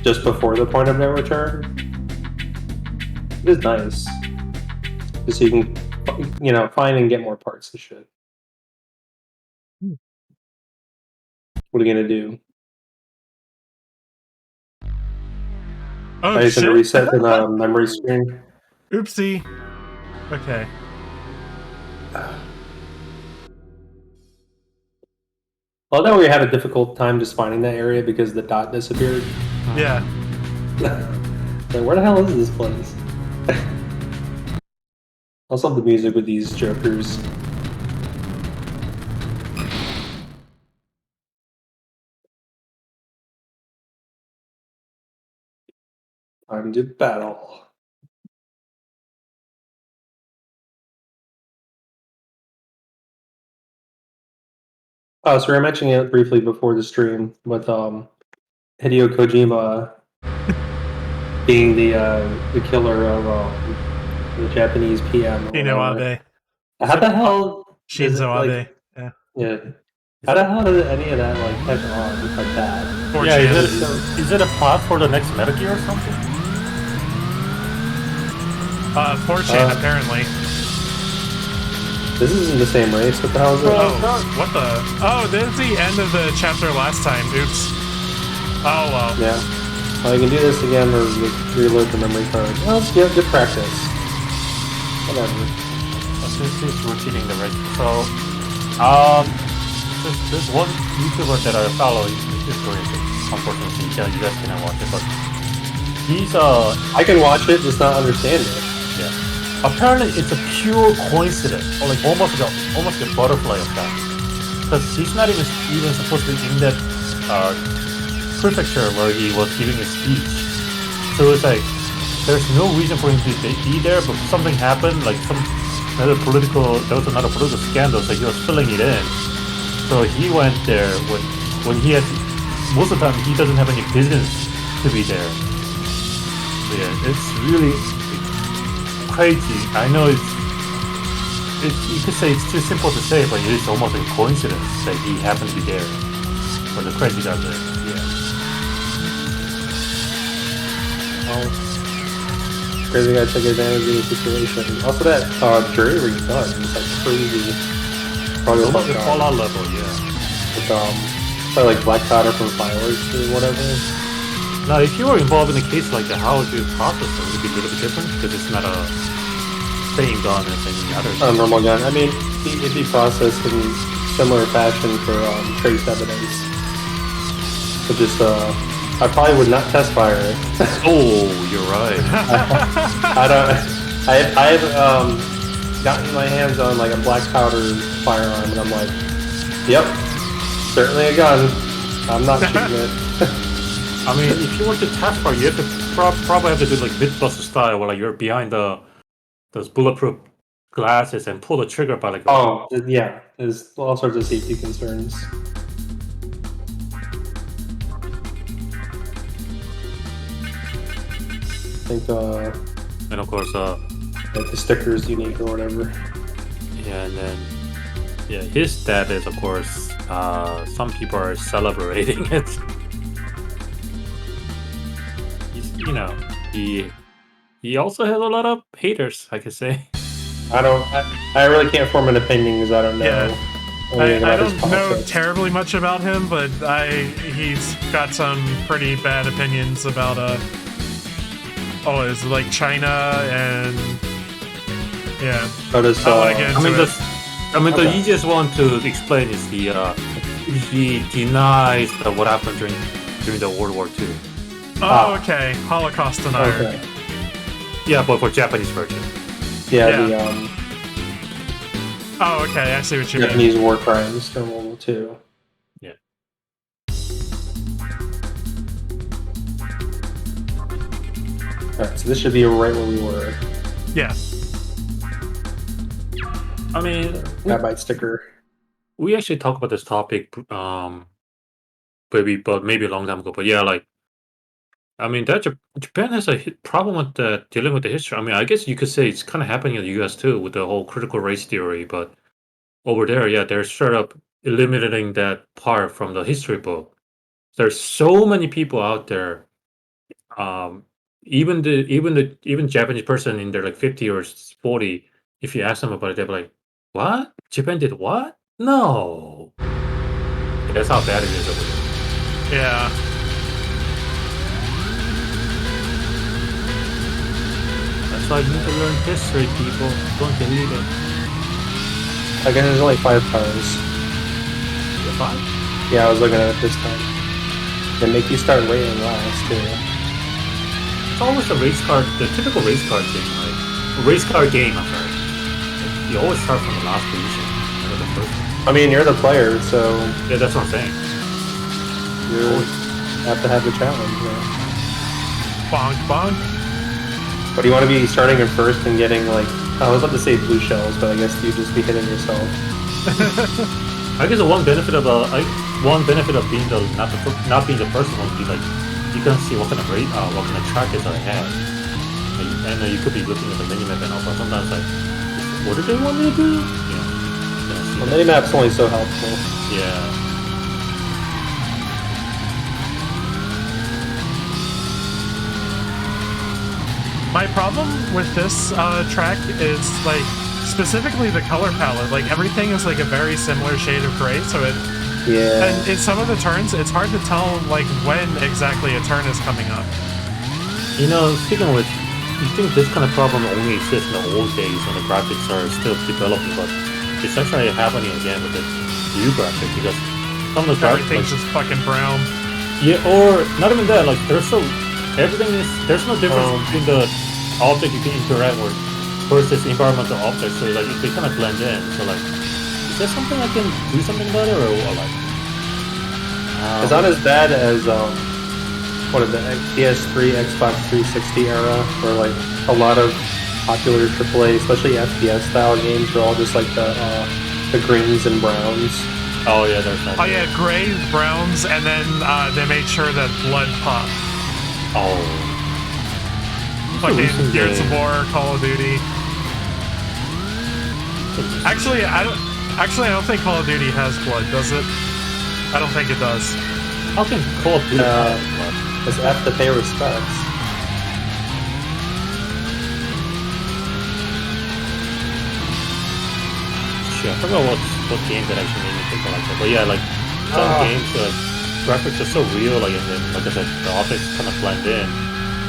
just before the point of no return. It is nice. Just so you can, find and get more parts and shit. What are you gonna do? Oh, I just gonna shit. reset the memory screen. Oopsie. Okay. Although we had a difficult time just finding that area because the dot disappeared. Yeah. Like, where the hell is this place? I also love the music with these jokers. Time to battle. So we were mentioning it briefly before the stream with Hideo Kojima being the killer of the Japanese PM. Shinzo Abe. How the hell does it, Shinzo Abe. Yeah. Yeah. How the hell did any of that catch on like that? Yeah, is it a plot for the next Metal Gear or something? 4chan apparently. This isn't the same race. What the hell is it? Oh, what the? Oh, this is the end of the chapter last time. Oops. Oh well. Yeah. Well, you can do this again or reload the memory card. Well, it's good practice. Whatever. Since he's repeating the race, so there's one YouTuber that I follow. He's great. Unfortunately, you guys cannot watch it, but he's I can watch it, just not understand it. Yeah. Apparently, it's a pure coincidence, or like almost a butterfly effect, because he's not even supposed to be in that prefecture where he was giving his speech. So it's like there's no reason for him to be there, but something happened, like there was another political scandal, so he was filling it in. So he went there when he had most of the time he doesn't have any business to be there. So yeah, it's really crazy. I know you could say it's too simple to say, but it is almost a coincidence that he happened to be there when the crazy got there. Yeah. Well, crazy guy took advantage of the situation. Also, that jury rig gun is like crazy. Probably almost a Fallout level, yeah. With probably like black powder from fireworks or whatever. Now, if you were involved in a case like that, how would you process it? Would it be a little bit different? Because it's not a same gun as any other. Not a normal gun. I mean, it'd be processed in similar fashion for trace evidence. But just, I probably would not test fire it. Oh, you're right. I've gotten my hands on like a black powder firearm, and I'm like, yep, certainly a gun. I'm not shooting it. I mean, if you want to test fire, you have to probably have to do like Mythbuster style, where like you're behind those bulletproof glasses and pull the trigger by like. Oh yeah, there's all sorts of safety concerns. I think and of course like the sticker's unique or whatever. Yeah, and then his death is of course some people are celebrating it. He also has a lot of haters, I could say. I really can't form an opinion because I don't know. Yeah. I don't know terribly much about him, but he's got some pretty bad opinions about it's like China and yeah. The easiest one to explain is he denies what happened during the World War II. Oh, okay. Holocaust denier. Okay. Yeah, but for Japanese version. Yeah. Oh, okay. I see what you mean. Japanese war crimes during World War II. Yeah. Alright, so this should be right where we were. Yeah. I mean, Graphite sticker. We actually talked about this topic, maybe a long time ago. But yeah, like, I mean, Japan has a problem with dealing with the history. I mean, I guess you could say it's kind of happening in the U.S. too with the whole critical race theory. But over there, yeah, they're straight up eliminating that part from the history book. There's so many people out there even Japanese person in their like 50 or 40, if you ask them about it, they're like, "What? Japan did what? No." That's how bad it is over there. Yeah. That's why you need to learn history, people. Don't believe it. I guess there's only 5 cars. You're fine. Yeah, I was looking at it this time. They make you start waiting last too. It's always a race car, the typical race car thing, like a race car game. I'm sorry. You always start from the last position, never the first one. I mean, you're the player, so Yeah, that's what I'm saying. you have to have the challenge. Yeah. Bonk, bonk. But do you want to be starting in first and getting like, I was about to say blue shells, but I guess you'd just be hitting yourself. I guess the one benefit of being the not being the first one would be like you can see what kind of track is ahead, and you could be looking at the minimap and all. But sometimes like, what did they want me to do? Well, minimap's only so helpful. Yeah. My problem with this track is like specifically the color palette. Like everything is like a very similar shade of gray, so Yeah. and in some of the turns, it's hard to tell like when exactly a turn is coming up. You know, speaking of which, you think this kind of problem only exists in the old days when the graphics are still developing, but it's actually happening again with the new graphics because some of the graphics Everything's just fucking brown. Yeah, or not even that. Like there's no difference between the object you can interact with versus environmental objects. So like they kind of blend in. So like, is there something I can do something about it, or like? It's not as bad as what is the PS3, Xbox 360 era, where like a lot of popular AAA, especially FPS style games, are all just like the greens and browns. Oh yeah, there's that. Oh yeah, grays, browns, and then they made sure that blood popped. Oh. Fucking Gears of War, Call of Duty. Actually, I don't think Call of Duty has blood, does it? I don't think it does. How can Call of Duty have blood? It's F to pay respects. Shit, I forgot what game that actually made me think like that. But yeah, like some games, like graphics are so real, like and then like I said, the objects kind of blend in.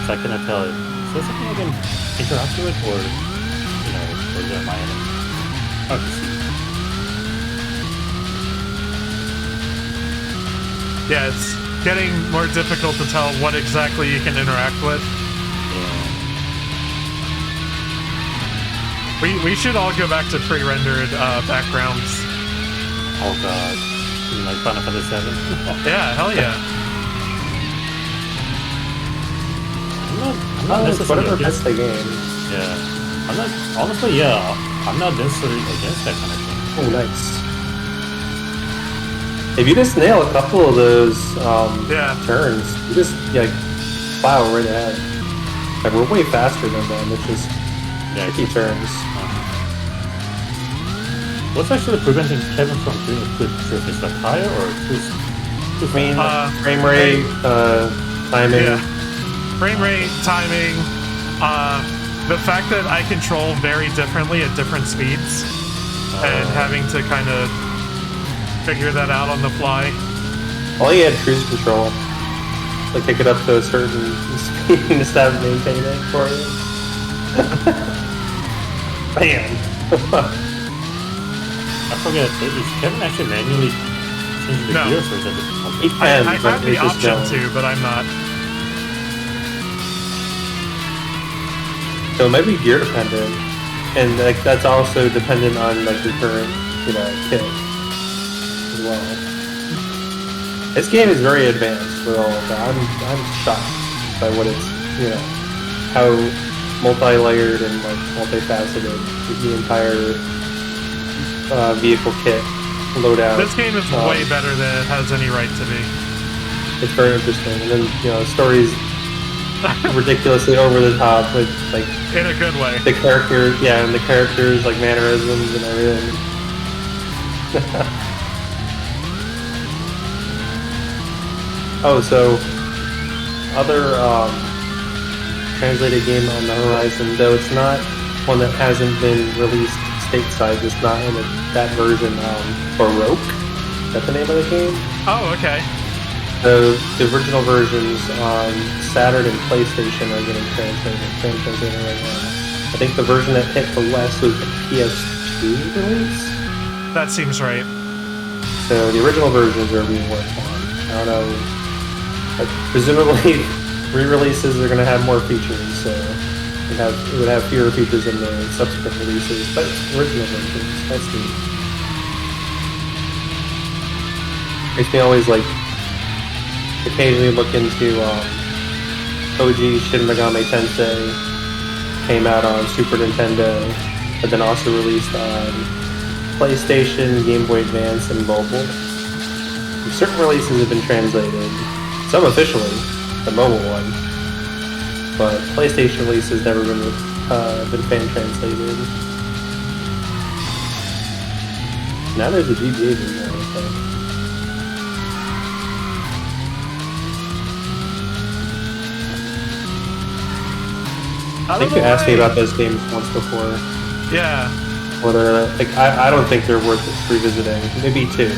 So I cannot tell. Is there something I can interact with, or or is that my enemy? Hard to see. Yeah, it's getting more difficult to tell what exactly you can interact with. Yeah. We should all go back to pre-rendered backgrounds. Oh god. You like Final Fantasy 7? Yeah, hell yeah. I'm not necessarily whatever against fits the game. Yeah. I'm not honestly, yeah, I'm not necessarily against that kind of thing. Oh, nice. If you just nail a couple of those turns, you just plow right ahead. Like, we're way faster than them. It's just tricky turns. What's actually preventing Kevin from doing a good trip? Is that higher or who's frame rate, timing. Yeah. Frame rate, timing, the fact that I control very differently at different speeds, and having to kind of figure that out on the fly. All you had cruise control. Like, take it up to a certain speed and just have it maintain it for you. Bam! I forget, is Kevin actually manually changing the gears or is that just He can, I have the option don't. to, but I'm not. So it might be gear dependent, and like that's also dependent on like your current, kit as well. This game is very advanced with all of that. I'm shocked by what it's, how multi-layered and like multifaceted the entire vehicle kit loadout. This game is way better than it has any right to be. It's very interesting, and then the story's ridiculously over the top with like in a good way. The characters, and the characters like mannerisms and everything. Oh, so other translated game on the horizon, though it's not one that hasn't been released stateside, just not in that version. Baroque, is that the name of the game? Oh, okay. The original versions on Saturn and PlayStation are getting translated right now. I think the version that hit the West was the PS2 release. That seems right. So the original versions are being worked on. I don't know. Presumably, re-releases are going to have more features, so it would have fewer features in the subsequent releases. But original versions, that's neat. Makes me always like occasionally look into OG Shin Megami Tensei. Came out on Super Nintendo, but then also released on PlayStation, Game Boy Advance, and mobile. And certain releases have been translated, some officially, the mobile one, but PlayStation release has never been fan translated. Now there's a GBA version, I think. I think you asked me about those games once before. Yeah. Whether, like, I don't think they're worth revisiting. Maybe 2.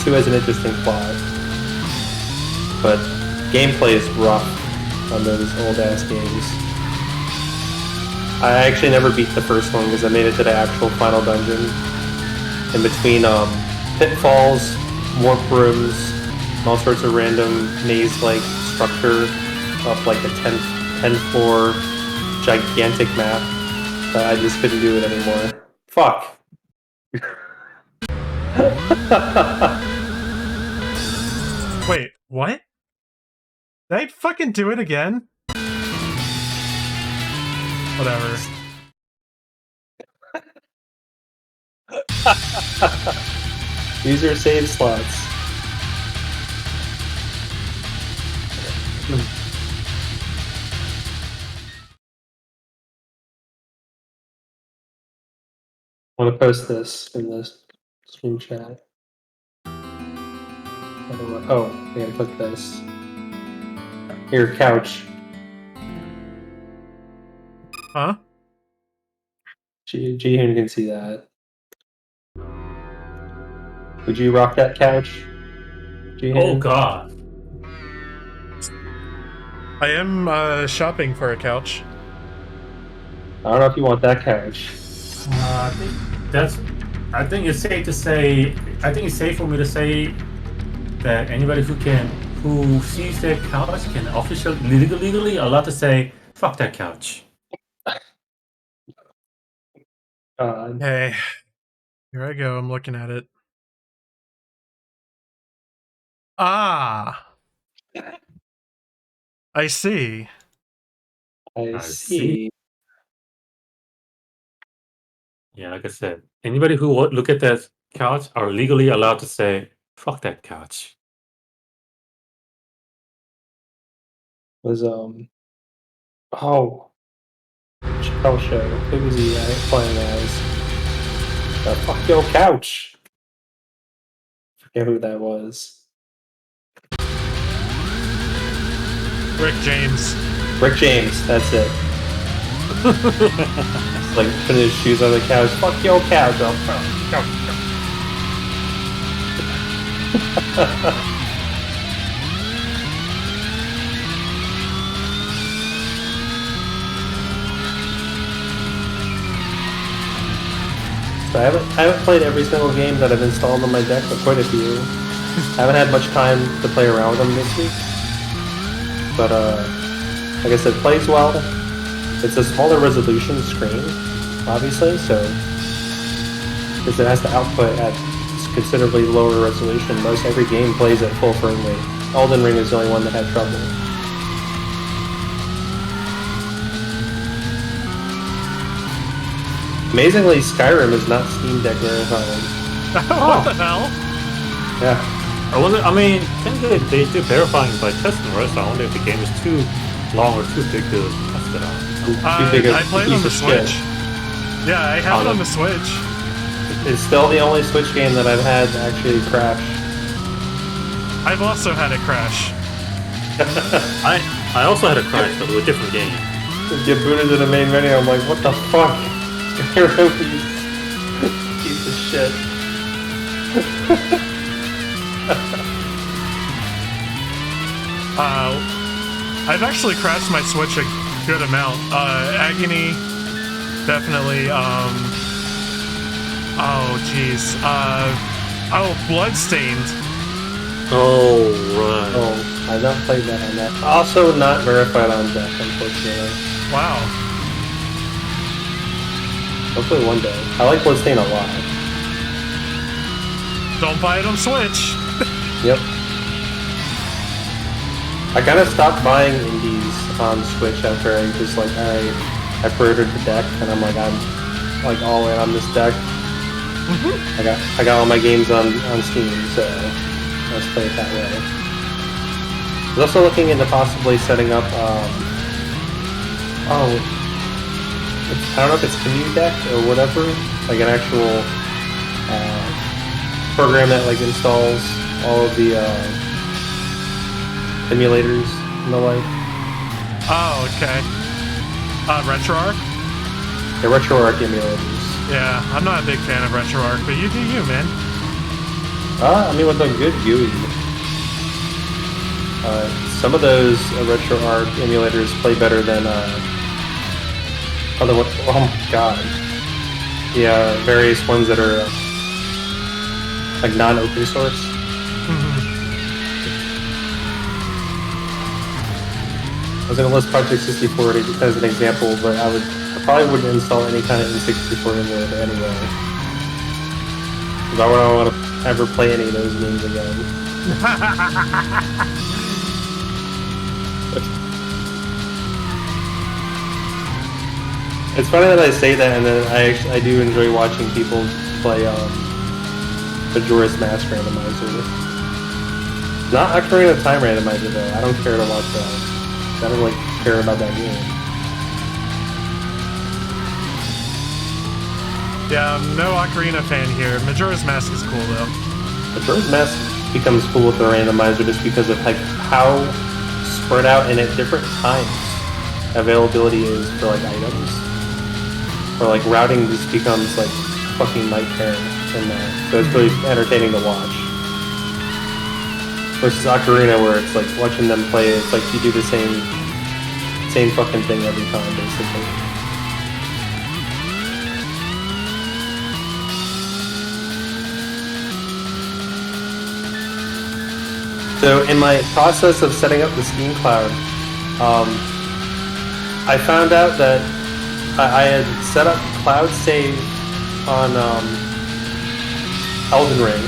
2 has an interesting plot. But gameplay is rough on those old-ass games. I actually never beat the first one because I made it to the actual final dungeon. In between pitfalls, warp rooms, and all sorts of random maze-like structure up like a 10-floor gigantic map. But I just couldn't do it anymore. Fuck. Wait, what? Did I fucking do it again? Whatever. Use your save slots. I want to post this in the stream chat. Oh, I gotta click this. Here, couch. Huh? Jihun can see that. Would you rock that couch? Jihun? Oh god. I am shopping for a couch. I don't know if you want that couch. I think it's safe to say. I think it's safe for me to say that anybody who sees that couch can officially, legally allowed to say, "Fuck that couch." Hey, here I go. I'm looking at it. Ah, I see. I see. Yeah, like I said, anybody who look at that couch are legally allowed to say, "Fuck that couch." Was oh, Chappelle Show. Who was he playing as? Fuck your couch. Forget who that was. Rick James. Rick James. That's it. It's like putting his shoes on the couch. Fuck your couch. So I haven't played every single game that I've installed on my deck, but quite a few. I haven't had much time to play around with them this week. But like I said, plays well. It's a smaller resolution screen, obviously, so because it has to output at considerably lower resolution. Most every game plays at full frame rate. Elden Ring is the only one that had trouble. Amazingly, Skyrim is not Steam Deck verified. What the hell? Yeah. I mean, technically they do verifying by testing, right? So I wonder if the game is too long or too big to test it on. I played on the Switch. Yeah, I have it on the Switch. It's still the only Switch game that I've had actually crash. I've also had it crash. I also had a crash, but with a different game. Get booted to the main menu. I'm like, what the fuck? Piece of shit. I've actually crashed my Switch a good amount. Agony, definitely. Oh jeez. Bloodstained. Oh right. Oh, I've not played that on that. Also not verified on deck, unfortunately. Wow. Hopefully one day. I like Bloodstained a lot. Don't buy it on Switch. Yep. I kind of stopped buying indies on Switch after I just like I pre-ordered the deck, and I'm like all in on this deck. I got all my games on Steam, so let's play it that way. I was also looking into possibly setting up I don't know if it's Community Deck or whatever, like an actual program that like installs all of the emulators and the like. Oh, okay. RetroArch? The RetroArch emulators. Yeah, I'm not a big fan of RetroArch, but you do you, man. I mean, with a good GUI. Some of those RetroArch emulators play better than other ones. Oh my god. Yeah, various ones that are like non-open source. I was gonna list Project 64 as an example, but I probably wouldn't install any kind of N64 emulator anyway. Because I don't want to ever play any of those games again. It's funny that I say that, and then I do enjoy watching people play Majora's Mask randomizer. Not Ocarina of Time randomizer though. I don't care to watch that. I don't really care about that game. Yeah, I'm no Ocarina fan here. Majora's Mask is cool though. Majora's Mask becomes cool with the randomizer just because of like how spread out and at different times availability is for like items. Or like routing just becomes like fucking nightmare in that. So it's really entertaining to watch. Versus Ocarina, where it's like watching them play, it's like you do the same fucking thing every time, basically. So in my process of setting up the Steam Cloud, I found out that I had set up Cloud Save on Elden Ring.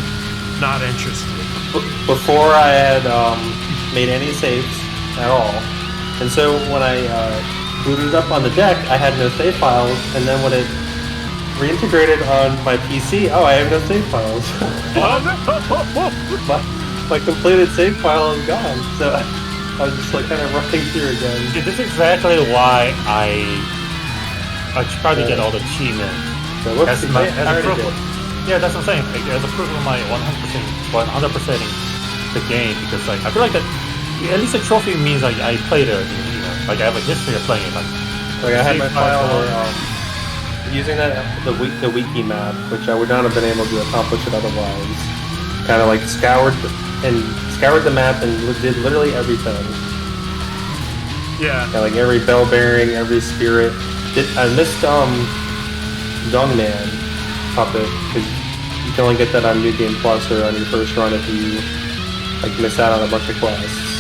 Not interested. Before I had made any saves at all. And so when I booted it up on the deck, I had no save files, and then when it reintegrated on my PC, I have no save files. my completed save file is gone, so I was just like kind of running through again. Yeah, this is exactly why I try to get all the achievements. So that's yeah, that's what I'm saying. Like, as a proof of my 100%ing the game, because like I feel like that at least a trophy means like I played it. You know, like I have a history of playing it. Like I had my file using the wiki map, which I would not have been able to accomplish it otherwise. Kind of like scoured the map and did literally everything. Yeah. Like every bell bearing, every spirit. I missed Dongman puppet, because you can only get that on New Game Plus or on your first run if you like miss out on a bunch of quests.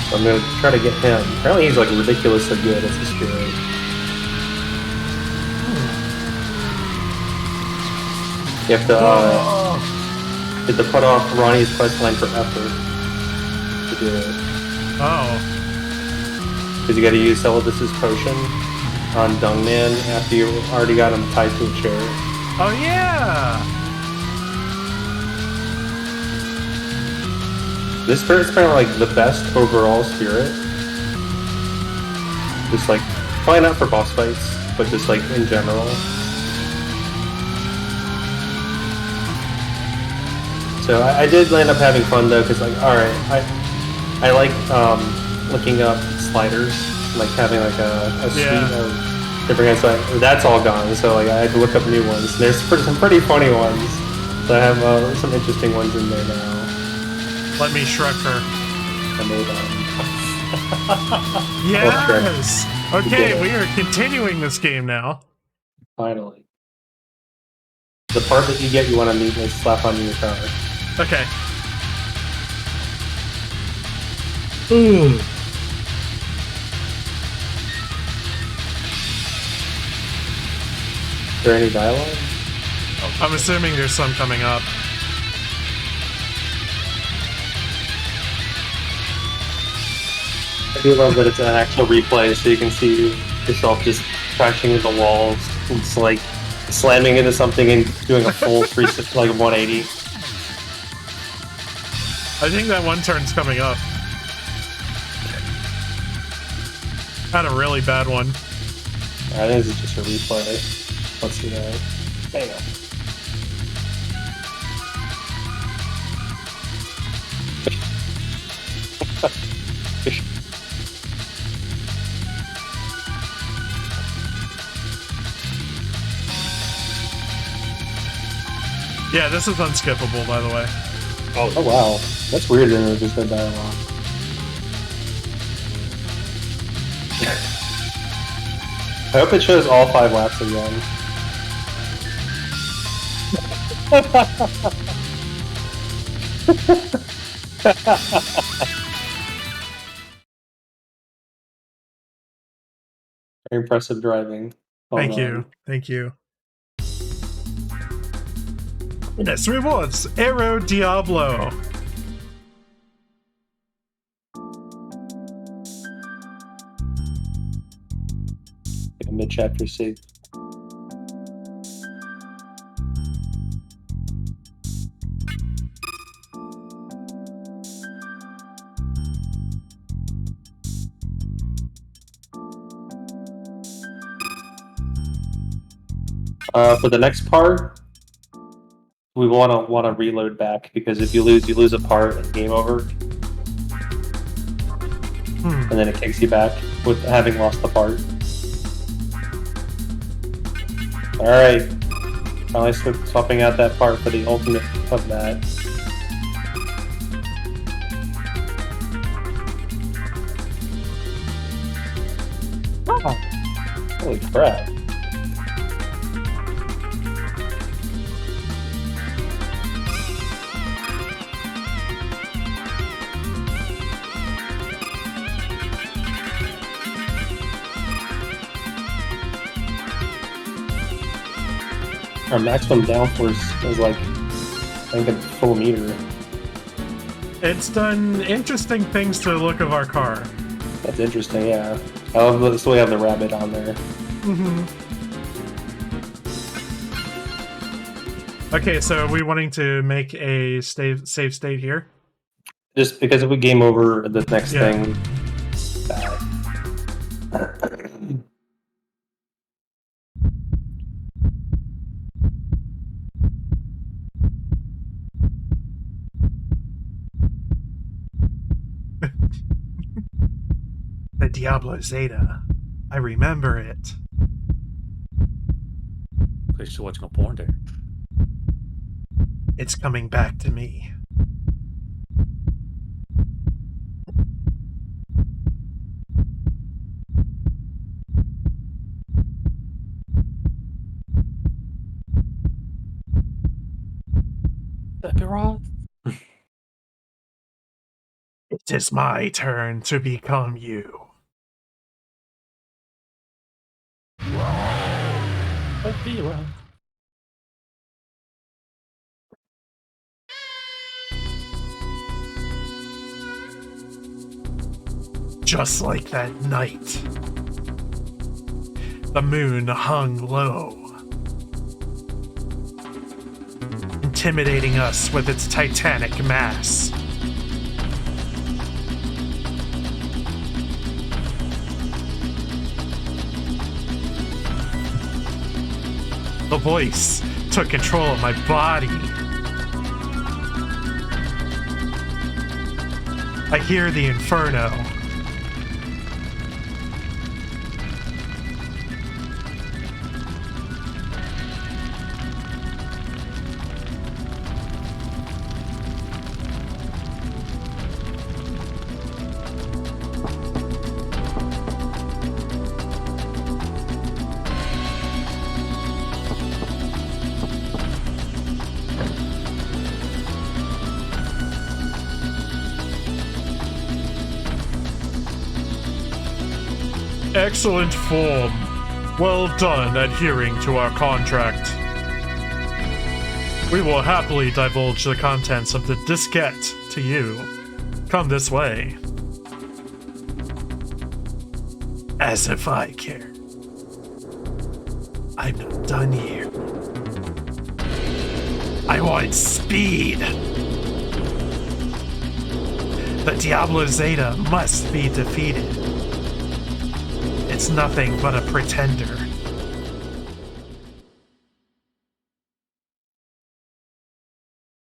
So I'm gonna try to get him. Apparently he's like ridiculously good as a spirit. You have to put off Ronnie's questline for effort to do it. Oh. Because you gotta use Celadus's potion on Dungman after you already got him tied to a chair. Oh yeah! This spirit's kind of like the best overall spirit. Just like, probably not for boss fights, but just like in general. So I did end up having fun though, because like, alright, I like looking up sliders, like having like a suite of different kinds. Like, that's all gone, so like I had to look up new ones. There's some pretty funny ones. So I have some interesting ones in there now. Let me shrug her. I made Yes! Okay, we are continuing this game now. Finally. The part that you get, you want to meet is slap onto your car. Okay. Ooh. Is there any dialogue? I'm assuming there's some coming up. I do love that it's an actual replay, so you can see yourself just crashing into walls. It's like slamming into something and doing a full 360, like a 180. I think that one turn's coming up. Had a really bad one. I think this is just a replay. Let's see that. Bam. Yeah, this is unskippable, by the way. Oh wow. That's weird that it just had dialogue. I hope it shows all 5 laps again. Very impressive driving. Thank you. Thank you. Yes, rewards. Aero Diablo. Mid-chapter save. For the next part, we want to reload back, because if you lose a part, it's game over. And then it kicks you back with having lost the part. Alright. Finally swapping out that part for the ultimate of that. Oh. Holy crap. Our maximum downforce is like, I think, a full meter. It's done interesting things to the look of our car. That's interesting, yeah. I love this way we have the rabbit on there. Okay, so are we wanting to make a save state here? Just because if we game over the next thing. The Diablo Zeta. I remember it. Because you're watching a porn there. It's coming back to me. Sephiroth? It is my turn to become you. Sephiroth. Just like that night. The moon hung low, intimidating us with its titanic mass. The voice took control of my body. I hear the inferno. Excellent form. Well done adhering to our contract. We will happily divulge the contents of the diskette to you. Come this way. As if I care. I'm not done here. I want speed. The Diablo Zeta must be defeated. It's nothing but a pretender.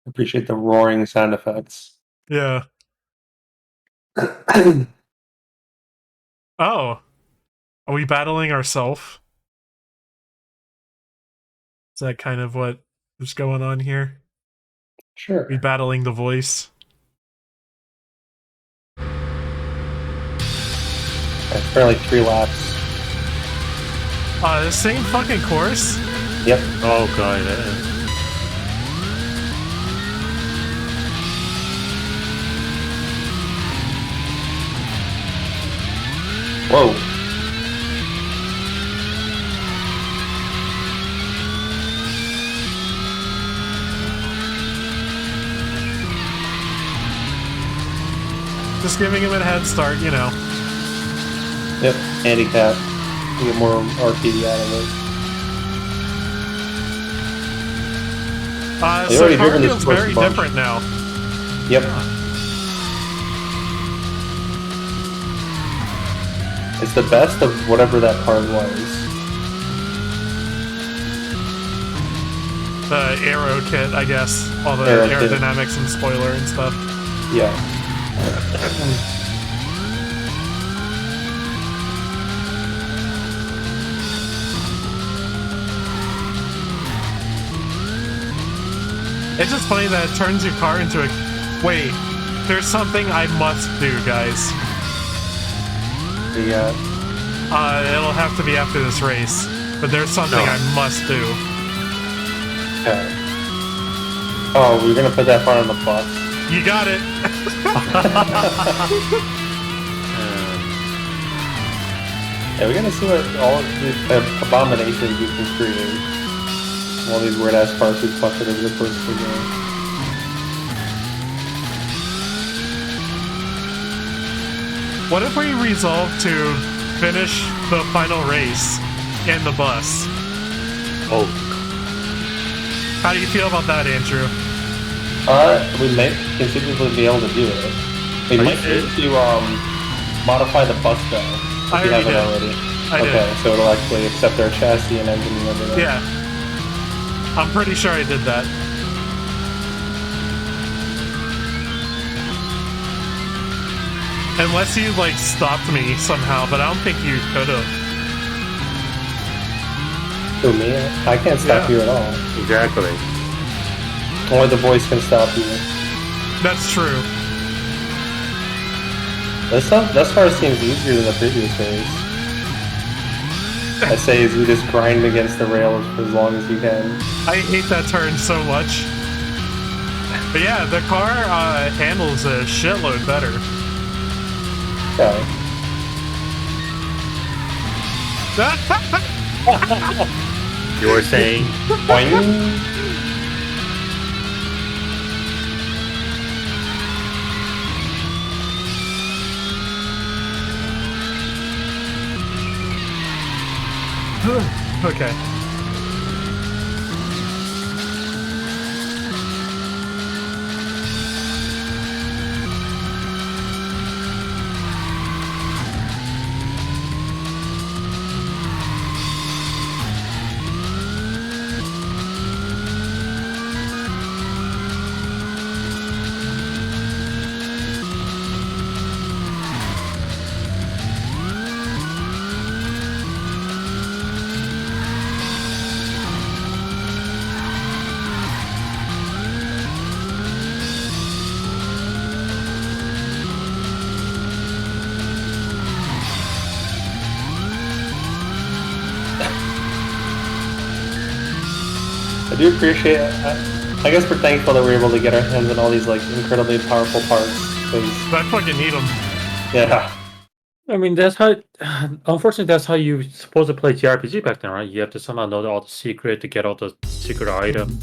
Appreciate the roaring sound effects. Yeah. Oh. Are we battling ourselves? Is that kind of what is going on here? Sure. We battling the voice? It's for like 3 laps. The same fucking course? Yep. Oh god, yeah. Whoa. Just giving him a head start, you know. Yep. Handicap. You get more RP out of it. They've So already driven this Garfield's course very a bunch. different now. Yep. It's the best of whatever that card was. The aero kit, I guess. All the Aero kit. aerodynamics and spoiler and stuff. Yeah. It's just funny that it turns your car into a... Wait, there's something I must do, guys. The, It'll have to be after this race. But there's something I must do. okay. Oh, we're gonna put that part on the bus. You got it! Yeah, we're gonna see what all of these abominations you can create. All these weird ass parts we fucked it over the first video. What if we resolve to finish the final race in the bus? Oh. How do you feel about that, Andrew? We may conceivably be able to do it. We Are might you need to modify the bus though. If I we already haven't did. already. I Okay, did. so it'll actually accept our chassis and engine and everything. Yeah. I'm pretty sure I did that. Unless you, like, stopped me somehow, but I don't think you could've. Who, me? I can't stop Yeah. you at all. Exactly. Only the voice can stop you. That's true. This far seems easier than the previous race. I say is you just grind against the rails for as long as you can. I hate that turn so much. But yeah, the car handles a shitload better. Okay. You were saying? Boing. Okay. do appreciate it. I guess we're thankful that we're able to get our hands on all these like incredibly powerful parts. I fucking need them. Yeah. I mean, that's how. Unfortunately, that's how you supposed to play JRPG back then, right? You have to somehow know all the secret to get all the secret item.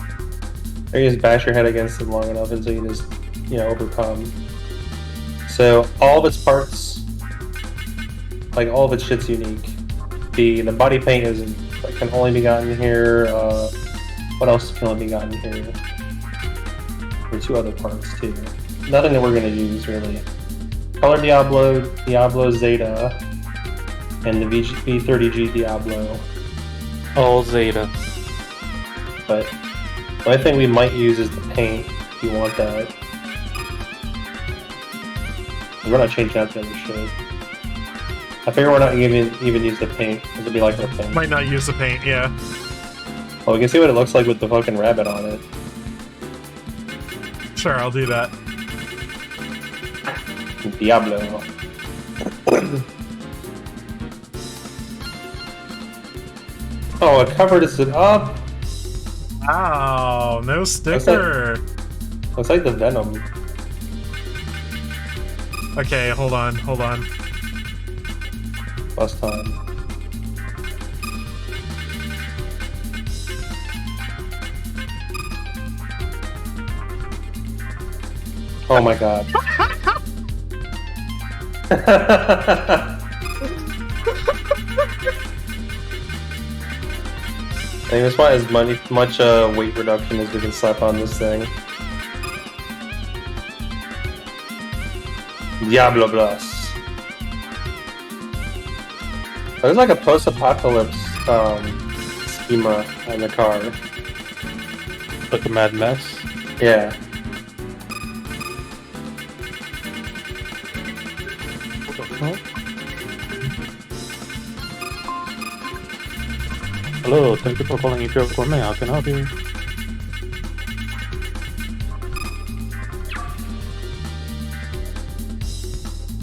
Or you just bash your head against it long enough until you just, overcome. So all of its parts, like all of its shit's unique. The body paint can only be gotten here. What else can only be gotten here? There are 2 other parts too. Nothing that we're gonna use really. Color Diablo Zeta, and the V30G Diablo. All Zeta. But the only thing we might use is the paint, if you want that. We're not changing out the other shit. I figure we're not even use the paint, because it'll be like our thing. Might not use the paint, yeah. Well, we can see what it looks like with the fucking rabbit on it. Sure, I'll do that. Diablo. Oh, it covered it up. Wow, no sticker. Looks like the Venom. Okay, hold on. Last time. Oh my god. I just want as much weight reduction as we can slap on this thing. Diablo Plus. There's like a post-apocalypse schema on the car. Like a Mad Max? Yeah. Hello, thank you for calling Imperial Gourmet. How can I help you?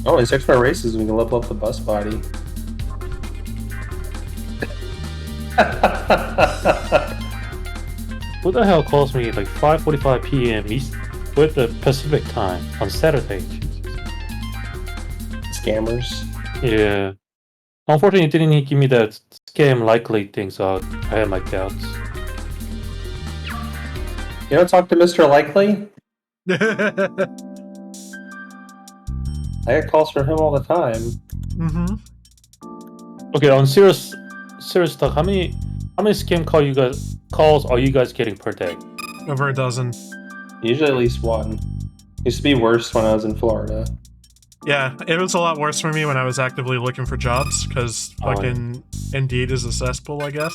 Oh, in 6-star races, we can level up the bus body. Who the hell calls me like 5:45 p.m. East with the Pacific time on Saturday? Jesus. Scammers. Yeah. Unfortunately, it didn't give me that scam likely thing, so I had my doubts. You don't talk to Mr. Likely? I get calls from him all the time. Mm-hmm. Okay, on serious talk, how many scam calls are you guys getting per day? Over a dozen. Usually at least one. Used to be worse when I was in Florida. Yeah, it was a lot worse for me when I was actively looking for jobs, because fucking Indeed is a cesspool, I guess.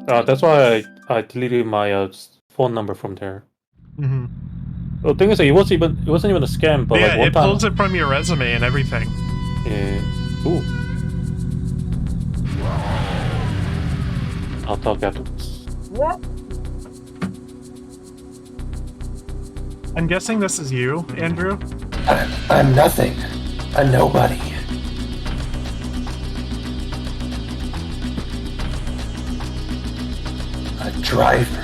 That's why I deleted my phone number from there. Mm-hmm. The thing is, it wasn't even a scam, but yeah, like one it time, pulls it from your resume and everything. Yeah. Ooh. I'll talk after this. What? I'm guessing this is you, Andrew? I'm nothing. A nobody. A driver.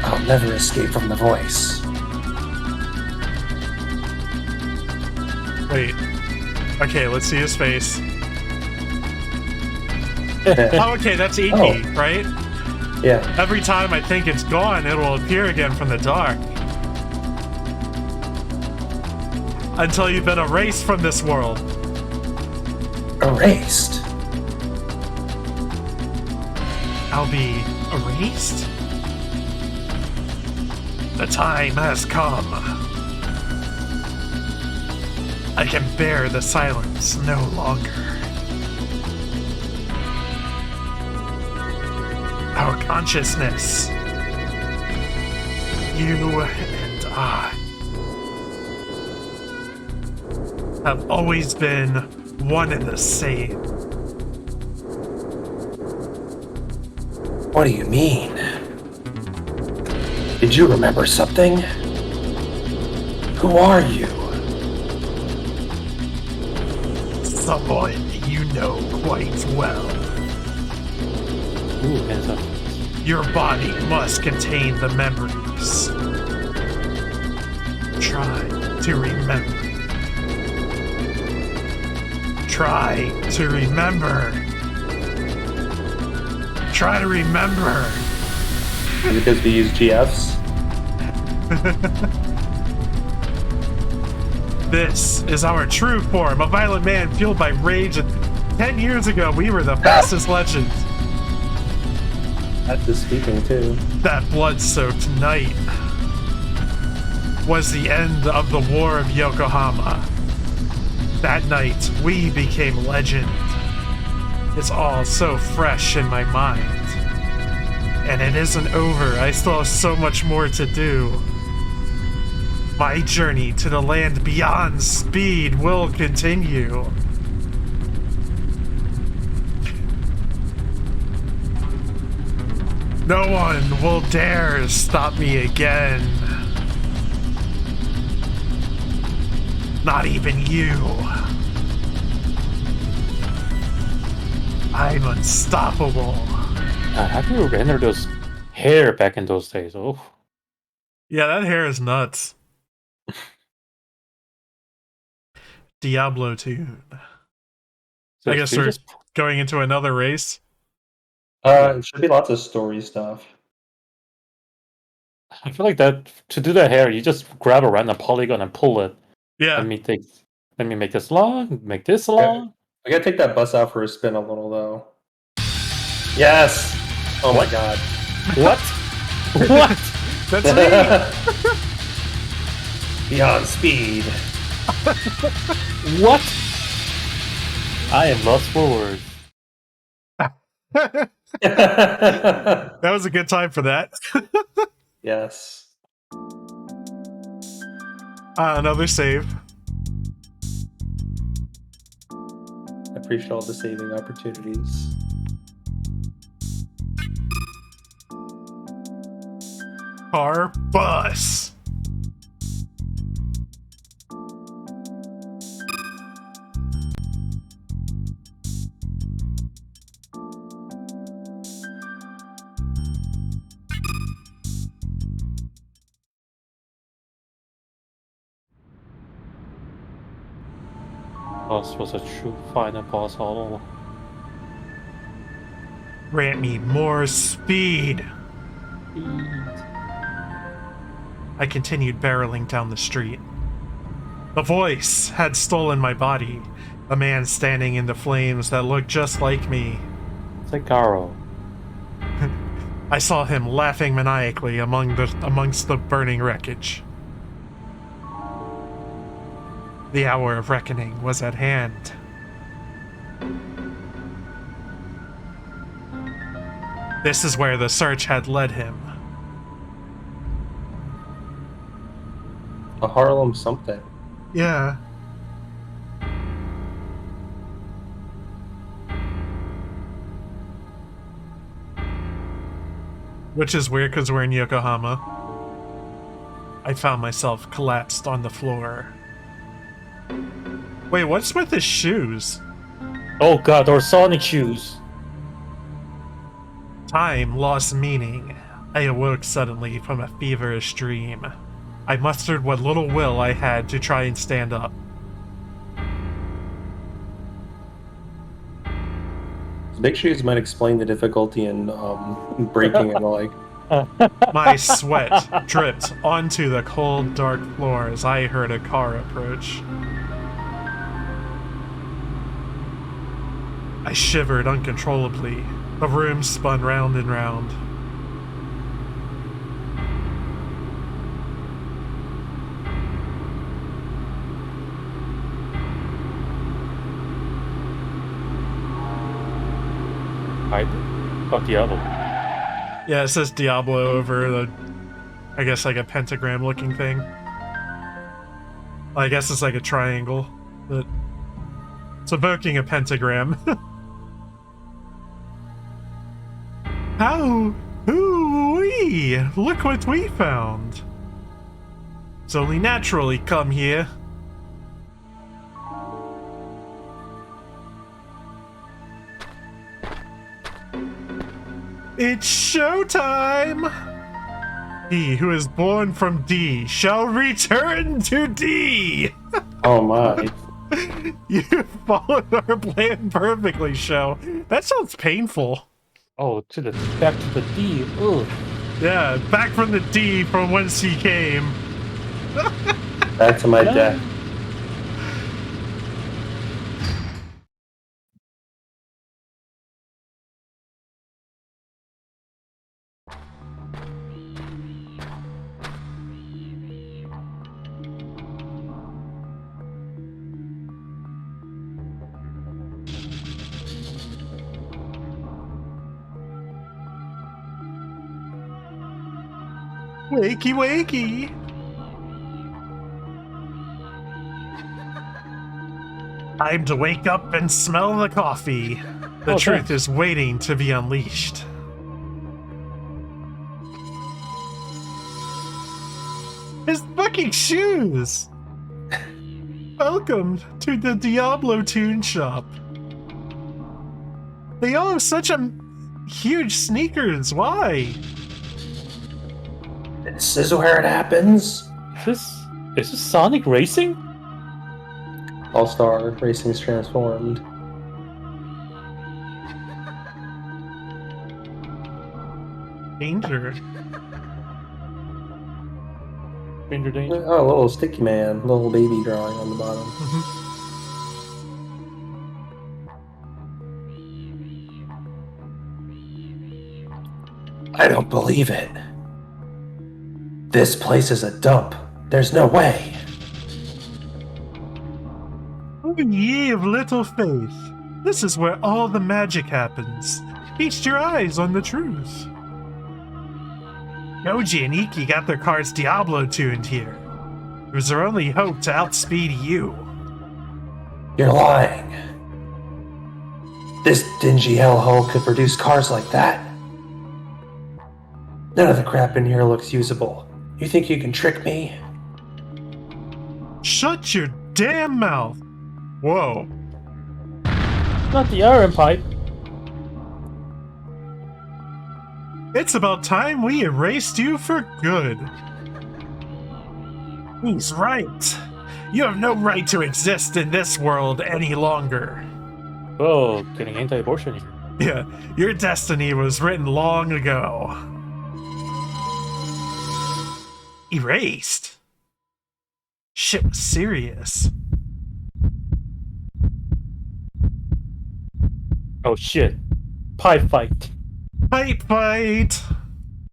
I'll never escape from the voice. Wait. Okay, let's see his face. Oh, okay, that's E.T., right? Yeah. Every time I think it's gone, it'll appear again from the dark. Until you've been erased from this world. Erased? I'll be erased? The time has come. I can bear the silence no longer. Our consciousness, you and I, have always been one and the same. What do you mean? Did you remember something? Who are you? Someone you know quite well. Ooh, hands up. Your body must contain the memories. Try to remember. Try to remember. Try to remember. Because we use GFs. This is our true form, a violent man fueled by rage. And 10 years ago, we were the fastest legends. That's the speaking too. That blood-soaked night was the end of the War of Yokohama. That night, we became legend. It's all so fresh in my mind. And it isn't over. I still have so much more to do. My journey to the land beyond speed will continue. No one will dare stop me again. Not even you. I'm unstoppable. How do you render those hair back in those days? Oh, Yeah, that hair is nuts. Diablo tune. so I guess should we we're just- going into another race. It should be lots of story stuff. I feel like that to do that hair, you just grab a random polygon and pull it. Yeah. Let me make this long, make this long. I gotta take that bus out for a spin a little though. Yes! Oh What? my god. What? What? That's me. Beyond speed. What? I am lost for words. That was a good time for that. Yes. Another save. I appreciate all the saving opportunities. Car bus. Boss was a true final boss all along. Grant me more speed. I continued barreling down the street. The voice had stolen my body. A man standing in the flames that looked just like me. It's like Garo. I saw him laughing maniacally amongst the burning wreckage. The hour of reckoning was at hand. This is where the search had led him. A Harlem something. Yeah. Which is weird because we're in Yokohama. I found myself collapsed on the floor. Wait, what's with his shoes? Oh god, those Sonic shoes. Time lost meaning. I awoke suddenly from a feverish dream. I mustered what little will I had to try and stand up. Big shoes might explain the difficulty in breaking and the like. My sweat dripped onto the cold, dark floor as I heard a car approach. I shivered uncontrollably. The room spun round and round. Diablo. Yeah, it says Diablo over the, I guess like a pentagram looking thing. I guess it's like a triangle, but it's evoking a pentagram. How? Hoo-wee! Look what we found! It's only natural he come here. It's showtime! He who is born from D shall return to D! Oh my. You followed our plan perfectly, show. That sounds painful. Oh, back to the D. Ugh. Yeah, back from the D from whence he came. Back to my death. Wakey, wakey! Time to wake up and smell the coffee. The truth is waiting to be unleashed. His fucking shoes! Welcome to the Diablo Tune Shop. They all have such a huge sneakers. Why? This is where it happens. Is this Sonic Racing? All-Star Racing's transformed. Danger. Danger. Oh, a little sticky man, little baby drawing on the bottom. I don't believe it. This place is a dump. There's no way. Oh, ye of little faith. This is where all the magic happens. Feast your eyes on the truth. Yoji and Iki got their cars Diablo tuned here. It was their only hope to outspeed you. You're lying. This dingy hellhole could produce cars like that? None of the crap in here looks usable. You think you can trick me? Shut your damn mouth! Whoa. Not the iron pipe. It's about time we erased you for good. He's right. You have no right to exist in this world any longer. Oh, getting anti-abortion here. Yeah, your destiny was written long ago. Erased? Shit was serious. Oh shit. Pipe fight. Pipe fight!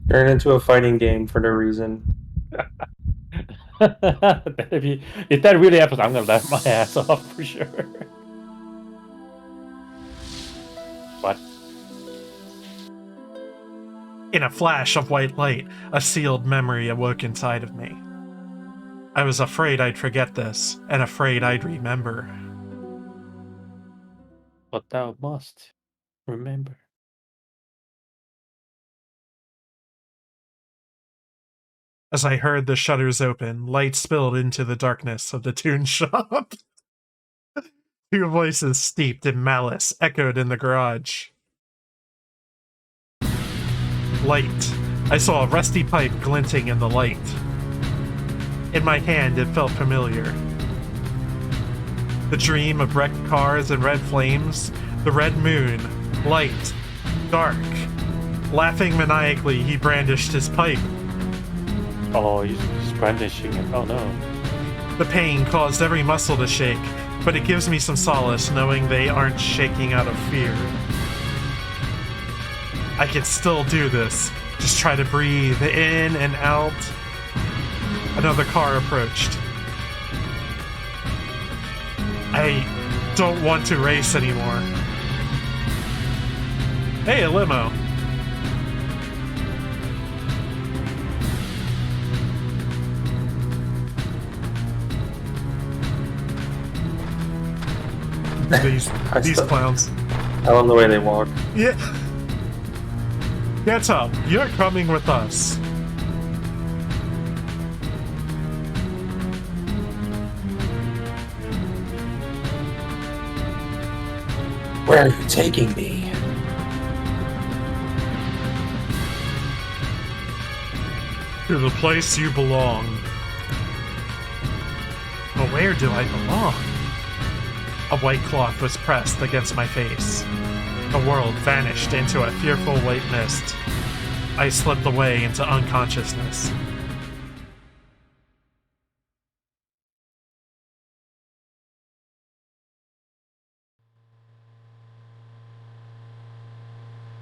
Turn into a fighting game for no reason. If that really happens, I'm gonna laugh my ass off for sure. What? In a flash of white light, a sealed memory awoke inside of me. I was afraid I'd forget this, and afraid I'd remember. But thou must remember. As I heard the shutters open, light spilled into the darkness of the tune shop. Two voices steeped in malice echoed in the garage. Light. I saw a rusty pipe glinting in the light. In my hand, it felt familiar. The dream of wrecked cars and red flames, the red moon, light, dark. Laughing maniacally, he brandished his pipe. Oh, he's brandishing it. Oh no. The pain caused every muscle to shake, but it gives me some solace knowing they aren't shaking out of fear. I can still do this. Just try to breathe in and out. Another car approached. I don't want to race anymore. Hey, a limo. These clowns. I love the way they walk. Yeah. Get up. You're coming with us. Where are you taking me? To the place you belong. But where do I belong? A white cloth was pressed against my face. The world vanished into a fearful white mist. I slipped away into unconsciousness.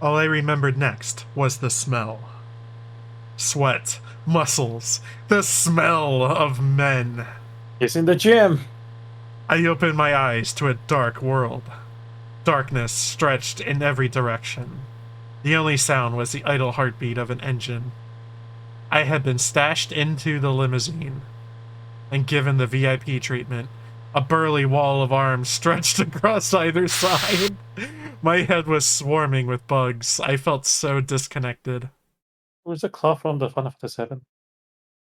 All I remembered next was the smell. Sweat, muscles, the smell of men. He's in the gym. I opened my eyes to a dark world. Darkness stretched in every direction. The only sound was the idle heartbeat of an engine. I had been stashed into the limousine and given the VIP treatment. A burly wall of arms stretched across either side. My head was swarming with bugs. I felt so disconnected. Where's the cloth from the Final Fantasy VII?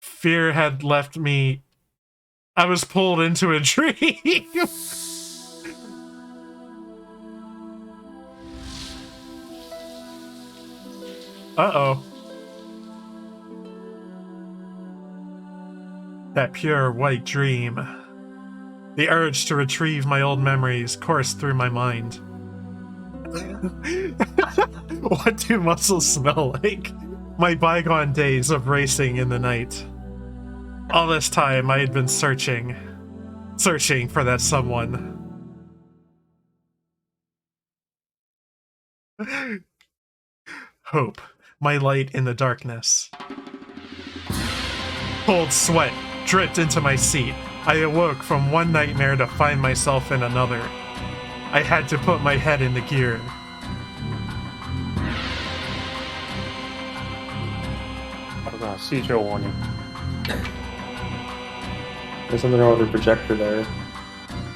Fear had left me. I was pulled into a dream. Uh-oh. That pure white dream. The urge to retrieve my old memories coursed through my mind. What do muscles smell like? My bygone days of racing in the night. All this time I had been searching for that someone. Hope, my light in the darkness. Cold sweat dripped into my seat. I awoke from one nightmare to find myself in another. I had to put my head into gear. Seizure warning. There's something wrong with the projector there.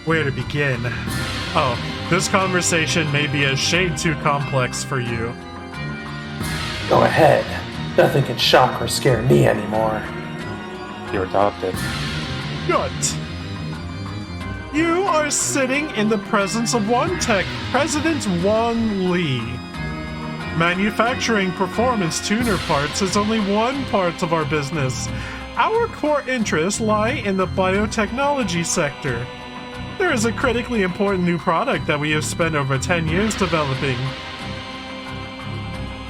Where to begin? Oh, this conversation may be a shade too complex for you. Go ahead. Nothing can shock or scare me anymore. You're adopted. Gut. You are sitting in the presence of one tech, President Wang Li. Manufacturing performance tuner parts is only one part of our business. Our core interests lie in the biotechnology sector. There is a critically important new product that we have spent over 10 years developing.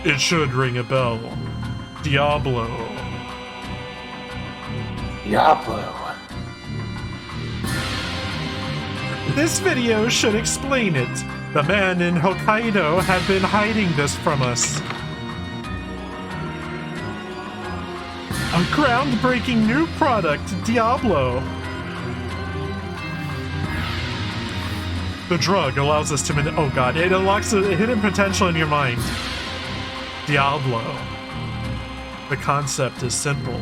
It should ring a bell. Diablo. Diablo. This video should explain it. The man in Hokkaido had been hiding this from us. A groundbreaking new product, Diablo. The drug allows us to oh god, it unlocks a hidden potential in your mind. Diablo. The concept is simple.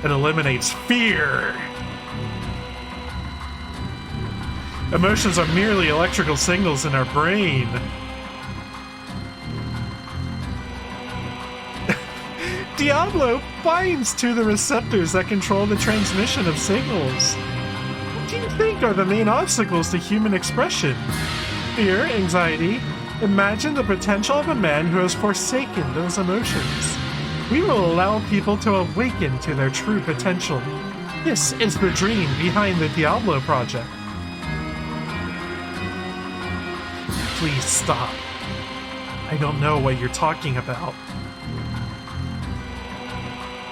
It eliminates fear. Emotions are merely electrical signals in our brain. Diablo binds to the receptors that control the transmission of signals. What do you think are the main obstacles to human expression? Fear, anxiety. Imagine the potential of a man who has forsaken those emotions. We will allow people to awaken to their true potential. This is the dream behind the Diablo project. Please stop. I don't know what you're talking about.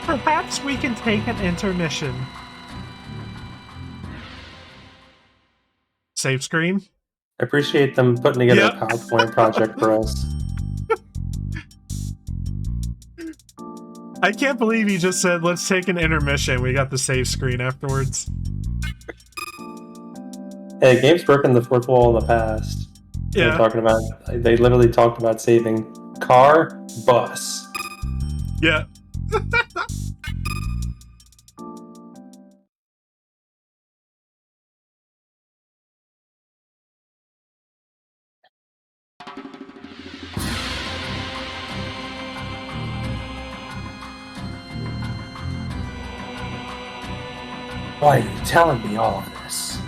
Perhaps we can take an intermission. Save screen? I appreciate them putting together Yep. a PowerPoint project for us. I can't believe you just said, let's take an intermission. We got the save screen afterwards. Hey, game's broken the fourth wall in the past. They're Yeah. talking about. They literally talked about saving car, bus. Yeah. Why are you telling me all of this?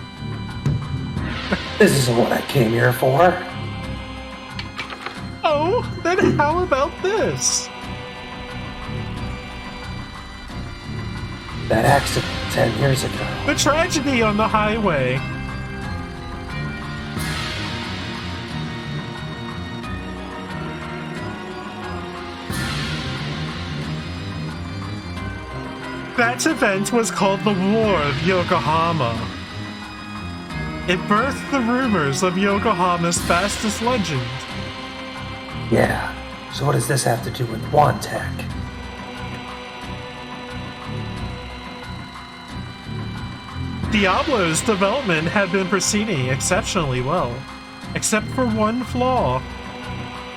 This isn't what I came here for. Oh, then how about this? That accident 10 years ago. The tragedy on the highway. That event was called the War of Yokohama. It birthed the rumors of Yokohama's fastest legend. Yeah, so what does this have to do with Wantech? Diablo's development had been proceeding exceptionally well, except for one flaw.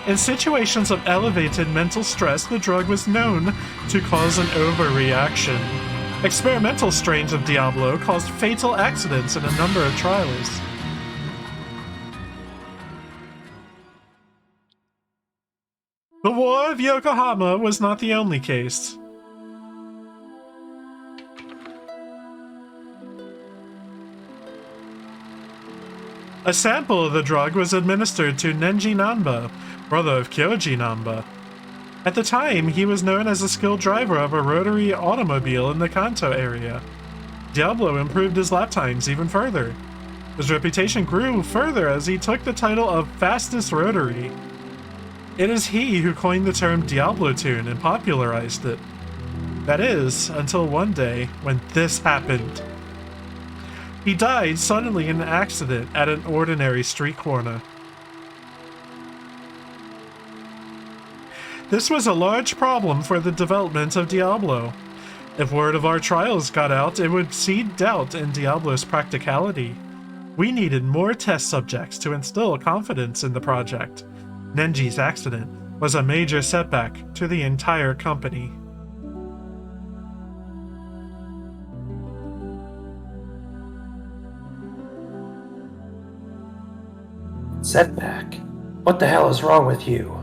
In situations of elevated mental stress, the drug was known to cause an overreaction. Experimental strains of Diablo caused fatal accidents in a number of trials. The War of Yokohama was not the only case. A sample of the drug was administered to Nenji Nanba, brother of Kyoji Nanba. At the time, he was known as a skilled driver of a rotary automobile in the Kanto area. Diablo improved his lap times even further. His reputation grew further as he took the title of fastest rotary. It is he who coined the term Diablo tune and popularized it. That is, until one day when this happened. He died suddenly in an accident at an ordinary street corner. This was a large problem for the development of Diablo. If word of our trials got out, it would seed doubt in Diablo's practicality. We needed more test subjects to instill confidence in the project. Nenji's accident was a major setback to the entire company. Setback? What the hell is wrong with you?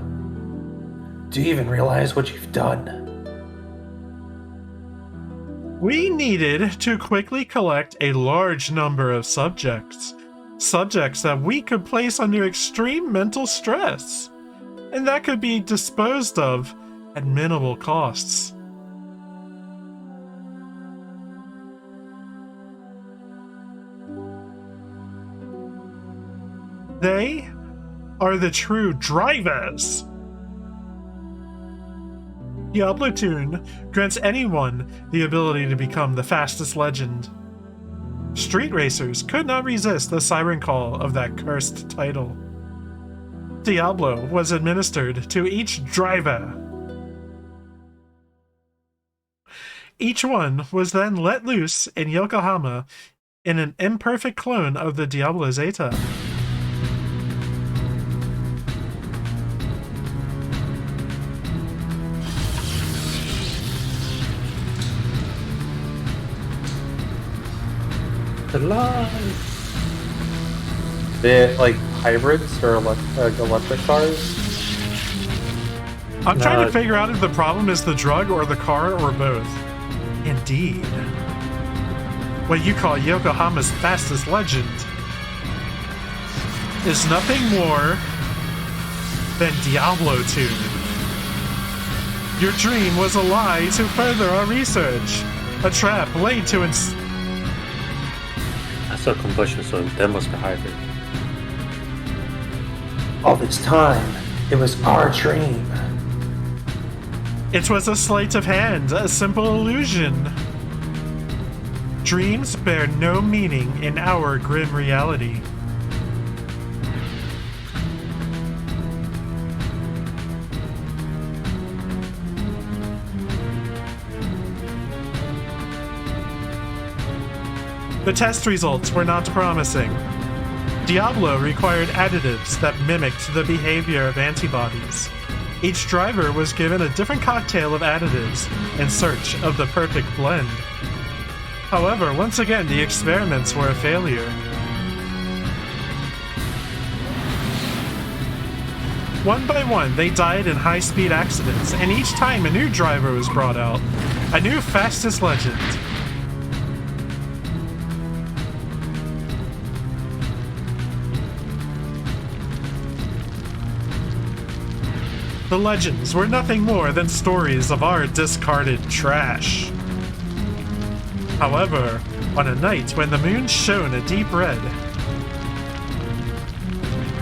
Do you even realize what you've done? We needed to quickly collect a large number of subjects. Subjects that we could place under extreme mental stress, and that could be disposed of at minimal costs. They are the true drivers. Diablo Tune grants anyone the ability to become the fastest legend. Street racers could not resist the siren call of that cursed title. Diablo was administered to each driver. Each one was then let loose in Yokohama in an imperfect clone of the Diablo Zeta. They're like hybrids or electric cars? I'm trying to figure out if the problem is the drug or the car or both. Indeed. What you call Yokohama's fastest legend is nothing more than Diablo 2. Your dream was a lie to further our research. A trap laid to I saw combustion, so that must be hybrid. All this time, it was our dream. It was a sleight of hand, a simple illusion. Dreams bear no meaning in our grim reality. The test results were not promising. Diablo required additives that mimicked the behavior of antibodies. Each driver was given a different cocktail of additives in search of the perfect blend. However, once again, the experiments were a failure. One by one, they died in high-speed accidents, and each time a new driver was brought out, a new fastest legend. The legends were nothing more than stories of our discarded trash. However, on a night when the moon shone a deep red,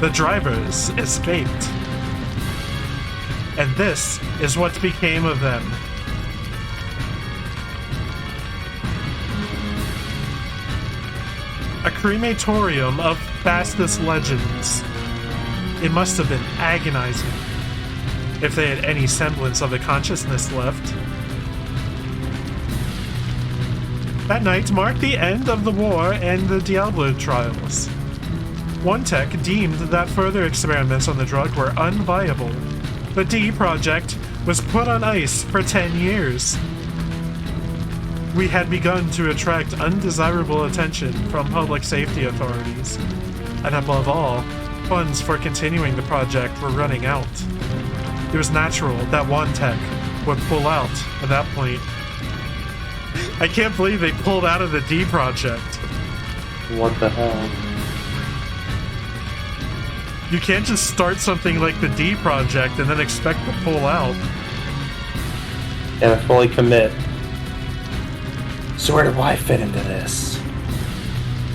the drivers escaped. And this is what became of them. A crematorium of fastest legends. It must have been agonizing, if they had any semblance of a consciousness left. That night marked the end of the war and the Diablo trials. One tech deemed that further experiments on the drug were unviable. The D project was put on ice for 10 years. We had begun to attract undesirable attention from public safety authorities, and above all, funds for continuing the project were running out. It was natural that one tech would pull out at that point. I can't believe they pulled out of the D project. What the hell? You can't just start something like the D project and then expect to pull out. And fully commit. So where do I fit into this?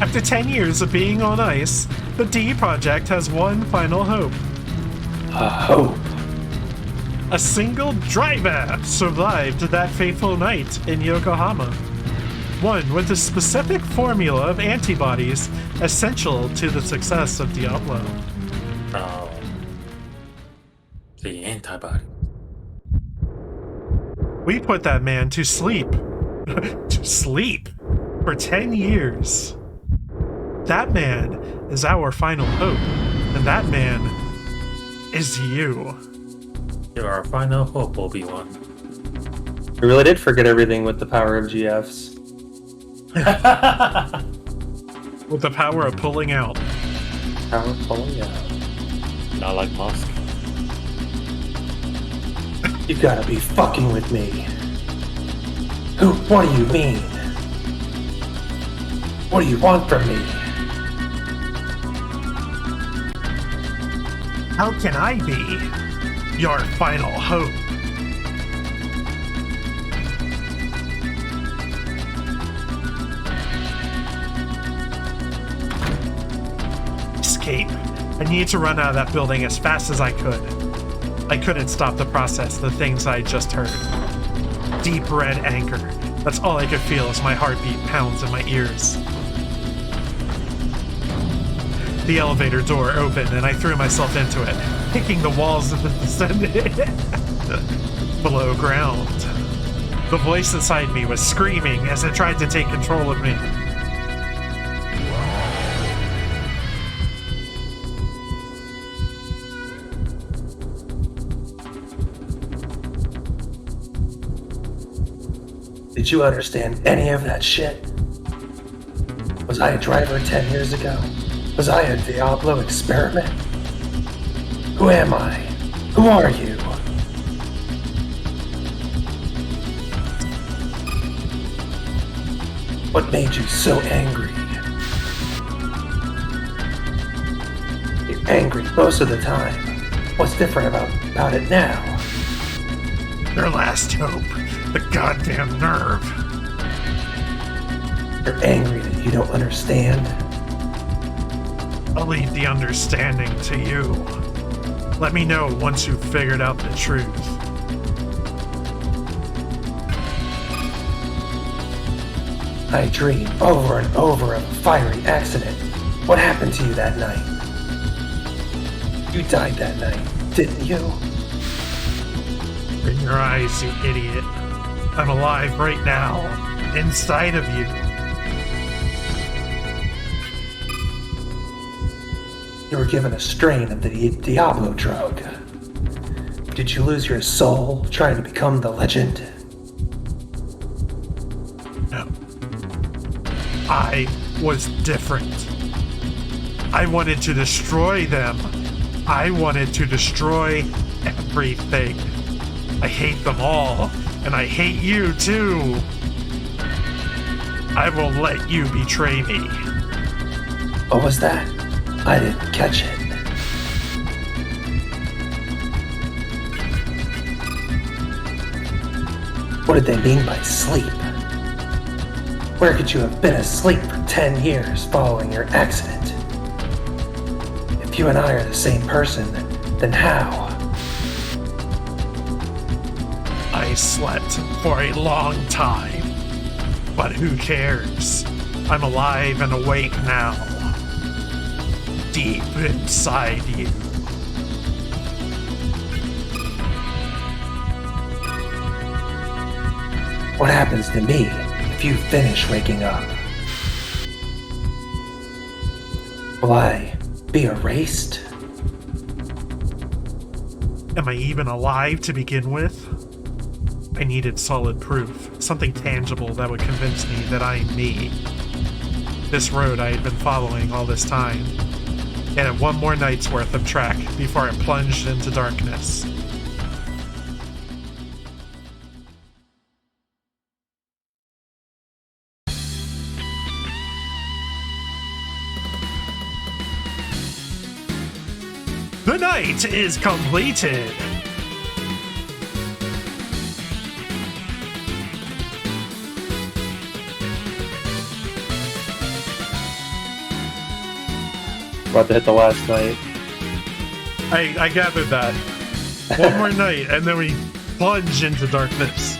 After 10 years of being on ice, the D project has one final hope. A hope. A single driver survived that fateful night in Yokohama. One with a specific formula of antibodies essential to the success of Diablo. Oh. The antibody. We put that man to sleep. To sleep for 10 years. That man is our final hope, and that man is you. You're our final hope, Obi-Wan. We really did forget everything with the power of GFs. With the power of pulling out. Power of pulling out. Not like Musk. You gotta be fucking with me. What do you mean? What do you want from me? How can I be your final hope? Escape. I need to run out of that building as fast as I could. I couldn't stop the process, the things I just heard. Deep red anger. That's all I could feel as my heartbeat pounds in my ears. The elevator door opened and I threw myself into it, kicking the walls of the descendant below ground. The voice inside me was screaming as it tried to take control of me. Did you understand any of that shit? Was I a driver 10 years ago? Was I a Diablo experiment? Who am I? Who are you? What made you so angry? You're angry most of the time. What's different about it now? Their last hope. The goddamn nerve. You're angry that you don't understand? I'll leave the understanding to you. Let me know once you've figured out the truth. I dream over and over of a fiery accident. What happened to you that night? You died that night, didn't you? In your eyes, you idiot. I'm alive right now, inside of you. You were given a strain of the Diablo drug. Did you lose your soul trying to become the legend? No. I was different. I wanted to destroy them. I wanted to destroy everything. I hate them all, and I hate you too. I won't let you betray me. What was that? I didn't catch it. What did they mean by sleep? Where could you have been asleep for 10 years following your accident? If you and I are the same person, then how? I slept for a long time, but who cares? I'm alive and awake now, deep inside you. What happens to me if you finish waking up? Will I be erased? Am I even alive to begin with? I needed solid proof, something tangible that would convince me that I'm me. This road I had been following all this time, and had one more night's worth of track before it plunged into darkness. The night is completed! About to hit the last night. I gathered that. One more night, and then we plunge into darkness.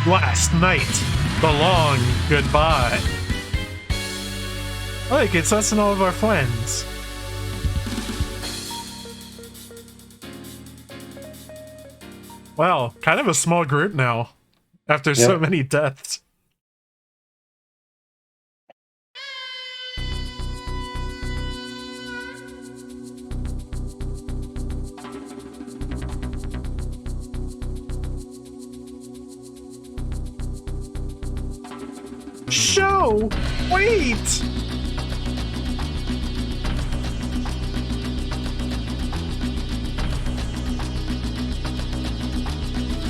Last night, the long goodbye. Look, it's us and all of our friends. Wow, kind of a small group now, after so many deaths. Show! Wait!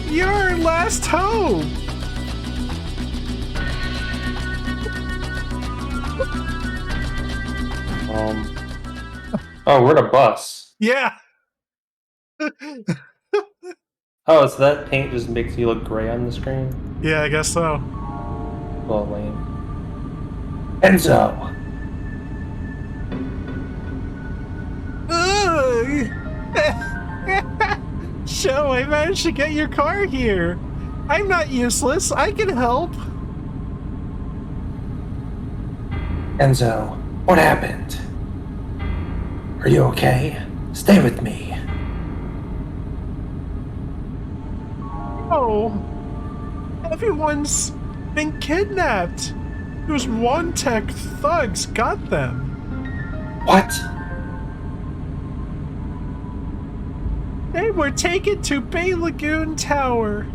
Your last hope! Oh, we're at a bus. Yeah! Oh, so that paint just makes you look gray on the screen? Yeah, I guess so. Well, lame. Enzo! Show, I managed to get your car here. I'm not useless. I can help. Enzo, what happened? Are you okay? Stay with me. Oh, everyone's been kidnapped. Those one-tech thugs got them. What? They were taken to Bay Lagoon Tower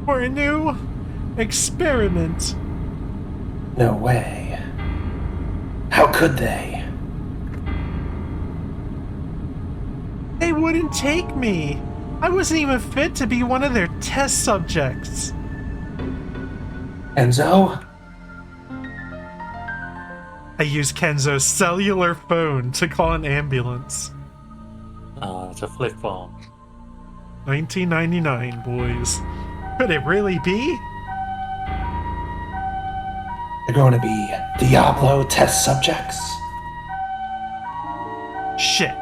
for a new experiment. No way. How could they? They wouldn't take me. I wasn't even fit to be one of their test subjects. Enzo? I used Kenzo's cellular phone to call an ambulance. It's a flip phone. 1999, boys. Could it really be? They're going to be Diablo test subjects? Shit.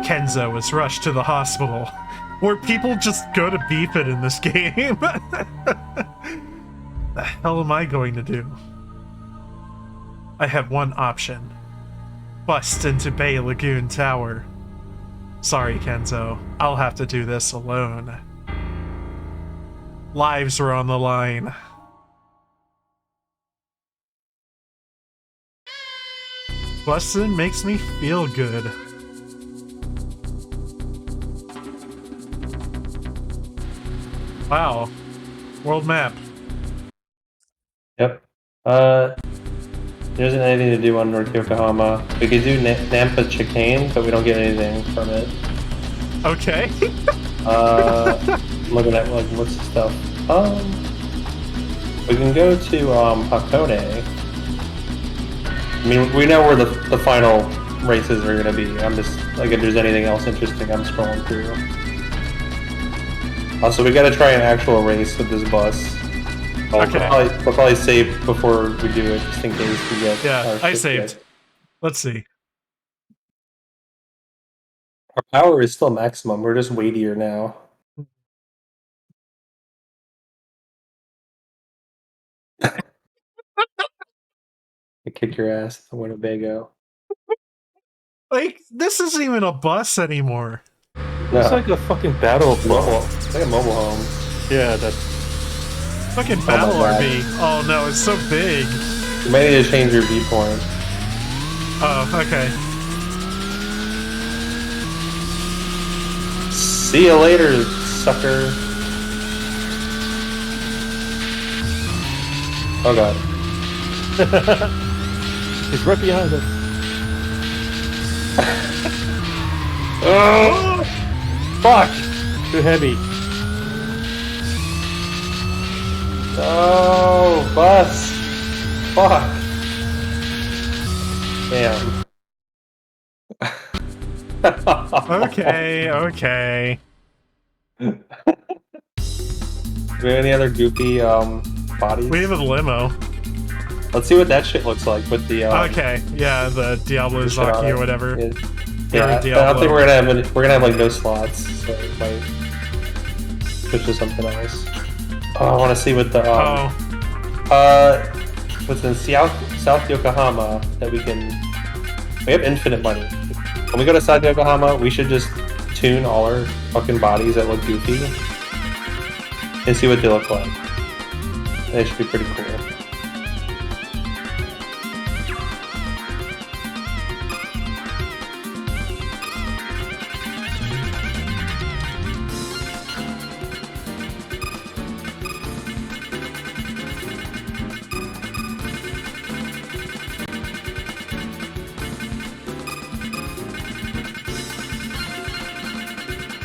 Kenzo was rushed to the hospital, where people just go to beef it in this game. The hell am I going to do? I have one option. Bust into Bay Lagoon Tower. Sorry, Kenzo. I'll have to do this alone. Lives were on the line. Bustin' makes me feel good. Wow. World map. Yep. There isn't anything to do on North Yokohama. We could do Nampa Chicane, but we don't get anything from it. Okay. looking at like what's the stuff. We can go to Hakone. I mean, we know where the final races are going to be. I'm just like, if there's anything else interesting, I'm scrolling through. Also, we got to try an actual race with this bus. Okay. We'll probably save before we do it, just in case we get. Yeah, I shit saved. kicked. Let's see. Our power is still maximum. We're just weightier now. I kick your ass to Winnebago. Like, this isn't even a bus anymore. No, It's like a fucking battle mobile. bus. It's like a mobile home. Yeah, that's Fucking battle my RV. Oh no, it's so big. You might need to change your viewpoint. Oh, okay. See you later, sucker. Oh god. it's right behind us. Oh! Fuck! Too heavy. No, bus! Fuck! Damn. Okay, okay. Do we have any other goofy bodies? We have a limo. Let's see what that shit looks like with the Okay, yeah, the Diablo the shit on Zaki it. or whatever. Yeah, I Diablo. don't think we're gonna have like no slots, so we might switch to something else. Oh, I want to see what the what's in South Yokohama that we have infinite money. When we go to South Yokohama, we should just tune all our fucking bodies that look goofy and see what they look like. They should be pretty cool.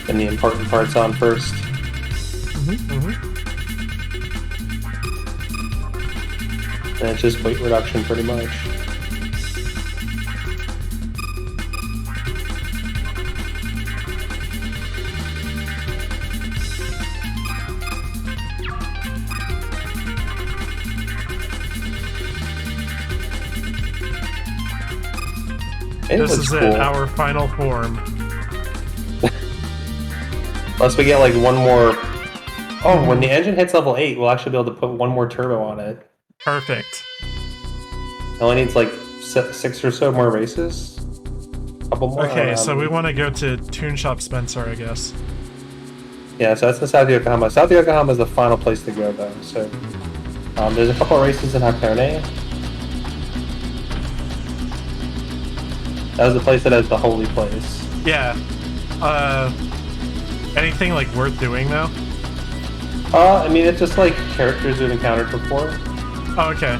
And the important parts on first. And it's just weight reduction pretty much. This is it, our final form. Unless we get like one more. Oh, when the engine hits level 8, we'll actually be able to put one more turbo on it. Perfect. It only needs like 6 or so more races. Couple more. Okay, so we want to go to Toon Shop Spencer, I guess. Yeah, so that's the South Yokohama. South Yokohama is the final place to go, though. So there's a couple of races in Hakone. That was the place that has the holy place. Yeah. Anything like worth doing though? I mean, it's just like characters we've encountered before. Oh, okay.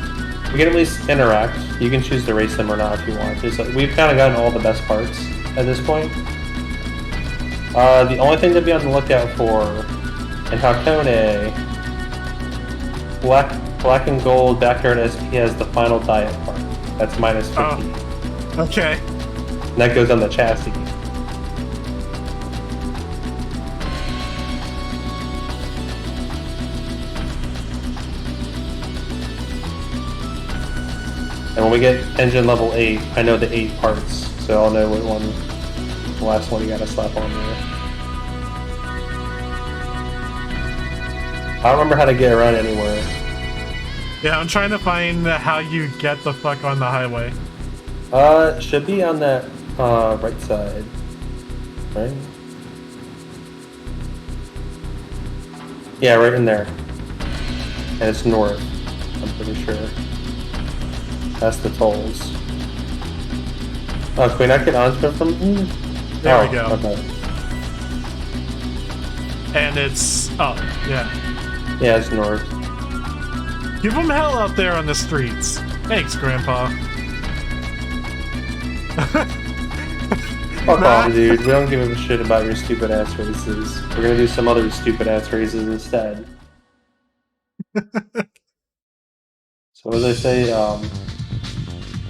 We can at least interact. You can choose to race them or not if you want. We've kind of gotten all the best parts at this point. The only thing to be on the lookout for in Hakone, black and gold backyard SP has the final diet part. That's minus 50. Oh. Okay. And that goes on the chassis. And when we get engine level 8, I know the 8 parts, so I'll know what one, the last one you gotta slap on there. I don't remember how to get around anywhere. Yeah, I'm trying to find how you get the fuck on the highway. Should be on that right side, right? Yeah, right in there. And it's north, I'm pretty sure. That's the tolls. Oh, can we not get onto from? There we go. Okay. And it's up, yeah. Yeah, it's north. Give them hell out there on the streets. Thanks, Grandpa. Fuck off, dude. We don't give a shit about your stupid ass races. We're gonna do some other stupid ass races instead. So as I say,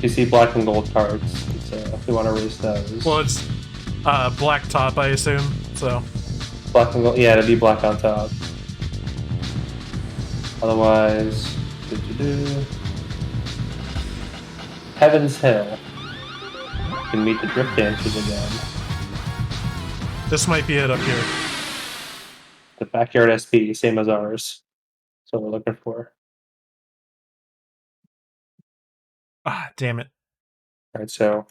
you see black and gold cards. So if you want to race those. Well, it's black top, I assume. So Black and gold. Yeah, it'd be black on top. Otherwise, Heaven's Hill. You can meet the drift dancers again. this might be it up here. The backyard SP, same as ours. That's what we're looking for. Ah, damn it. All right, so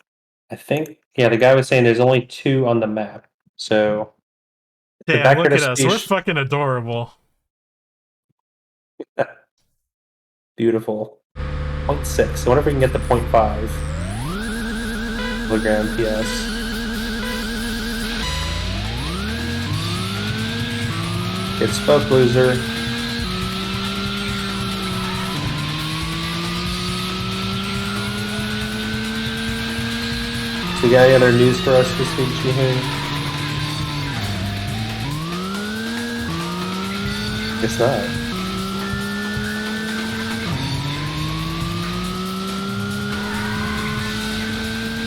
I think the guy was saying there's only 2 on the map. So the Damn, look backyard at us. SP We're fucking adorable. Beautiful. 0.6. I wonder if we can get the 0.5. Milligram PS. Good spoke loser. So you got any other news for us this week, Jihun? Guess not.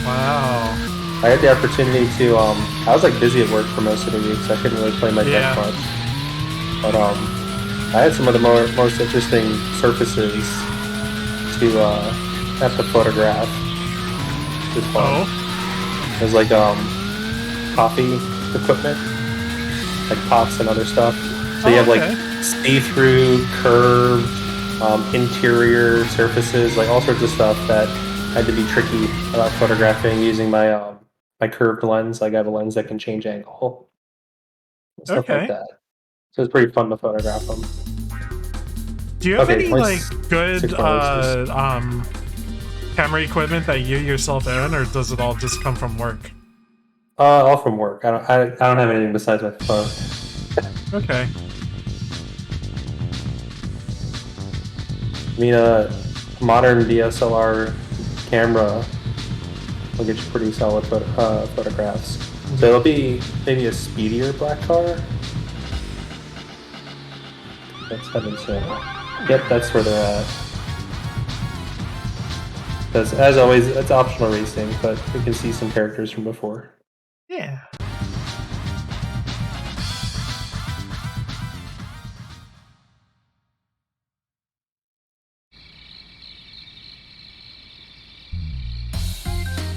Wow. I had the opportunity to, I was like busy at work for most of the week, so I couldn't really play my deck much. But I had some of the most interesting surfaces to have to photograph. It was fun. There's like coffee equipment, like pots and other stuff. So you have like see-through, curved, interior surfaces, like all sorts of stuff that had to be tricky about photographing using my my curved lens. Like I have a lens that can change angle, stuff like that. So it's pretty fun to photograph them. Do you have any like good camera equipment that you yourself own, or does it all just come from work? All from work. I don't have anything besides my phone. Okay. I mean, a modern DSLR camera will get you pretty solid photographs. So it'll be maybe a speedier black car. That's Heaven's Hill. Yep, that's where they're at. Because as always, it's optional racing, but we can see some characters from before. Yeah.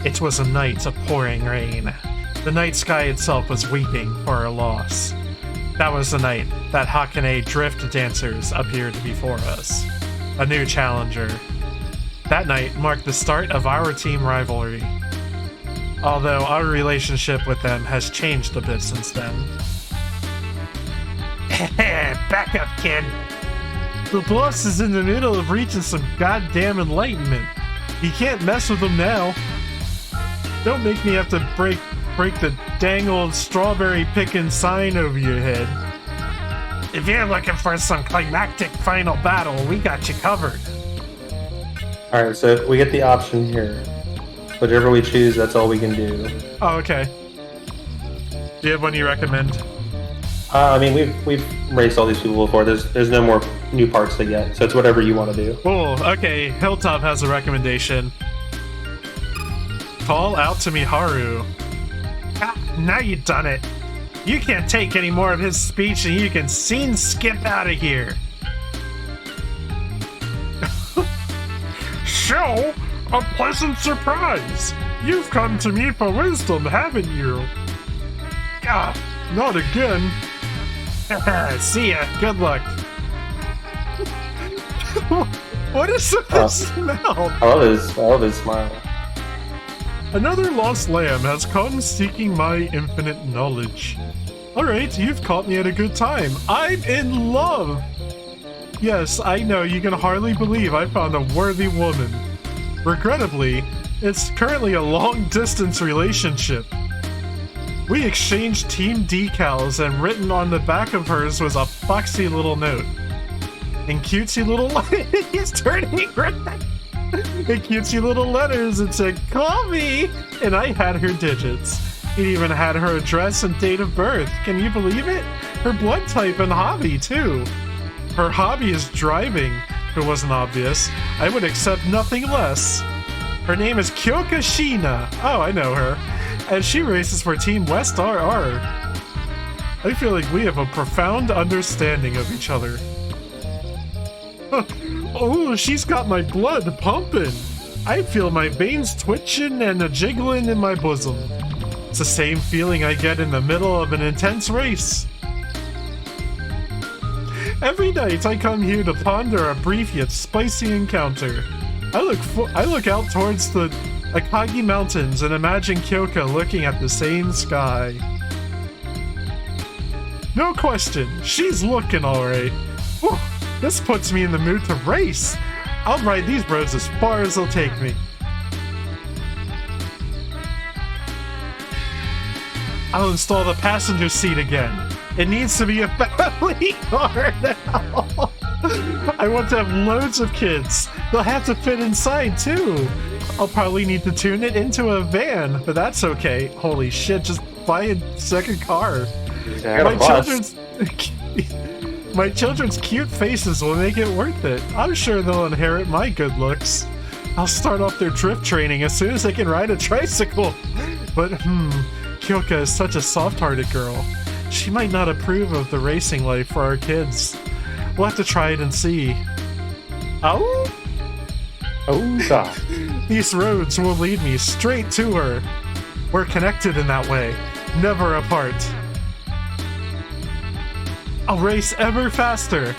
It was a night of pouring rain. The night sky itself was weeping for our loss. That was the night that Hakane Drift Dancers appeared before us. A new challenger. That night marked the start of our team rivalry. Although our relationship with them has changed a bit since then. Back up, kid. The boss is in the middle of reaching some goddamn enlightenment. You can't mess with him now. Don't make me have to break the dang old strawberry picking sign over your head. If you're looking for some climactic final battle, we got you covered. Alright, so we get the option here. Whichever we choose, that's all we can do. Oh, okay. Do you have one you recommend? I mean, we've raced all these people before. There's no more new parts to get, so it's whatever you want to do. Cool. Okay, Hilltop has a recommendation. Call out to Miharu. Ah, now you've done it. You can't take any more of his speech, and you can scene skip out of here. So, a pleasant surprise. You've come to me for wisdom, haven't you? Ah, not again. See ya. Good luck. What is that smell? I love his smile. Another lost lamb has come seeking my infinite knowledge. Alright, you've caught me at a good time. I'm in love! Yes, I know, you can hardly believe I found a worthy woman. Regrettably, it's currently a long-distance relationship. We exchanged team decals, and written on the back of hers was a foxy little note. In cutesy little... He's turning red! In cutesy little letters, it said, "Call me!" And I had her digits. It even had her address and date of birth. Can you believe it? Her blood type and hobby, too. Her hobby is driving. If it wasn't obvious, I would accept nothing less. Her name is Kyoka Shina. Oh, I know her. And she races for Team West RR. I feel like we have a profound understanding of each other. Oh, she's got my blood pumping. I feel my veins twitching and a jiggling in my bosom. It's the same feeling I get in the middle of an intense race. Every night I come here to ponder a brief yet spicy encounter. I look out towards the Akagi Mountains and imagine Kyoka looking at the same sky. No question, she's looking alright. This puts me in the mood to race. I'll ride these roads as far as they'll take me. I'll install the passenger seat again. It needs to be a family car now. I want to have loads of kids. They'll have to fit inside too. I'll probably need to tune it into a van, but that's okay. Holy shit, just buy a second car. My children's cute faces will make it worth it. I'm sure they'll inherit my good looks. I'll start off their drift training as soon as they can ride a tricycle. But, Kyoka is such a soft-hearted girl. She might not approve of the racing life for our kids. We'll have to try it and see. Oh? Oh, God. These roads will lead me straight to her. We're connected in that way, never apart. I'll race ever faster.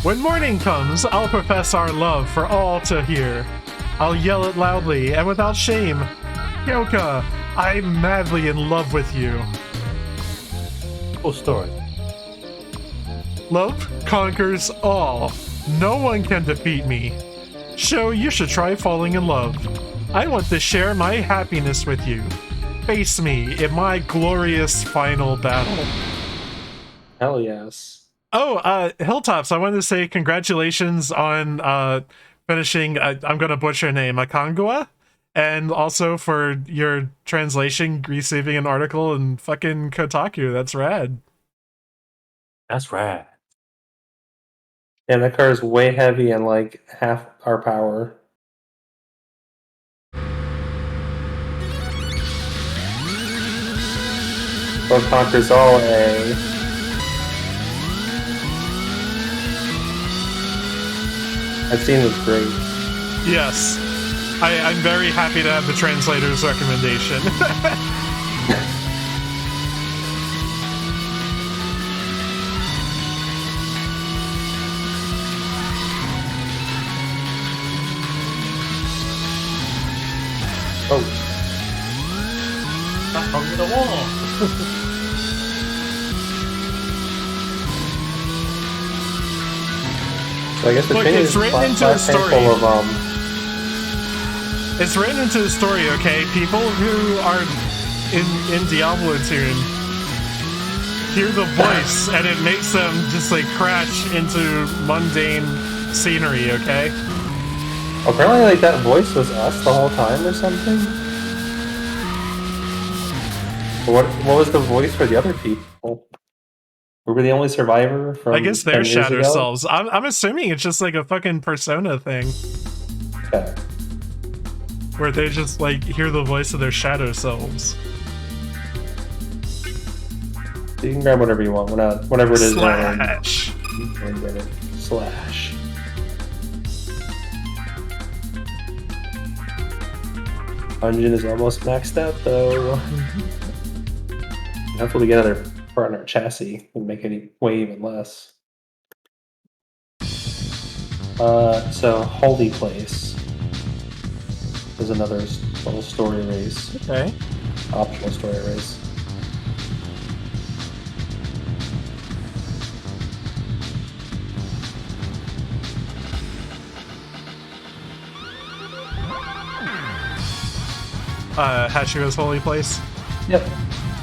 When morning comes, I'll profess our love for all to hear. I'll yell it loudly and without shame. Kyoka, I'm madly in love with you. Full story. Love conquers all. No one can defeat me. So you should try falling in love. I want to share my happiness with you. Face me in my glorious final battle. Hell yes. Oh, Hilltops, I wanted to say congratulations on finishing, I'm going to butcher her name, Akangua, and also for your translation, receiving an article in fucking Kotaku. That's rad. That's rad. Yeah, that car is way heavy and like half our power. What conquers all, That scene was great. Yes. I'm very happy to have the translator's recommendation. Oh. Not under the wall. So I guess the Look, thing it's is written into the story. full of It's written into the story, okay? People who are in Diablo tune hear the voice and it makes them just like crash into mundane scenery, okay? apparently like that voice was us the whole time or something. What was the voice for the other people? We were the only survivor from I guess 10 they're years shadow ago? selves. I'm assuming it's just like a fucking persona thing Okay. where they just like hear the voice of their shadow selves. You can grab whatever you want. We're not, whatever it is. Slash. You can get it. Slash. Dungeon is almost maxed out though. Hopefully get another part on our chassis and make it weigh even less. So Holy Place is another little story race. Okay. Optional story race. Hachio's Holy Place. Yep.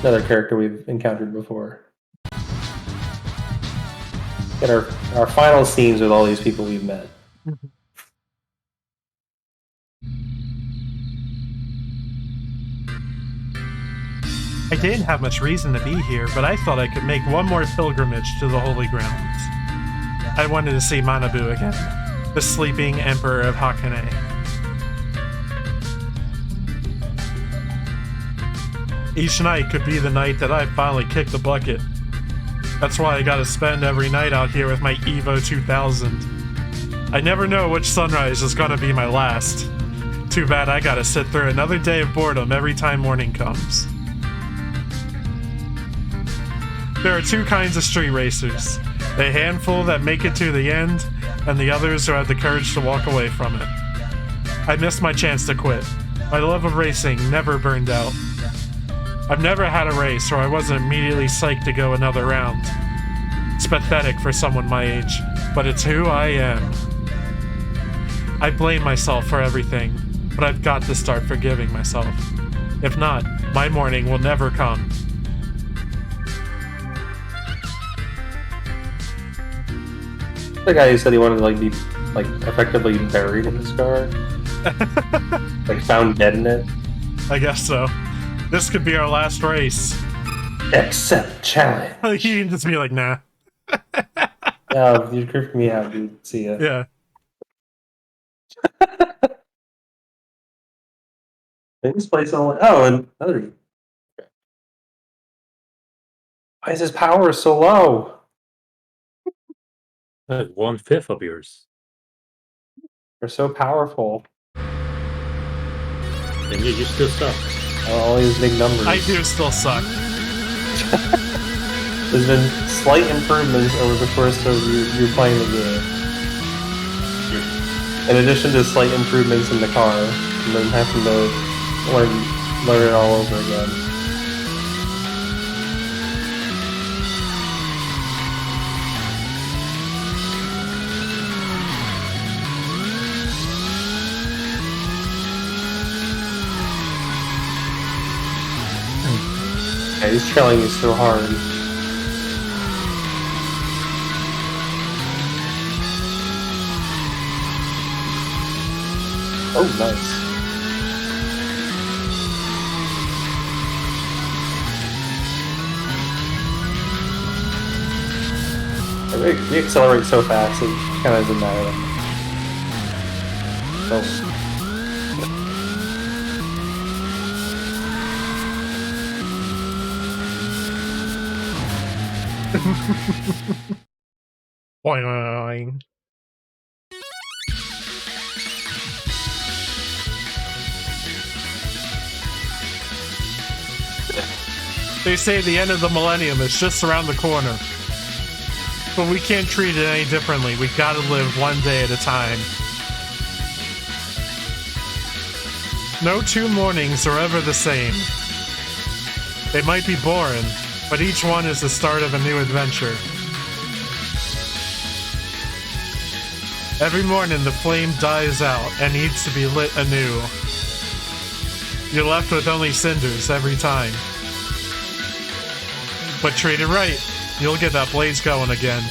Another character we've encountered before. Get our final scenes with all these people we've met. I didn't have much reason to be here, but I thought I could make one more pilgrimage to the Holy Grounds. I wanted to see Manabu again, the sleeping Emperor of Hakone. Each night could be the night that I finally kick the bucket. That's why I gotta spend every night out here with my Evo 2000. I never know which sunrise is gonna be my last. Too bad I gotta sit through another day of boredom every time morning comes. There are two kinds of street racers. The handful that make it to the end, and the others who have the courage to walk away from it. I missed my chance to quit. My love of racing never burned out. I've never had a race where I wasn't immediately psyched to go another round. It's pathetic for someone my age, but it's who I am. I blame myself for everything, but I've got to start forgiving myself. If not, my morning will never come. The guy who said he wanted to be effectively buried in his car, found dead in it. I guess so. This could be our last race. Accept challenge. You can just be like, nah. Yeah, you creeped me out, dude. See ya. Yeah. This place only. Oh, and another. Why is his power so low? 1/5 of yours. They're so powerful. And you still suck. All these big numbers. I do still suck. There's been slight improvements over the course of you playing the game. In addition to slight improvements in the car, and then having to learn it all over again. Yeah, he's trailing me so hard. Oh, nice. We accelerate so fast, it kind of doesn't matter. Oh. Boing. They say the end of the millennium is just around the corner. But we can't treat it any differently. We gotta live one day at a time. No two mornings are ever the same. They might be boring, but each one is the start of a new adventure. Every morning the flame dies out and needs to be lit anew. You're left with only cinders every time. But treat it right, you'll get that blaze going again.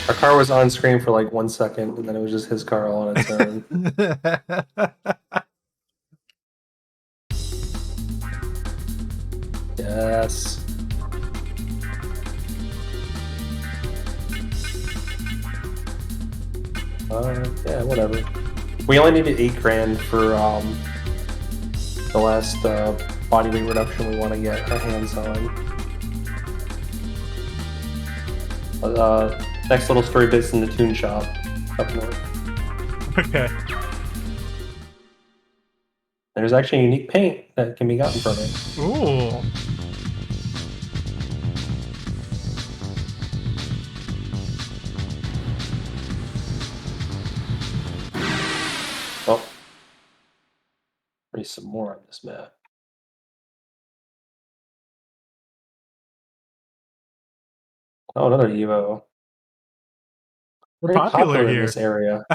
Our car was on screen for 1 second, and then it was just his car all on its own. Yes. Yeah, whatever. We only needed $8,000 for the last body weight reduction we want to get our hands on. Next little story bit's in the tune shop up north. Okay. There's actually unique paint that can be gotten from it. Ooh. Oh. There's some more on this map. Oh, another Evo. We're Very popular in here. this area.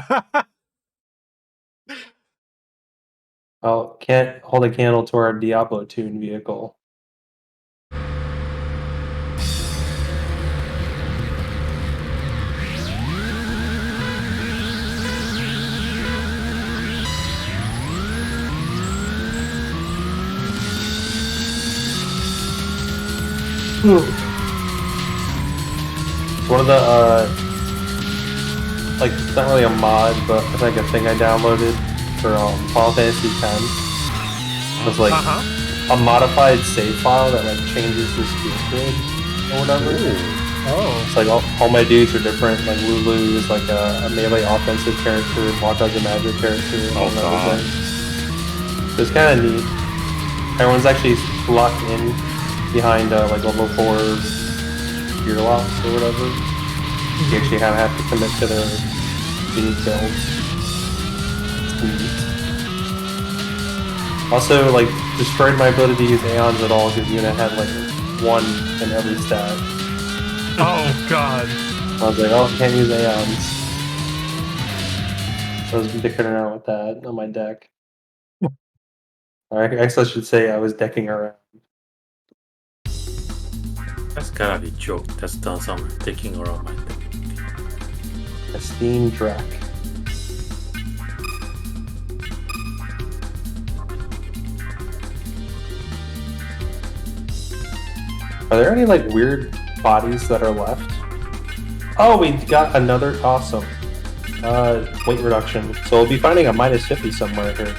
Oh, can't hold a candle to our Diablo tune vehicle. One of the like it's not really a mod, but it's like a thing I downloaded for Final Fantasy X. It was like a modified save file that like changes the skill grid or whatever. Oh. It's like all my dudes are different. Like Lulu is like a melee offensive character, Maka's a magic character, and all that other thing. So it's kind of neat. Everyone's actually locked in behind like level 4 gear locks or whatever. You actually have to commit to their unique builds. It's neat. Also, like, destroyed my ability to use Aeons at all because Yuna had like 1 in every stat. Oh god. I was like, oh, I can't use Aeons. So I was dicking around with that on my deck. Alright, I guess I should say I was decking around. That's gotta be a joke. That's done some taking around my deck. Esteemed Drac. Are there any like weird bodies that are left? Oh, we got another awesome weight reduction. So we'll be finding a minus 50 somewhere here.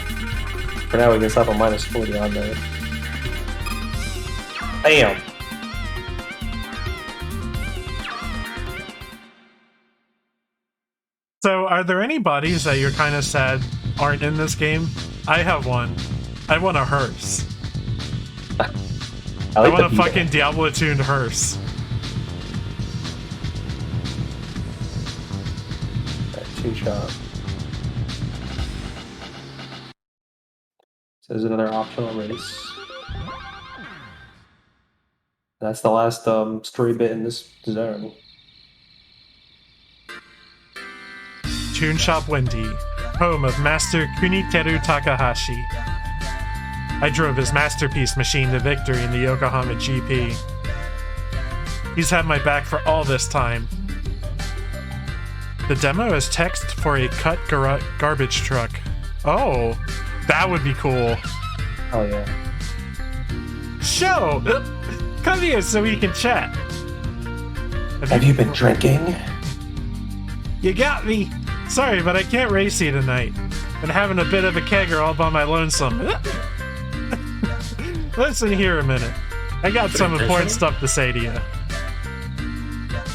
For now, we can slap a minus 40 on there. Bam! So, are there any bodies that you're kind of sad aren't in this game? I have one. I want a hearse. I want a fucking Diablo-tuned hearse. Two shot. So there's another optional race. That's the last story bit in this zone. Tune Shop Wendy, home of Master Kuniteru Takahashi. I drove his masterpiece machine to victory in the Yokohama GP. He's had my back for all this time. The demo is text for a cut garbage truck. Oh, that would be cool. Oh yeah. Show! Come here so we can chat. Have you been drinking? You got me. Sorry, but I can't race you tonight. Been having a bit of a kegger all by my lonesome. Listen here a minute. I got some important stuff to say to you.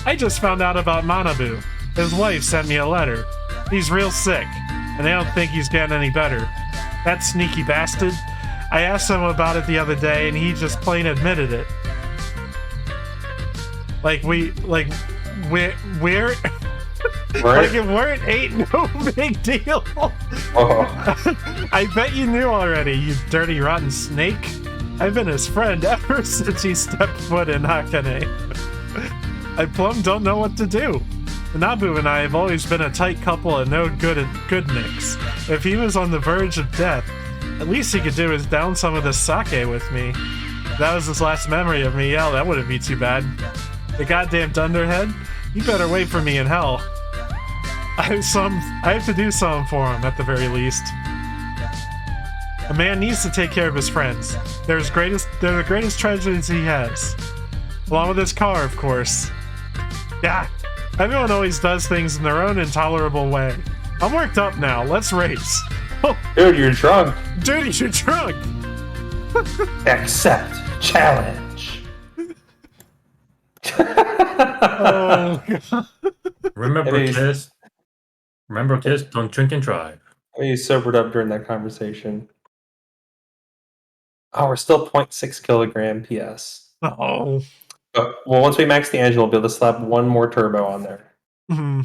I just found out about Manabu. His wife sent me a letter. He's real sick, and I don't think he's getting any better. That sneaky bastard. I asked him about it the other day, and he just plain admitted it. We're like it ain't no big deal. I bet you knew already, you dirty rotten snake. I've been his friend ever since he stepped foot in Hakane. I plumb don't know what to do. Nabu and I have always been a tight couple and no good mix. If he was on the verge of death, at least he could do is down some of this sake with me. If that was his last memory of me, yeah, that wouldn't be too bad. The goddamn dunderhead, you better wait for me in hell. I have to do something for him, at the very least. A man needs to take care of his friends. They're the greatest treasures he has. Along with his car, of course. Yeah, everyone always does things in their own intolerable way. I'm worked up now, let's race. Dude, you're drunk. Dude, you're drunk! Accept challenge. Oh, God. Remember, kids, don't drink and drive. You sobered up during that conversation. Oh, we're still 0.6 kilogram PS. Oh. Well, once we max the engine, we'll be able to slap one more turbo on there. Mm-hmm.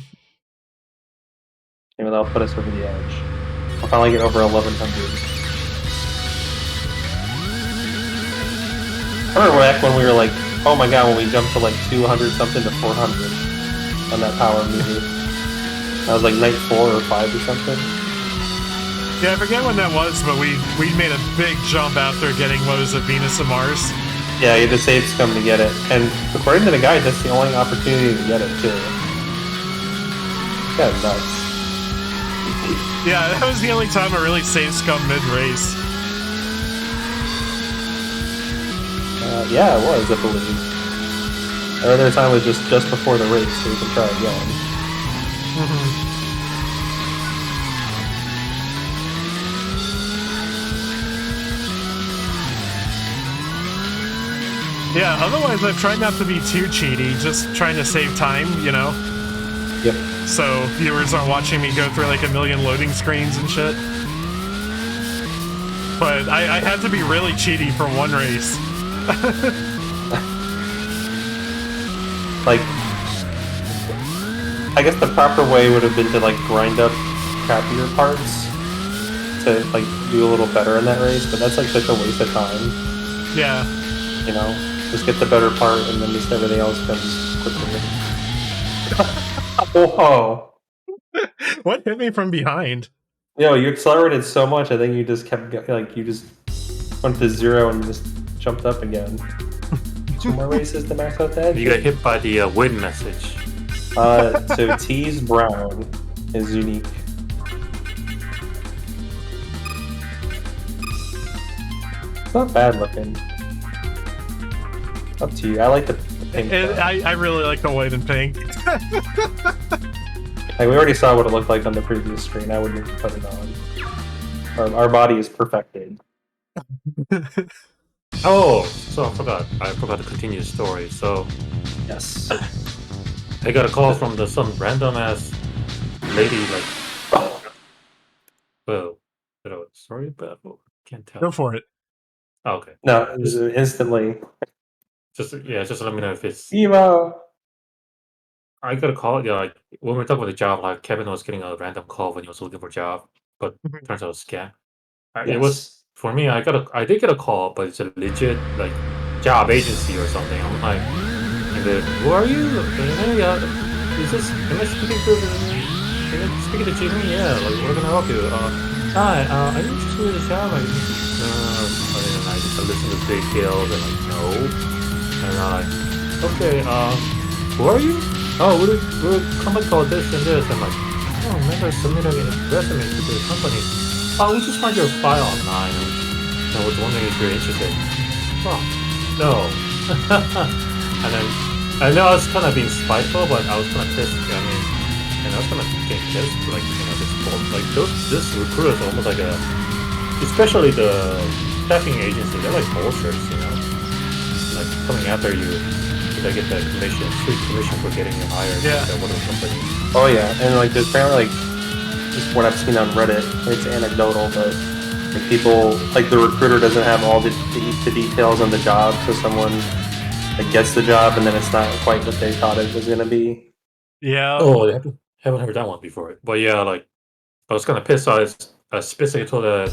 Maybe that'll put us over the edge. We'll finally get over 1100. I remember back when we were like, oh my god, when we jumped to like 200 something to 400 on that power meter. That was like night 4 or 5 or something. Yeah, I forget when that was, but we made a big jump after getting, what was it, Venus and Mars? Yeah, you had to save scum to get it. And according to the guide, that's the only opportunity to get it, too. That's nuts. Yeah, that was the only time I really saved scum mid-race. Yeah, it was, I believe. Another time was just before the race, so you can try again. Yeah, otherwise I've tried not to be too cheaty, just trying to save time, you know? Yep. So viewers aren't watching me go through like a million loading screens and shit. But I had to be really cheaty for one race. Like, I guess the proper way would have been to like grind up crappier parts to like do a little better in that race, but that's like such a waste of time. Yeah. You know, just get the better part and then just everything else comes quickly. Whoa! What hit me from behind? Yo, you accelerated so much. I think you just kept like you just went to 0 and just jumped up again. 2 more races to max out that. You got hit by the win message. So T's brown is unique. It's not bad looking. Up to you. I like the pink. I really like the white and pink. Like we already saw what it looked like on the previous screen. I wouldn't put it on. Our body is perfected. Oh, so I forgot to continue the story. So Yes. I got a call from some random ass lady, like, well, sorry, but can't tell. Go for it. Oh, okay. No, it was instantly. Just let me know if it's. Emo. I got a call. Yeah, like when we were talking about the job, like Kevin was getting a random call when he was looking for a job, but turns out it was a scam. It was for me. I did get a call, but it's a legit like job agency or something. I'm like, who are you? Hey, is this? Am I speaking to Jimmy? Yeah, like what can I help you? Hi, are you interested in the job? And I just listen to the details and like no, and I'm like, okay, who are you? Oh, we're a company called this and this. I'm like, I don't remember submitting a resume to the company. Oh, we just found your file online. And I was wondering if you're interested. Oh, no. And then I know I was kind of being spiteful, but I was kind of pissed. I mean, and I was kind of getting pissed, like this recruiter is almost like especially the staffing agency. They're like bullshits, you know, like coming after you. They get the free commission for getting you hired. Yeah. Like, what a company. Oh yeah, and like there's apparently like just what I've seen on Reddit. It's anecdotal, but like people like the recruiter doesn't have all the details on the job, so someone like gets the job and then it's not quite what they thought it was gonna be. Yeah. Oh, I haven't heard that one before. But yeah, like I was kind of pissed. I specifically told the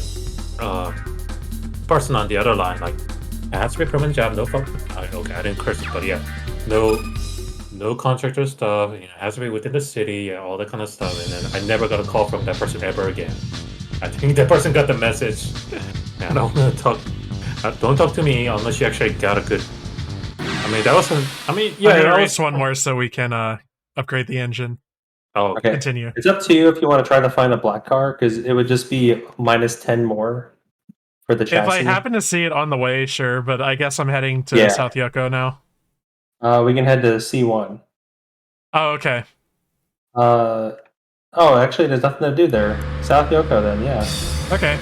person on the other line, like, it has to be a permanent job, no fuck. Okay, I didn't curse it, but yeah, no contractor stuff. You know, it has to be within the city, yeah, all that kind of stuff. And then I never got a call from that person ever again. I think that person got the message. I don't want to talk. Don't talk to me unless you actually got a good. I mean, that wasn't. I mean, yeah. I'm gonna race one more so we can upgrade the engine. Oh, Okay. Continue. It's up to you if you want to try to find a black car because it would just be minus 10 more for the chassis. If I happen to see it on the way, sure, but I guess I'm heading to South Yoko now. We can head to C1. Oh, okay. Actually, there's nothing to do there. South Yoko, then, yeah. Okay.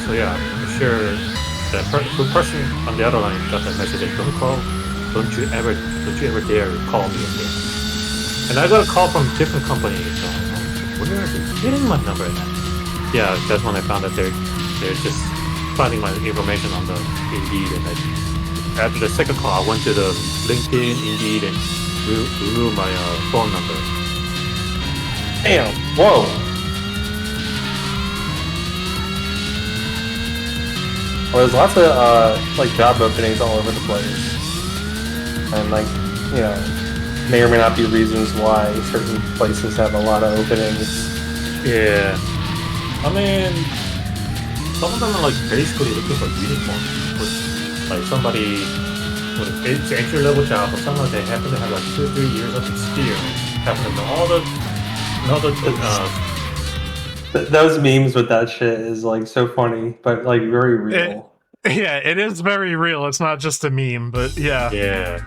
So yeah, I'm sure the person on the other line got that message. Like, don't you ever dare call me again. And I got a call from a different company. So where are they getting my number at? Yeah, that's when I found out they're just finding my information on the Indeed, and after the second call, I went to the LinkedIn, Indeed, and removed my phone number. Damn! Whoa! Well, there's lots of like job openings all over the place, and like may or may not be reasons why certain places have a lot of openings. Yeah. I mean, some of them are like basically looking for uniforms. Like somebody with an entry-level job, or something like they happen to have like 2 or 3 years of experience, happen to know all the those memes with that shit is like so funny, but like very real. Yeah, it is very real. It's not just a meme, but yeah. Yeah.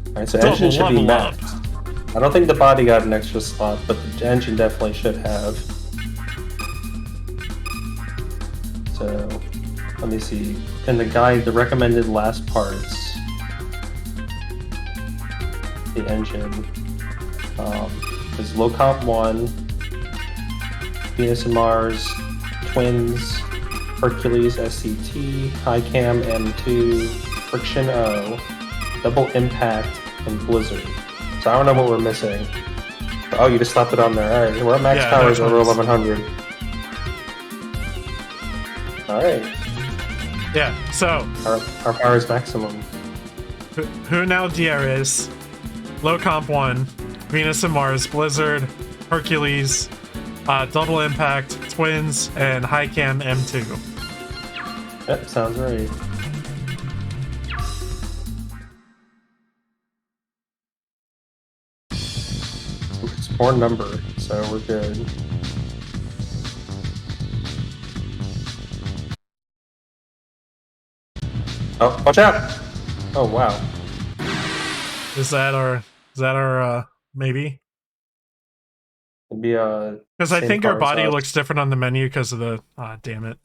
Alright, so Double engine should be level up. maxed. I don't think the body got an extra slot, but the engine definitely should have. So, let me see. In the guide, the recommended last parts, the engine is Low Comp 1, Venus and Mars, Twins, Hercules SCT, High Cam M2, Friction O, Double Impact, and Blizzard. So I don't know what we're missing. Oh, you just slapped it on there. Alright, we're at max powers over 1100. Alright. Yeah, so Our power is maximum. who now Dieres, Low Comp 1, Venus and Mars, Blizzard, Hercules, Double Impact, Twins, and High Cam M2. Yep, sounds right. It's 4 number, so we're good. Oh, watch out! Oh, wow. Is that our maybe? It'd be Because I same think our car as body us. looks different on the menu because of the damn it.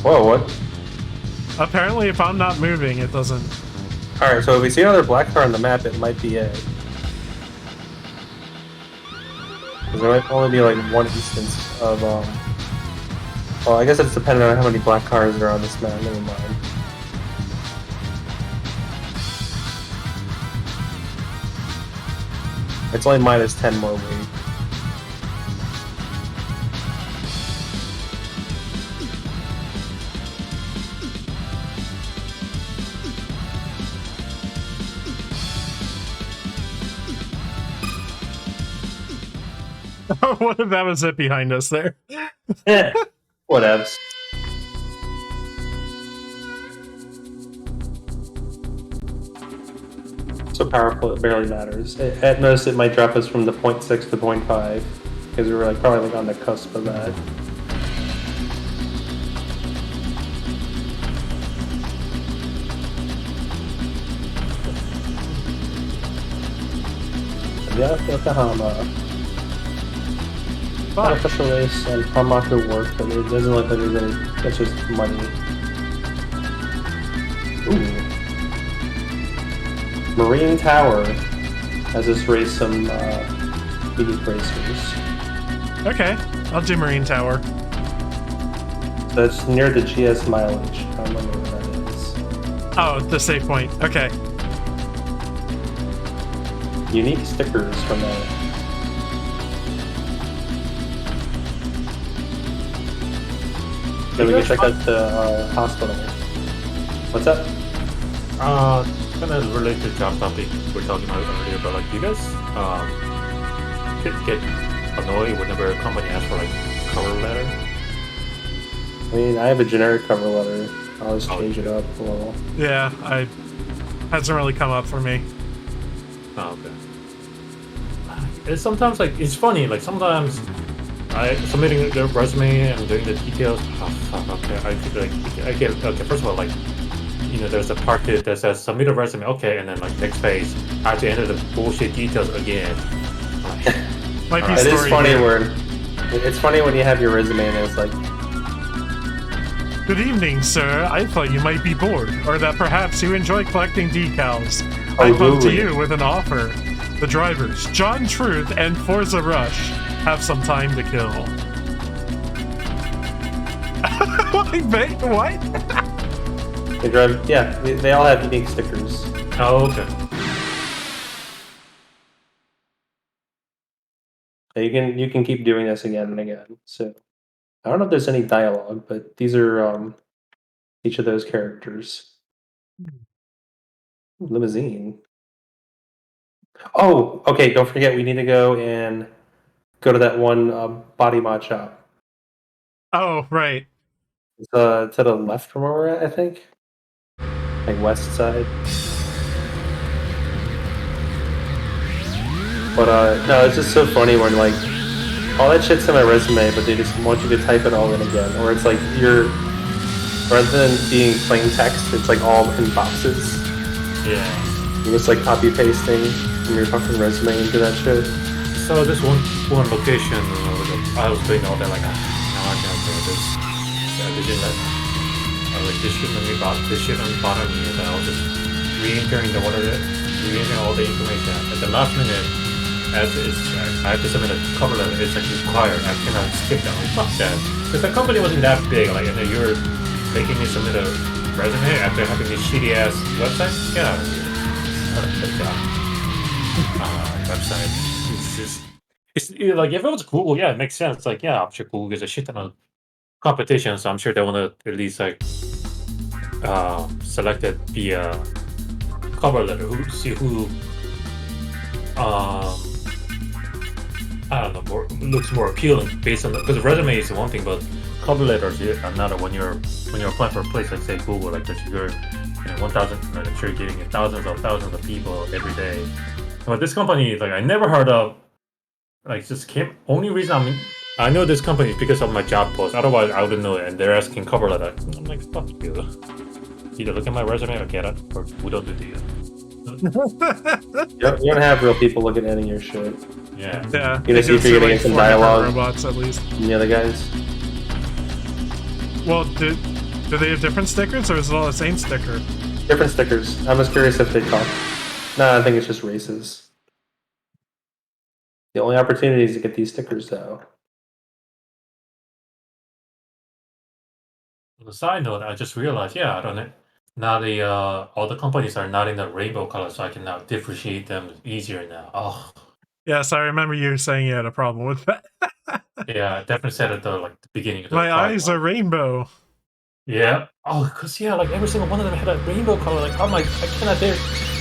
Whoa, what? Apparently, if I'm not moving, it doesn't. Alright, so if we see another black car on the map, it might be it. Because there might only be like one instance of, well, I guess it's dependent on how many black cars are on this map, never mind. It's only minus 10 more weight. What if that was it behind us there? Whatevs. So powerful, it barely matters. At most, it might drop us from the 0.6 to 0.5, because we were like probably like on the cusp of that. Yeah, Yokohama. Unofficial race and Hamaku work, but it doesn't look like there's any. That's just money. Ooh. Marine Tower has us race some unique racers. Okay, I'll do Marine Tower. So it's near the GS mileage. I don't remember where that is. Oh, the save point. Okay. Unique stickers from that. Then we can check out the hospital. What's up? Kind of related to job topic we were talking about earlier, but like, do you guys get annoyed whenever a company asks for like cover letter? I mean, I have a generic cover letter. I'll just change it up a little. Yeah, hasn't really come up for me. Oh, okay. It's sometimes like it's funny. Like sometimes I submitting the resume and doing the details. Oh fuck! Okay, I get okay. First of all, like there's a part that says submit a resume. Okay, and then like next page, I have to enter the bullshit details again. Might be It is story funny here. where it's funny when you have your resume and it's like, Good evening, sir. I thought you might be bored, or that perhaps you enjoy collecting decals. I come to really? you with an offer. The drivers, John Truth and Forza Rush, have some time to kill. Wait, what? they drive. Yeah, they all have unique stickers. Oh, okay. You can keep doing this again and again. So I don't know if there's any dialogue, but these are each of those characters. Limousine. Oh, okay. Don't forget, we need to go to that one body mod shop. Oh, right. It's to the left from where we're at, I think. Like west side. But no, it's just so funny when like all that shit's in my resume, but they just want you to type it all in again. Or it's like you're, rather than being plain text, it's like all in boxes. Yeah. You're just like copy pasting from your fucking resume into that shit. So this one location, I was doing all that like, now I can't do this. Vision that, like this shouldn't be bother me, and I was just re-entering all the information. At the last minute, as is, I have to submit a cover letter. It's like required. I cannot skip that. Like, fuck that. Because the company wasn't that big. Like, and then you're making me submit a resume after having this shitty ass website. Get out of here. Website. It's just. It's like if it was Google, yeah, it makes sense. Like, yeah, I'm sure Google gives a shit ton of competition, so I'm sure they want to at least like select it via cover letter. See who I don't know, looks more appealing based on because the resume is one thing, but cover letters is another. When you're applying for a place like say Google, like that you're 1,000, I'm sure you're getting thousands of people every day. But this company, like I never heard of. Like just came. Only reason I know this company is because of my job post. Otherwise, I wouldn't know it. And they're asking cover letter. I'm like, fuck you. Either look at my resume or get it, or we don't do the. You don't have real people looking at your shit. Yeah. Yeah. You know, see if you're getting some dialogue. Robots, at least. From the other guys. Well, do they have different stickers, or is it all the same sticker? Different stickers. I'm just curious if they talk. No, I think it's just races. The only opportunity is to get these stickers, though. On the side note, I just realized, I don't know. Now all the companies are not in the rainbow color, so I can now differentiate them easier now. Oh. Yes, I remember you saying you had a problem with that. Yeah, I definitely said it the beginning of the My eyes are rainbow. Yeah. Oh, because like every single one of them had a rainbow color. Like, oh my, I cannot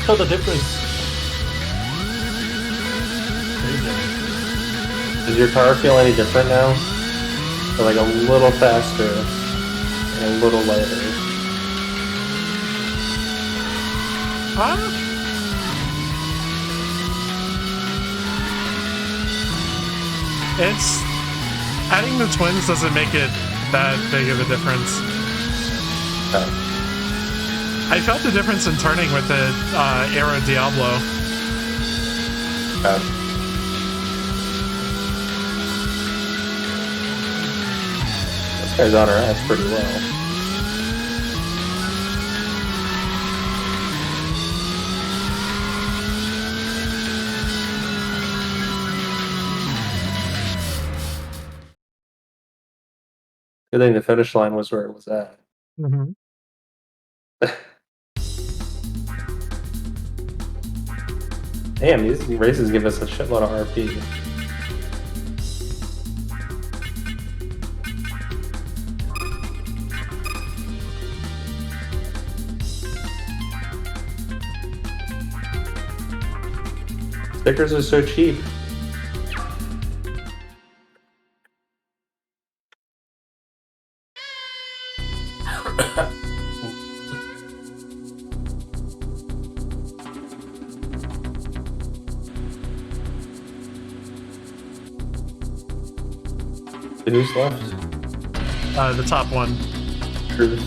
tell the difference. Does your car feel any different now? Or like a little faster and a little lighter? It's adding the twins doesn't make it that big of a difference. Oh. I felt the difference in turning with the Era Diablo. Oh. This guy's on her ass pretty well. Good thing the finish line was where it was at. Mm-hmm. Damn, these races give us a shitload of RP. Stickers are so cheap. Who's left? The top one. Truth.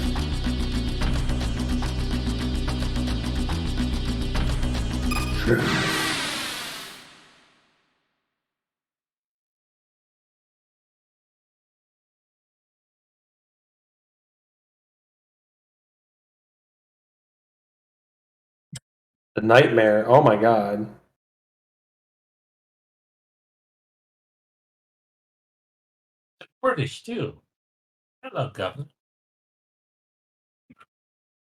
The nightmare. Oh my god. British too. Hello, governor.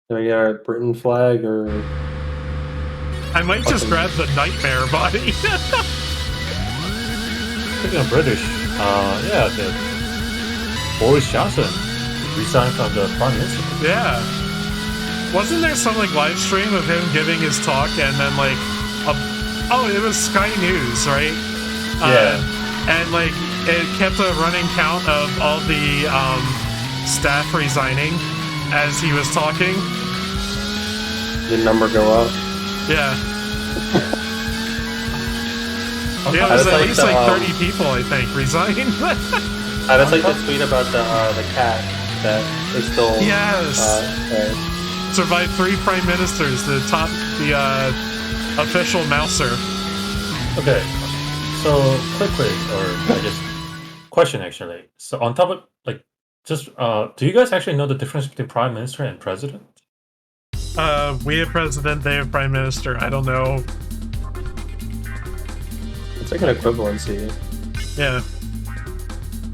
Do we get our Britain flag or? I might just grab the nightmare body. Speaking of British, the Boris Johnson resigned from the Prime Minister. Yeah. Wasn't there some live stream of him giving his talk and then it was Sky News, right? Yeah. And it kept a running count of all the staff resigning as he was talking. Did the number go up? Yeah. Yeah, I there's just at like least the, like 30 people, I think, resigned. I just like the tweet about the cat that is still. Yes. There. Survived 3 prime ministers, the official mouser. Okay, so quick, or I guess question actually. So on top of like, just do you guys actually know the difference between prime minister and president? We have president, they have prime minister. I don't know. It's like an equivalency. Yeah.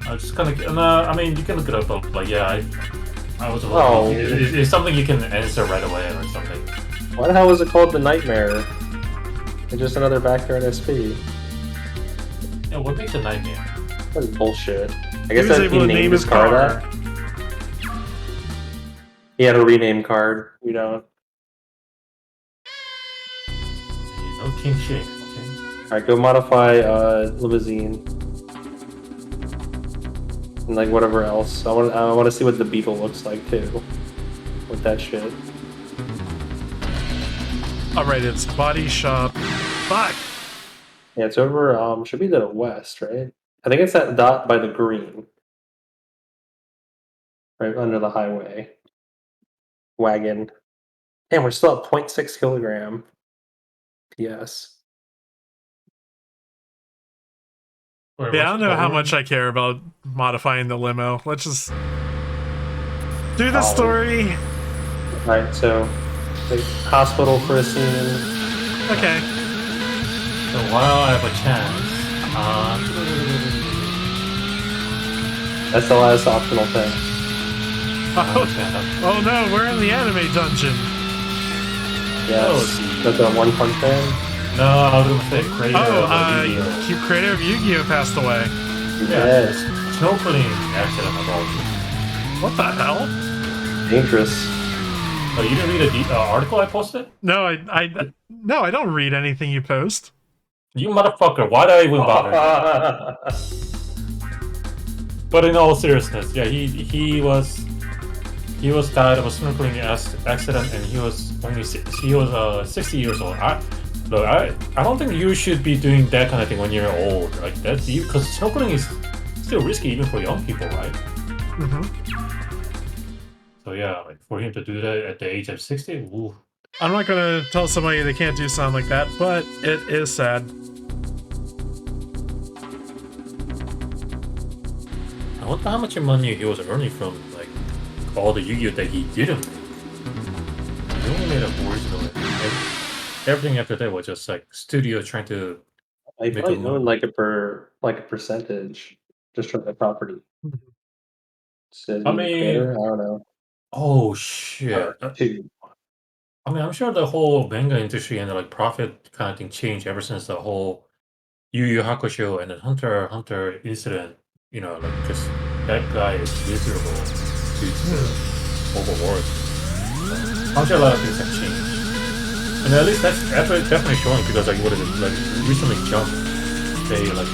I just kind of, I mean, you can look it up, but like, yeah, I was Oh. it's something you can answer right away or something. Why the hell was it called the Nightmare? It's just another backyard SP. Yeah, what makes a nightmare? That's bullshit. I He guess was that able he to named name his his car car. that. He had a rename card. We don't. No king shit. Okay. Alright, go modify limousine. And like whatever else. I want to see what the Beetle looks like too. With that shit. Alright, it's body shop. Fuck! Yeah, it's over, should be to the west, right? I think it's that dot by the green. Right under the highway. Wagon. Damn, we're still at 0.6 kilogram. PS. Wait, Yeah, I what's don't the know how color? much I care about modifying the limo. Let's just do the Oh. story. Alright, so like, hospital for a scene. Okay. So while I have a chance, That's the last optional thing. Oh no, we're in the anime dungeon. Yes. That's a One Punch Man. no, I was gonna say creator of Yu-Gi-Oh! Cube creator of Yu-Gi-Oh passed away. Yes. Snowflake accident about it. What the hell? Dangerous. Oh, you didn't read the article I posted? No, I don't read anything you post. You motherfucker, why did I even bother? But in all seriousness, yeah, he was died of a snorkeling accident, and he was 60 years old. I don't think you should be doing that kind of thing when you're old. Like that's you, because snorkeling is still risky even for young people, right? Mm-hmm. So yeah, like for him to do that at the age of 60, ooh. I'm not gonna tell somebody they can't do something like that, but it is sad. I wonder how much money he was earning from like all the Yu-Gi-Oh that he didn't make. He only made up original. Everything after that was just like studio trying to. I probably own like a percentage just from the property. So I mean, creator? I don't know. oh shit! Two. I mean, I'm sure the whole manga industry and the like profit kind of thing changed ever since the whole Yu Yu Hakusho and the Hunter x Hunter incident. You know, like just that guy is miserable due to the overwork. I'm sure a lot of things have changed. And at least that's definitely showing because like what is it like recently Jump they like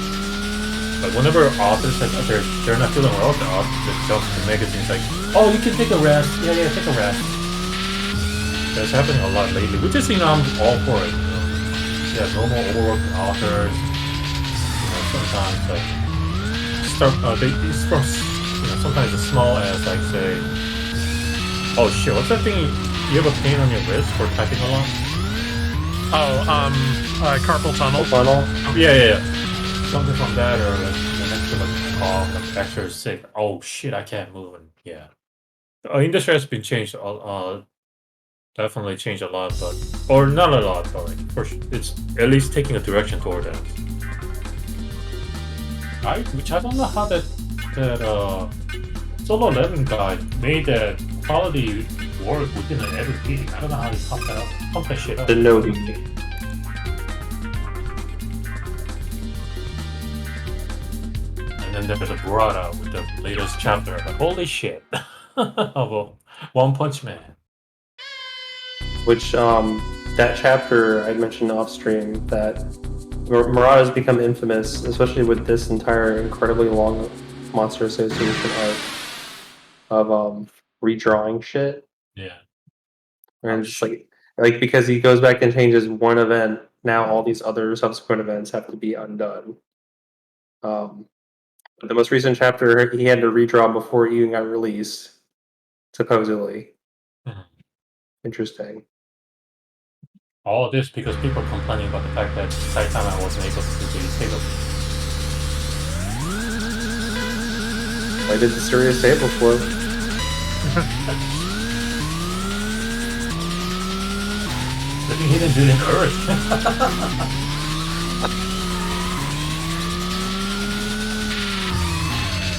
whenever authors like they're not feeling well the authors Jump the magazine's like, oh, you can take a rest, yeah take a rest. That's happening a lot lately, which is I'm all for it. Yeah, normal overworking authors, sometimes like they from sometimes as small as like say, oh shit, what's that thing you have a pain on your wrist for typing a lot? Oh, carpal tunnel. Yeah. Something from that, or like an extra like cough, like extra sick. Oh shit, I can't move. And yeah, the industry has been changed. Definitely changed a lot, or not a lot, but like for sure, it's at least taking a direction toward that. Which I don't know how that Solo 11 guy made that quality work within an edit meeting. I don't know how he pumped that shit up. The Nobi. And then there's a Burrata with the latest chapter. Like, holy shit. Of One Punch Man. Which, that chapter I mentioned off stream, that Murata's become infamous, especially with this entire incredibly long Monster Association arc of redrawing shit. Yeah. And just like because he goes back and changes one event now all these other subsequent events have to be undone. But the most recent chapter he had to redraw before it even got released, supposedly. Mhm. Interesting. All of this because people are complaining about the fact that Saitama wasn't able to do the table. I did the serious table flip. I think he didn't do it in Earth.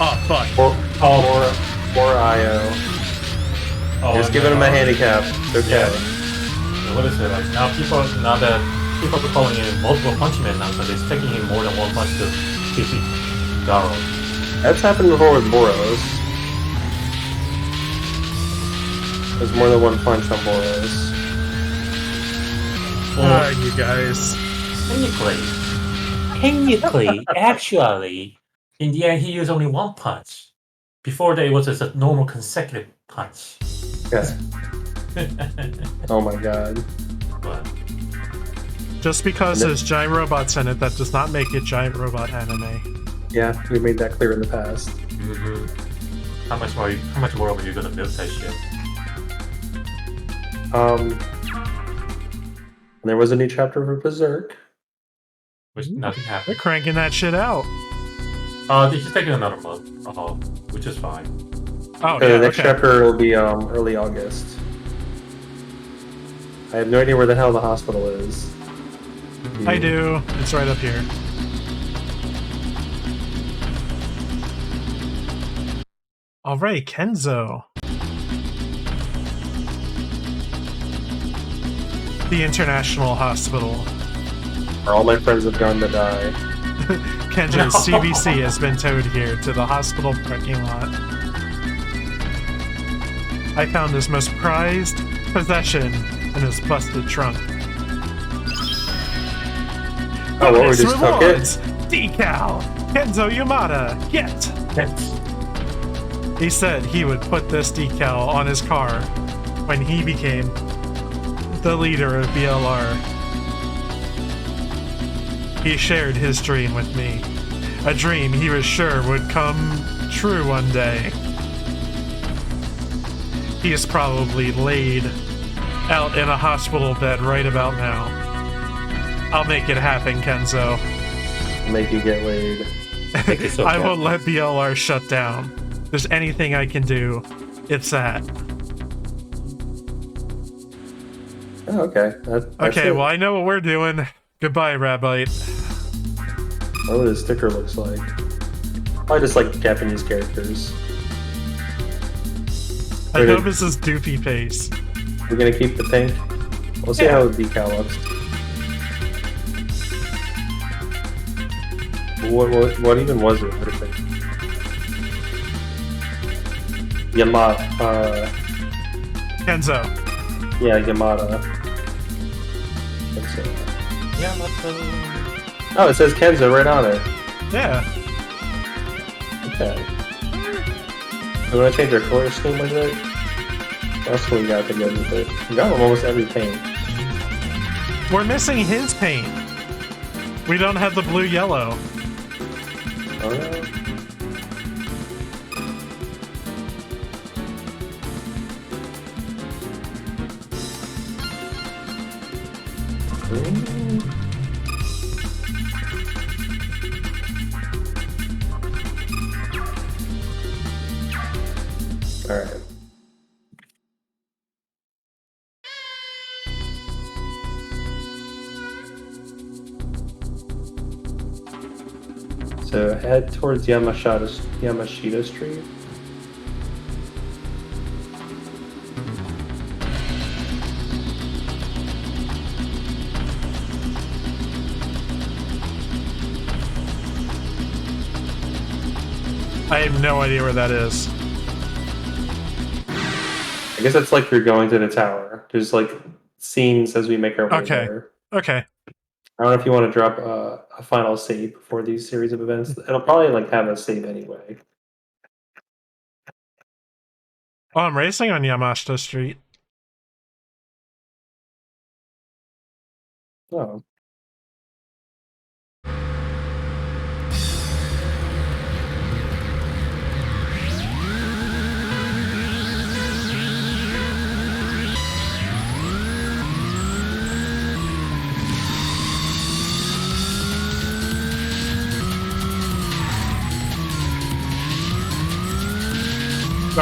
Oh, fuck. Or IO. Oh, Just giving him a handicap. It's okay. Yeah. What is it like? Now that people are calling him multiple punch man now, because it's taking him more than one punch to defeat Garo. That's happened before with Boros. There's more than one punch on Boros. You guys. Technically, actually, in the end, he used only one punch. Before that, it was just a normal consecutive punch. Yeah. Oh my god. But, Just because there's giant robots in it, that does not make it giant robot anime. Yeah, we made that clear in the past. how much more are you gonna milk that shit? There was a new chapter for Berserk. Which nothing They're happened. cranking that shit out. He's taking another month, which is fine. Oh, The yeah, next okay. chapter will be early August. I have no idea where the hell the hospital is. I do. It's right up here. Alright, Kenzo. The International Hospital. Where all my friends have gone to die. Kenjo's CBC has been towed here to the hospital parking lot. I found his most prized possession in his busted trunk. Oh, what, we Bonus just took rewards! it? Decal! Kenzo Yamada, get! He said he would put this decal on his car when he became the leader of BLR. He shared his dream with me. A dream he was sure would come true one day. He is probably laid out in a hospital bed right about now. I'll make it happen, Kenzo. Make you get laid. I won't let BLR shut down. If there's anything I can do, it's that. Oh, okay. That's Okay, it. well, I know what we're doing. Goodbye, Rabbite. I don't know what his sticker looks like. Probably just like Japanese characters. I hope it's his doofy face. We're gonna keep the pink. We'll see how the decal looks. What even was it? What is it? Yamada. Kenzo. Yeah, Yamada. That's it. Yamato. Oh, it says Kenzo right on it. Yeah. Okay. We want to change our color scheme with it? That's what we got to go with it. We got almost every paint. We're missing his paint. We don't have the blue-yellow. Oh no. Alright. So head towards Yamashita Street. I have no idea where that is. I guess it's like you're going to the tower. There's like scenes as we make our way Okay. there. Okay. I don't know if you want to drop a final save before these series of events. It'll probably like have a save anyway. Oh, I'm racing on Yamashita Street. Oh,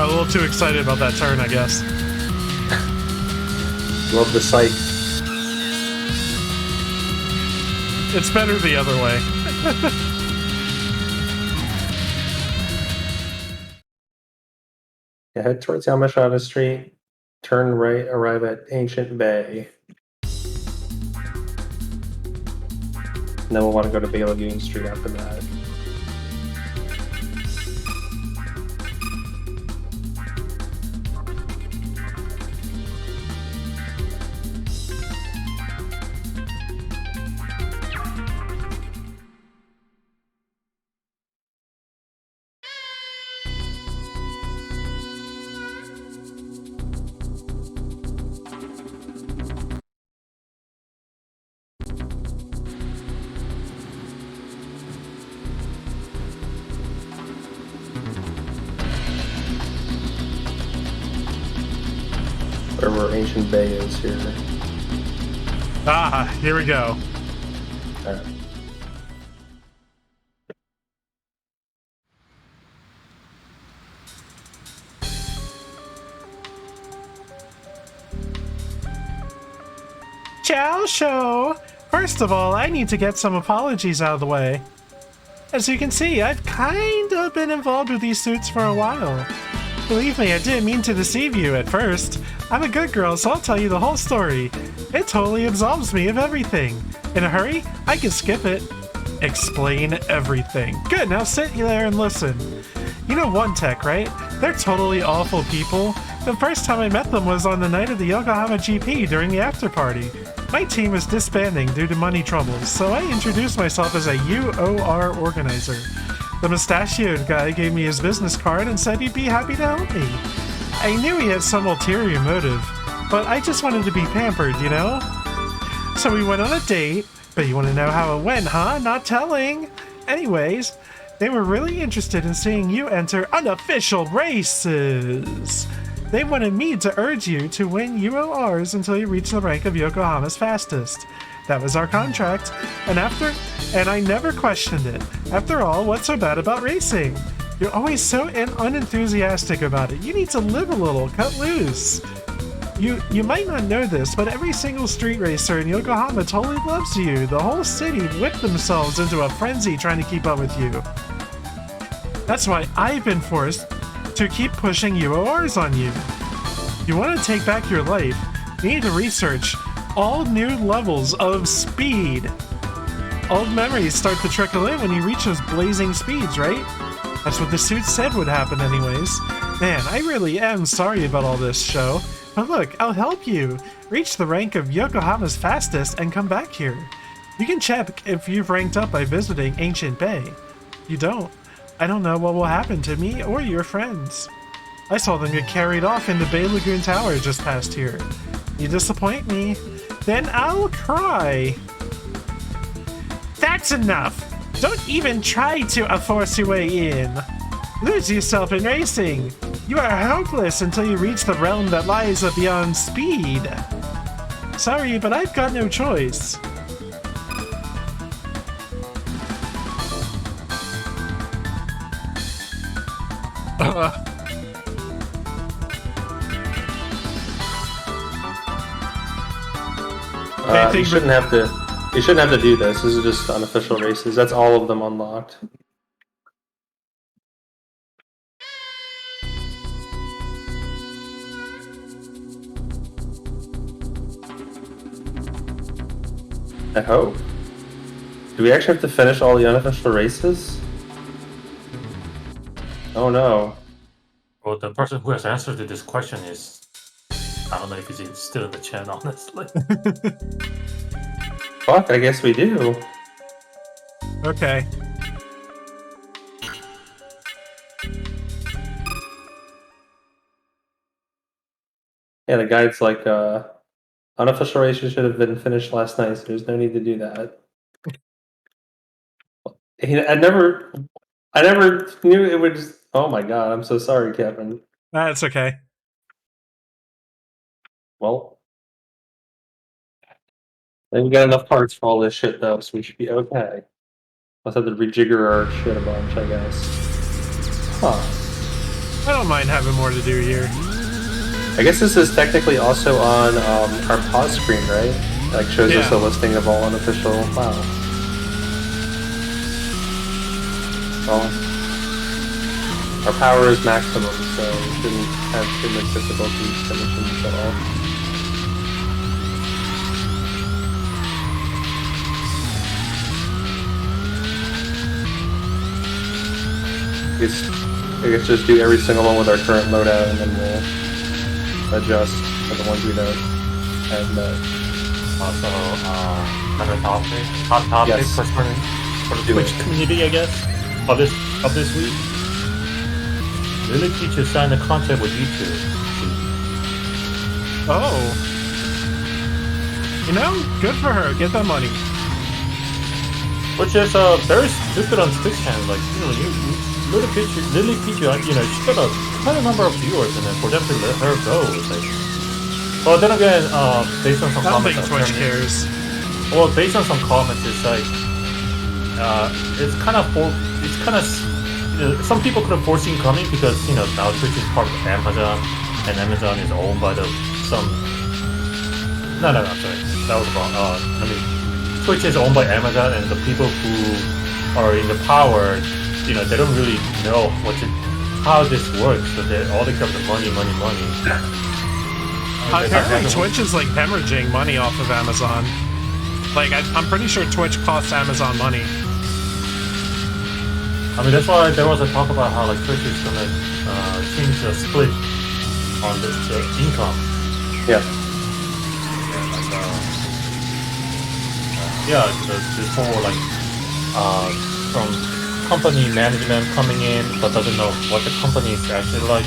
got a little too excited about that turn, I guess. Love the sight. It's better the other way. Yeah, head towards Yamashita Street. Turn right, arrive at Ancient Bay. And then we'll want to go to Bay Lagoon Street after that. Wherever Ancient Bay is here. Ah, here we go. Alright. Ciao, show! First of all, I need to get some apologies out of the way. As you can see, I've kind of been involved with these suits for a while. Believe me, I didn't mean to deceive you at first. I'm a good girl, so I'll tell you the whole story. It totally absolves me of everything. In a hurry, I can skip it. Explain everything. Good, now sit there and listen. You know One Tech, right? They're totally awful people. The first time I met them was on the night of the Yokohama GP during the after party. My team was disbanding due to money troubles, so I introduced myself as a UOR organizer. The mustachioed guy gave me his business card and said he'd be happy to help me. I knew he had some ulterior motive, but I just wanted to be pampered, you know? So we went on a date, but you want to know how it went, huh? Not telling. Anyways, they were really interested in seeing you enter unofficial races. They wanted me to urge you to win UORs until you reach the rank of Yokohama's fastest. That was our contract, and I never questioned it. After all, what's so bad about racing? You're always so unenthusiastic about it. You need to live a little, cut loose. You might not know this, but every single street racer in Yokohama totally loves you. The whole city whipped themselves into a frenzy trying to keep up with you. That's why I've been forced to keep pushing UORs on you. You want to take back your life, you need to research all new levels of speed. Old memories start to trickle in when you reach those blazing speeds, right? That's what the suit said would happen anyways. Man, I really am sorry about all this, show. But look, I'll help you. Reach the rank of Yokohama's fastest and come back here. You can check if you've ranked up by visiting Ancient Bay. You don't. I don't know what will happen to me or your friends. I saw them get carried off in the Bay Lagoon Tower just past here. You disappoint me, then I'll cry. That's enough! Don't even try to force your way in. Lose yourself in racing. You are hopeless until you reach the realm that lies beyond speed. Sorry, but I've got no choice. You shouldn't have to. You shouldn't have to do this. This is just unofficial races. That's all of them unlocked. I hope. Do we actually have to finish all the unofficial races? Oh no. Well, the person who has answered to this question is... I don't know if he's still in the chat, honestly. Fuck, I guess we do. Okay. Yeah, the guide's like, unofficial races should have been finished last night, so there's no need to do that. I never knew it would just... Oh my god, I'm so sorry, Kevin. That's okay. Well... we got enough parts for all this shit, though, so we should be okay. Let's have to rejigger our shit a bunch, I guess. Huh. I don't mind having more to do here. I guess this is technically also on our pause screen, right? Like shows us a listing of all unofficial. Wow. Well, our power is maximum, so we shouldn't have too much difficulty finishing this at all. I guess just do every single one with our current loadout, and then we'll adjust for the ones we know. And Also, another topic, hot topic Yes. for the Twitch community, I guess, of this week. Lily Peach signed a contract with YouTube. Oh. You know, good for her. Get that money. Which is very stupid on Twitch channel. Like, you know, Lily Peach, she got quite a number of viewers, and then for them to let her go, it's like. Well, then again, based on some I don't comments, think Twitch cares. Well, based on some comments, it's like it's kind of some people could have foreseen coming because now Twitch is part of Amazon, and Amazon is owned by sorry, that was wrong. Twitch is owned by Amazon, and the people who are in the power, they don't really know how this works. So all they care about money. Apparently Twitch is like hemorrhaging money off of Amazon. Like, I'm pretty sure Twitch costs Amazon money. I mean, that's why there was a talk about how Twitch is gonna change the split on the income. Yeah. This whole from company management coming in but doesn't know what the company is actually like.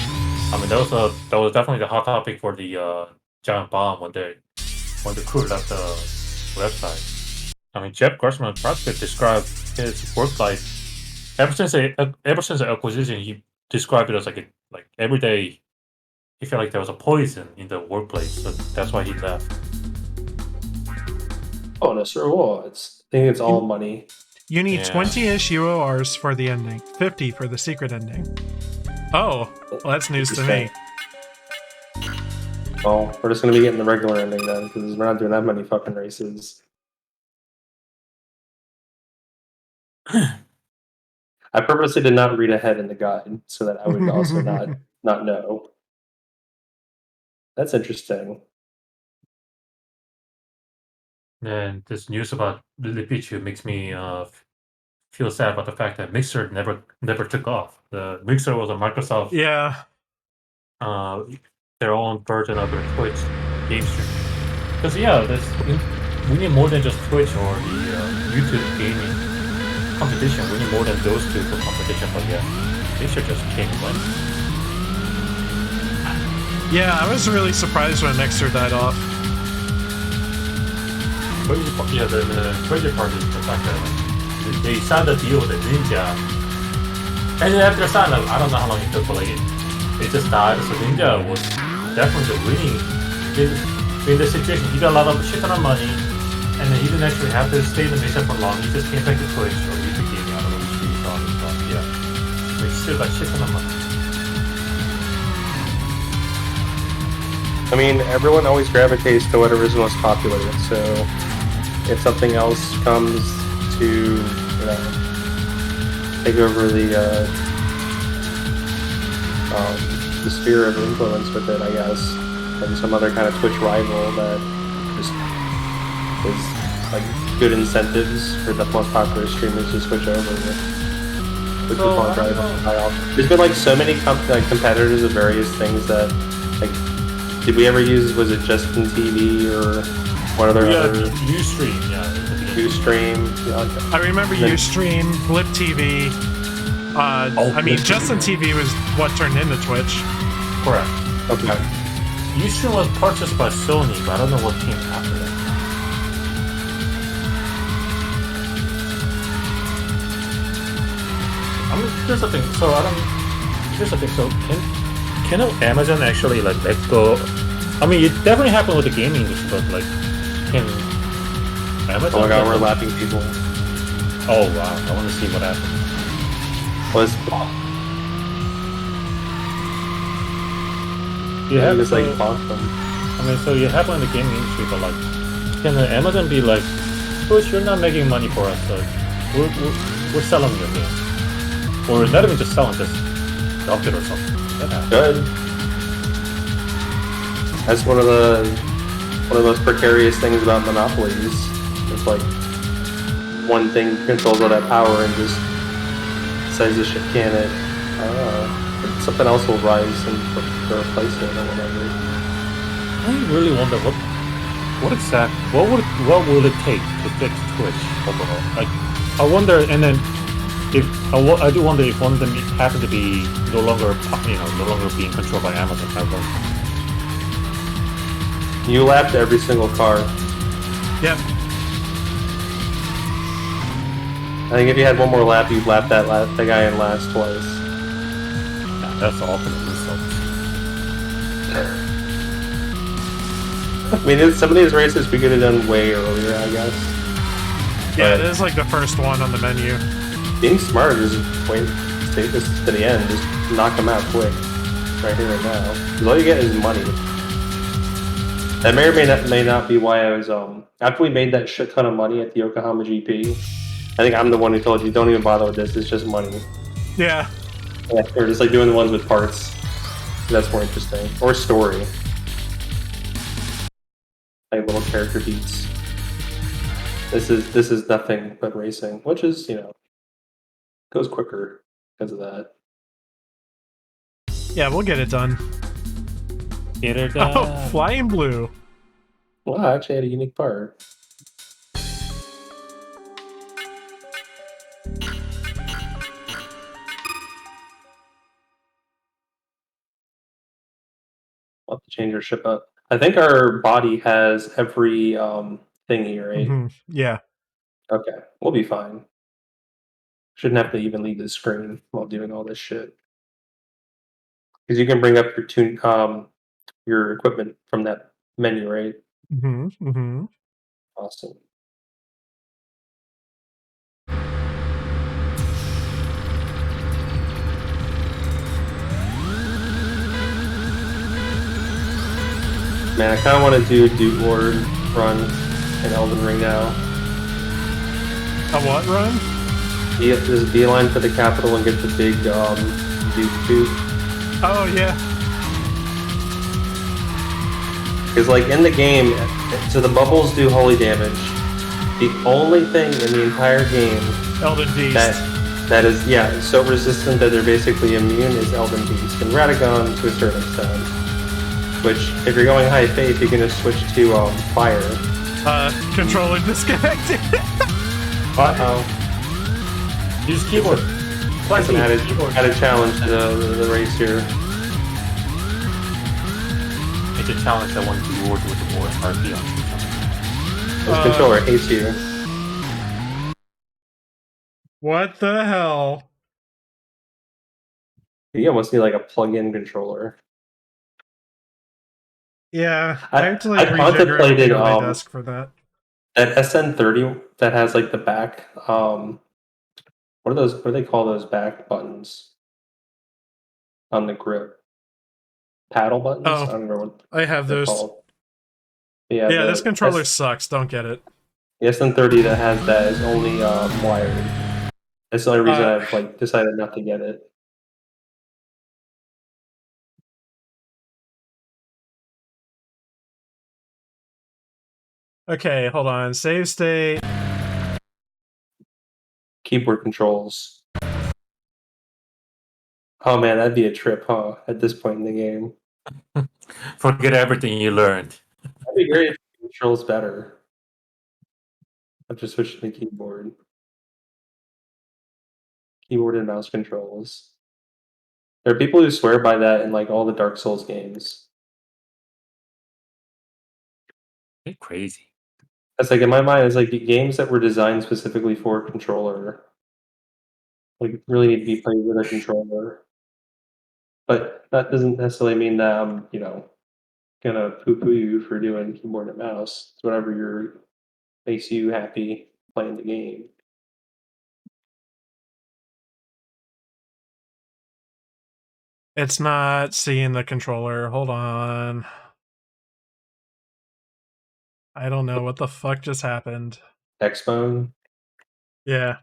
I mean, that was definitely the hot topic for the giant bomb when the crew left the website. I mean, Jeff Grossman practically described his work life ever since the acquisition. He described it as like every day he felt like there was a poison in the workplace, so that's why he left. Bonus rewards. I think it's all money. You need 20-ish UORs for the ending, 50 for the secret ending. Oh, well, that's news to me. Well, we're just gonna be getting the regular ending then, because we're not doing that many fucking races. I purposely did not read ahead in the guide so that I would also not know. That's interesting. And this news about Lily Pichu makes me feel sad about the fact that Mixer never took off. The Mixer was a Microsoft their own version of their Twitch game stream. Because we need more than just Twitch or the YouTube gaming competition. We need more than those two for competition. But Mixer just came and went. Yeah, I was really surprised when Mixer died off. The crazy part is the fact that they signed a deal with the Ninja, and then after signing, I don't know how long it took, but it just died. So Ninja was definitely winning in the situation. He got a lot of shit ton of money, and then he didn't actually have to stay in the mission for long. He just came back to Twitch or YouTube gaming. I don't know which he saw it, but so he still got shit ton of money. I mean, everyone always gravitates to whatever is most popular, so if something else comes to, take over the sphere of influence with it, I guess, and some other kind of Twitch rival that just is like good incentives for the most popular streamers to switch over. Which would want to drive off. There's been like so many competitors of various things that did we ever use? Was it Justin TV or what other? Ustream, Ustream. Yeah, okay. I remember Ustream, Blip TV. I mean, Justin TV was what turned into Twitch. Correct. Okay. Ustream was purchased by Sony, but I don't know what came after that. I mean, here's the thing. So can Amazon actually let go? I mean, it definitely happened with the gaming industry, but can Amazon? Oh my god, we're lapping people. Oh wow, I want to see what happens. You You have just like so, bought them. I mean, so you have in the gaming industry, but like, can Amazon be like, push, you're not making money for us, so we're selling your game, or not even just selling, just dump it or something. Yeah. Good. That's one of the most precarious things about monopolies. It's like one thing controls all that power and just says this shit can't it. I don't know. Something else will rise and replace it or whatever. I really wonder what will it take to fix Twitch overall? Like, I wonder, and then I do wonder if one of them happen to be no longer being controlled by Amazon. I wonder. You lapped every single car. Yep. I think if you had one more lap, you'd lap that guy in last twice. Yeah, that's the ultimate result. I mean, some of these races we could have done way earlier, I guess. Yeah, But it is like the first one on the menu. being smart is wait, take this to the end, just knock them out quick, right here and now. Because all you get is money. That may or may not be why I was after we made that shit ton of money at the Yokohama GP. I think I'm the one who told you don't even bother with this. It's just money. Yeah. Yeah, or just like doing the ones with parts. That's more interesting. Or story. Like little character beats. This is nothing but racing, which is, you know, goes quicker because of that. Yeah, we'll get it done. Get it Oh, flying blue. Well, I actually had a unique part. I'll have to change our ship up. I think our body has every thingy, right? Mm-hmm. Yeah. Okay, we'll be fine. Shouldn't have to even leave the screen while doing all this shit. Because you can bring up your equipment from that menu, right? Mm-hmm. Mm-hmm. Awesome. Man, I kind of want to do Duke Lord run in Elden Ring now. A what run? Just beeline for the capital and get the big Duke boot. Oh, yeah. Because like in the game, so the bubbles do holy damage. The only thing in the entire game Elden Beast. that is so resistant that they're basically immune is Elden Beast and Radagon to a certain extent. Which, if you're going high faith, you're gonna switch to fire. Controller disconnected. Uh-oh. Use keyboard. That's an added challenge to the race here. It's a challenge that wants to reward with the more RP on. This controller hates you. What the hell? You almost need like a plug-in controller. Yeah, I I have to like rejigger contemplated, everything on my desk for that. That SN30 that has like the back what do they call those back buttons on the grip? Paddle buttons? Oh, I don't remember what I have they're those. called. Yeah, this controller sucks. Don't get it. The SN30 that has that is only wired. That's the only reason I've like decided not to get it. Okay, hold on. Save state. Keyboard controls. Oh man, that'd be a trip, huh? At this point in the game. Forget everything you learned. That'd be great if the controls better. I've just switched to the keyboard. Keyboard and mouse controls. There are people who swear by that in like all the Dark Souls games. You're crazy. That's like in my mind, it's like the games that were designed specifically for a controller, like really need to be played with a controller. But that doesn't necessarily mean that I'm, you know, gonna poo-poo you for doing keyboard and mouse. It's whatever makes you happy playing the game. It's not seeing the controller. Hold on. I don't know what the fuck just happened. X-Bone. Yeah.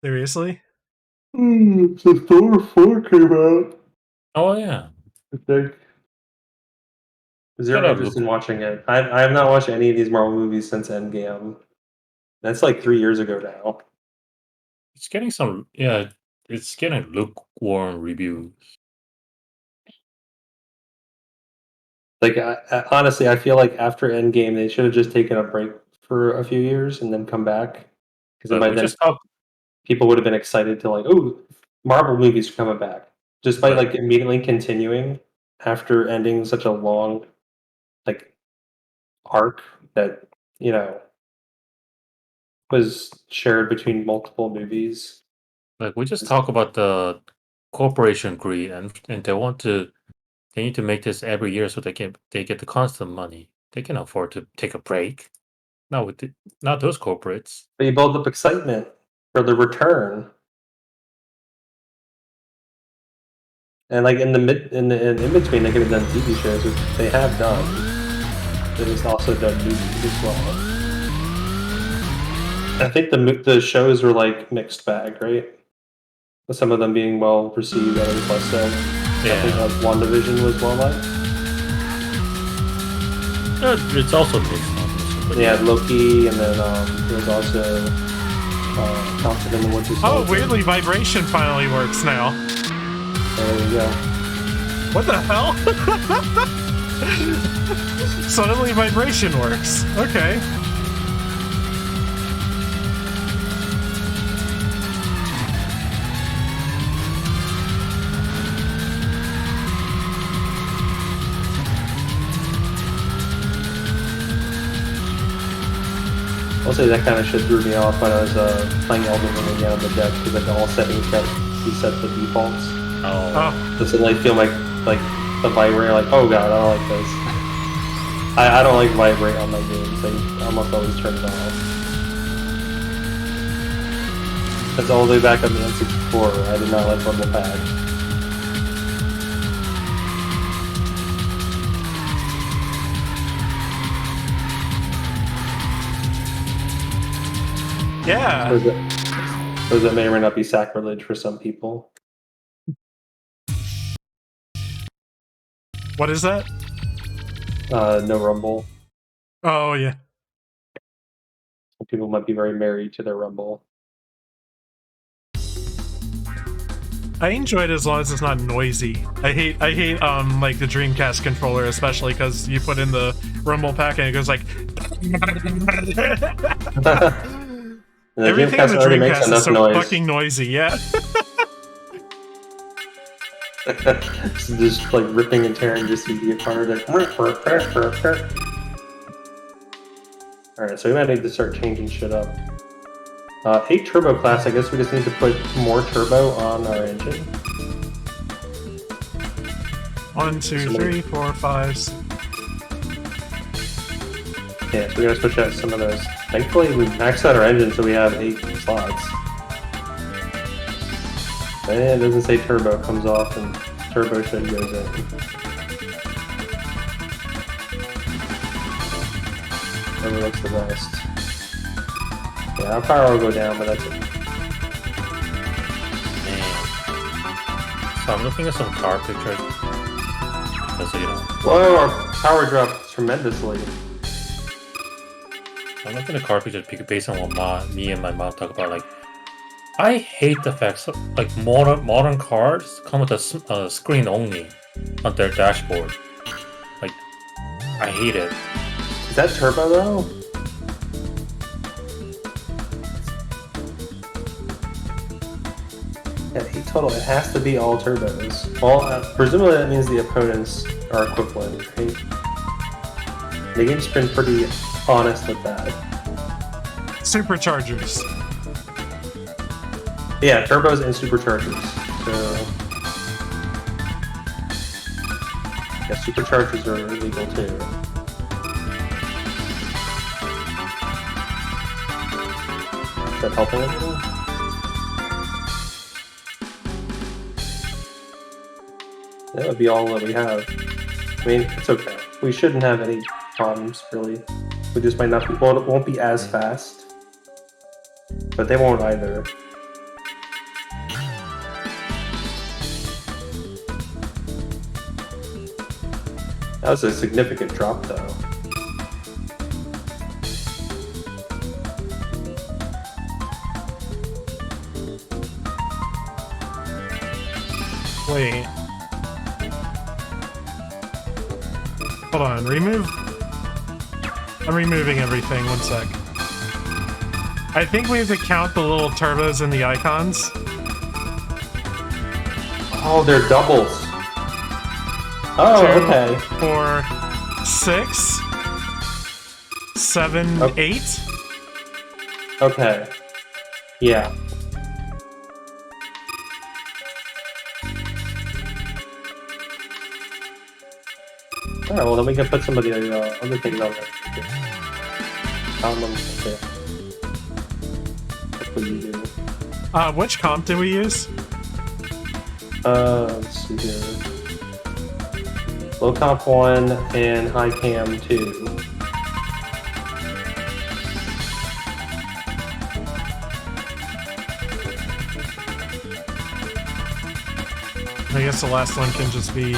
Seriously? So Thor 4 came out. Oh yeah. I think. Zero Gotta interest look. in watching it. I have not watched any of these Marvel movies since Endgame. That's like 3 years ago now. It's getting some. Yeah, it's getting lukewarm reviews. Like honestly, I feel like after Endgame, they should have just taken a break for a few years and then come back. Because But by we then, just talked. people would have been excited to like, oh, Marvel movies are coming back. Just by Right. like immediately continuing after ending such a long like arc that was shared between multiple movies. Like we just talk about the corporation greed, and they need to make this every year so they get the constant money. They can afford to take a break. Not those corporates. But you build up excitement for the return. And like in the in between, they could have done TV shows, which they have done. They've also done movies as well. I think the shows were like mixed bag, right? With some of them being well received, others less so. I think Yeah, WandaVision was well liked. it's also mixed numbers. But Yeah, Loki, and then there was also Falcon and the Winter Soldier. Oh, weirdly, vibration finally works now. There you go. What the hell? Suddenly vibration works. Okay. I'll say that kind of shit threw me off when I was playing Elden Ring again on the deck, because like all settings got reset to defaults. Oh, So suddenly I feel like the vibrate, like, oh god, I don't like this. I don't like vibrate on my games. I almost always turn it off. That's all the way back on the N64. I did not like Rumble Pack. Yeah. Those that may or may not be sacrilege for some people. What is that? No Rumble. Oh, yeah. Some people might be very married to their Rumble. I enjoy it as long as it's not noisy. I hate like the Dreamcast controller, especially because you put in the Rumble pack and it goes like And everything on the already makes Dreamcast is enough so noise. fucking noisy, yeah. Just like ripping and tearing just to get part like. Alright, so we might need to start changing shit up. 8 turbo class, I guess we just need to put more turbo on our engine. 1, 2, 3, 4, 5, 6. Yeah, so we gotta switch out some of those. Thankfully, we maxed out our engine, so we have 8 slots. And it doesn't say turbo comes off, and turbo should goes in. Whatever looks the best. Yeah, our power will go down, but that's it. man. So I'm looking at some car pictures because Whoa, our power dropped tremendously. I'm looking at car pictures based on what me and my mom talk about. Like, I hate the fact that like modern cars come with a screen only on their dashboard. Like, I hate it. Is that turbo though? Yeah, 8 total. It has to be all turbos. Well, presumably that means the opponents are equivalent, right? The game's been pretty honest with that. Superchargers. Yeah, turbos and superchargers. So Yeah, superchargers are illegal too. Is that helping anything? That would be all that we have. I mean, it's okay. We shouldn't have any problems, really. We just might not be... Well, it won't be as fast. But they won't either. That was a significant drop, though. Wait. Hold on, remove? I'm removing everything, one sec. I think we have to count the little turbos in the icons. Oh, they're doubles. Oh, 2, okay. 4, 6, 7, Oh. 8. Okay. Yeah. Alright, well then we can put some of the other things on there. Count them. Okay. That's what you do. Which comp do we use? Let's see here. Low comp 1 and high cam 2. I guess the last one can just be...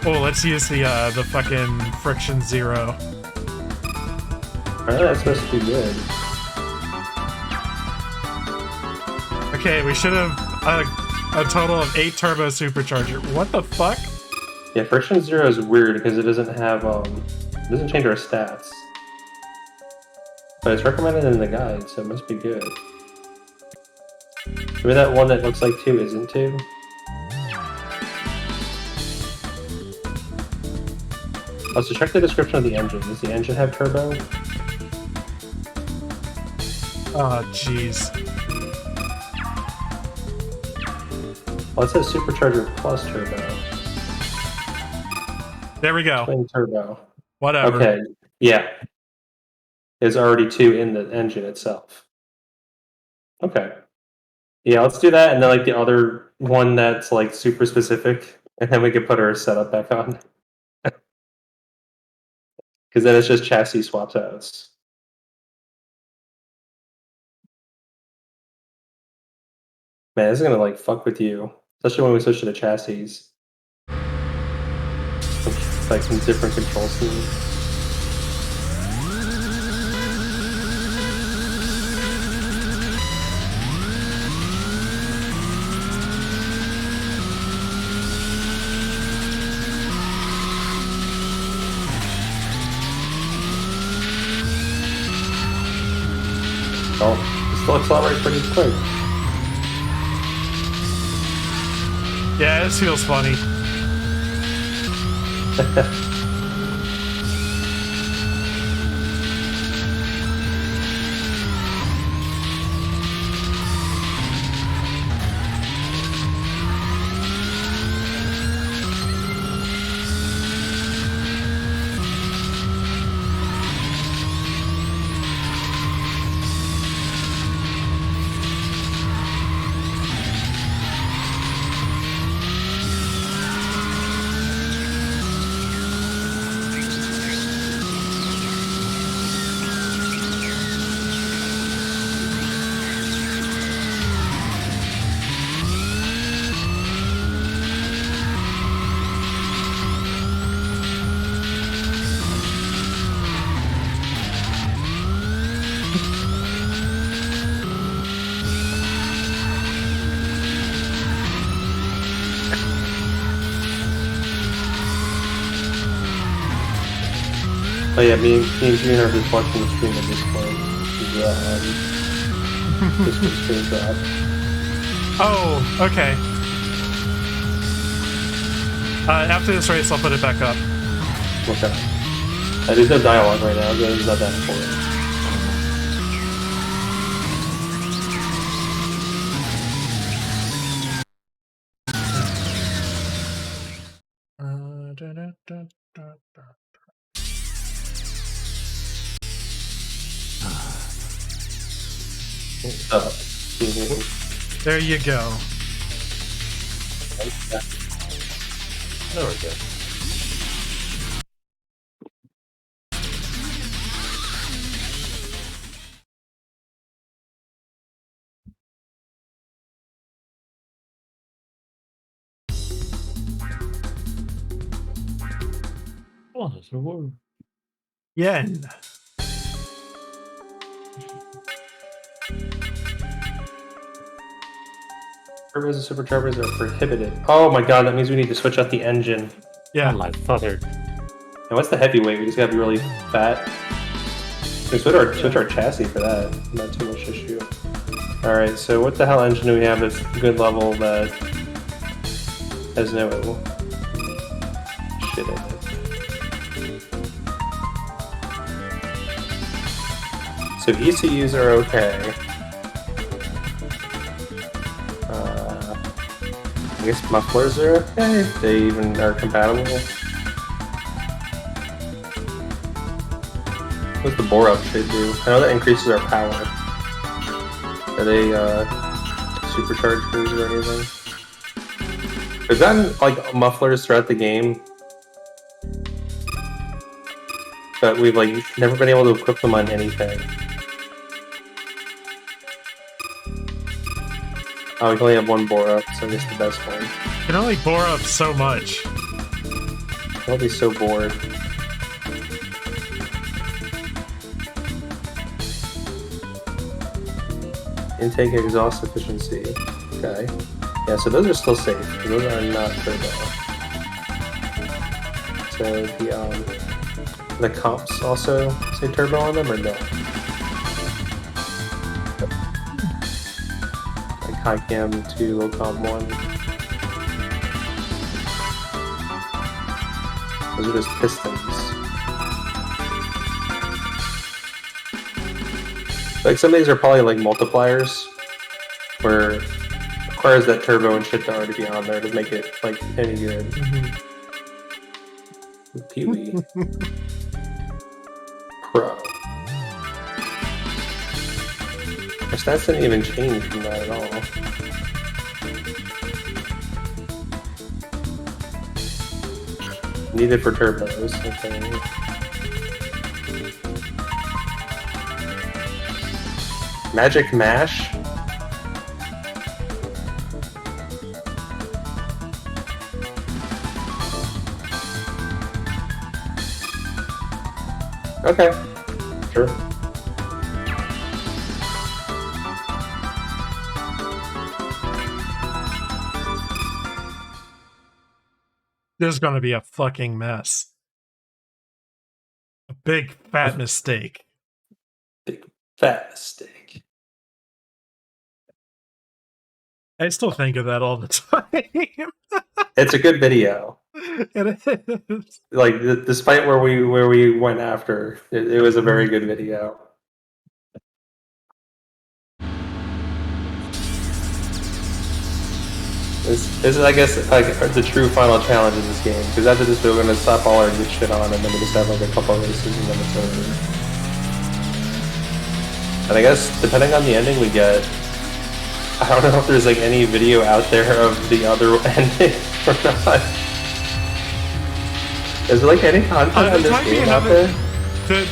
Oh, let's use the fucking friction 0. Alright, that's supposed to be good. Okay, we should have a total of 8 turbo supercharger. What the fuck? Yeah, friction 0 is weird because it doesn't have, it doesn't change our stats. But it's recommended in the guide, so it must be good. Maybe that one that looks like 2 isn't 2? Oh, so check the description of the engine. Does the engine have turbo? Oh, jeez. Well, it says supercharger plus turbo. There we go. Twin turbo. Whatever. Okay, yeah. There's already 2 in the engine itself. Okay. Yeah, let's do that, and then like the other one that's like super specific, and then we can put our setup back on. Because then it's just chassis swaps outs. Man, this is gonna like fuck with you, especially when we switch to the chassis. It's like some different control scheme. Oh, it still accelerates pretty quick. Yeah, this feels funny. Oh yeah, me and June are just watching the stream at this point. This screen drop. Oh, okay. After this race, I'll put it back up. Okay. There's no dialogue right now, so it's not that important. There you go. There we go. Oh, there's a word. Yen. Turbos and superchargers are prohibited. Oh my god, that means we need to switch out the engine. Yeah. My father. And what's the heavyweight? We just gotta be really fat. We switch our chassis for that. Not too much issue. Alright, so what the hell engine do we have that's good level that has no shit in it? So ECUs are okay. I guess mufflers are okay if they even are compatible. What's the bore up should do? I know that increases our power. Are they superchargers or anything? We've gotten like mufflers throughout the game, but we've like never been able to equip them on anything. Oh, we can only have one bore up, so I guess the best one. You can only bore up so much. I'll be so bored. Intake exhaust efficiency. Okay. Yeah, so those are still safe. Those are not turbo. So the comps also say turbo on them or no? Like high cam 2, low comp 1. Those are just pistons. Like some of these are probably like multipliers, where it requires that turbo and shit to already be on there to make it like any good. Pee-wee. Pro. Our stats didn't even change from that at all. Needed for turbos, okay. Magic Mash? Okay, sure. There's gonna be a fucking mess. A big fat mistake. Big fat mistake. I still think of that all the time. It's a good video. It is. Like, despite where we went after, it was a very good video. This is, I guess, like the true final challenge of this game. Because after this, we're gonna slap all our good shit on, and then we just have like a couple of races, and then it's over. And I guess depending on the ending we get, I don't know if there's like any video out there of the other ending or not. Is there like any content on this game out there?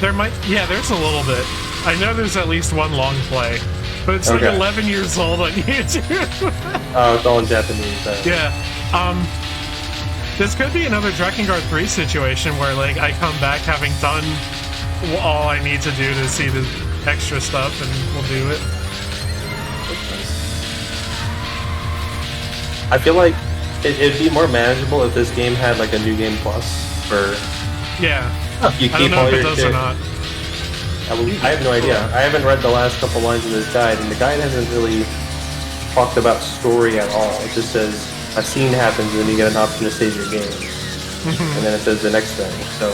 There might, yeah, there's a little bit. I know there's at least one long play, but it's like 11 years old on YouTube. Oh, it's all in Japanese. Yeah. This could be another Drakengard 3 situation where like I come back having done all I need to do to see the extra stuff, and we'll do it. I feel like it'd be more manageable if this game had like a new game plus for Yeah. you I don't keep know all if your it does shit. or not. I have no idea. I haven't read the last couple lines of this guide, and the guide hasn't really talked about story at all. It just says a scene happens, and then you get an option to save your game, and then it says the next thing. So,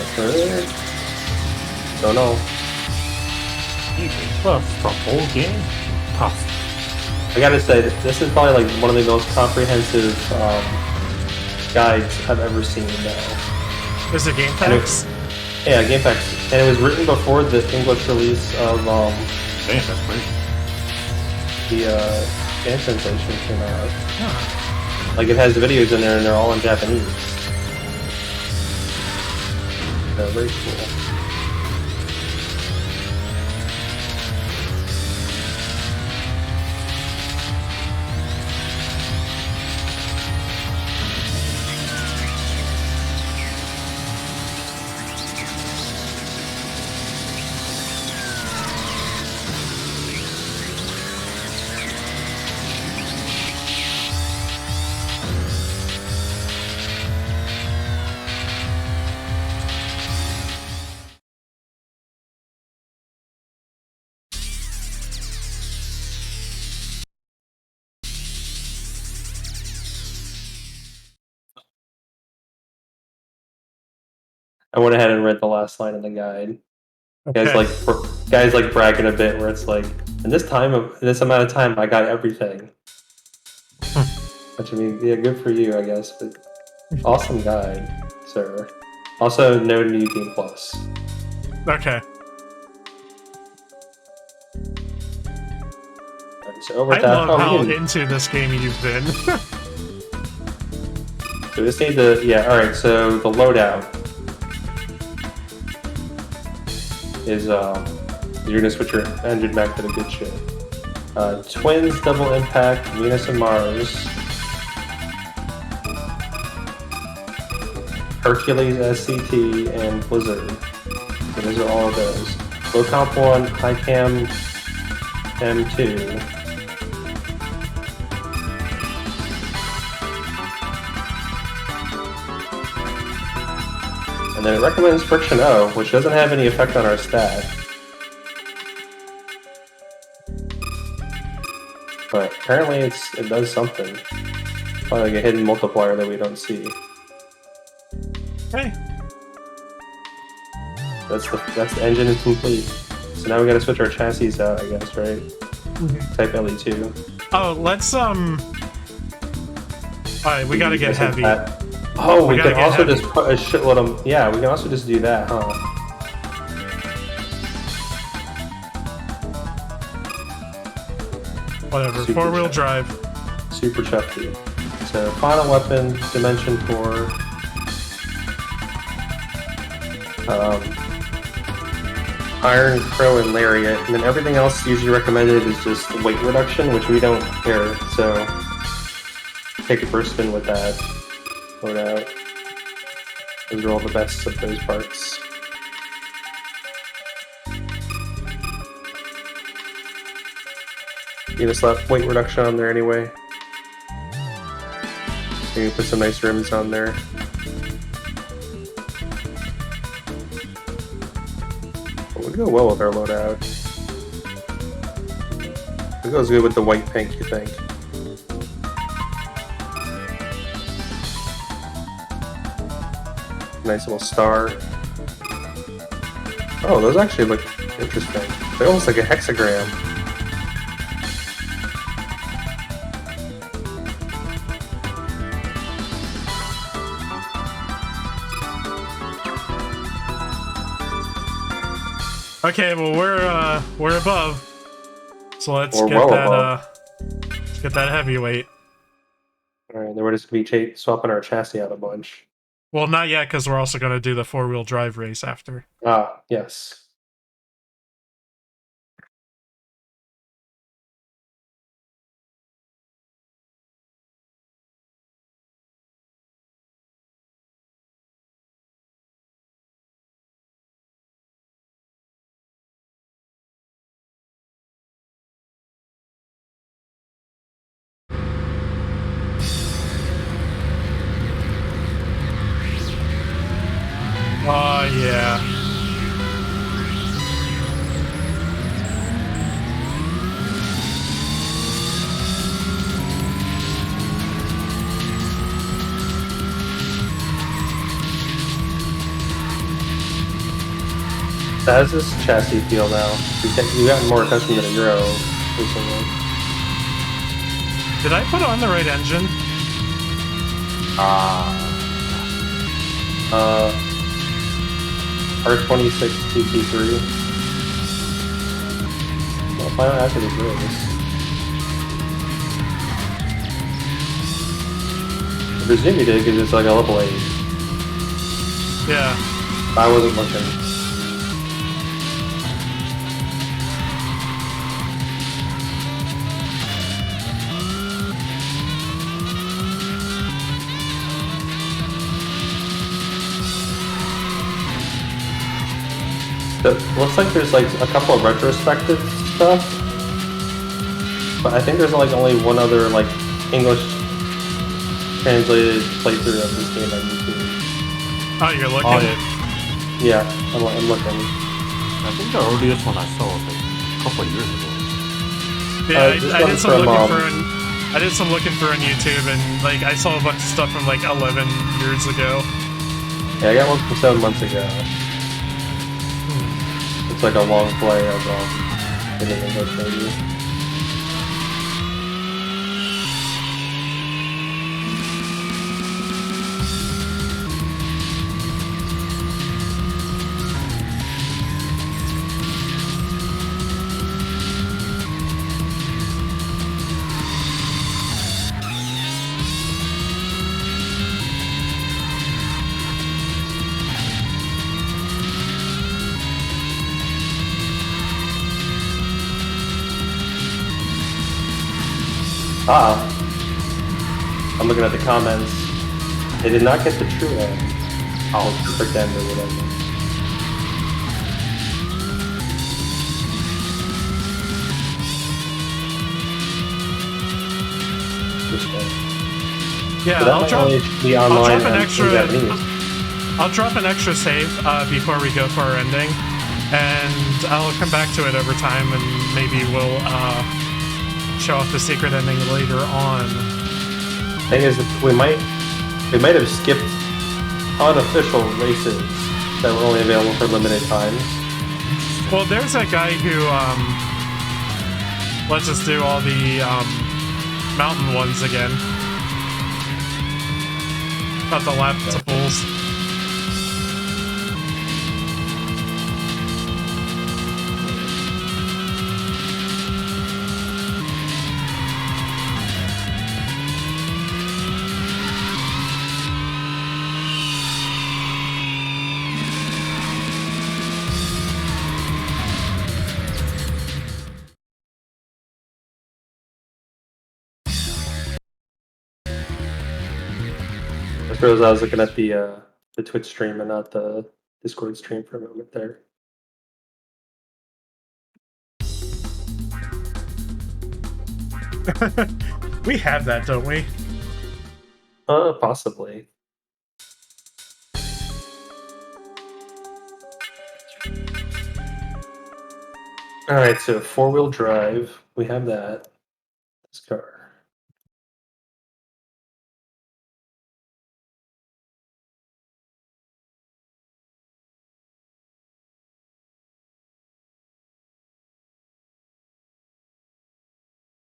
don't know. Plus, from whole game? Tough. I gotta say, this is probably like one of the most comprehensive guides I've ever seen now. Is it Game Packs? Yeah, Game Packs. And it was written before the English release of Damn, that's crazy. the Fan Sensation came out. Huh. Like, it has the videos in there and they're all in Japanese. So, very cool. I went ahead and read the last line of the guide. Okay. Guys like bragging a bit where it's like, in this amount of time, I got everything. Which, I mean, yeah, good for you, I guess. But awesome guide, sir. Also, no New Game Plus. Okay. Right, so over I that. love how into this game you've been. So we just need to, yeah, alright, so the loadout is, you're gonna switch your engine back to the good shit. Twins, Double Impact, Venus and Mars, Hercules, SCT, and Blizzard. So those are all of those. Low Comp 1, High Cam M2. And then it recommends Friction O, which doesn't have any effect on our stat. But apparently it does something. Probably like a hidden multiplier that we don't see. Okay. That's the engine is complete. So now we gotta switch our chassis out, I guess, right? Mm-hmm. Type LE2. Oh, let's Alright, we gotta get heavy. Oh, we can also heavy. just put a shitload of... Yeah, we can also just do that, huh? Whatever, Super four-wheel chuffy. drive. Super chuffy. So, final weapon, Dimension 4. Iron, Crow, and Lariat. And then everything else usually recommended is just weight reduction, which we don't care. So, take a first spin with that. Load out. Those are all the best of those parts. You can just slap weight reduction on there anyway. You can put some nice rims on there. It would go well with our loadout. It goes good with the white pink, you think? Nice little star. Oh, those actually look interesting. They're almost like a hexagram. Okay, well we're above. So let's We're get well that above. let's get that heavyweight. Alright, then we're just gonna be swapping our chassis out a bunch. Well, not yet, because we're also gonna do the four-wheel drive race after. Ah, yes. Oh yeah. So how does this chassis feel now? You've gotten more accustomed to the Euro recently. Did I put on the right engine? R26 2T3. Well, Final Answer is gross. I presume you did because it's like a level 8. Yeah. I wasn't looking. It looks like there's like a couple of retrospective stuff, but I think there's like only one other like English translated playthrough of this game on YouTube. Oh, you're looking? Oh, yeah. Yeah, I'm looking. I think the earliest one I saw was like a couple of years ago. Yeah, this I did one's some from, looking I did some looking for on YouTube, and like I saw a bunch of stuff from like 11 years ago. Yeah, I got one from 7 months ago. It's like a long play of in the English maybe. I'm looking at the comments. They did not get the true end. I'll pretend or whatever. Yeah, So that I'll might drop. only be I'll online drop an in extra. Japanese. I'll drop an extra save before we go for our ending, and I'll come back to it over time, and maybe we'll show off the secret ending later on. Thing is, we might have skipped unofficial races that were only available for limited time. Well, there's that guy who lets us do all the mountain ones again. Not the lap to bulls. I suppose I was looking at the Twitch stream and not the Discord stream for a moment there. We have that, don't we? Possibly. All right, so 4-wheel drive, we have that. This car.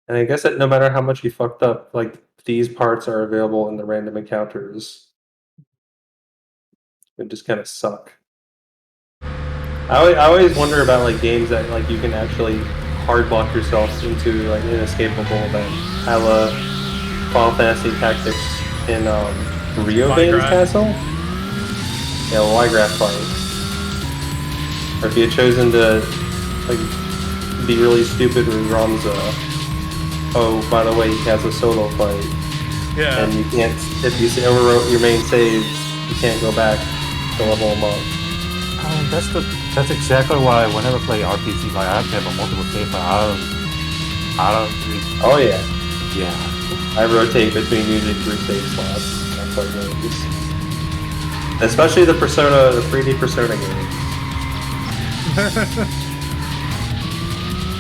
And I guess that no matter how much you fucked up, like these parts are available in the random encounters. It just kind of suck. I always wonder about like games that like you can actually hard block yourself into like an inescapable event. I love Final Fantasy Tactics in Rio Bane's Castle. Yeah, Y-Graph fight. Or if you had chosen to like be really stupid with Ramza. Oh, by the way, he has a solo fight. Yeah. And you can't, if you overwrote your main save, you can't go back to level them up. That's exactly why whenever I play RPG, like I have to have a multiple save. But I don't really. Oh yeah. Yeah. I rotate between usually 3 save slots. I play games. Especially the 3D Persona games.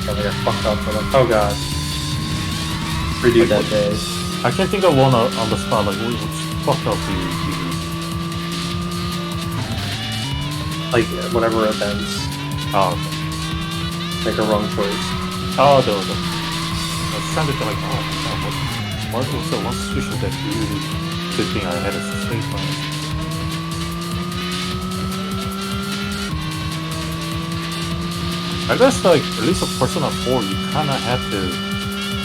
I got fucked up for them. Oh god. Redo that day. I can't think of one on the spot. Like which fucked up you. Like whatever events. Oh. Okay. Make a wrong choice. Oh, those. I was trying to be like, oh my god, what was the one situation that really good thing I had a Spacebar? I guess like at least for Persona 4, you kind of have to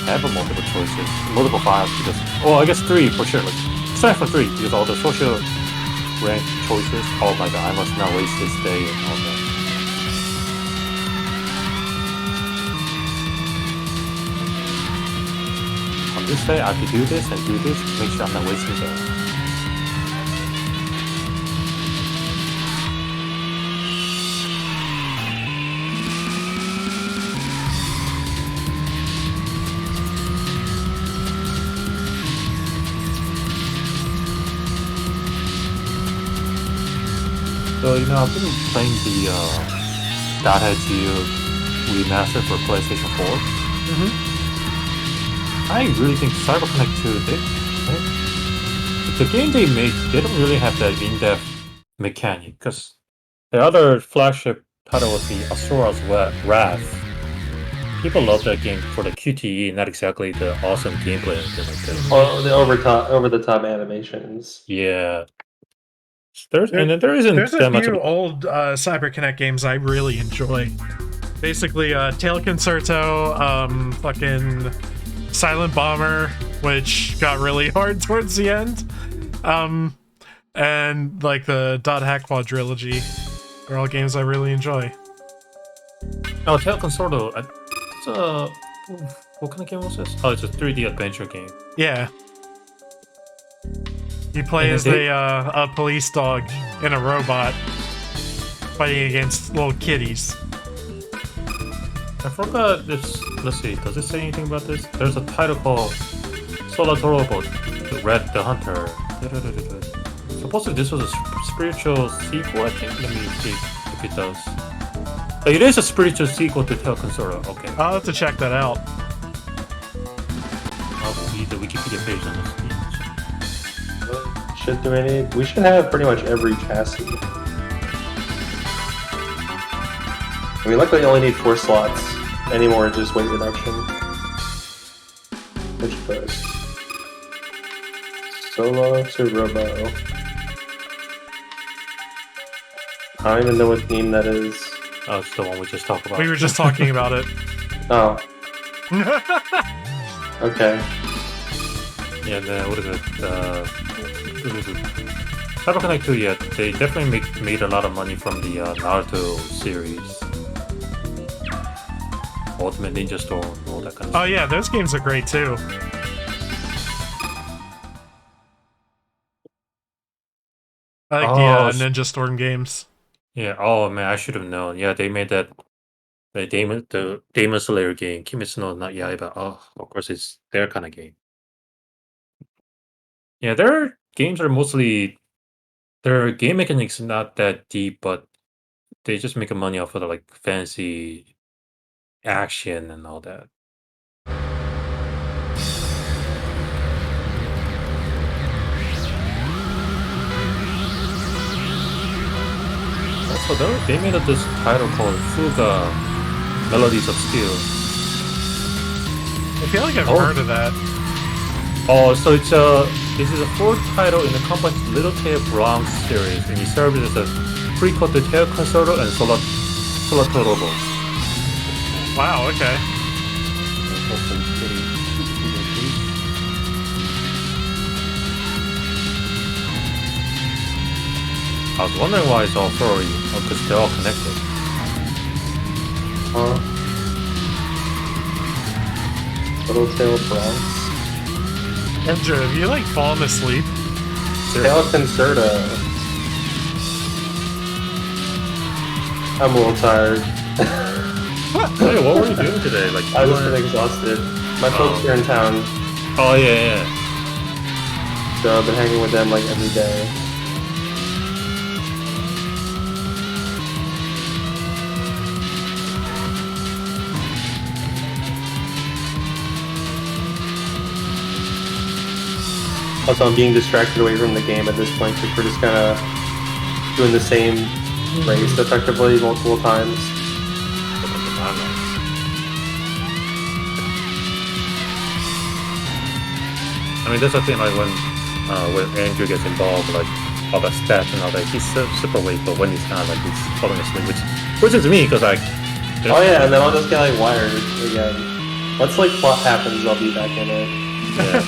have a multiple choices, multiple files because. Well, I guess 3 for sure. Like, except for 3 because all the social rank choices. Oh my god, I must not waste this day and all that. On this day, I could do this and do this. Make sure I'm not wasting time. So, I've been playing the Data Geo remaster for PlayStation 4. I really think CyberConnect 2, the game they made, they don't really have that in-depth mechanic, because the other flagship title was the Asura's Wrath. People love that game for the QTE, not exactly the awesome gameplay and things like that. Or the over-the-top animations. Yeah. There isn't There's that a much. few old CyberConnect games I really enjoy. Basically, Tail Concerto, fucking Silent Bomber, which got really hard towards the end, and like the Dot Hack Quadrilogy. They're all games I really enjoy. Oh, Tail Concerto. It's a what kind of game was this? Oh, it's a 3D adventure game. Yeah. You play as a police dog and a robot fighting against little kitties. I forgot this. Let's see. Does it say anything about this? There's a title called Solatorobo, the Hunter. Supposedly this was a spiritual sequel, I think. Let me see if it does. It is a spiritual sequel to Tail Concerto. Okay. I'll have to check that out. I'll read the Wikipedia page on this. We should have pretty much every chassis. I mean, luckily I only need 4 slots. Any more is just weight reduction. Which first? Solo to Robo. I don't even know what theme that is. Oh, it's the one we just talked about. We were just talking about it. Oh. Okay. Yeah, what is it? CyberConnect 2, yeah, they definitely made a lot of money from the Naruto series. Ultimate Ninja Storm, all that kind of stuff. Oh yeah, those games are great too. I like the Ninja Storm games. Yeah, oh man, I should have known. Yeah, they made the Demon Slayer game, Kimetsu no Yaiba. Oh, of course, it's their kind of game. Yeah, their games are mostly, their game mechanics not that deep, but they just make money off of the like fancy action and all that. Also, they made this title called Fuga Melodies of Steel. I feel like I've heard of that. Oh, so this is a 4th title in the company's Little Tail Bronx series, and it serves as a prequel to Tail Concerto and Solatorobo. Wow, okay. I was wondering why it's all furry, because they're all connected. Little Tail Bronx. Andrew, have you like fallen asleep? Tail Concerto. I'm a little tired. Hey, what were you doing today? Like, I've just been exhausted. My folks are in town, oh yeah. so I've been hanging with them like every day. Also, I'm being distracted away from the game at this point because we're just kind of doing the same race effectively multiple times. I mean, that's the thing, like when Andrew gets involved, like all the stats and all that, he's super late, but when he's not, like he's falling asleep, which is me, because like Oh yeah, and then I'll just get like wired again. Once like plot happens, I'll be back in it. Yeah.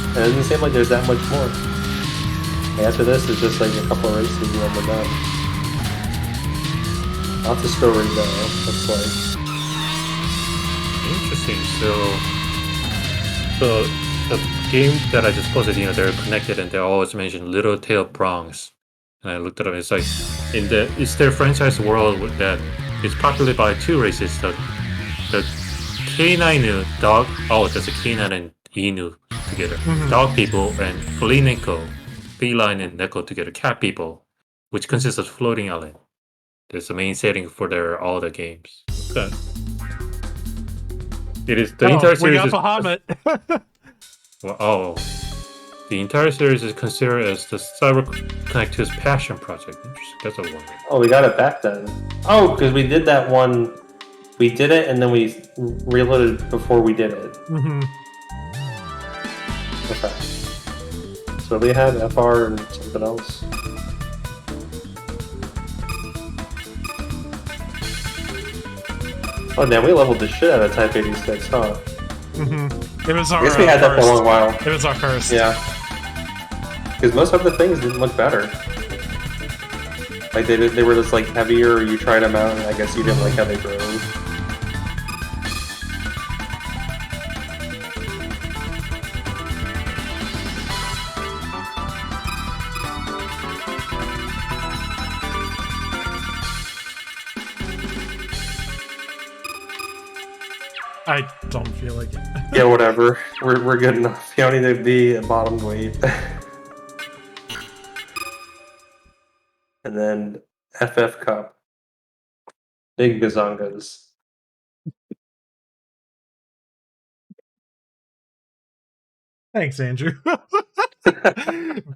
And it doesn't seem like there's that much more. Like, after this, it's just like a couple of races and then we're done. Lots of story though. That's like Interesting. So the game that I just posted, they're connected and they always mention Little Tail Bronx. And I looked at them. It's like it's their franchise world that is populated by two races: the canine dog. Oh, there's a canine and inu together. Dog people and feline and neko together. Cat people, which consists of floating island. There's the main setting for all the games. Okay. It is the entire series. We got Bahamut. The entire series is considered as the CyberConnect2's passion project. Interesting. That's a one. oh, we got it back then. Oh, because we did that one. We did it and then we reloaded before we did it. Okay. So we had FR and something else. Oh damn, we leveled the shit out of Type 86, huh? It was our I guess we had that for a long while. It was our first. Yeah. Because most other things didn't look better. Like they were just like heavier, you tried them out, and I guess you didn't like how they drove. I don't feel like it. Yeah, whatever. We're good enough. You don't need to be a bottom weight. And then FF Cup. Big gazongas. Thanks, Andrew.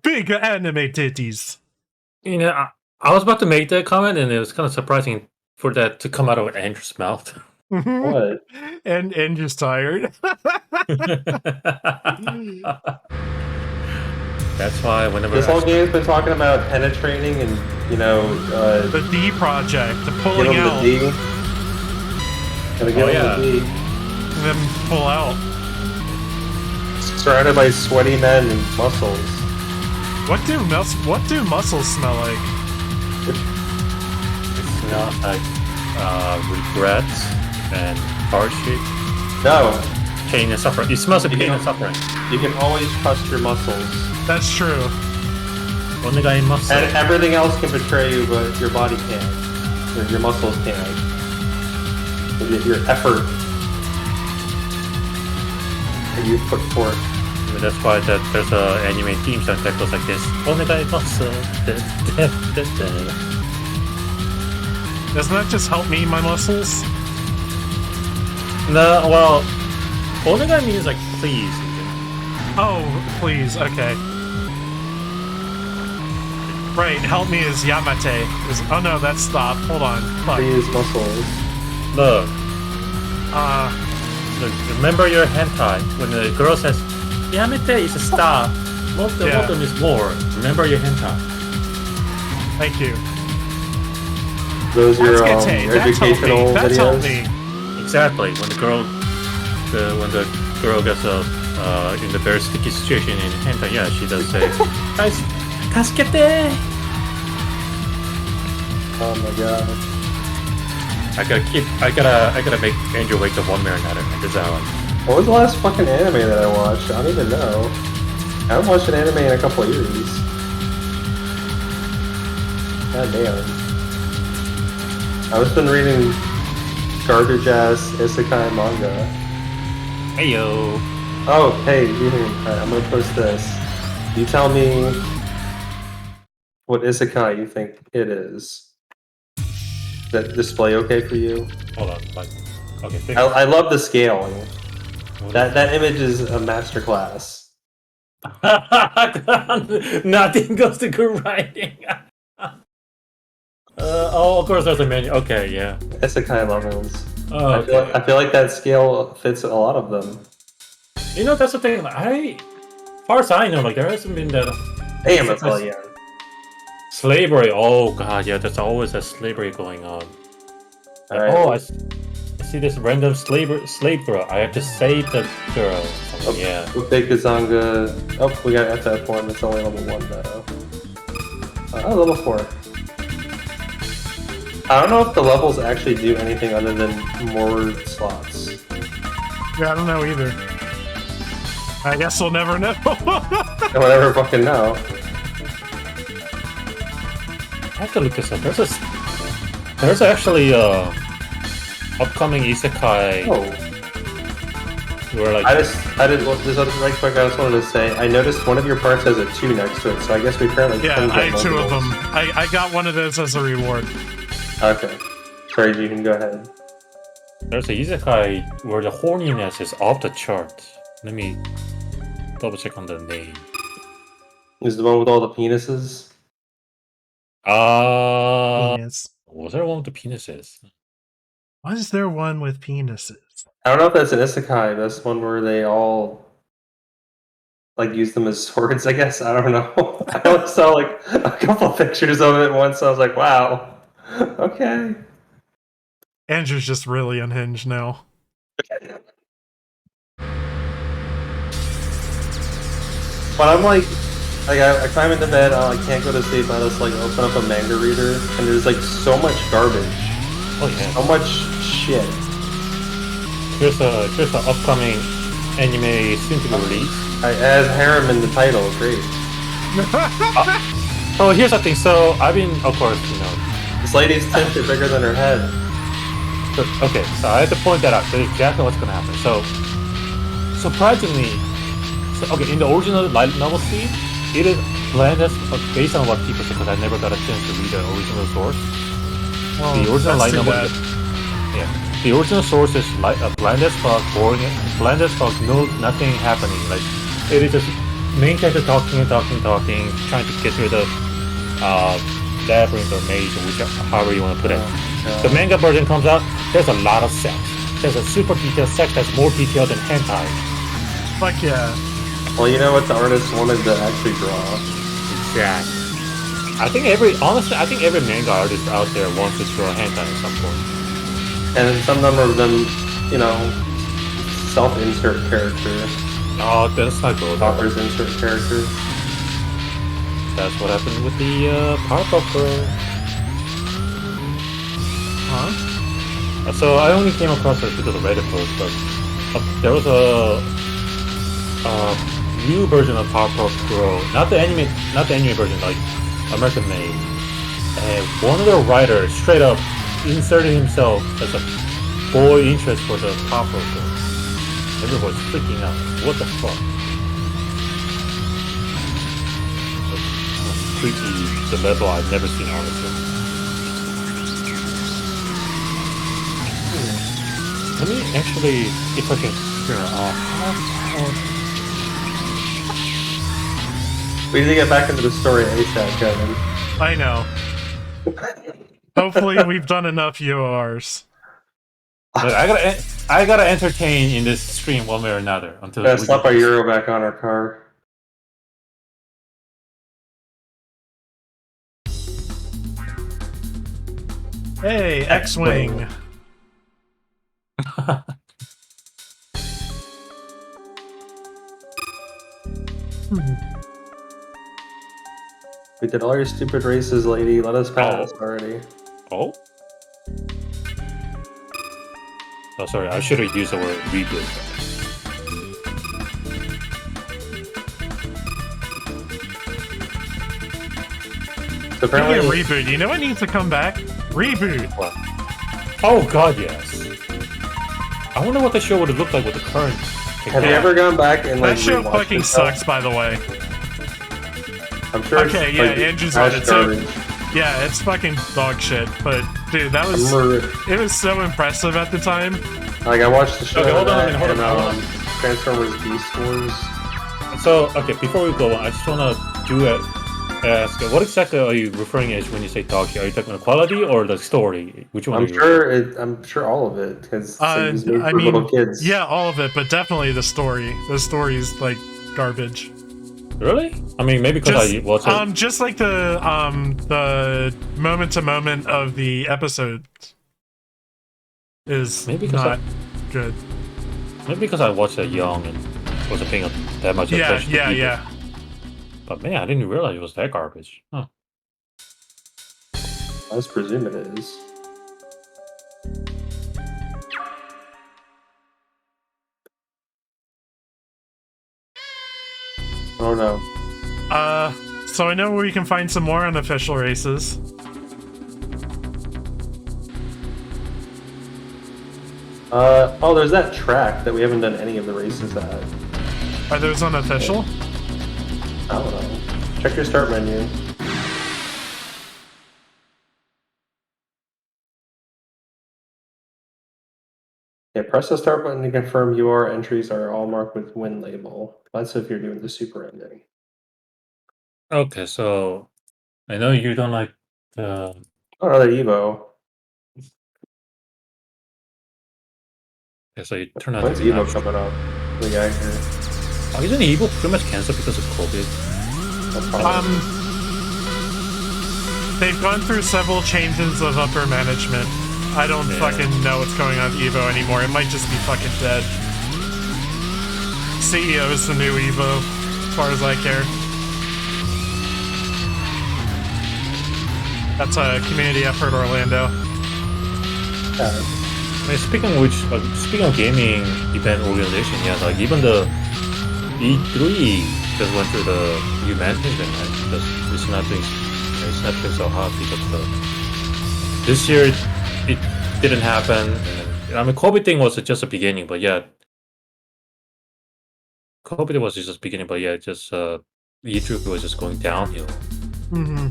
Big anime titties. I was about to make that comment, and it was kind of surprising for that to come out of Andrew's mouth. What? And just tired. That's why whenever This whole game's been talking about penetrating and, the D project, the get pulling over out, the D. Gotta get over the D. and then pull out. Surrounded by sweaty men and muscles. What do muscles smell like? It's not like regret and hardship, No, pain and suffering. It smells like pain and suffering. you can always trust your muscles. That's true. Only guy in muscle. And everything else can betray you, but your body can't. Your muscles can't. Your effort that you put forth. That's why there's an anime theme song that goes like this. Only guy in muscle. Doesn't that just help me, my muscles? No, well, only guy means like please. Oh, please, okay. Right, help me is Yamate. Oh no, that's stop. Hold on. Fuck. Please muscles. Look, remember your hentai. When the girl says, Yamete is a stop. Welcome is more. Remember your hentai. Thank you. Those are your That's educational That's videos. helped me. Exactly. When the girl gets in the very sticky situation in hentai, yeah, she does say, "Guys, kasukete." Oh my god. I gotta make Andrew wake up one minute at it. This is how What was the last fucking anime that I watched? I don't even know. I haven't watched an anime in a couple of years. God damn. I've just been reading garbage ass isekai manga. Hey yo. Oh, hey, alright, I'm gonna post this. You tell me what isekai you think it is. Is that display okay for you? Hold on. Okay. I love the scaling. That image is a masterclass. Nothing goes to good writing. Of course there's a menu. Okay, yeah. Isekai levels. Oh, okay. I feel like that scale fits a lot of them. That's the thing. As far as I know, there hasn't been that. Damn, that's all, yeah. Slavery. Oh god, yeah, there's always a slavery going on. Like, Alright. oh, I see this random slave girl. I have to save the girl. Oh, yeah. Kazanga. Oh, we got FF one. It's only level 1 though. Oh, level 4. I don't know if the levels actually do anything other than more slots. Yeah, I don't know either. I guess we'll never know. We'll never fucking know. I have to look this up. There's actually upcoming isekai where like I did this other right quick. I just wanted to say I noticed one of your parts has a 2 next to it, so I guess we apparently Yeah, can I get had 2 of multiples. them. I got one of those as a reward. Okay, sorry, you can go ahead. there's a isekai where the horniness is off the chart. Let me double check on the name. Is the one with all the penises? Penis. Was there one with the penises? Why is there one with penises? I don't know if that's an isekai. That's one where they all like use them as swords. I guess I don't know. I only saw like a couple pictures of it once. So I was like, wow, okay. Andrew's just really unhinged now. But I'm like I climb into bed. I can't go to sleep. I just like open up a manga reader, and there's like so much garbage. Oh yeah. So much shit. Here's a upcoming anime soon to be released. It has harem in the title. Great. Oh, here's the thing. So I've been, of course, This lady's tits are bigger than her head. Okay, so I have to point that out. That's exactly what's gonna happen. So, surprisingly, in the original light novel speed, it is blended based on what people say, because I never got a chance to read the original source. Well, The original light that's too novel, bad. yeah. The original source is bland as fuck, boring, bland as fuck, no nothing happening. Like it is just main character talking, trying to get through the labyrinth or maze, or however you want to put it. The manga version comes out. There's a lot of sex. There's a super detailed sex that's more detailed than hentai. Fuck yeah. Well, you know what the artist wanted to actually draw. Exactly. I think every manga artist out there wants to draw hentai at some point. And some number of them, self-insert character. Oh, that's not good. Author's insert character. That's what happened with the Powerpuff Girl. Huh? So I only came across it because of Reddit post, but there was a new version of Powerpuff Girl, not the anime version, like American made. And one of the writers straight up inserted himself as a boy interest for the Powerpuff Girl. Everyone's freaking out. What the fuck? That's creepy. The level I've never seen, honestly. Let me actually, if I can figure out. We need to get back into the story ASAP, Kevin. I know. Hopefully we've done enough URs. Look, I gotta entertain in this stream one way or another until Gotta slap our Euro back on our car. Hey, X-Wing. We did all your stupid races, lady. Let us pass already. Oh? Oh, sorry. I should have used the word reboot. So apparently, Reboot. You know what needs to come back? Reboot. What? Oh god, yes. I wonder what the show would have looked like with the current. have you ever gone back and like That show rewatched fucking yourself? sucks, by the way. I'm sure. Okay, it's, yeah, like, Andrew's on trash it too. garbage. Yeah, it's fucking dog shit. But dude, that was it was so impressive at the time. Like I watched the show. Okay, hold on, hold and, on. Transformers Beast Wars. So, okay, before we go on, I just wanna ask, what exactly are you referring to when you say dog shit? Are you talking about quality or the story? Which one? I'm sure all of it because I for mean, little kids. yeah, all of it, but definitely the story. The story's like garbage. Really? I mean, maybe because I watched it. Just like the moment to moment of the episode is Maybe because not good. Maybe because I watched it young and wasn't paying that much attention. Yeah. But man, I didn't realize it was that garbage. Huh. I just presume it is. Oh no. So I know where we can find some more unofficial races. Oh, there's that track that we haven't done any of the races at. Are those unofficial? I don't know. Check your start menu. Yeah, press the start button to confirm your entries are all marked with win label. That's if you're doing the super ending. Okay, so I know you don't like the. Oh, another Evo. Yeah, so you turn out When's to be Evo not- coming up? The guy here. Oh, isn't Evo pretty much canceled because of COVID? They've gone through several changes of upper management. I don't fucking know what's going on with Evo anymore. It might just be fucking dead. CEO is the new Evo, as far as I care. That's a community effort, Orlando. I mean, speaking of which, speaking of gaming event organization, yeah, like even the E3 just went through the new management, right? Because it's not doing so hot because this year it didn't happen. And, I mean, COVID thing was just a beginning, but yeah, COVID was just a beginning, but yeah, just E3 was just going downhill. Mm-hmm.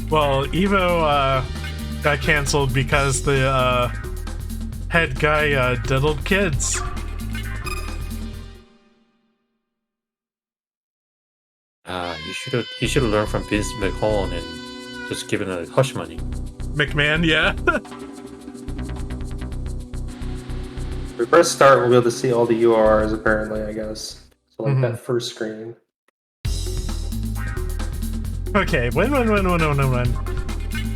Well, Evo got canceled because the head guy diddled kids. He should have learned from Vince McMahon and just given a hush money. McMahon, yeah. If we press start, we'll be able to see all the URs apparently, I guess. So like that first screen. Okay, win.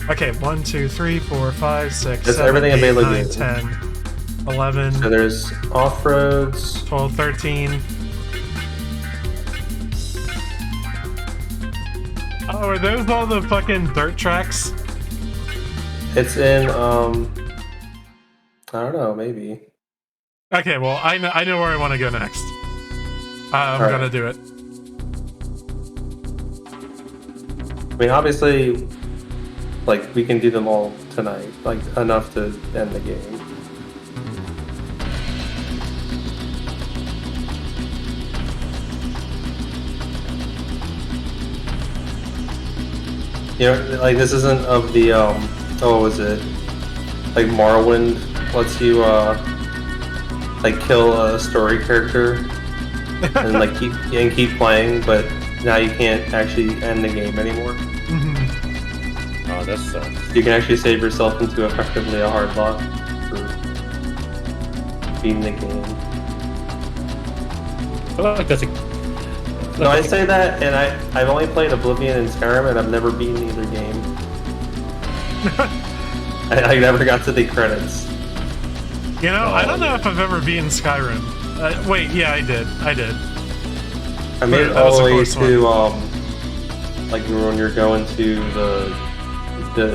Okay, 1, 2, 3, 4, 5, 6, That's 7, everything 8, available. 9, 10, 11, So there's off-roads. 12, 13. Oh, are those all the fucking dirt tracks? It's in, I don't know, maybe. Okay, well, I know where I want to go next. I'm Alright. gonna do it. I mean, obviously, like, we can do them all tonight. Like, enough to end the game. You know, like, this isn't of the, what was it? Like, Morrowind lets you, like, kill a story character and, like, keep playing, but now you can't actually end the game anymore. Oh, that sucks. You can actually save yourself into effectively a hard lock for beating the game. I feel like that's a. No, I say that, and I've only played Oblivion and Skyrim, and I've never beaten either game. I never got to the credits. You know, I don't know if I've ever beaten Skyrim. Wait, yeah, I did. I made it That was all a the way close to like when you're going to the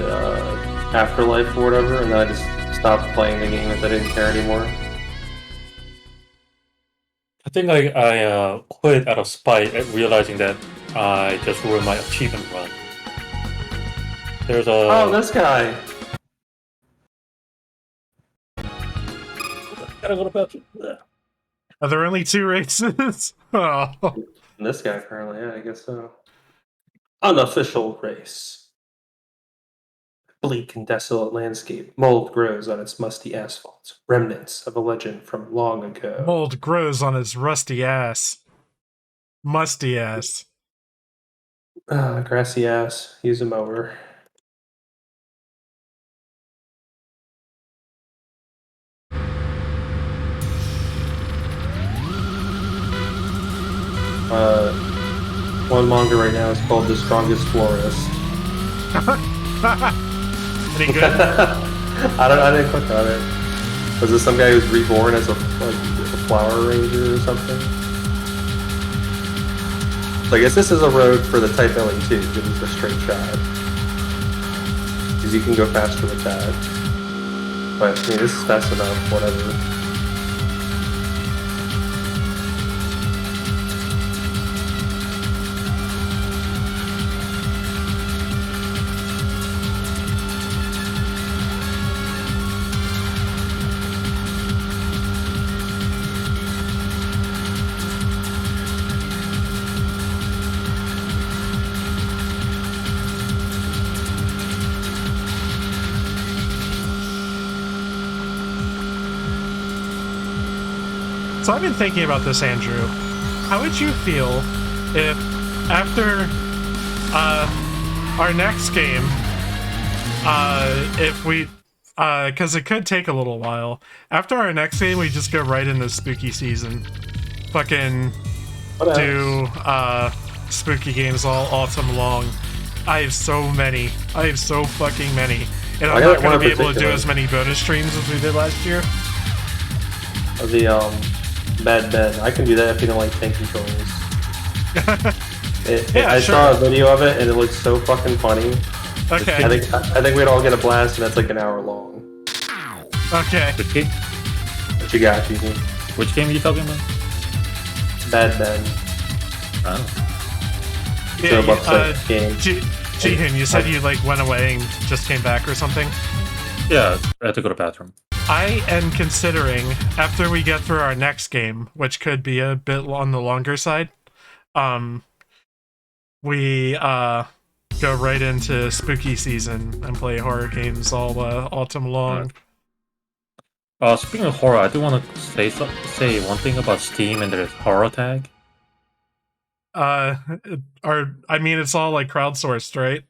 afterlife or whatever, and then I just stopped playing the game because I didn't care anymore. I think I quit out of spite at realizing that I just ruined my achievement run. There's a. Oh, this guy! Gotta go to bathroom. Are there only 2 races? Oh. And this guy, apparently, yeah, I guess so. Unofficial race. Bleak and desolate landscape. Mold grows on its musty asphalt. Remnants of a legend from long ago. Mold grows on its rusty ass. Musty ass. Grassy ass. Use a mower. One manga right now is called The Strongest Florist. Any good? I didn't click on it. Was this some guy who's reborn as a flower ranger or something? So I guess this is a road for the Type LE2, it is a straight shot. Because you can go faster with that. But, I mean, this is fast enough, whatever. So I've been thinking about this, Andrew. How would you feel if after our next game, if we, because it could take a little while, after our next game we just go right into spooky season. Fucking do spooky games all autumn long. I have so many. I have so fucking many. And I'm not going to be able to do as many bonus streams as we did last year. The, Bad Ben. I can do that if you don't like tank controls. I saw a video of it and it looks so fucking funny. Okay. I think we'd all get a blast and that's like an hour long. Okay. Which game? What you got, Jihun? Which game are you talking about? Bad Ben. Oh. Yeah, game. Jihun, you said you like went away and just came back or something? Yeah, I had to go to the bathroom. I am considering, after we get through our next game, which could be a bit on the longer side, we go right into spooky season and play horror games all autumn long. Speaking of horror, I do want to say one thing about Steam and their horror tag. I mean, it's all like crowdsourced, right?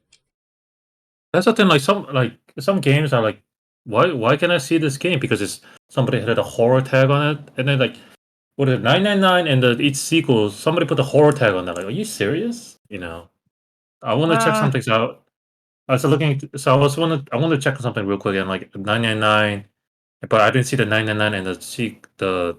That's the thing. Like some games are like, why can I see this game? Because it's somebody had a horror tag on it, and then like, what is it, 999 and each sequel, somebody put the horror tag on that. Like, are you serious? You know, I want to check some things out. I was looking, so I want to check something real quick, and like 999, but I didn't see the 999 and the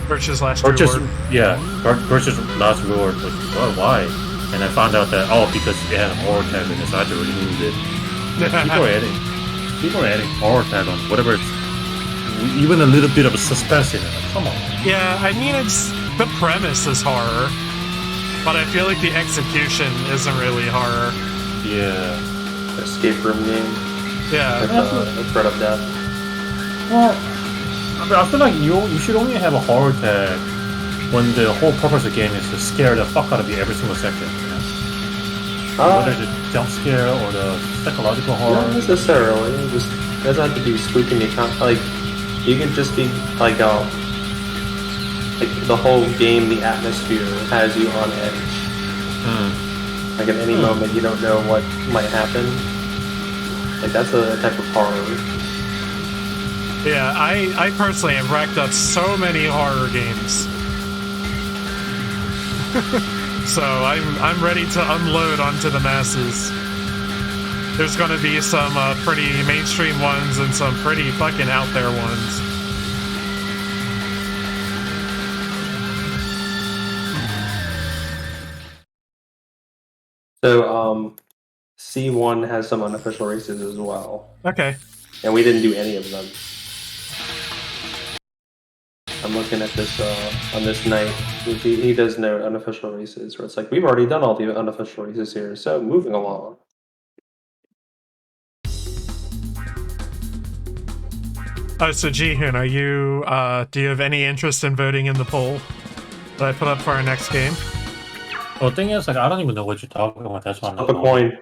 Purchase Last Reward. Yeah, Purchase Last Reward. Like, why? And I found out that because it had a horror tag in it, so I had to remove it. People are adding horror tag on whatever it's even a little bit of a suspense in it. Like, come on. Yeah, I mean, it's the premise is horror, but I feel like the execution isn't really horror. Yeah. Escape room game. Yeah. With threat of death. Well, I feel like you should only have a horror tag when the whole purpose of the game is to scare the fuck out of you every single second. You know? Whether the jump scare or the psychological horror. Not necessarily. It just doesn't have to be spooking you. Like, you can just be like the whole game, the atmosphere has you on edge. Like at any moment, you don't know what might happen. Like that's a type of horror. Yeah, I personally have racked up so many horror games. So I'm ready to unload onto the masses. There's gonna be some pretty mainstream ones and some pretty fucking out there ones. So C1 has some unofficial races as well. Okay. And we didn't do any of them. I'm looking at this on this night. He does note unofficial races, where it's like, we've already done all the unofficial races here, so moving along. So Jihun, are you do you have any interest in voting in the poll that I put up for our next game? Well, the thing is, like, I don't even know what you're talking about. That's why I'm not Flip a coin.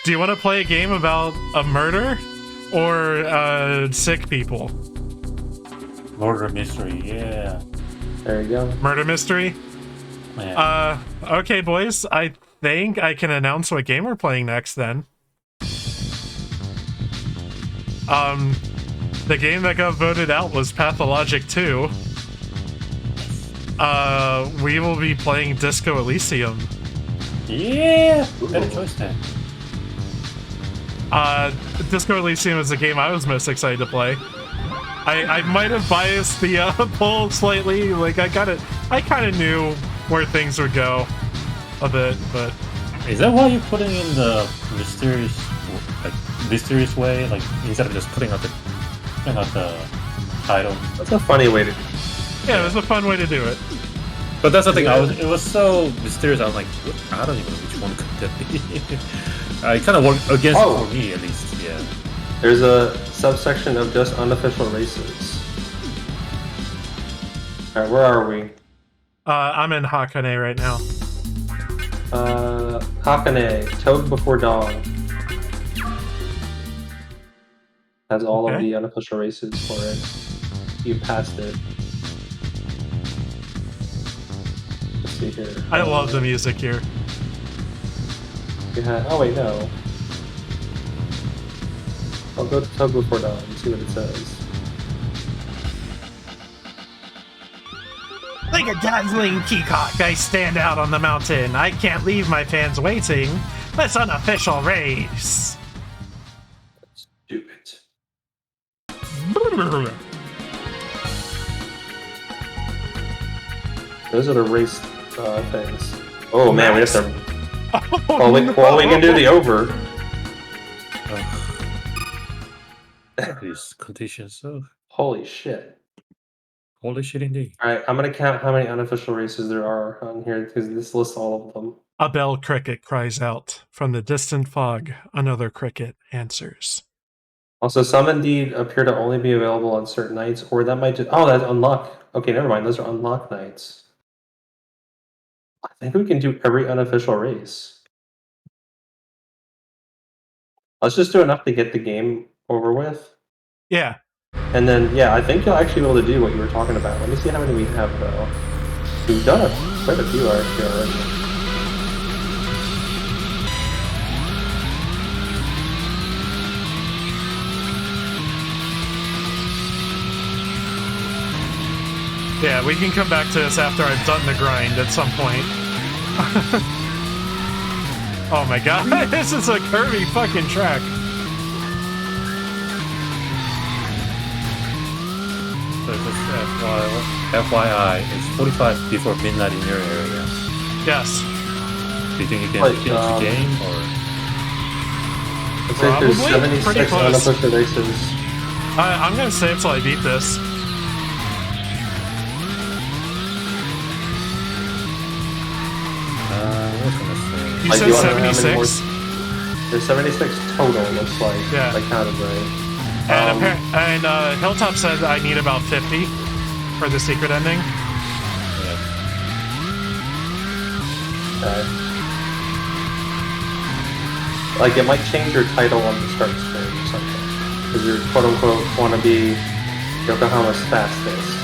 Do you want to play a game about a murder or sick people? Murder mystery, yeah. There you go. Murder mystery? Yeah. Okay, boys. I think I can announce what game we're playing next then. The game that got voted out was Pathologic 2. We will be playing Disco Elysium. Yeah! Better choice then. Disco Elysium is the game I was most excited to play. I might have biased the poll slightly. Like I kind of knew where things would go a bit, but Is that why you're putting in the mysterious way, like instead of just putting out the title? That's a funny way to. yeah, it was a fun way to do it. But that's the thing. It was so mysterious. I was like, I don't even know which one could that be. I kind of worked against it for me, at least. Yeah. There's a subsection of just unofficial races. All right, where are we? I'm in Hakone right now. Hakone, Toad Before Dawn. Has all of the unofficial races for it. You passed it. Let's see here. I love the music here. Oh wait, no. I'll go to Toad Before Dawn and see what it says. Like a dazzling peacock, I stand out on the mountain. I can't leave my fans waiting. Let's unofficial race. Stupid. Those are the race things. Oh man, we have to. Well, we can do the over. These conditions, so Holy shit. holy shit indeed. Alright, I'm gonna count how many unofficial races there are on here because this lists all of them. A bell cricket cries out. From the distant fog, another cricket answers. Also, some indeed appear to only be available on certain nights, or that might just. Oh, that's unlock. Okay, never mind. Those are unlock nights. I think we can do every unofficial race. Let's just do enough to get the game over with. Yeah. And then, yeah, I think you'll actually be able to do what you were talking about. Let me see how many we have, though. We've done quite a few actually already. Yeah, we can come back to this after I've done the grind at some point. Oh my god, this is a curvy fucking track. So just FYI, it's 45 before midnight in your area. Yes. Do you think you can finish the game, or? Looks like there's Probably. Pretty 76 close. unofficial races. I'm gonna save till I beat this. What's gonna say? You Like, said you wanna know how many 76? There's 76 total, looks like. Yeah. I counted right. And Hilltop said I need about 50 for the secret ending. Yeah. Okay. Like, it might change your title on the start screen or something. Because you quote-unquote want to be Yokohama's fastest.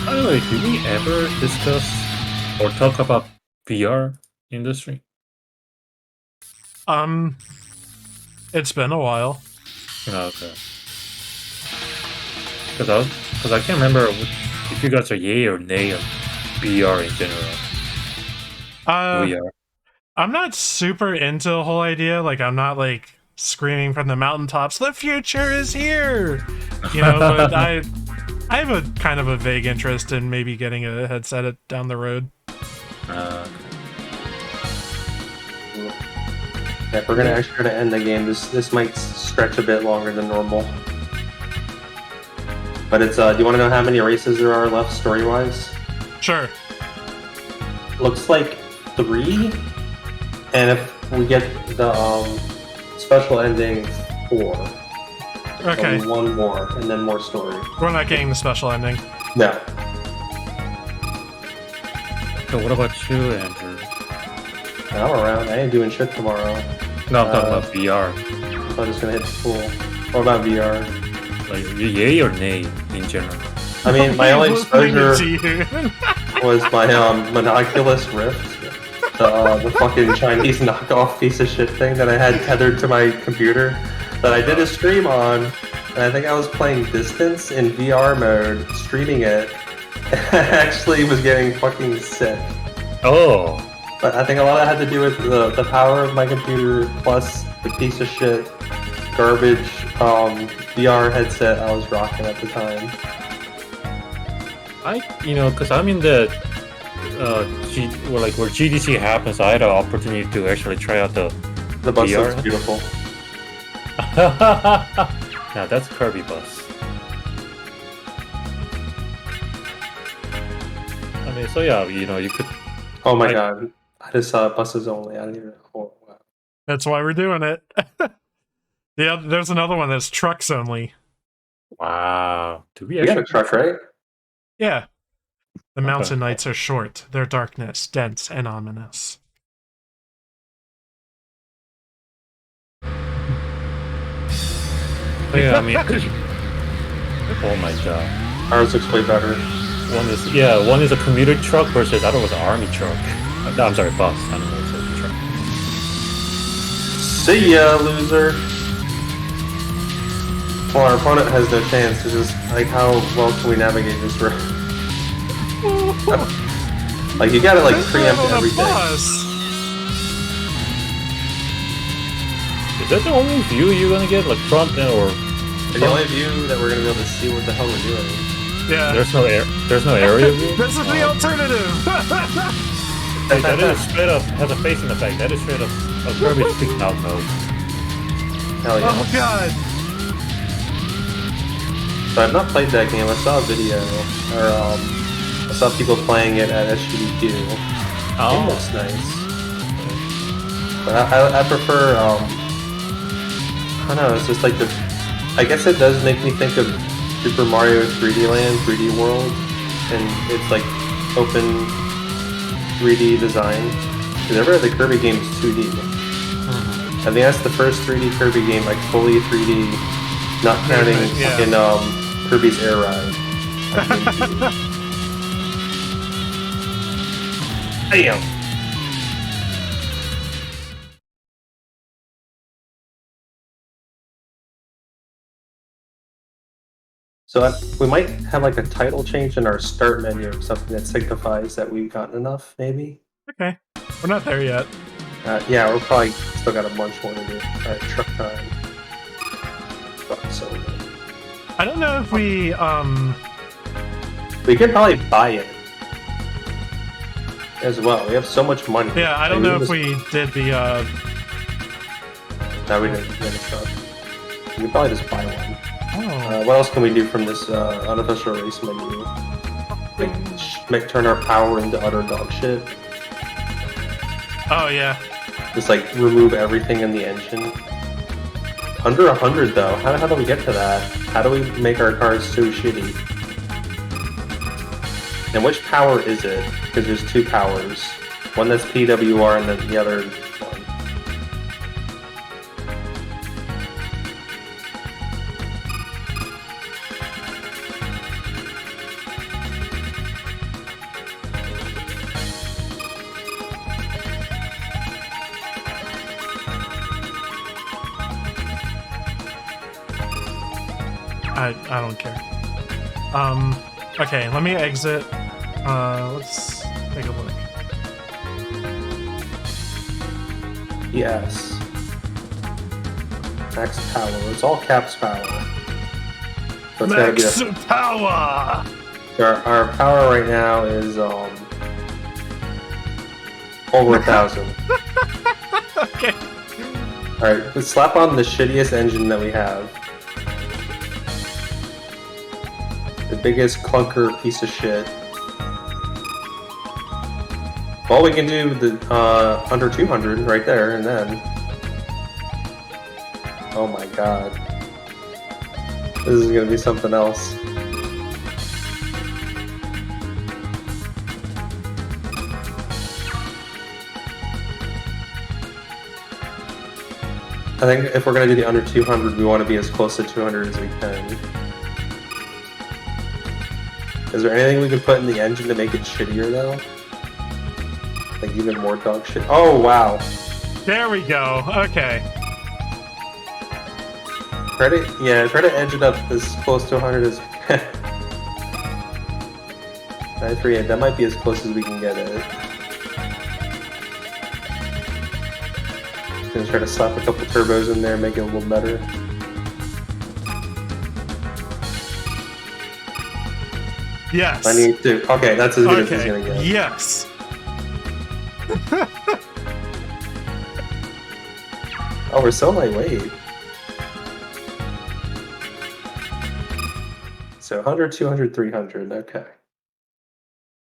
By the way, did we ever discuss or talk about VR industry? It's been a while. Okay. Because I can't remember if you guys are yay or nay of VR in general. VR. I'm not super into the whole idea. Like, I'm not like screaming from the mountaintops, "The future is here!" You know, but I have a kind of a vague interest in maybe getting a headset down the road. Yeah, if we're gonna actually try to end the game, this might stretch a bit longer than normal. But it's do you want to know how many races there are left story-wise? Sure. Looks like 3, and if we get the special ending, 4. Okay. So 1 more, and then more story. We're not getting the special ending. No. So what about you, Andrew? I'm around. I ain't doing shit tomorrow. No, I'm talking about VR. So I'm just gonna hit the pool. What about VR? Like, yay or nay in general? I mean, my only exposure Jihun. was my monoculous Rift. the fucking Chinese knockoff piece of shit thing that I had tethered to my computer that I did a stream on, and I think I was playing Distance in VR mode, streaming it, and I actually was getting fucking sick. Oh. But I think a lot of that had to do with the power of my computer plus the piece of shit garbage VR headset I was rocking at the time. Because I'm in the where GDC happens, I had an opportunity to actually try out the bus VR. looks beautiful. Yeah, that's Kirby bus. I mean, so yeah, you could. Oh my god. I just saw buses only. I didn't even. Oh, wow. That's why we're doing it. Yeah, there's another one that's trucks only. Wow. Do we We got actually a truck, right? Yeah. The Okay. mountain nights are short, their darkness dense and ominous. Yeah, I mean. Oh my god. Ours looks way better. One is a commuter truck versus I thought it was an army truck. No, I'm sorry, bus. I don't know, it's a truck. See ya, loser. Well, our opponent has no chance. It's just like, how well can we navigate this road? Like, you gotta like preempt everything. Is that the only view you're gonna get, like front or? The only view that we're gonna be able to see what the hell we're doing. Yeah. There's no area view. This is the alternative. Like, that is straight up has a facing effect. That is straight up a Kirby speaking out mode. Hell yeah. Oh god. So I've not played that game. I saw a video, or I saw people playing it at SGDQ. Oh. It looks nice. But I prefer, I don't know, it's just like I guess it does make me think of Super Mario 3D Land, 3D World, and it's like open 3D design. Because every other Kirby game is 2D. I think that's the first 3D Kirby game, like fully 3D, not counting fucking Kirby's Air Ride. Damn! So we might have like a title change in our start menu or something that signifies that we've gotten enough, maybe? Okay. We're not there yet. Yeah, we're probably still got a bunch more to do. Alright, truck time. Fuck, so I don't know if we we could probably buy it as well. We have so much money. yeah, I don't know if we did the No, we didn't get a truck. We could probably just buy one. oh. What else can we do from this unofficial race menu? Like, turn our power into utter dog shit. Oh yeah. Just like remove everything in the engine. Under 100 though. How the hell do we get to that? How do we make our cars so shitty? And which power is it? Because there's two powers. One that's PWR and then the other one. I don't care. Okay, let me exit. Let's take a look. Yes. Max power. It's all caps power. So it's gotta be Max power! our power right now is over 1,000. Okay. Alright, let's slap on the shittiest engine that we have. The biggest clunker piece of shit. Well, we can do the under 200 right there, and then... Oh my god. This is gonna be something else. I think if we're gonna do the under 200, we want to be as close to 200 as we can. Is there anything we could put in the engine to make it shittier, though? Like even more dog shit. Oh wow. There we go. Okay. Try to edge it up as close to 100 as 938. That might be as close as we can get it. Gonna try to slap a couple turbos in there, make it a little better. Yes. I need to. Okay, that's as good as it's gonna get. Yes. Oh, we're so lightweight. So 100, 200, 300. Okay.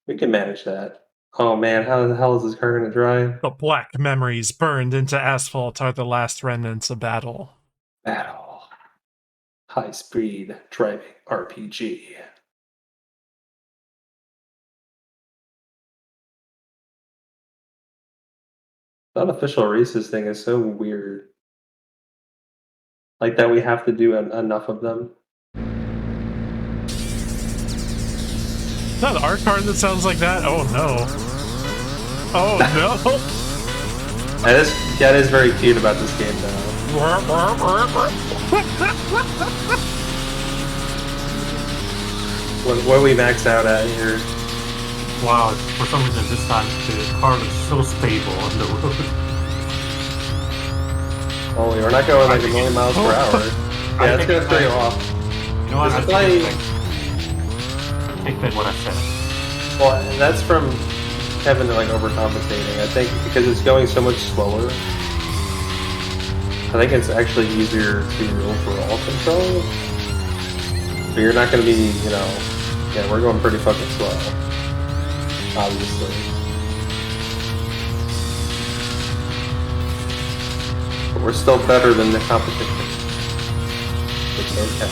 We can manage that. Oh man, how the hell is this car gonna drive? The black memories burned into asphalt are the last remnants of battle. Battle. High speed driving RPG. The unofficial races thing is so weird. Like that we have to do enough of them. Is that our car that sounds like that? Oh no. Oh no. That is very cute about this game though. What we maxed out at here? Wow, for some reason this time the car looks so stable on the road. Holy, we're not going like a million miles per hour. Yeah, it's gonna throw you off. You know what? I take back what I said. Well, that's from Kevin like overcompensating. I think because it's going so much slower. I think it's actually easier to overall control. But you're not going to be, you know, yeah, we're going pretty fucking slow. Obviously. But we're still better than the competition. It's okay.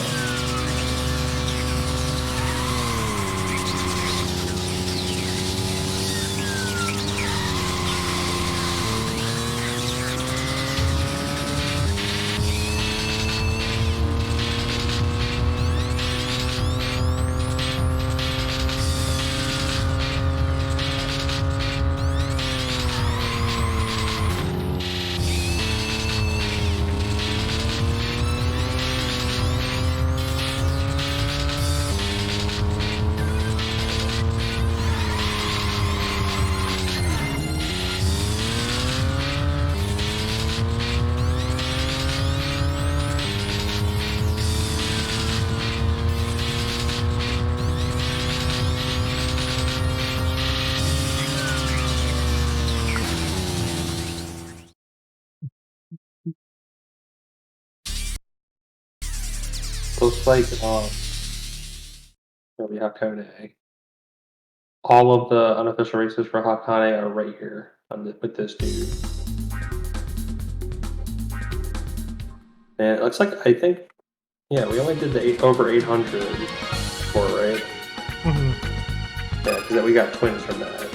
Looks like where we have Hakone. All of the unofficial races for Hakone are right here with this dude. And it looks like, I think, yeah, we only did the over 800 before, right? Mm-hmm. Yeah, because we got twins from that.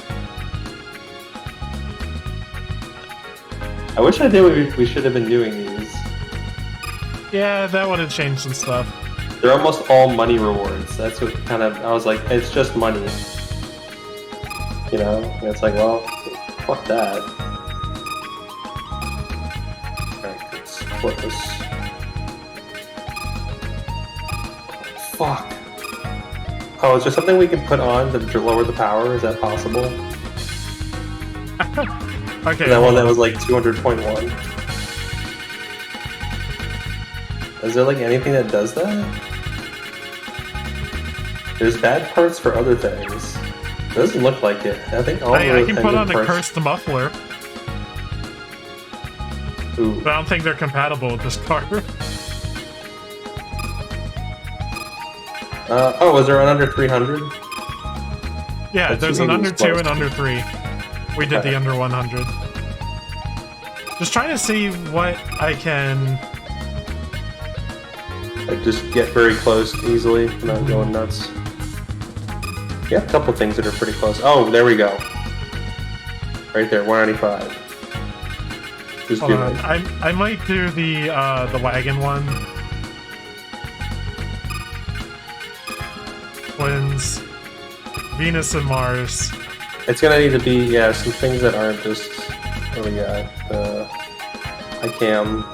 I wish I knew we should have been doing these. Yeah, that would have changed some stuff. They're almost all money rewards. That's what kind of, I was like, it's just money. You know? And it's like, well, fuck that. Alright, let's split this. Fuck. Oh, is there something we can put on to lower the power? Is that possible? Okay. That one that was like 200.1. Is there like anything that does that? There's bad parts for other things. It doesn't look like it. I think all I can put on parts... a cursed muffler. Ooh. But I don't think they're compatible with this car. Oh, was there an under 300? Yeah, That's there's an under 2 close. and under 3. We did the under 100. Just trying to see what I can... Like, just get very close easily, not going nuts. Yeah, a couple things that are pretty close. Oh, there we go. Right there, 195. Just Hold do on. it. I might do the wagon one. Twins. Venus and Mars. It's gonna need to be some things that aren't just what we got the iCam.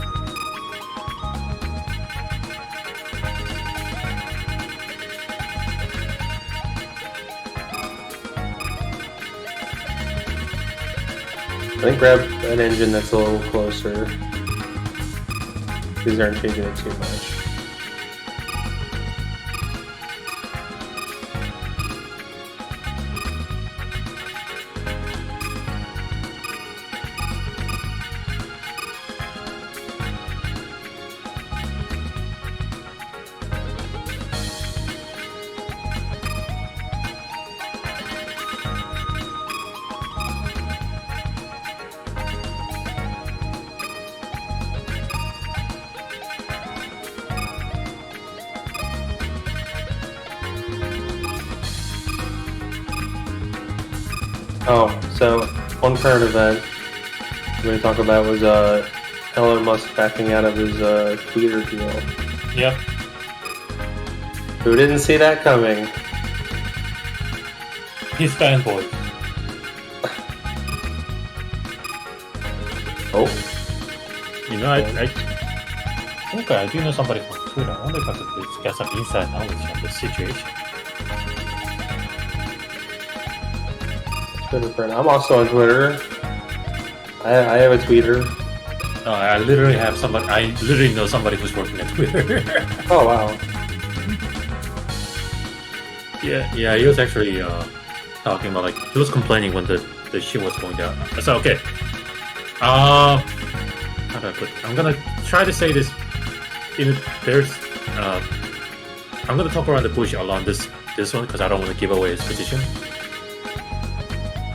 I think grab an engine that's a little closer. These aren't changing it too much. Oh, so one current event we're going to talk about was Elon Musk backing out of his Twitter deal. Yep. Who didn't see that coming? He's fanboy. Oh, You know, I think I do know somebody from Twitter. I wonder if I could get some inside knowledge on this situation. Twitter friend. I'm also on Twitter. I have a tweeter. No, I literally have somebody. I literally know somebody who's working at Twitter. Oh wow. Yeah. He was actually talking about he was complaining when the shit was going down. So okay. How do I put? I'm gonna try to say this. There's. I'm gonna talk around the bush along this one because I don't want to give away his position.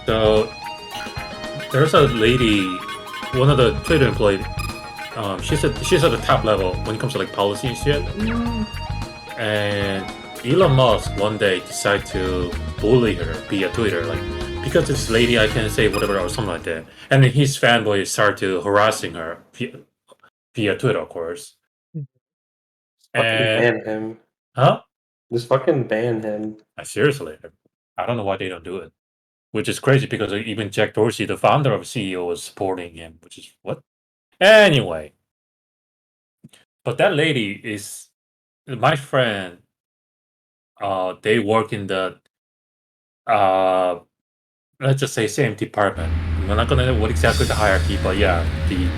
So there's a lady, one of the Twitter employees. She's at the top level when it comes to policy and shit. And Elon Musk one day decided to bully her via Twitter, because this lady I can't say whatever or something like that. And then his fanboys started to harassing her via Twitter, of course. Fucking ban him. Huh? Just fucking ban him. Seriously, I don't know why they don't do it. Which is crazy because even Jack Dorsey, the founder of CEO, was supporting him, which is what? Anyway. But that lady is my friend. They work in the let's just say same department. We're not gonna know what exactly the hierarchy, but yeah,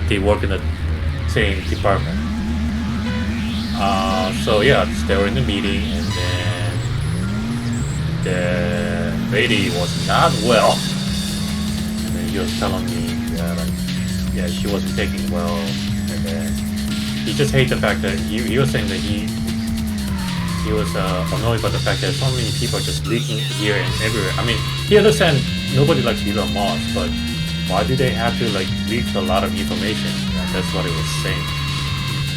they work in the same department. So yeah, they were in the meeting, and then the lady was not well. And then he was telling me she wasn't taking well, and then he just hated the fact that he was saying that he was annoyed by the fact that so many people are just leaking here and everywhere. I mean, he understands nobody likes Elon Musk, but why do they have to leak a lot of information? Yeah, that's what he was saying.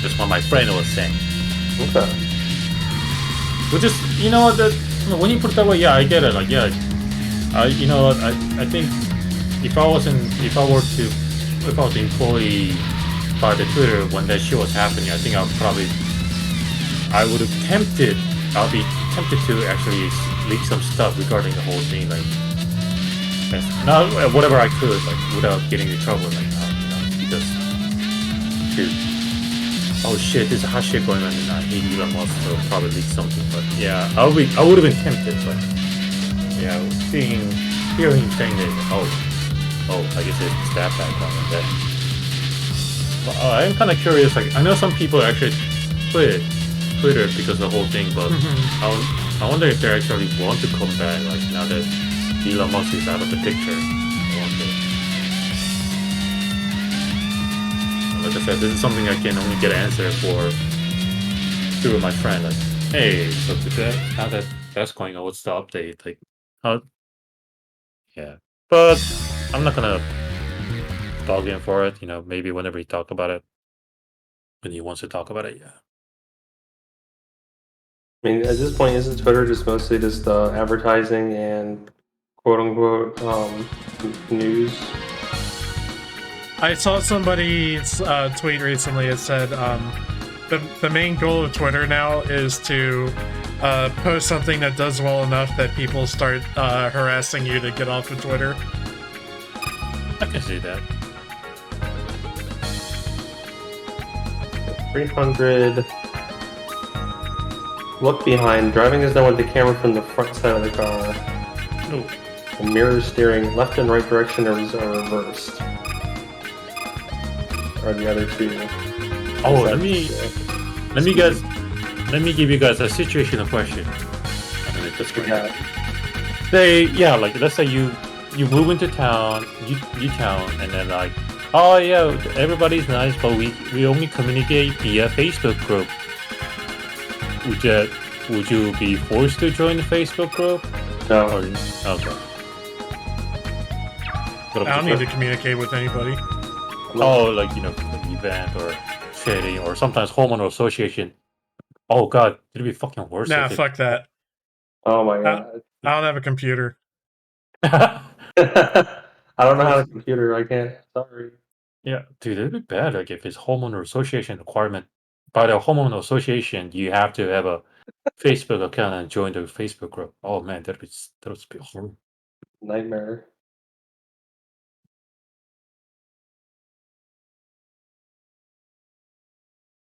That's what my friend was saying. Okay. Which is, when you put it that way, yeah, I get it. I think if I was an employee by the Twitter when that shit was happening, I think I'll be tempted to actually leak some stuff regarding the whole thing, whatever I could, without getting in trouble, because, dude, oh shit, there's a hot shit going on, and I hate Elon Musk, so I'll probably leak something. But yeah, I would have been tempted, but yeah, hearing him saying that, oh, I guess it's that background and that. But I'm kind of curious. I know some people actually quit Twitter because of the whole thing, but I wonder if they actually want to come back, now that Elon Musk is out of the picture. Like I said, this is something I can only get an answer for through my friend. Hey, so now that that's going on, what's the update? Yeah. But I'm not gonna dog him for it. Maybe whenever he talk about it, when he wants to talk about it, yeah. I mean, at this point, isn't Twitter just mostly just advertising and quote-unquote news? I saw somebody's tweet recently. It said the main goal of Twitter now is to post something that does well enough that people start harassing you to get off of Twitter. I can see that. 300. Look behind. Driving is done with the camera from the front side of the car. No. The mirror steering left and right direction are reversed. Or the other two. Oh, let me give you guys a situational question. Yeah. Like let's say you move into town, you town, and then like, oh yeah, everybody's nice, but we only communicate via Facebook group. Would you be forced to join the Facebook group? No. Okay. I don't need to communicate with anybody. Oh, like an event or trading or sometimes homeowner association. Oh god, it'd be fucking worse. Nah, fuck that. Oh my god. I don't have a computer. I don't know how to computer. I can't. Sorry. Yeah, dude, it'd be bad. Like if it's homeowner association requirement. By the homeowner association, you have to have a Facebook account and join the Facebook group. Oh man, that would be horrible. Nightmare.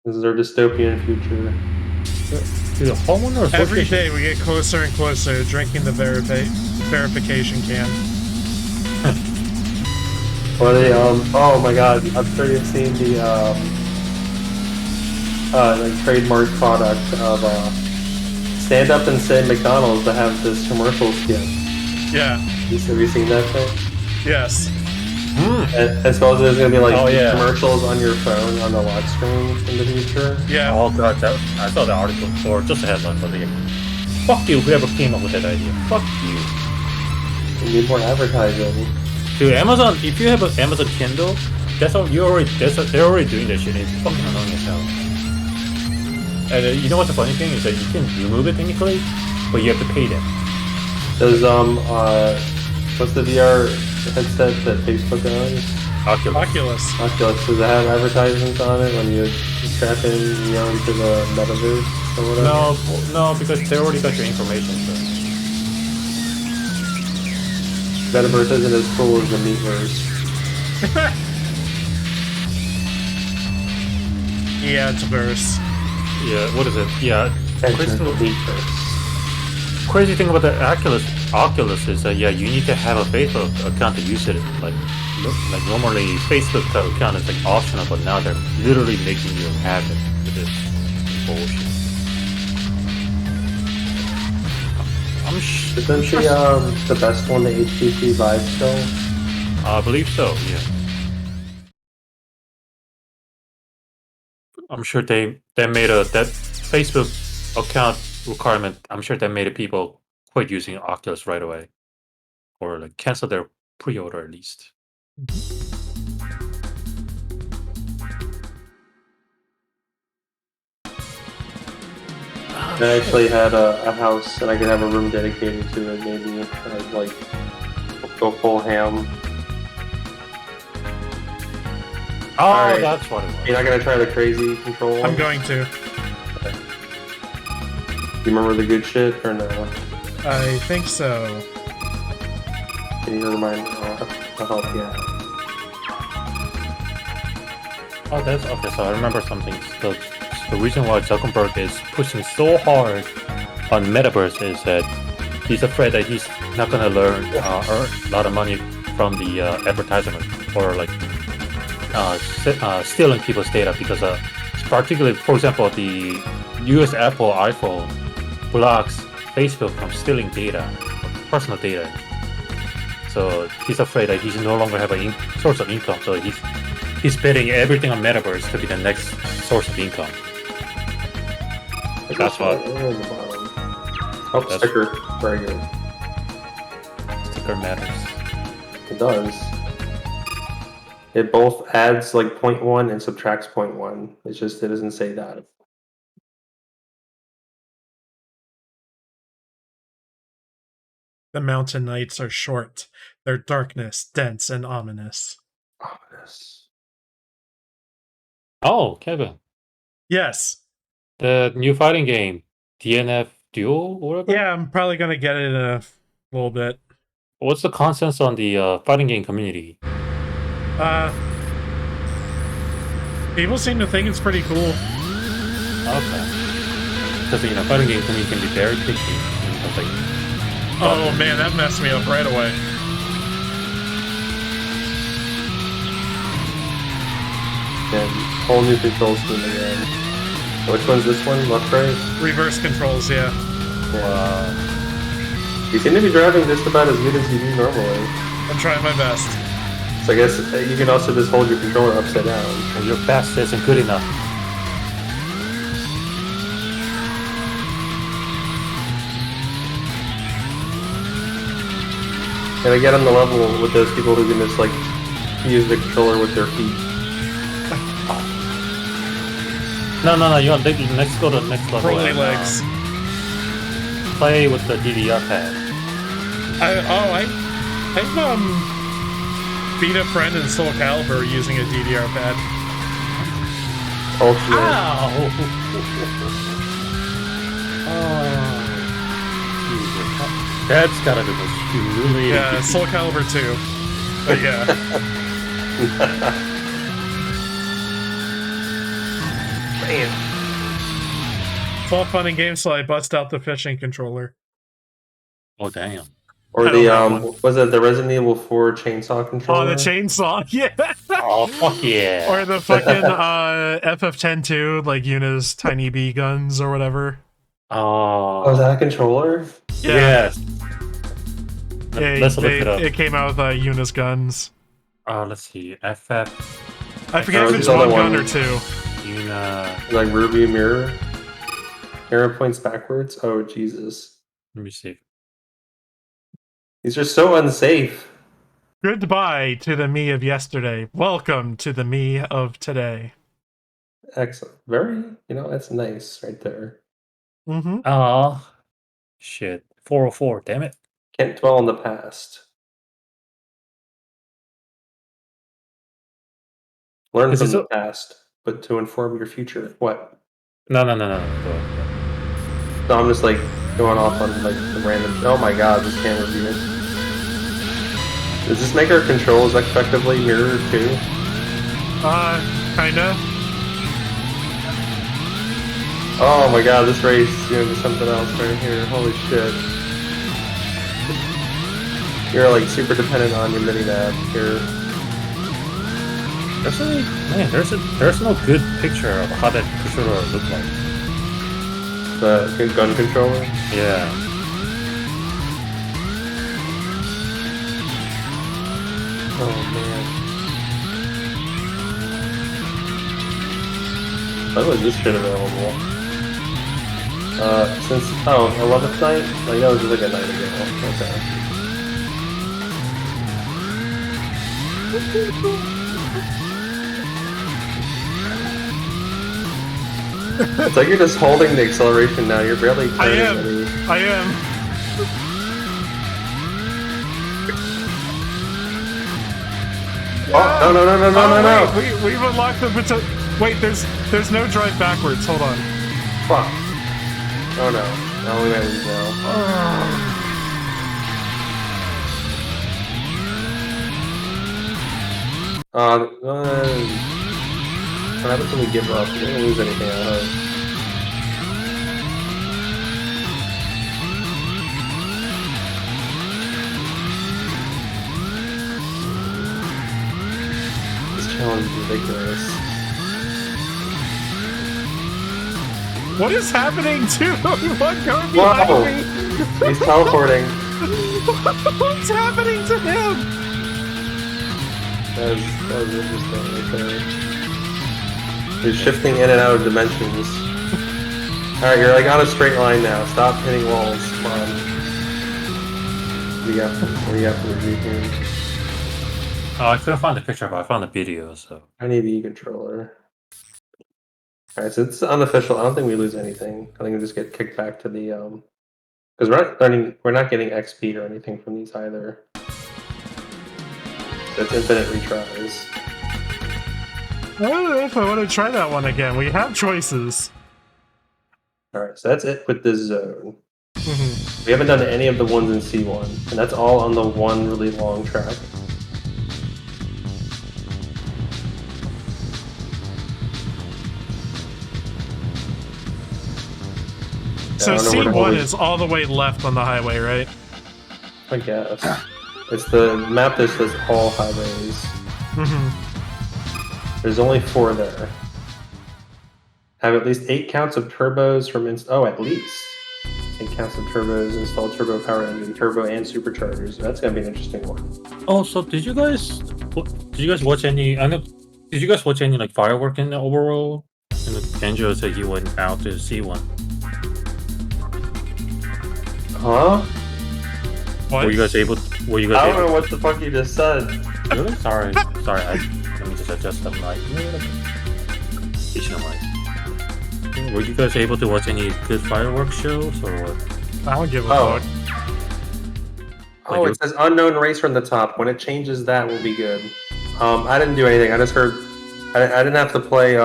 This is our dystopian future. Dude, the homeowner association. Every day we get closer and closer to drinking the verification can. Or they oh my god, I'm sure you've seen the like trademark product of Stand Up and Say McDonald's that have this commercial skit. Yeah. Have you seen that thing? Yes. And suppose there's gonna be like yeah. commercials on your phone on the lock screen in the future. Yeah. Oh god, I saw the article or just a headline, but like, fuck you, whoever came up with that idea. Fuck you. We need more advertising. Dude, Amazon. If you have an Amazon Kindle, they're already doing that shit. It's fucking annoying as hell. And you know what's the funny thing is that you can remove it technically, but you have to pay them. Does what's the VR headset that Facebook owns? Oculus. Oculus, does it have advertisements on it when you strap in, into the metaverse or whatever? No, because they already got your information. So. Metaverse isn't as cool as the Meatverse. Yeah, it's a verse. Yeah, what is it? Yeah, Meatverse. crazy thing about the Oculus is that you need to have a Facebook account to use it. Like normally Facebook account is like optional, but now they're literally making you have it. With this bullshit. Isn't she the best one, the HTC Vive still? I believe so. Yeah. I'm sure they made that Facebook account requirement. I'm sure they made it people quit using Oculus right away, or like cancel their pre-order at least. I actually had a house and I could have a room dedicated to it. Maybe I'd like go full ham. Oh, right. that's what it was. You're not gonna try the crazy control one? I'm going to. You remember the good shit or no? I think so. Can you remind me? I'll help you out. Oh, that's okay. So I remember something. The reason why Zuckerberg is pushing so hard on Metaverse is that he's afraid that he's not gonna earn a lot of money from the advertisement or like stealing people's data because particularly, for example, the US Apple iPhone blocks Facebook from stealing data, personal data. So he's afraid that he's no longer have a source of income. So he's betting everything on Metaverse to be the next source of income. That's what. Oh, sticker. Very good. Sticker matters. It does. It both adds like 0.1 and subtracts 0.1. It's just it doesn't say that. The mountain nights are short, their darkness dense and ominous. Ominous. Oh, Kevin. Yes. The new fighting game, DNF duel or whatever? Yeah, I'm probably gonna get it in a little bit. What's the consensus on the fighting game community? People seem to think it's pretty cool. Okay. Because, fighting game community can be very picky. Like, Oh man, that messed me up right away. And whole new control scheme again. Which one's this one? Left, right? Reverse controls, yeah. Wow. You seem to be driving just about as good as you do normally. I'm trying my best. So I guess you can also just hold your controller upside down. well, your best isn't good enough. And I get on the level with those people who can just like use the controller with their feet. No. You want let's go to the next level. Rolling and, legs. Play with the DDR pad. I've beat a friend in Soul Calibur using a DDR pad. Oh shit. Ow! Oh. Jesus. That's gotta be most humiliating. Yeah, Soul Calibur 2. But yeah. Man. It's all fun and games till I bust out the fishing controller. Oh damn. Or I don't the have one. was it the Resident Evil 4 chainsaw controller? Oh, the chainsaw, yeah. Oh fuck yeah. Or the fucking FF10-2, like Yuna's tiny bee guns or whatever. Oh, Oh. is that a controller? Yes. Yeah, Let's look it up. it came out with Yuna's guns. Let's see. FF. I forget Oh, if it's the other one gun one. or two. Yuna. Like Ruby Mirror? Arrow points backwards? Oh Jesus. Let me see. These are so unsafe. Goodbye to the me of yesterday. Welcome to the me of today. Excellent. Very, that's nice right there. Mm-hmm. Oh. Shit. 404. Damn it. Can't dwell on the past. Learn Is from this the a- past, but to inform your future. What? No. Go. No, I'm just like going off on like the random. Oh my god, this camera view. Does this make our controls effectively mirrored too? Kinda. Oh my god, this race is doing something else right here. Holy shit. You're like super dependent on your mini-nav here. There's no good picture of how that controller looked like. The gun controller? Yeah. Oh man. When was this shit available? Since 11th night? Like that was just like a night ago. Okay. It's like you're just holding the acceleration now, you're barely turning any. I am. Oh, no. Wait, we've unlocked the potential. Wait, there's no drive backwards. Hold on. Fuck. Oh no. No, we might lose now. What happens when we give up? We don't lose anything out of it. This challenge is ridiculous. What is happening to what going Whoa! behind me? He's teleporting. What's happening to him? That was interesting right there. He's shifting in and out of dimensions. Alright, you're like on a straight line now. Stop hitting walls. Come on. What do you got for the review here? Oh, I couldn't find the picture, but I found the video, so. I need the controller. Alright, so it's unofficial. I don't think we lose anything. I think we just get kicked back to the because we're not getting XP or anything from these either. So it's infinite retries. I don't know if I want to try that one again. We have choices. Alright, so that's it with this zone. Mhm. We haven't done any of the ones in C1, and that's all on the one really long track. So I don't know where the hell C1 we- is all the way left on the highway, right? I guess. It's the map that says all highways. Mm-hmm. There's only 4 there. Have at least 8 counts of turbos from at least 8 counts of turbos, installed turbo power engine, turbo and superchargers. That's gonna be an interesting one. Oh, so did you guys watch any? I know. Did you guys watch any like firework in the overall? And Andrew said he went out to see one. Huh? What? Were you guys able? Were you guys? I don't able, know what the fuck you just said. Really? Sorry. Let me just adjust the mic. Were you guys able to watch any good fireworks shows or what? I don't give a Oh. fuck. Oh, it says unknown racer on the top. When it changes, that will be good. I didn't do anything. I just heard. I didn't have to play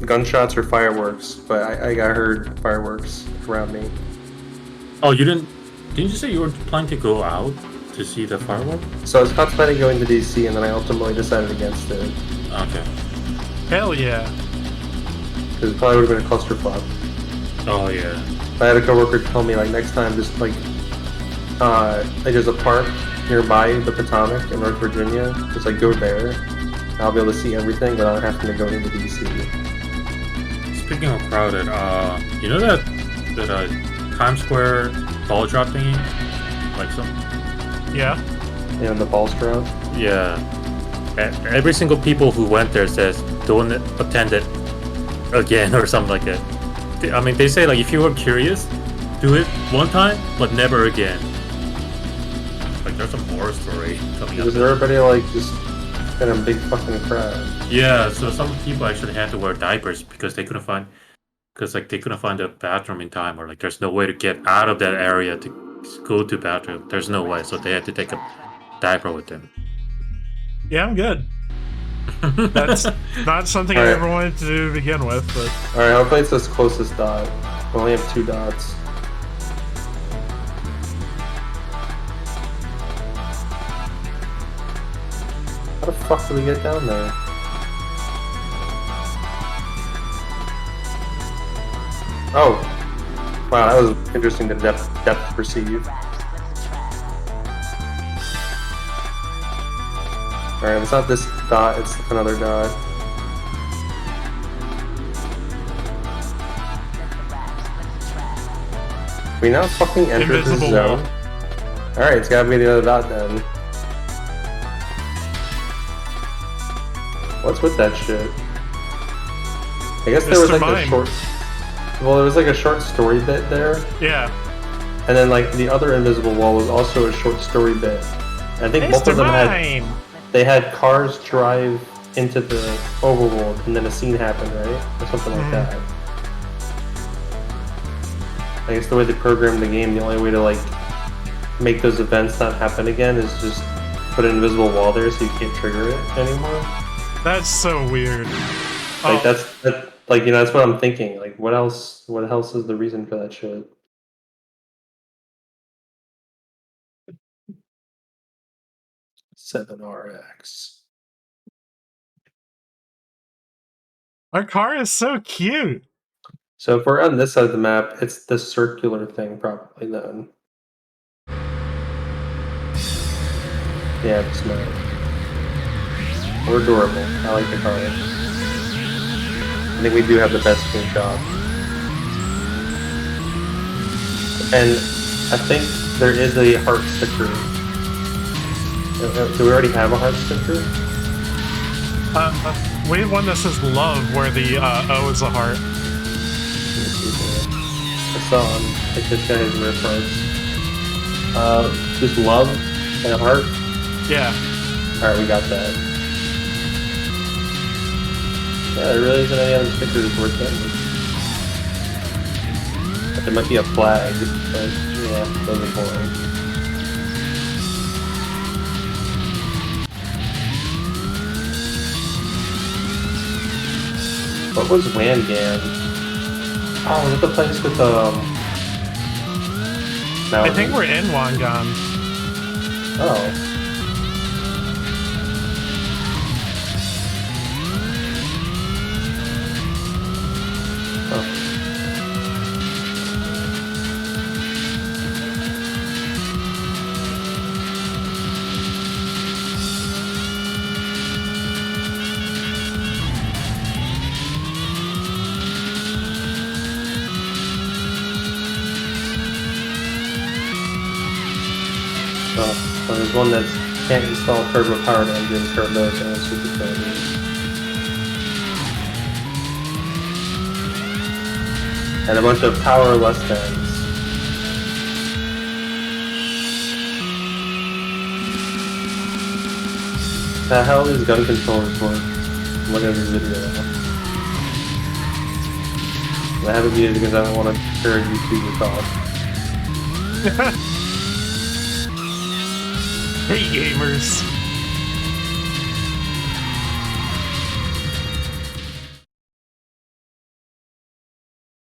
gunshots or fireworks, but I heard fireworks around me. Oh, you didn't? Didn't you say you were planning to go out to see the fireworks? So I was contemplating going to DC, and then I ultimately decided against it Okay. Hell yeah. because it probably would have been a clusterfuck. Oh yeah. I had a coworker tell me like next time, just like there's a park nearby the Potomac in North Virginia. Just like go there. I'll be able to see everything without having to go into DC. Speaking of crowded, you know that Times Square ball drop thingy? Like some. Yeah. And the balls drop. Yeah. Every single people who went there says don't attend it again or something like that. I mean, they say like if you were curious, do it one time, but never again. Like there's some horror story coming up. Because everybody like just in a big fucking crowd. Yeah, so some people actually had to wear diapers because they couldn't find the bathroom in time, or like there's no way to get out of that area to go to bathroom. There's no way, so they had to take a diaper with them. Yeah, I'm good. That's not something I Alright. ever wanted to do to begin with, but Alright, hopefully it's this closest dot. We only have 2 dots. How the fuck do we get down there? Oh. Wow, that was interesting to depth perceive. Alright, it's not this dot, it's another dot. We now fucking entered the Invisible zone. wall. Alright, it's gotta be the other dot then. What's with that shit? I guess there was Mr. like a Mime. short. Well, there was like a short story bit there, yeah. and then like the other invisible wall was also a short story bit. And I think both Mr. of them Mime! had cars drive into the overworld, and then a scene happened, right, or something like that. I guess the way they programmed the game, the only way to like make those events not happen again is just put an invisible wall there so you can't trigger it anymore. That's so weird. Like Oh, that's like, you know, that's what I'm thinking. Like what else is the reason for that shit? $7RX. our car is so cute. So if we're on this side of the map, it's the circular thing probably then. Yeah, it's not. We're adorable. I like the car. I think we do have the best paint job. And I think there is a heart sticker. Do we already have a heart sticker? We have one that says love, where the O is a heart. I saw on like this guy has rare parts. Just love and a heart. Yeah. Alright, we got that. Yeah, there really isn't any other stickers worth getting. But there might be a flag, but yeah, those are boring. What was Wangan? Oh, is it the place with the? I think we're in Wangan. Oh. So there's one that can't install turbo-powered engine turbos and superchargers. And a bunch of power-less things. The hell these gun controllers work? Look at this video. I have it muted because I don't want to hear a YouTuber talk. Hey gamers!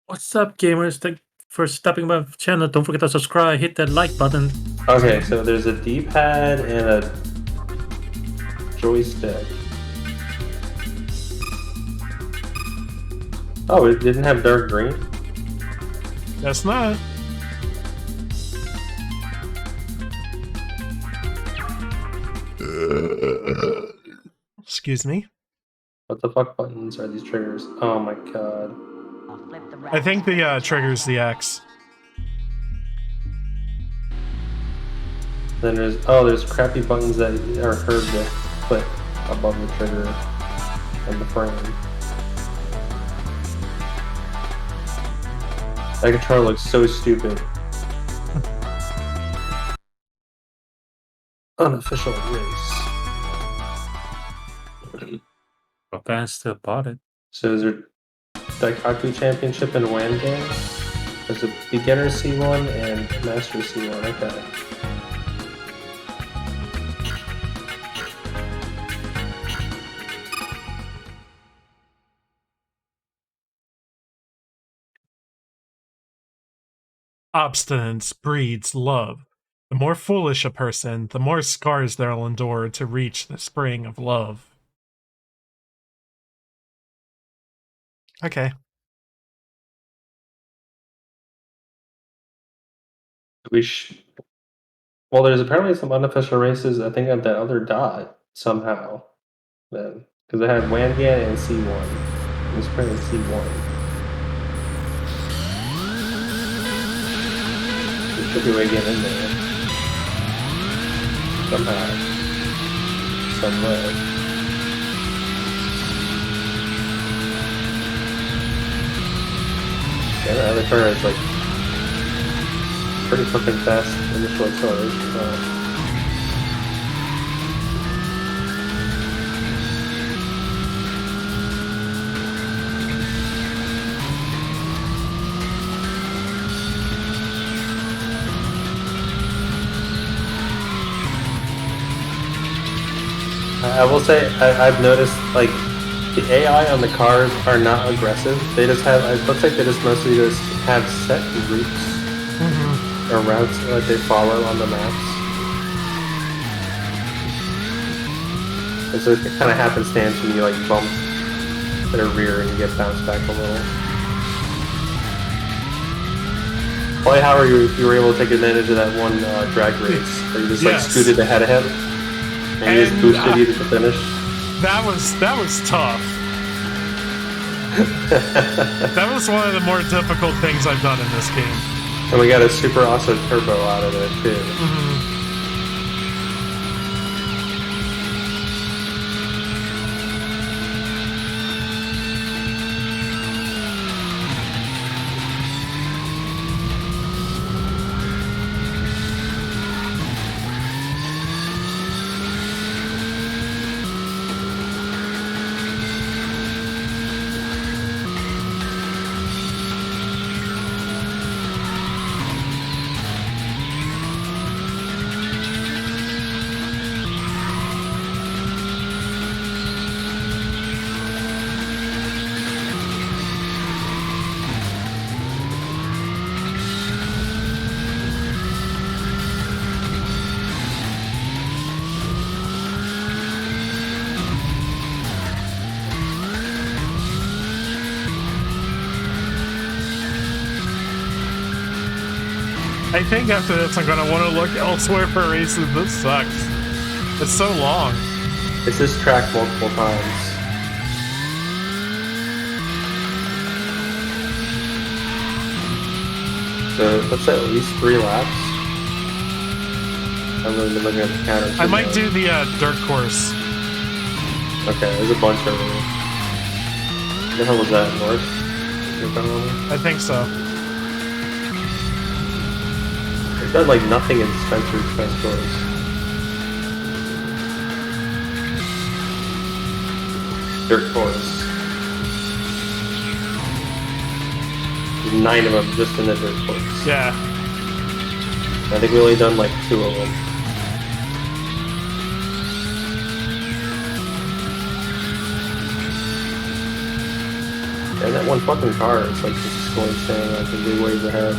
What's up, gamers? Thank you for stopping by the channel. Don't forget to subscribe, hit that like button. Okay, so there's a D-pad and a joystick. Oh, it didn't have dark green? That's not. Excuse me. What the fuck buttons are these triggers? Oh my god. I think the trigger's the X. Then there's crappy buttons that are heard to click above the trigger on the frame. That controller looks so stupid. Unofficial race. But fans still bought it. So is there Daikaku Championship and WAN game? There's a beginner C1 and master C1, okay. Obstinance breeds love. The more foolish a person, the more scars they'll endure to reach the spring of love. Okay. Well, there's apparently some unofficial races, I think, at that other dot somehow. Then, because it had Wangan and C1. It was apparently C1. There should be a way to get in there. Somehow. Some way. Yeah, the other car is like pretty fucking fast initial acceleration time. I will say, I've noticed, like, the AI on the cars are not aggressive. They just have, it looks like they just mostly just have set routes or routes that they follow on the maps. And so it kind of happenstance when you, like, bump their rear and you get bounced back a little. Probably how you were able to take advantage of that one drag race where you just, like, scooted ahead of him. And he just boosted you to the finish. That was tough. That was one of the more difficult things I've done in this game. And we got a super awesome turbo out of it too. I think after this I'm gonna want to look elsewhere for races. This sucks. It's so long. It's this track multiple times. So that's at least 3 laps. I'm really been looking at the counter. I might do the dirt course. Okay, there's a bunch over there. The hell was that, north? You're coming over? I think so. They've done like nothing in Spencer's best course. Dirt course. There's 9 of them just in the dirt course. Yeah. I think we only done like 2 of them. And that one fucking car is like just going staying like a big ways ahead.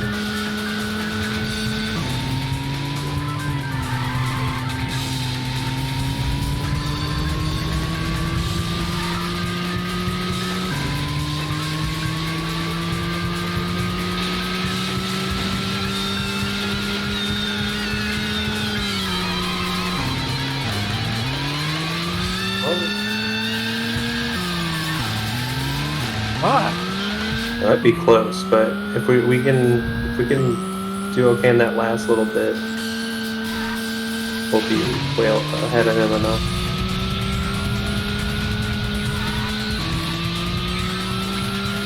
That might be close, but if we can do okay in that last little bit, we'll be way ahead of him enough.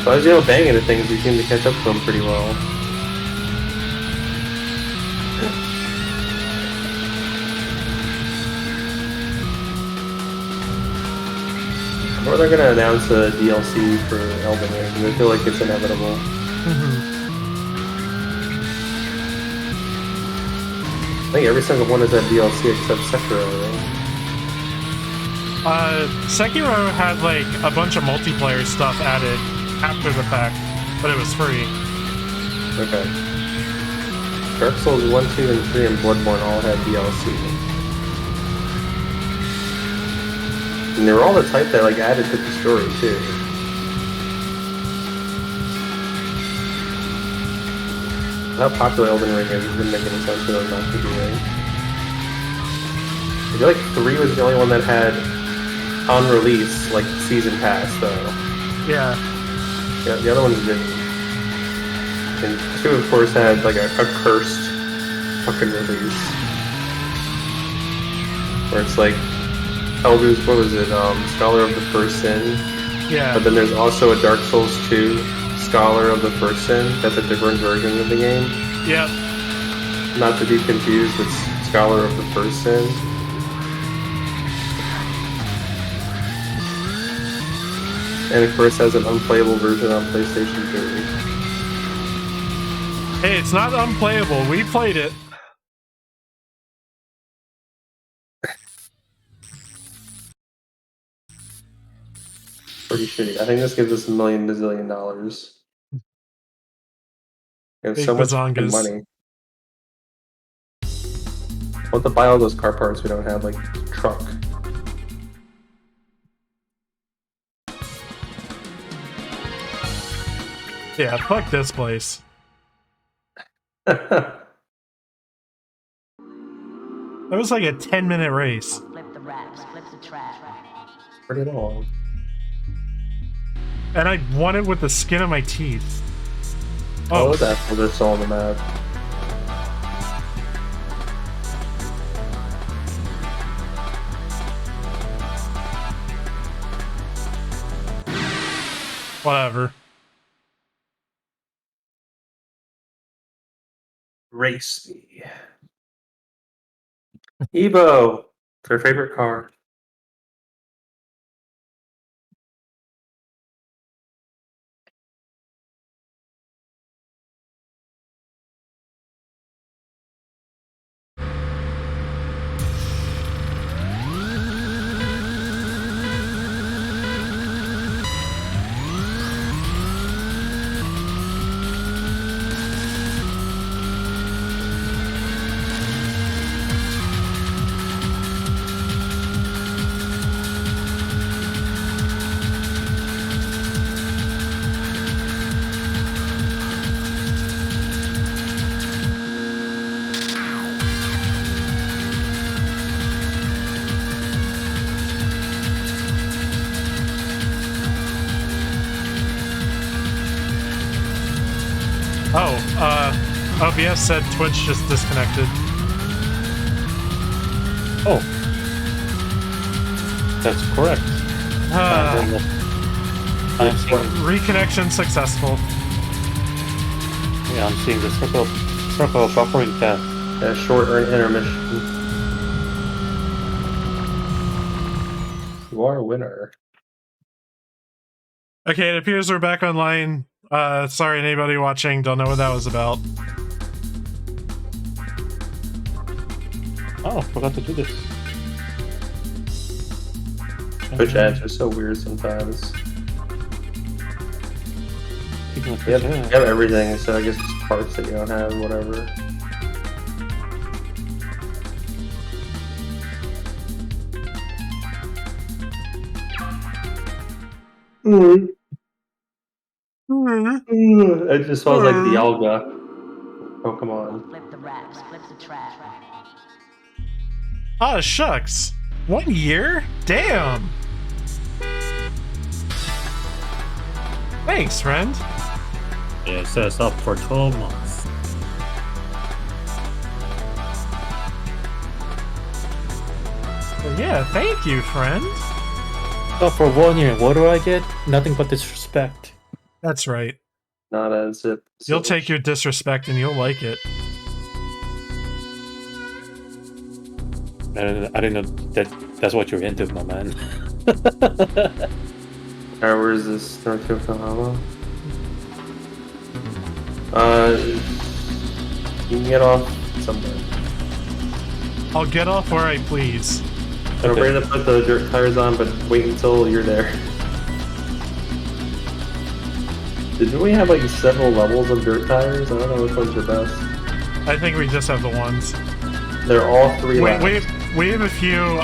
So as you know, banging into things, we seem to catch up to him pretty well. Or they're gonna announce a DLC for Elden Ring. I feel like it's inevitable. I think every single one has that DLC except Sekiro, right? Sekiro had like a bunch of multiplayer stuff added after the fact, but it was free. Okay. Dark Souls 1, 2, and 3 and Bloodborne all had DLC. And they were all the type that like added to the story too. How popular Elden Ring is didn't make any sense for them not to do it. I feel like 3 was the only one that had on release like season pass though. Yeah. Yeah, the other ones didn't. And 2 of course had like a cursed fucking release. Where it's like Elders, what was it? Scholar of the First Sin. Yeah. But then there's also a Dark Souls 2 Scholar of the First Sin. That's a different version of the game. Yep. Not to be confused with Scholar of the First Sin. And of course has an unplayable version on PlayStation 3. Hey, it's not unplayable. We played it. Pretty shitty. I think this gives us $1 million bazillion. We have Big so much fucking bazongas. money. I want to buy all those car parts we don't have, like truck. Yeah, fuck this place. Pretty That was like a 10-minute race. Flip the wraps, flip the trap. long. And I won it with the skin of my teeth. Oh, Oh, those assholes are still on the map. whatever. Race me. Evo. It's our favorite car. OBS said Twitch just disconnected. Oh. That's correct. I'm seeing, Reconnection successful. yeah, I'm seeing the circle of buffering tab. A short intermission. You are a winner. Okay, it appears we're back online. Sorry, anybody watching, don't know what that was about. Oh, forgot to do this. Twitch ads are so weird sometimes. Speaking of You Twitch, have everything, so I guess it's parts that you don't have, whatever. It just smells like Dialga. Oh, come on. Flip the wraps, flip the trash. Oh, shucks. 1 year? Damn. Thanks, friend. yeah, it says up for 12 months. Well, yeah, thank you, friend. So for 1 year, what do I get? Nothing but disrespect. That's right. Not a zip. You'll take your disrespect and you'll like it. I didn't know that's what you're into, my man. Alright, where is this? North Yokohama? You can get off somewhere. I'll get off where I please. Don't worry to put the dirt tires on, but wait until you're there. Didn't we have like several levels of dirt tires? I don't know which ones are best. I think we just have the ones. They're all three laps. We have a few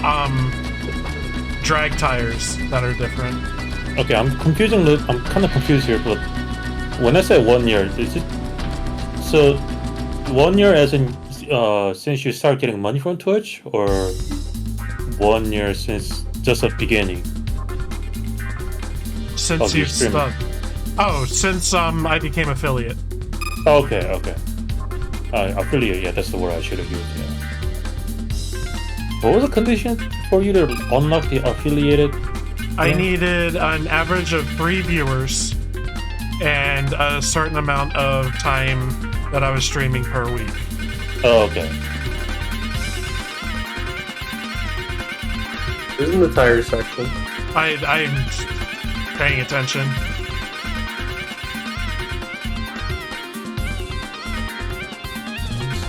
drag tires that are different. Okay, I'm kind of confused here, but when I say 1 year, is it so 1 year as in since you start getting money from Twitch, or 1 year since just the beginning? Since you've stuck. Oh, since I became affiliate. Okay. Affiliate, yeah, that's the word I should have used, yeah. What was the condition for you to unlock the affiliated? I needed an average of 3 viewers and a certain amount of time that I was streaming per week. Oh, okay. This is in the tire section. I'm paying attention.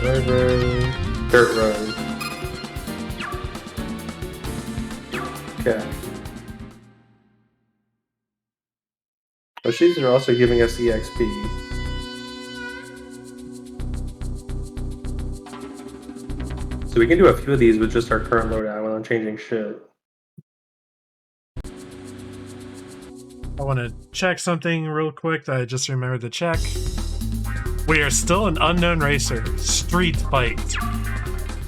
Side road, dirt road. Okay. Oh, she's are also giving us EXP. So we can do a few of these with just our current loadout without changing shit. I want to check something real quick that I just remembered to check. We are still an unknown racer. Street biked.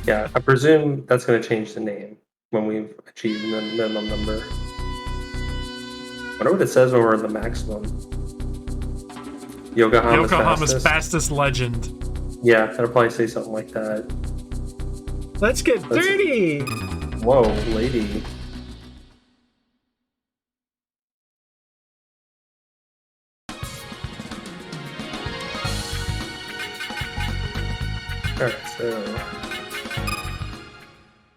Yeah, I presume that's going to change the name when we've achieved the minimum number. I wonder what it says when we're in the maximum. Yokohama's fastest legend. Yeah, that'll probably say something like that. Let's get dirty! Whoa, lady. Alright, so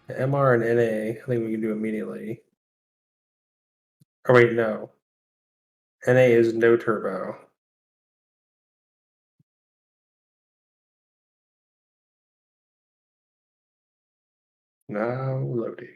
the MR and NA, I think we can do immediately. Oh wait, no. NA is no turbo. Now loading.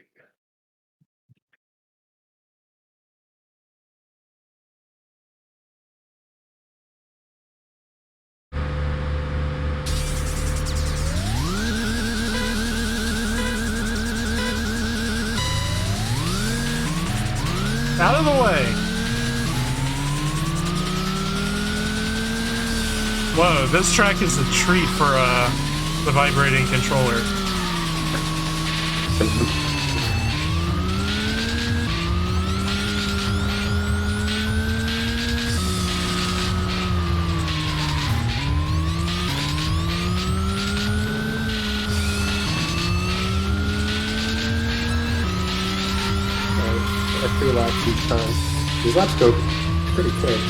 Out of the way! Whoa, this track is a treat for the vibrating controller. 3 laps each time. These laps go pretty quick.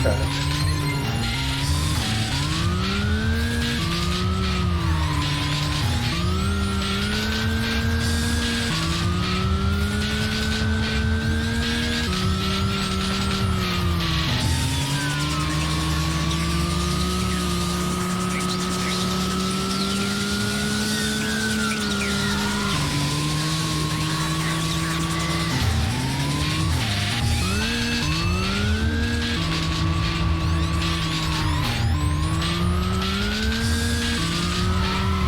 Okay.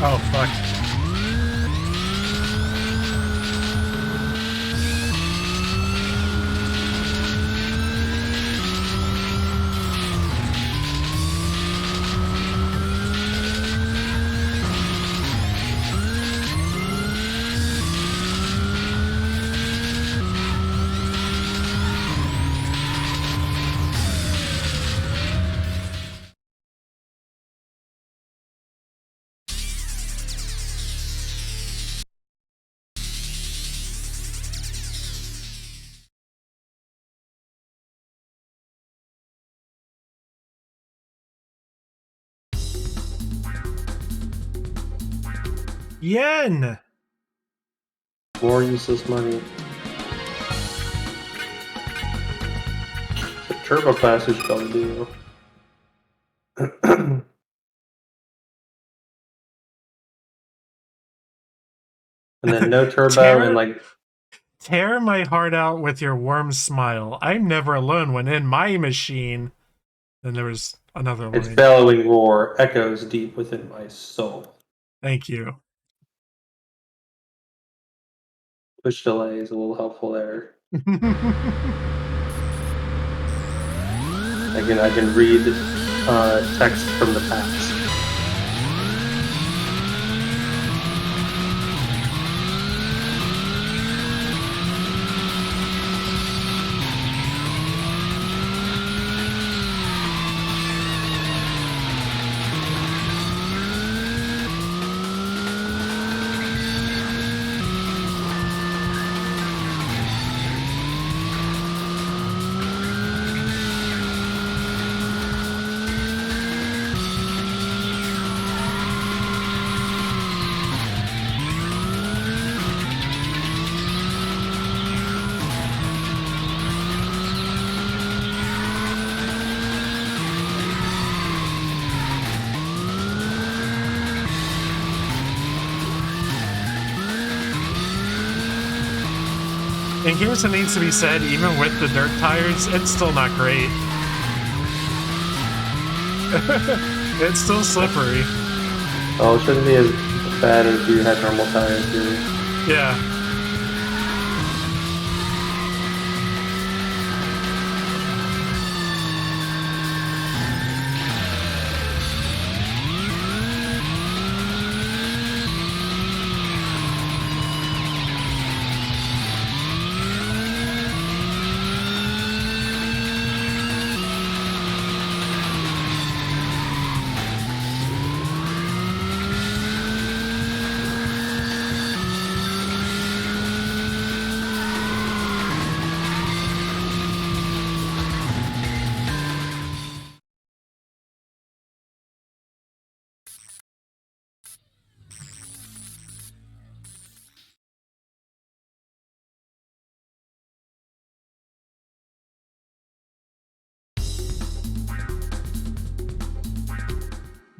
Oh, fuck. Yen! More useless money. So turbo class is gonna do. And then no turbo and like Tear my heart out with your warm smile. I'm never alone when in my machine. Then there was another its line. bellowing roar echoes deep within my soul. Thank you. Push delay is a little helpful there. I can read text from the past. In case it needs to be said, even with the dirt tires, it's still not great. It's still slippery. Oh, it shouldn't be as bad as you had normal tires here. Yeah.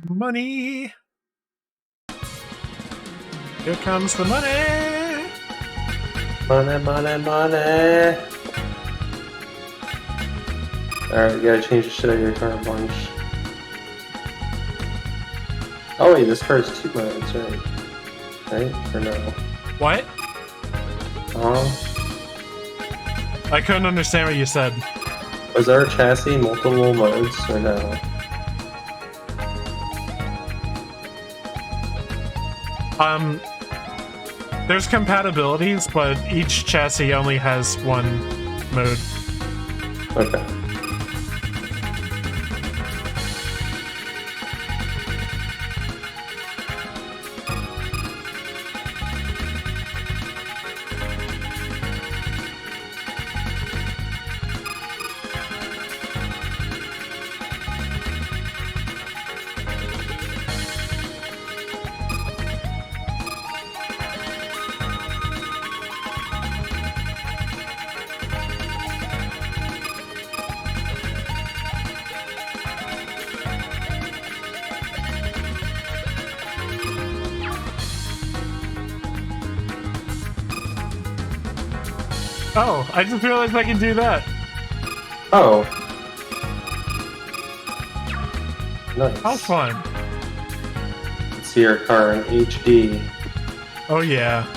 Money. Here comes the money. Money, money, money. Alright, you gotta change the shit out of your car a bunch. Oh wait, this car has 2 modes, right? Right? Or no? What? Uh-huh. I couldn't understand what you said. Was our chassis multiple modes or no? There's compatibilities, but each chassis only has 1 mode. Okay. Oh, I just realized I can do that. Oh. Nice. How fun. Let's see your car in HD. Oh, yeah.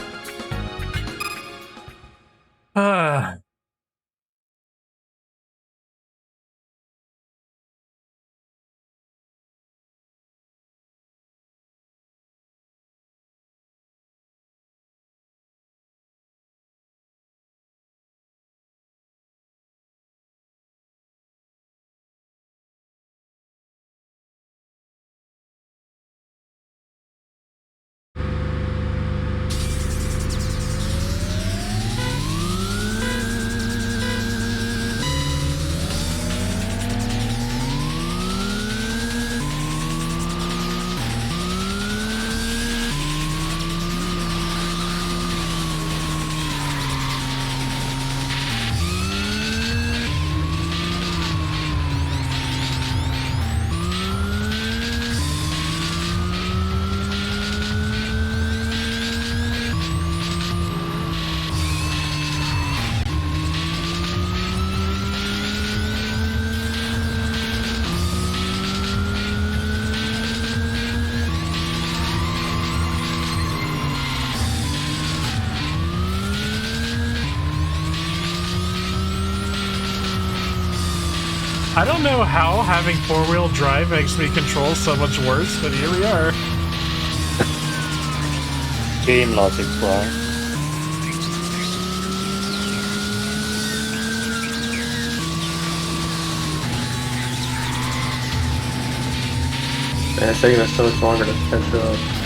I don't know how having four-wheel drive makes me control so much worse, but here we are. Game logic, bro. Man, it's taking us so much longer to catch up.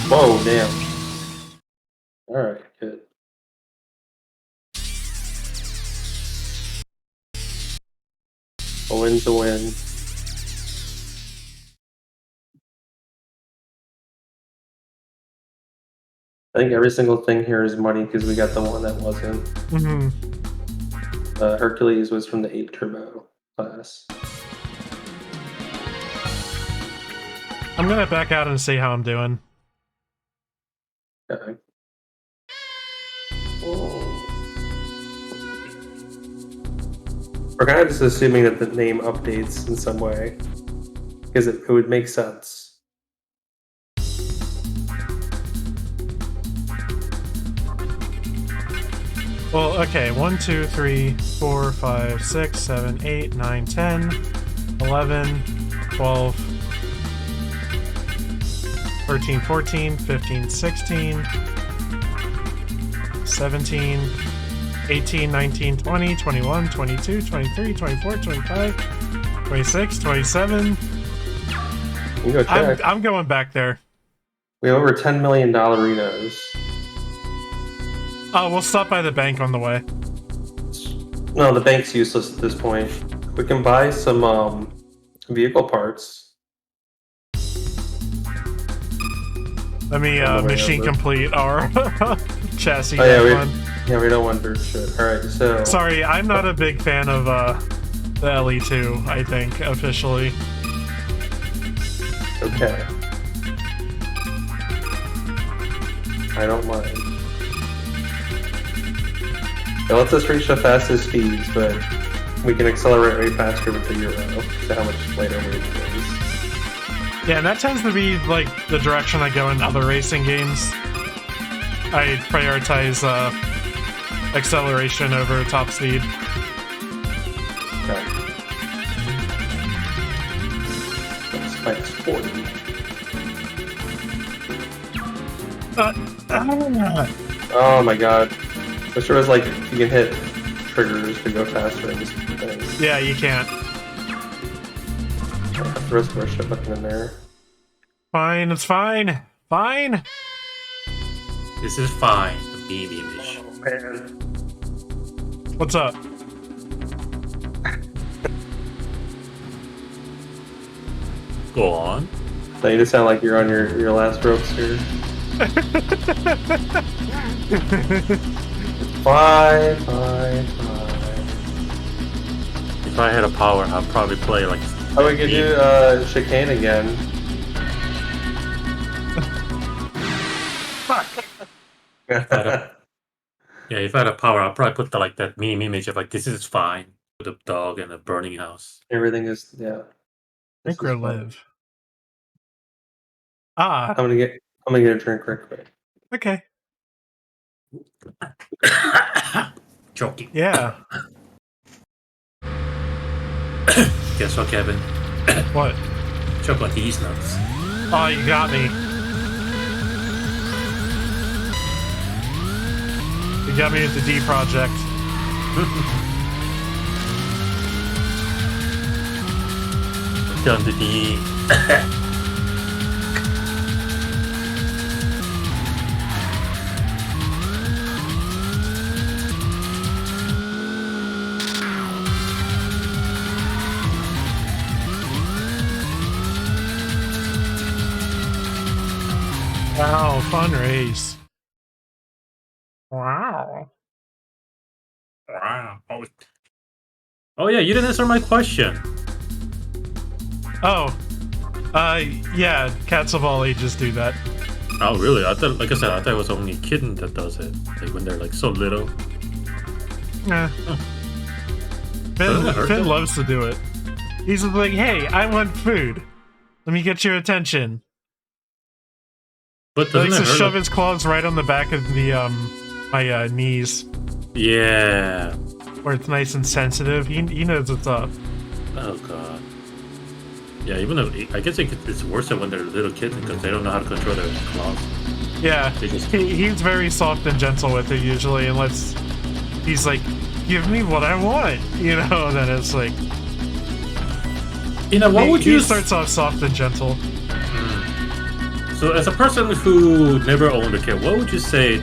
Whoa, damn. Alright, good. A win's a win. I think every single thing here is money because we got the one that wasn't. Mm-hmm. Hercules was from the 8 Turbo class. I'm gonna back out and see how I'm doing. Okay. We're kind of just assuming that the name updates in some way because it would make sense. Well, okay, 1, 2, 3, 4, 5, 6, 7, 8, 9, 10, 11, 12, 13, 14, 15, 16, 17, 18, 19, 20, 21, 22, 23, 24, 25, 26, 27. You can go check. I'm going back there. We have over $10 million Renos. Oh, we'll stop by the bank on the way. No, the bank's useless at this point. We can buy some vehicle parts. Let me On the way machine over. complete our chassis. Oh yeah, one. we don't want dirt shit. All right, so Sorry, I'm not a big fan of the LE2, I think, officially. okay. I don't mind. It lets us reach the fastest speeds, but we can accelerate way faster with the Euro. So how much later we is. Yeah, and that tends to be, like, the direction I go in other racing games. I prioritize acceleration over top speed. Okay. That's 40. Oh my god. I sure was like, you can hit triggers to go faster in this thing. Yeah, you can't. The rest of our shit looking in there. Fine, it's fine. Fine. This is fine. The meme image. Oh, man. What's up? Go on. So you just sound like you're on your last ropes here. Fine. If I had a power, I'd probably play like. Oh, we could do chicane again. Fuck. Yeah, if I had a power, I'd probably put that meme image of like, this is fine. With a dog and a burning house. Everything is, yeah. This is fun. Live. Ah, I'm gonna get a drink real quick. okay. Choking. Yeah. Guess what, Kevin? What? Choke on these nuts. Oh, you got me. You got me at the D project. Done the D. Wow, fun race. Wow. Wow. Oh yeah, you didn't answer my question. Oh. Yeah, cats of all ages do that. Oh really? I thought, like I said, I thought it was only a kitten that does it. Like when they're like so little. Yeah. Doesn't it hurt Finn them? loves to do it. He's like, hey, I want food. Let me get your attention. But He doesn't likes it to hurt shove them? his claws right on the back of the my knees, Yeah. where it's nice and sensitive. He knows what's up. Oh god. Yeah, even though I guess it's worse than when they're little kids because they don't know how to control their claws. Yeah, They just- he's very soft and gentle with it usually, and he's like, give me what I want, you know. Then it's like, You know, what would he you starts off soft and gentle. So, as a person who never owned a cat, what would you say?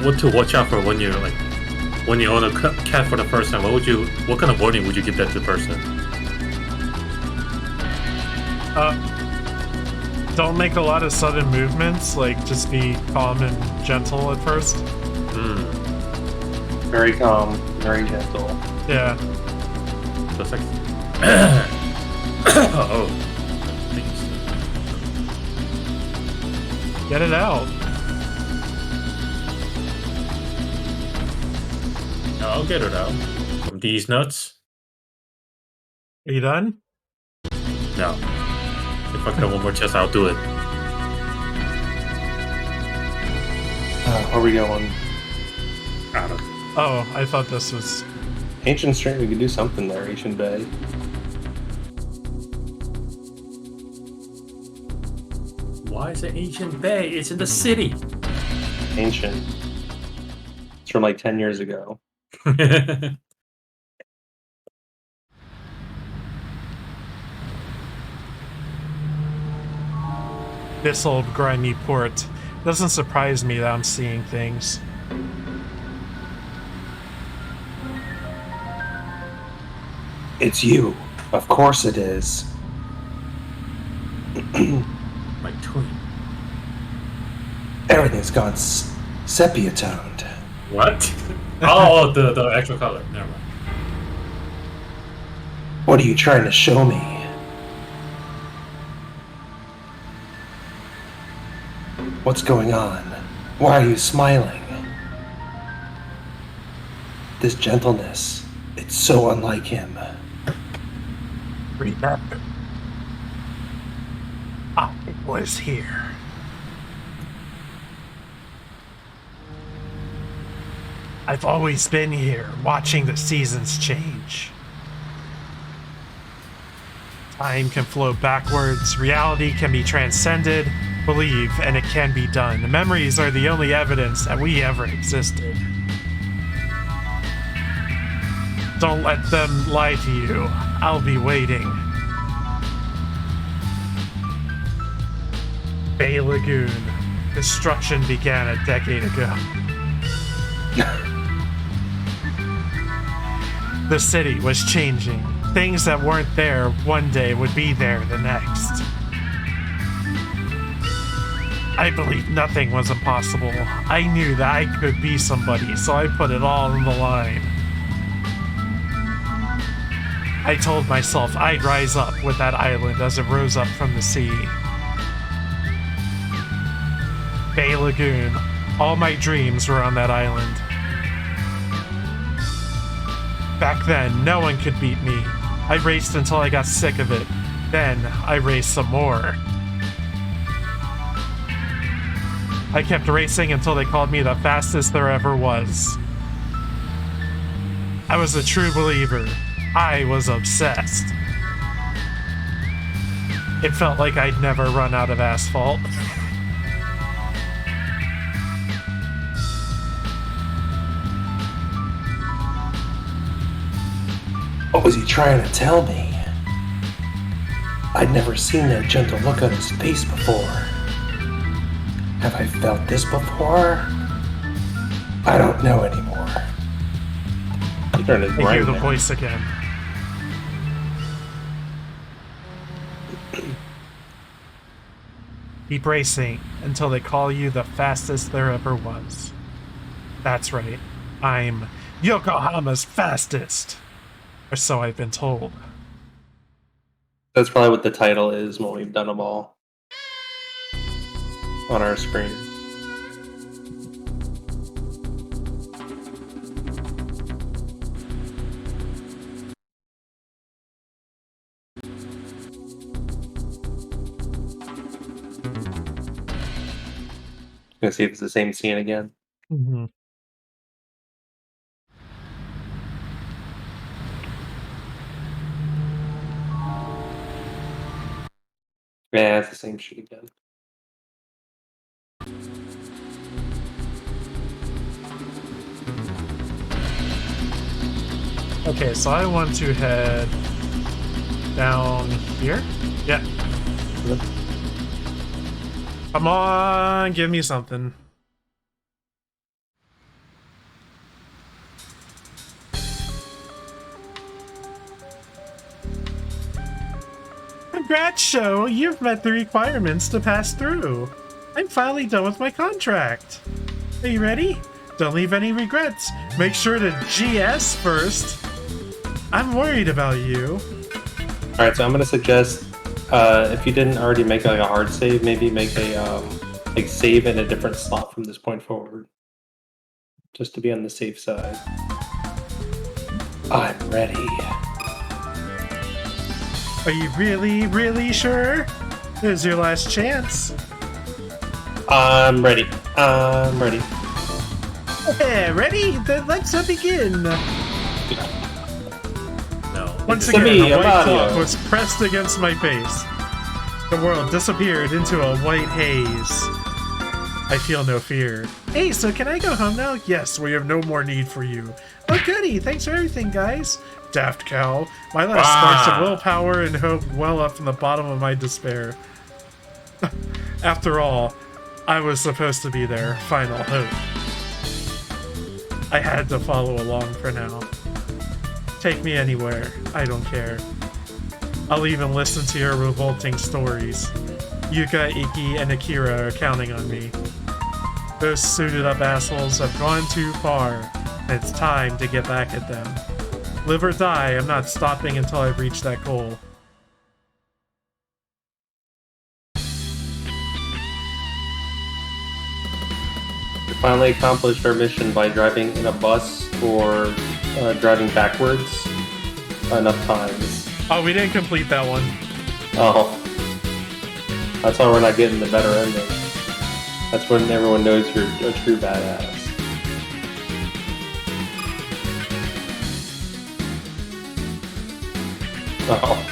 What to watch out for when you own a cat for the first time? What kind of warning would you give that to the person? Don't make a lot of sudden movements. Like, just be calm and gentle at first. Very calm, very gentle. Yeah. So it's like, oh, Get it out. I'll get it out from these nuts. Are you done? No, if I can have one more chest, I'll do it. Where are we going? I don't. Oh, I thought this was. Ancient Street, we could do something there, Ancient Bay. Why is it Ancient Bay? It's in the city. Ancient. It's from like 10 years ago. This old grimy port. Doesn't surprise me that I'm seeing things. It's you. Of course it is. My twin. Everything's gone sepia toned. What? Oh, the actual color. Never mind. What are you trying to show me? What's going on? Why are you smiling? This gentleness, it's so unlike him. Remember, I was here. I've always been here, watching the seasons change. Time can flow backwards, reality can be transcended, believe, and it can be done. Memories are the only evidence that we ever existed. Don't let them lie to you. I'll be waiting. Bay Lagoon. Destruction began a decade ago. The city was changing. Things that weren't there one day would be there the next. I believed nothing was impossible. I knew that I could be somebody, so I put it all on the line. I told myself I'd rise up with that island as it rose up from the sea. Bay Lagoon. All my dreams were on that island. Back then, no one could beat me. I raced until I got sick of it. Then, I raced some more. I kept racing until they called me the fastest there ever was. I was a true believer. I was obsessed. It felt like I'd never run out of asphalt. What was he trying to tell me? I'd never seen that gentle look on his face before. Have I felt this before? I don't know anymore. He turned his I brain hear the there. voice again. Keep racing until they call you the fastest there ever was. That's right. I'm Yokohama's fastest. Or so I've been told. That's probably what the title is when we've done them all on our screen. Gonna see if it's the same scene again. Mm-hmm. Yeah, it's the same shit again. Okay, so I want to head down here. Yeah. Yep. Come on, give me something. Congrats, Show! You've met the requirements to pass through. I'm finally done with my contract. Are you ready? Don't leave any regrets. Make sure to GS first. I'm worried about you. Alright, so I'm gonna suggest if you didn't already make like a hard save, maybe make a like save in a different slot from this point forward. Just to be on the safe side. I'm ready. Are you really, really sure? Here's your last chance. I'm ready. I'm ready. Yeah, ready? Then let's begin. No. Once It's again, me, a white Amadio. cloth was pressed against my face. The world disappeared into a white haze. I feel no fear. Hey, so can I go home now? Yes, we have no more need for you. Oh, goody. Thanks for everything, guys. Daft cow. My last sparks of willpower and hope well up from the bottom of my despair. After all, I was supposed to be their final hope. I had to follow along for now. Take me anywhere. I don't care. I'll even listen to your revolting stories. Yuka, Iki, and Akira are counting on me. Those suited up assholes have gone too far, and it's time to get back at them. Live or die, I'm not stopping until I've reached that goal. We finally accomplished our mission by driving in a bus or driving backwards enough times. Oh, we didn't complete that one. Oh. That's why we're not getting the better ending. That's when everyone knows you're a true badass. Oh.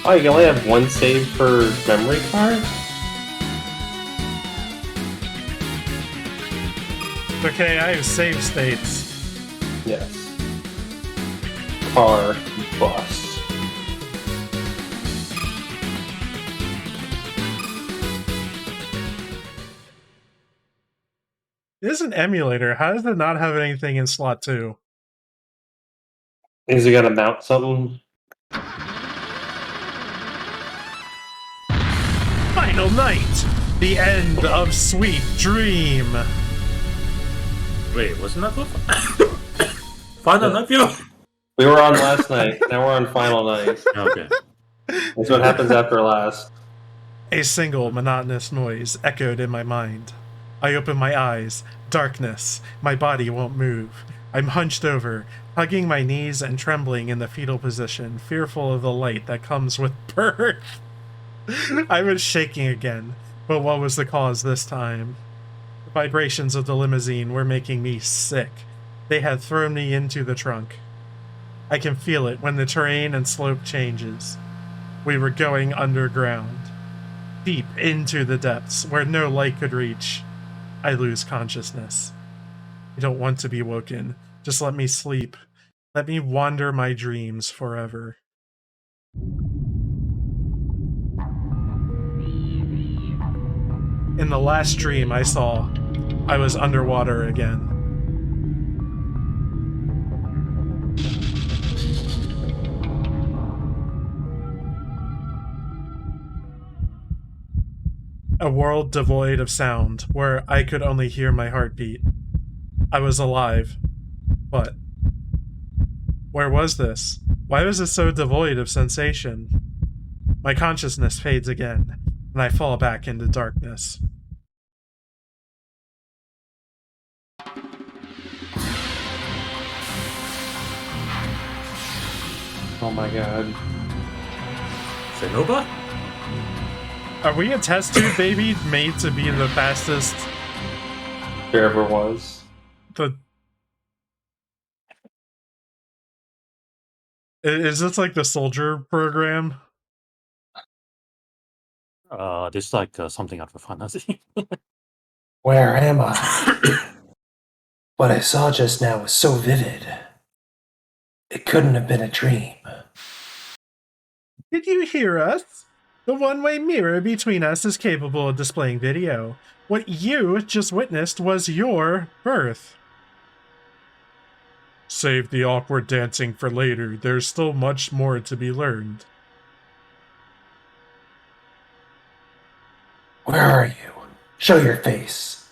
Oh, you can only have one save per memory card? Okay, I have save states. Yes. Car, bus. This is an emulator. How does it not have anything in slot 2? Is he gonna mount something? Final night! The end of Sweet Dream! Wait, wasn't that the final night view? We were on last night. Now we're on final night. Okay. That's what happens after last. A single monotonous noise echoed in my mind. I open my eyes. Darkness. My body won't move. I'm hunched over, hugging my knees and trembling in the fetal position, fearful of the light that comes with birth. I was shaking again, but what was the cause this time? The vibrations of the limousine were making me sick. They had thrown me into the trunk. I can feel it when the terrain and slope changes. We were going underground, deep into the depths where no light could reach. I lose consciousness. I don't want to be woken. Just let me sleep. Let me wander my dreams forever. In the last dream I saw, I was underwater again. A world devoid of sound, where I could only hear my heartbeat. I was alive. But where was this? Why was it so devoid of sensation? My consciousness fades again, and I fall back into darkness. Oh my god. Senova? Are we a test tube baby made to be the fastest? There ever was. Is this like the soldier program? This is like something out of fantasy. Where am I? What I saw just now was so vivid. It couldn't have been a dream. Did you hear us? The one-way mirror between us is capable of displaying video. What you just witnessed was your birth. Save the awkward dancing for later. There's still much more to be learned. Where are you? Show your face.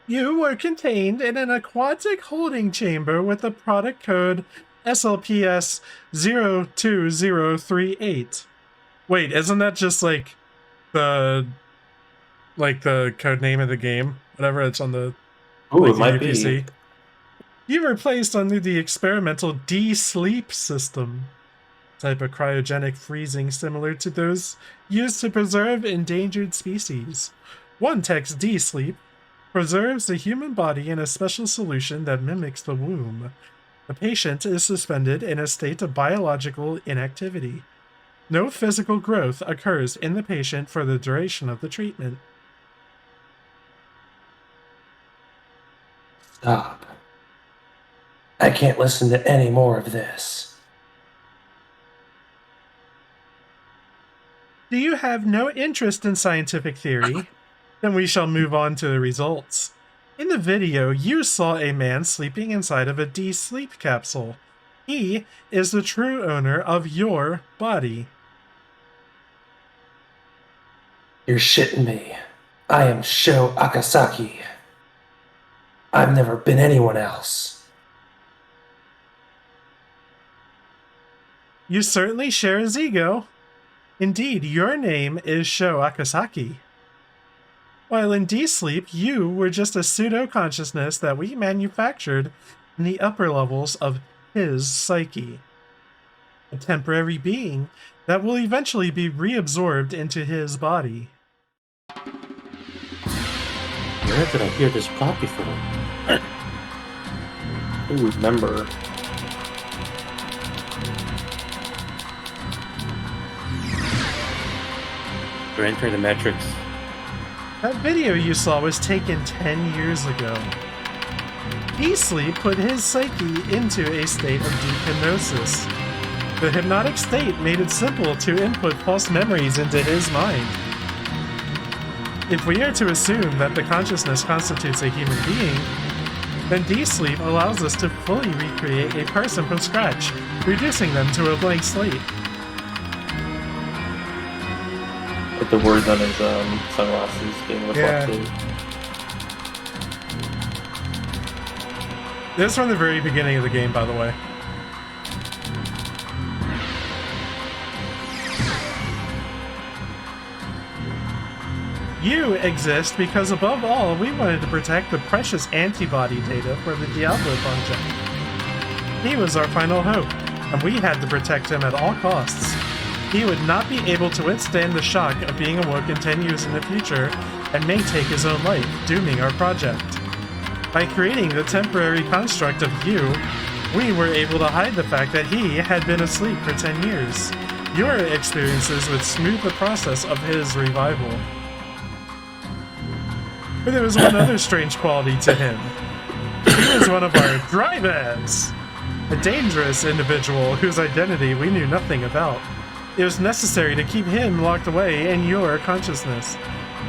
You were contained in an aquatic holding chamber with the product code SLPS 02038. Wait, isn't that just like the code name of the game? Whatever it's on the Ooh, it might be. UPC. You were placed under the experimental D-Sleep system, type of cryogenic freezing similar to those used to preserve endangered species. One text D-Sleep preserves the human body in a special solution that mimics the womb. The patient is suspended in a state of biological inactivity. No physical growth occurs in the patient for the duration of the treatment. Stop. I can't listen to any more of this. Do you have no interest in scientific theory? Then we shall move on to the results. In the video, you saw a man sleeping inside of a D-Sleep capsule. He is the true owner of your body. You're shitting me. I am Sho Akasaki. I've never been anyone else. You certainly share his ego. Indeed, your name is Sho Akasaki. While in D-Sleep, you were just a pseudo-consciousness that we manufactured in the upper levels of his psyche. A temporary being that will eventually be reabsorbed into his body. Where did I hear this plot before? Ooh, remember. We're entering the Matrix. That video you saw was taken 10 years ago. D-Sleep put his psyche into a state of deep hypnosis. The hypnotic state made it simple to input false memories into his mind. If we are to assume that the consciousness constitutes a human being, then D-sleep allows us to fully recreate a person from scratch, reducing them to a blank slate. With the words on his sunglasses being reflected. This is from the very beginning of the game, by the way. You exist because, above all, we wanted to protect the precious antibody data for the Diablo project. He was our final hope, and we had to protect him at all costs. He would not be able to withstand the shock of being awoken 10 years in the future and may take his own life, dooming our project. By creating the temporary construct of you, we were able to hide the fact that he had been asleep for 10 years. Your experiences would smooth the process of his revival. But there was one other strange quality to him. He was one of our dry-bans, a dangerous individual whose identity we knew nothing about. It was necessary to keep him locked away in your consciousness.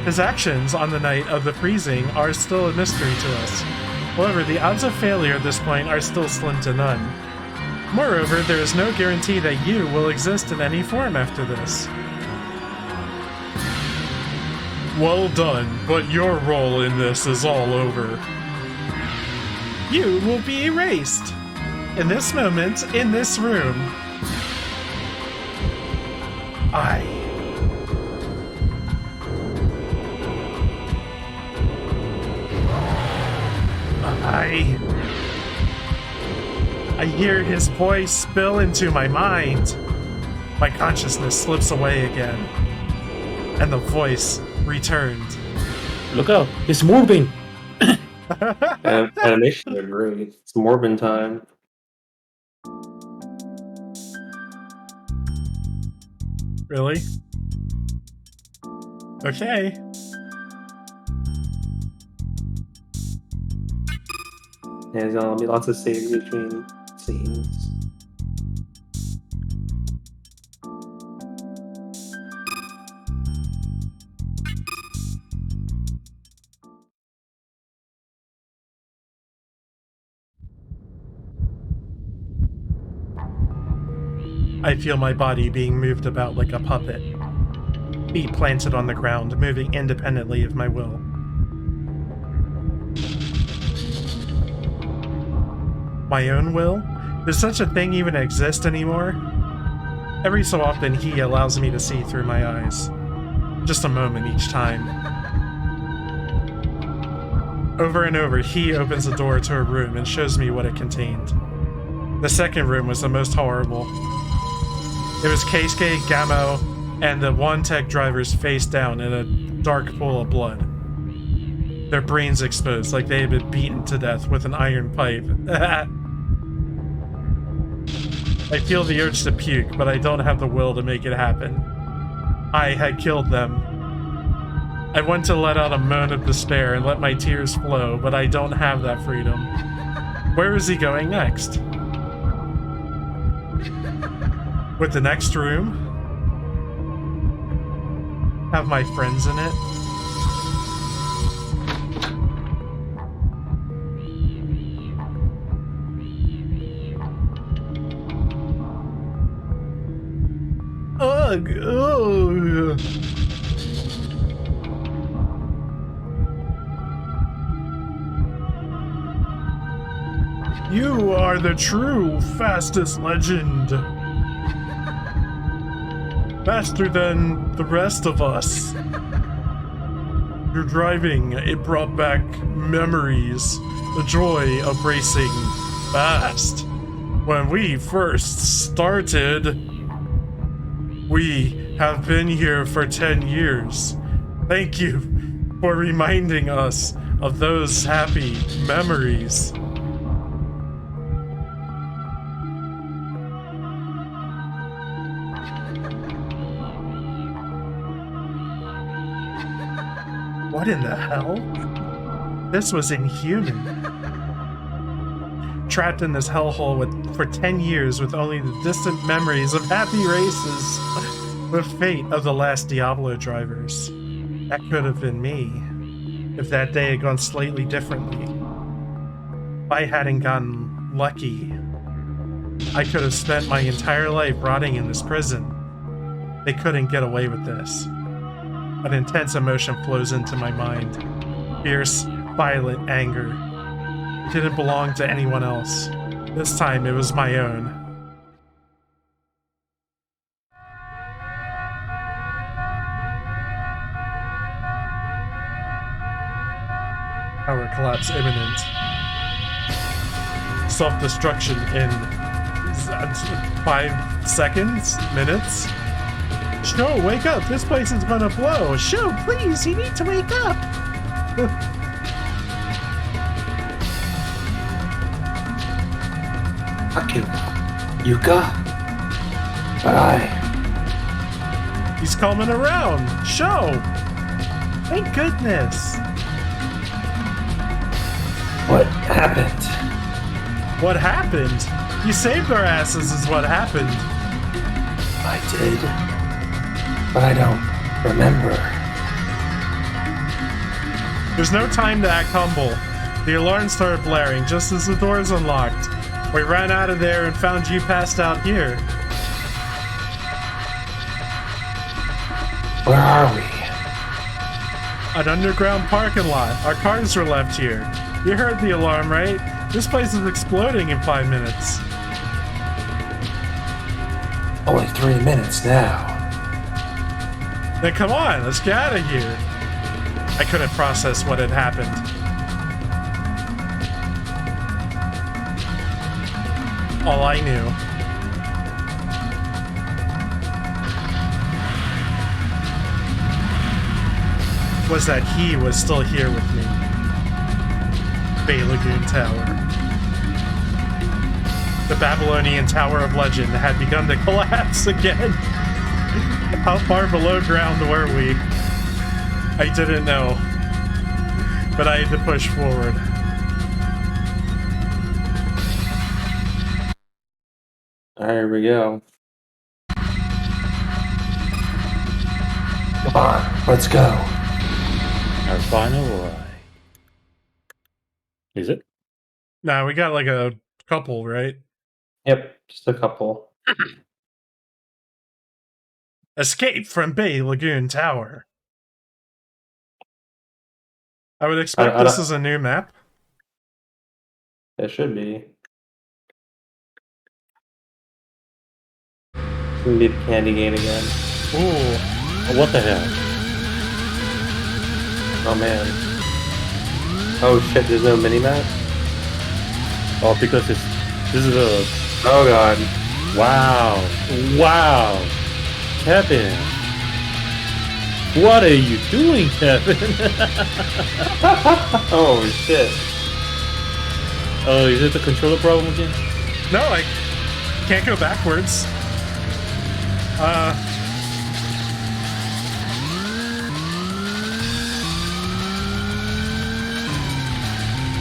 His actions on the night of the freezing are still a mystery to us. However, the odds of failure at this point are still slim to none. Moreover, there is no guarantee that you will exist in any form after this. Well done, but your role in this is all over. You will be erased. In this moment, in this room, I hear his voice spill into my mind. My consciousness slips away again, and the voice returned. Look out, it's moving! Animation are great. It's Morbin time. Really? Okay. Yeah, there's gonna be lots of saves between scenes. I feel my body being moved about like a puppet. Feet planted on the ground, moving independently of my will. My own will? Does such a thing even exist anymore? Every so often he allows me to see through my eyes. Just a moment each time. Over and over, he opens the door to a room and shows me what it contained. The second room was the most horrible. It was Keisuke, Gamo, and the one tech drivers face down in a dark pool of blood. Their brains exposed like they had been beaten to death with an iron pipe. I feel the urge to puke, but I don't have the will to make it happen. I had killed them. I want to let out a moan of despair and let my tears flow, but I don't have that freedom. Where is he going next? Would the next room have my friends in it? Ugh, ugh. You are the true fastest legend. Faster than the rest of us. Your driving, it brought back memories, the joy of racing fast. When we first started, we have been here for 10 years. Thank you for reminding us of those happy memories. What in the hell? This was inhuman. Trapped in this hellhole for 10 years with only the distant memories of happy races. The fate of the last Diablo drivers. That could have been me if that day had gone slightly differently. If I hadn't gotten lucky, I could have spent my entire life rotting in this prison. They couldn't get away with this. An intense emotion flows into my mind. Fierce, violent anger. It didn't belong to anyone else. This time it was my own. Power collapse imminent. Self-destruction in 5 seconds? Minutes? Sho, wake up! This place is gonna blow! Sho, please, you need to wake up! Akira, Yuka, but He's coming around! Sho! Thank goodness! what happened? What happened? You saved our asses is what happened. I did, but I don't remember. There's no time to act humble. The alarm started blaring just as the doors unlocked. We ran out of there and found you passed out here. Where are we? An underground parking lot. Our cars were left here. You heard the alarm, right? This place is exploding in 5 minutes. Only 3 minutes now. Then come on, let's get out of here. I couldn't process what had happened. All I knew was that he was still here with me. Bay Lagoon Tower. The Babylonian Tower of Legend had begun to collapse again. How far below ground were we? I didn't know, but I had to push forward. Here we go. Come on, let's go. Our final ride. Is it? Nah, we got like a couple, right? Yep, just a couple. Escape from Bay Lagoon Tower. I would expect I this don't- is a new map. It should be. It's gonna be the candy game again. Ooh. What the hell? Oh man. Oh shit, there's no mini-map? Oh, because this is a... Oh god. Wow. Wow. Kevin. What are you doing, Kevin? Oh shit. Oh, is it the controller problem again? No, I can't go backwards.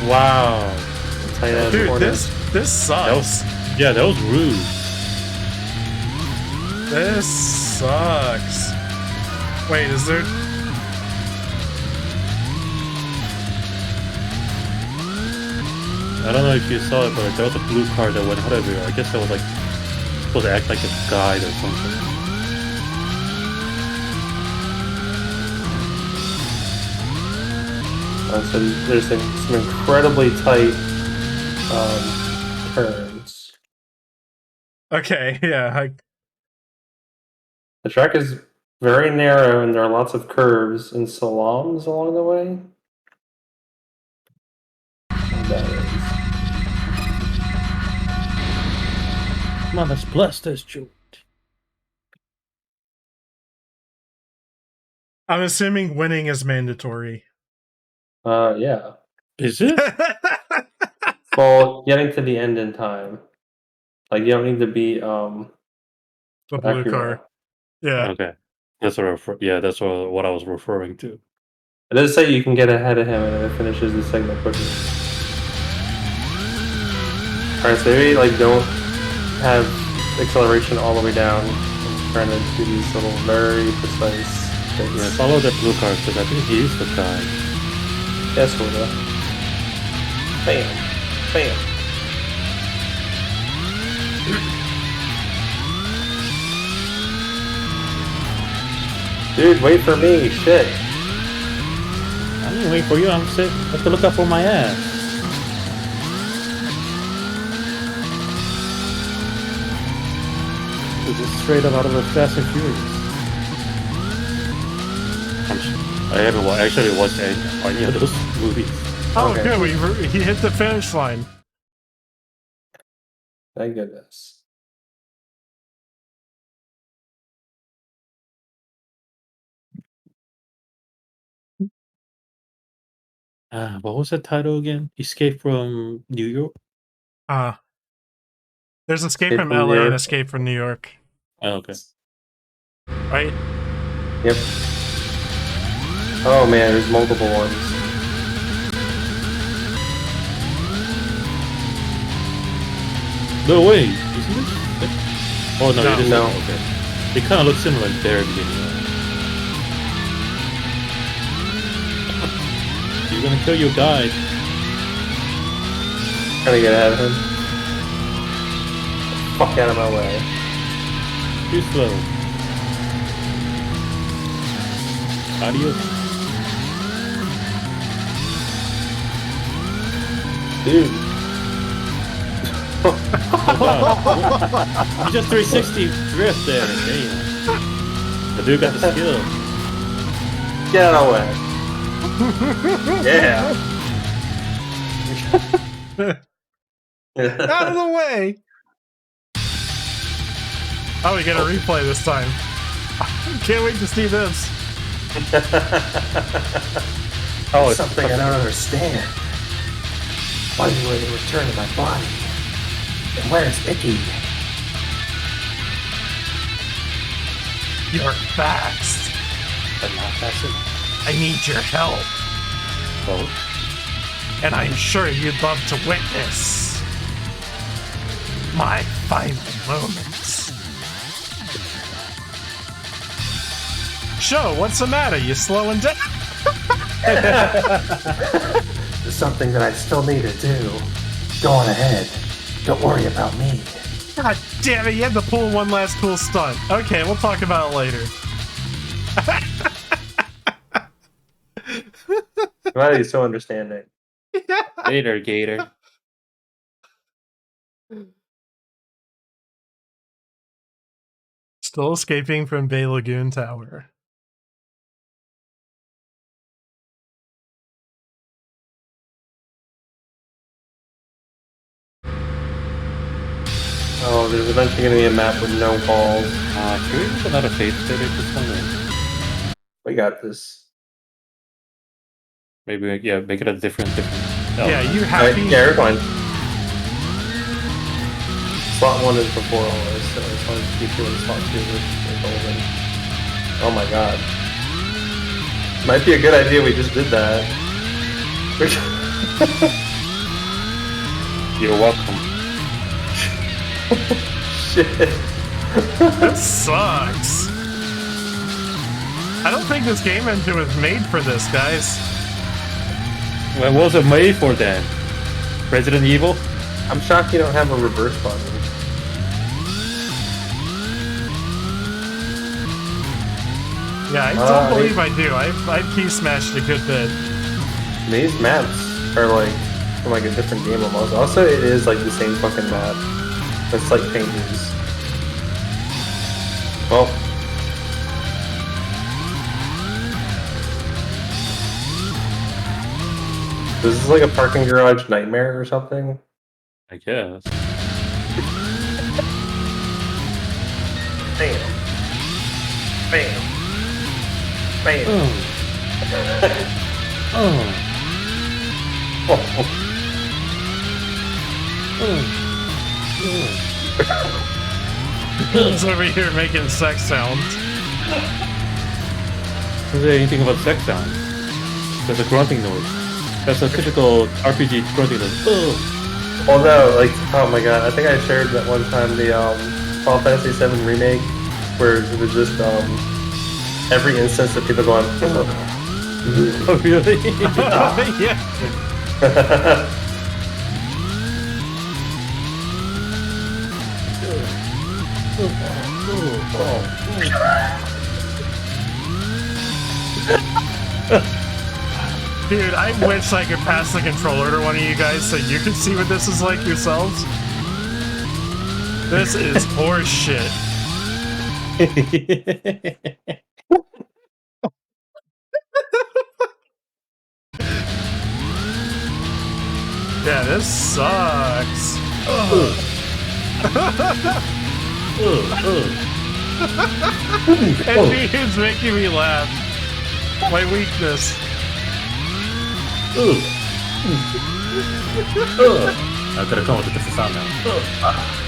Wow. That's how you know it's Dude, recorded. this That sucks. was... Yeah, that was rude. This sucks. Wait, is there... I don't know if you saw it, but there was a blue car that went out everywhere. I guess that was like supposed to act like a guide or something. So there's some incredibly tight turns. Okay, yeah. The track is very narrow and there are lots of curves and salams along the way. And that is. Come on, let's bless this joint. I'm assuming winning is mandatory. Yeah. Is it? Well, getting to the end in time. Like, you don't need to be, The blue Acura. car. Yeah. Okay. That's that's what I was referring to. It does say you can get ahead of him and it finishes the segment quickly. Alright, so maybe, like, don't have acceleration all the way down. I'm trying to do these little very precise tactics. Yeah, follow the blue card because I think he is the guy. Yeah, sorta. Bam. Bam. Dude, wait for me. Shit. I didn't wait for you. I'm saying I have to look out for my ass. This is straight up out of the Fast and Furious. I haven't actually watched any of those movies. Oh, Okay. good. He hit the finish line. Thank goodness. What was the title again? Escape from New York? There's Escape Escape from from New LA and York. Escape from New York. Oh, okay. Right? Yep. Oh man, there's multiple ones. No way! Isn't it? Oh no, No. it isn't. No. Okay. They kind of look similar at the very beginning. You're gonna kill your guy. Trying to get ahead of him. Fuck out of my way. Too slow. Adios. Dude. Oh, wow. You just 360 drift there. Damn. The dude got the skill. Get out of the way. Yeah. Out of the way! Oh, we get a replay this time. Can't wait to see this. Oh, There's it's something I don't understand. Why are you to return to my body? And where's Icky? You're fast. But not fast enough. I need your help. Oh. And I'm sure you'd love to witness my final moments. Sho, what's the matter? You slowing down? There's something that I still need to do. Go on ahead. Don't worry about me. God damn it, you had to pull one last cool stunt. Okay, we'll talk about it later. Why are you so understanding? Later, Gator. Still escaping from Bay Lagoon Tower. Oh, there's eventually going to be a map with no balls. Can we use another phase state at this point? We got this. Maybe, yeah, make it a different. Yeah, you Alright, happy? yeah, you're fine. Slot 1 is before all this, so it's fine to keep doing slot 2 with golden. Oh my god. Might be a good idea we just did that. You're welcome. Shit. That sucks. I don't think this game engine was made for this, guys. What was it made for then? Resident Evil? I'm shocked you don't have a reverse button. Yeah, I don't believe I do. I've key smashed a good bit. These maps are like from like a different game almost. Also, it is like the same fucking map. With slight changes. Well. This is like a parking garage nightmare or something. I guess. Bam. Bam. Bam. Oh. He's over here making sex sounds. Is there anything about sex sound? There's a grunting noise. That's a typical RPG grunting noise. Although, like, oh my god, I think I shared that one time the Final Fantasy VII remake, where it was just every instance of people going, Oh, really? Yeah. Dude, I wish I could pass the controller to one of you guys so you can see what this is like yourselves. This is horse shit. Yeah, this sucks. And it's making me laugh. My weakness. I gotta come with a different sound now.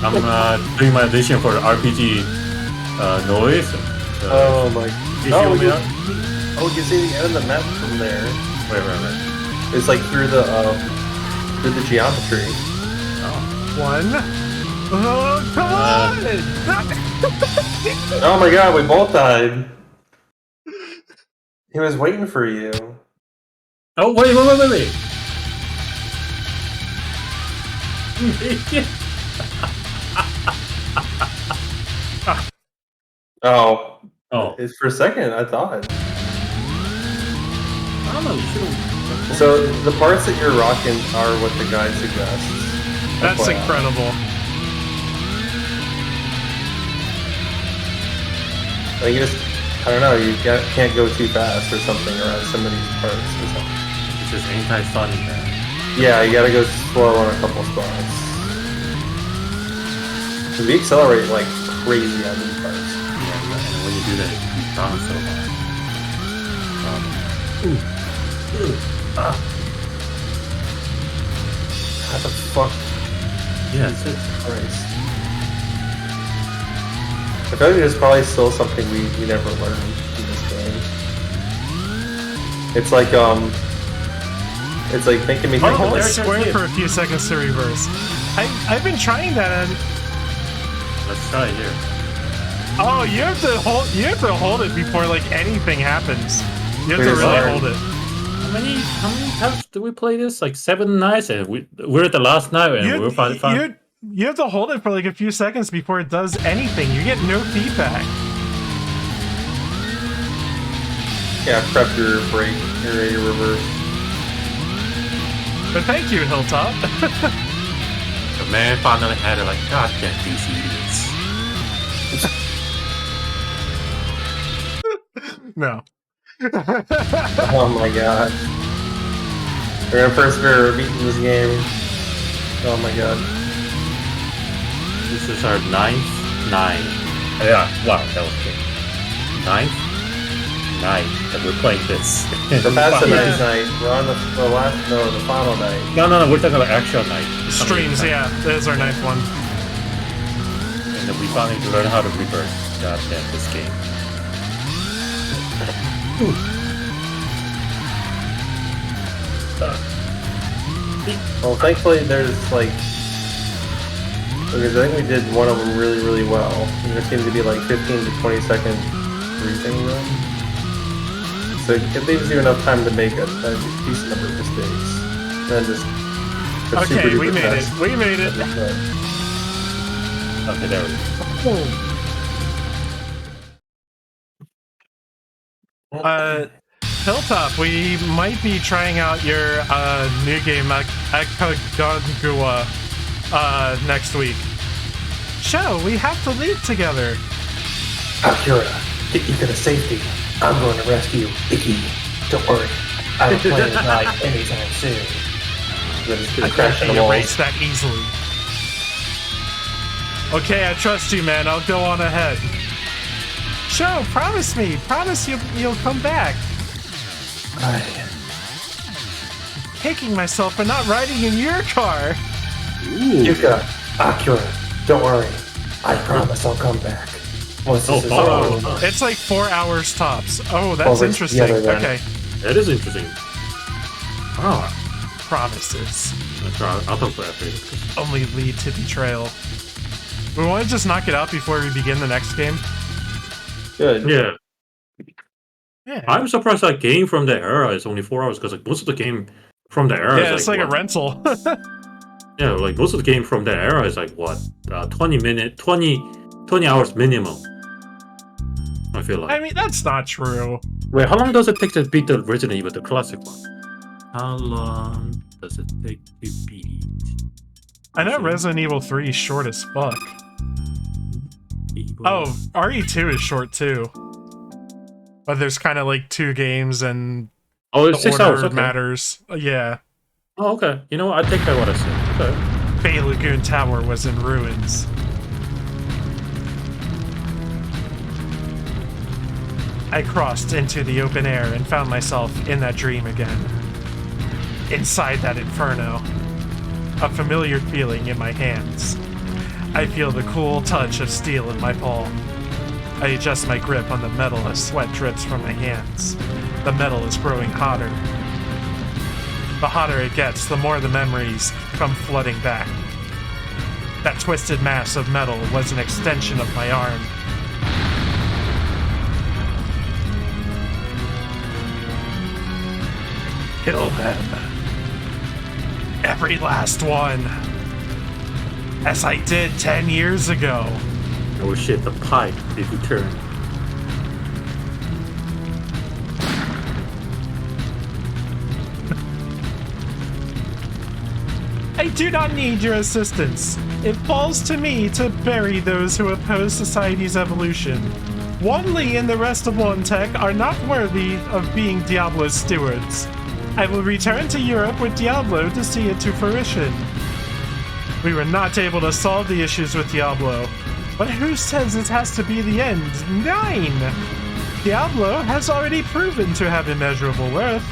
I'm doing my audition for the RPG noise. oh my. You Oh, feel we me can, out? oh, we can see the end of the map from there. Wait. It's like through the geometry. One. Oh, come on! Oh my god, we both died. He was waiting for you. Oh, wait. Oh. Oh. It's for a second, I thought. I don't know, you should've... So the parts that you're rocking are what the guide suggests. That's FYI. incredible. I think you just, I don't know, you can't go too fast or something around some of these parts or something. It's just anti-stunning, man. Yeah, you gotta go slow on a couple spots. 'Cause we accelerate like crazy on these parts. Yeah, and when you do that, you bounce so hard. How the fuck? Yeah, Jesus Christ. I feel like there's probably still something we never learned in this game. It's like making me think Hold of like, square for a few seconds to reverse. I've been trying that. let's try it here. Oh, you have to hold it before like anything happens. You have Wait, to really sorry. hold it. How many times did we play this? Like 7 nights, and we're at the last night, and we're finally fine. You have to hold it for like a few seconds before it does anything. You get no feedback. yeah, prep your brake, you're ready to reverse. But thank you, Hilltop. The man finally had it. Like, God damn these idiots. No. Oh my god. We're gonna persevere, we're beating this game. Oh my god. This is our 9th night. Yeah, wow, that was good. 9th night that we're playing this. We're past the Yeah. next night. We're on the final night. No, we're talking about actual night. Streams, yeah. That is our 9th one. And then we finally learn how to reverse. God damn this game. Well, thankfully there's like, because I think we did one of them really, really well. And there seemed to be like 15 to 20 second briefing run. So it leaves you enough time to make a decent number of mistakes. And then just go super Okay, we duper made it. fast. We made it. Okay, there we go. Hilltop, we might be trying out your new game, Akagangua, next week. Show, we have to leave together. Akira, get Ika to safety. I'm going to rescue Icky. Don't worry. I don't plan to die anytime soon. Then just I gonna crash can't in be the walls. erased that easily. Okay, I trust you, man. I'll go on ahead. Show, promise me. Promise you'll come back. kicking myself for not riding in your car. Yuka, Akira, don't worry. I promise I'll come back. Once this is over. It's like 4 hours tops. Oh, that's Over interesting. the other Okay. That is interesting. Oh, Promises I'll talk about that. only lead to betrayal. We want to just knock it out before we begin the next game. Good. Yeah. Yeah. I'm surprised that game from the era is only 4 hours because like most of the game from the era Yeah, is it's like a what? rental. Yeah, like most of the game from the era is like what 20 hours minimum. I feel like. I mean, that's not true. Wait, how long does it take to beat the Resident Evil, the classic one? How long does it take to beat? I know Resident Evil 3 is short as fuck. Oh, RE2 is short too. But there's kind of like 2 games and oh, the it's 6 order hours. Okay. matters. Yeah. Oh, okay. You know what? I take back what I said. Okay. Bay Lagoon Tower was in ruins. I crossed into the open air and found myself in that dream again. Inside that inferno. A familiar feeling in my hands. I feel the cool touch of steel in my palm. I adjust my grip on the metal as sweat drips from my hands. The metal is growing hotter. The hotter it gets, the more the memories come flooding back. That twisted mass of metal was an extension of my arm. Kill them. Every last one. As I did 10 years ago. Oh shit, the pipe did return. I do not need your assistance. It falls to me to bury those who oppose society's evolution. Wan Li and the rest of Wantech are not worthy of being Diablo's stewards. I will return to Europe with Diablo to see it to fruition. We were not able to solve the issues with Diablo, but who says it has to be the end? 9! Diablo has already proven to have immeasurable worth.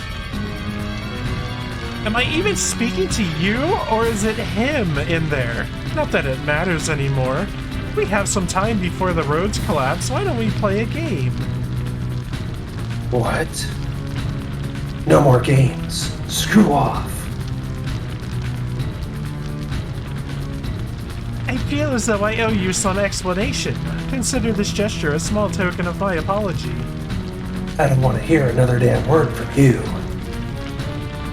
Am I even speaking to you, or is it him in there? Not that it matters anymore. We have some time before the roads collapse. Why don't we play a game? What? No more games. Screw off. I feel as though I owe you some explanation. Consider this gesture a small token of my apology. I don't want to hear another damn word from you.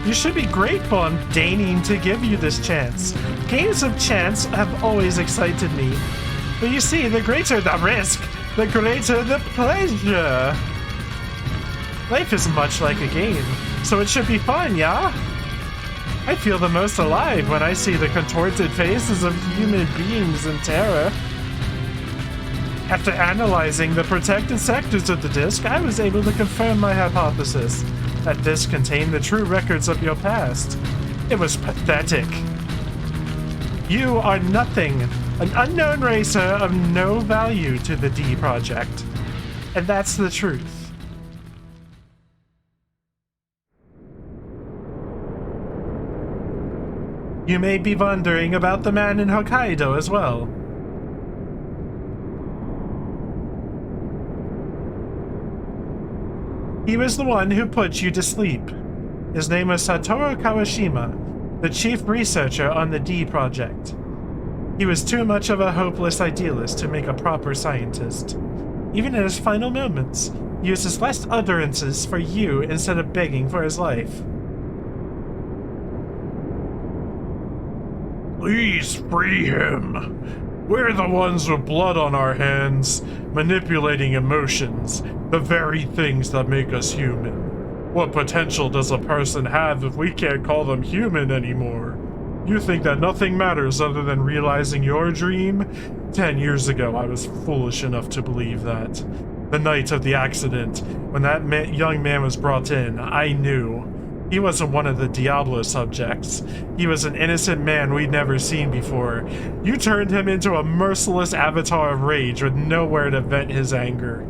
You should be grateful I'm deigning to give you this chance. Games of chance have always excited me. But you see, the greater the risk, the greater the pleasure. Life is much like a game, so it should be fun, yeah? I feel the most alive when I see the contorted faces of human beings in terror. After analyzing the protected sectors of the disk, I was able to confirm my hypothesis that this contained the true records of your past. It was pathetic. You are nothing, an unknown racer of no value to the D Project. And that's the truth. You may be wondering about the man in Hokkaido as well. He was the one who put you to sleep. His name was Satoru Kawashima, the chief researcher on the D Project. He was too much of a hopeless idealist to make a proper scientist. Even in his final moments, he used his last utterances for you instead of begging for his life. Please free him. We're the ones with blood on our hands, manipulating emotions, the very things that make us human. What potential does a person have if we can't call them human anymore? You think that nothing matters other than realizing your dream? 10 years ago, I was foolish enough to believe that. The night of the accident, when that young man was brought in, I knew. He wasn't one of the Diablo subjects. He was an innocent man we'd never seen before. You turned him into a merciless avatar of rage with nowhere to vent his anger.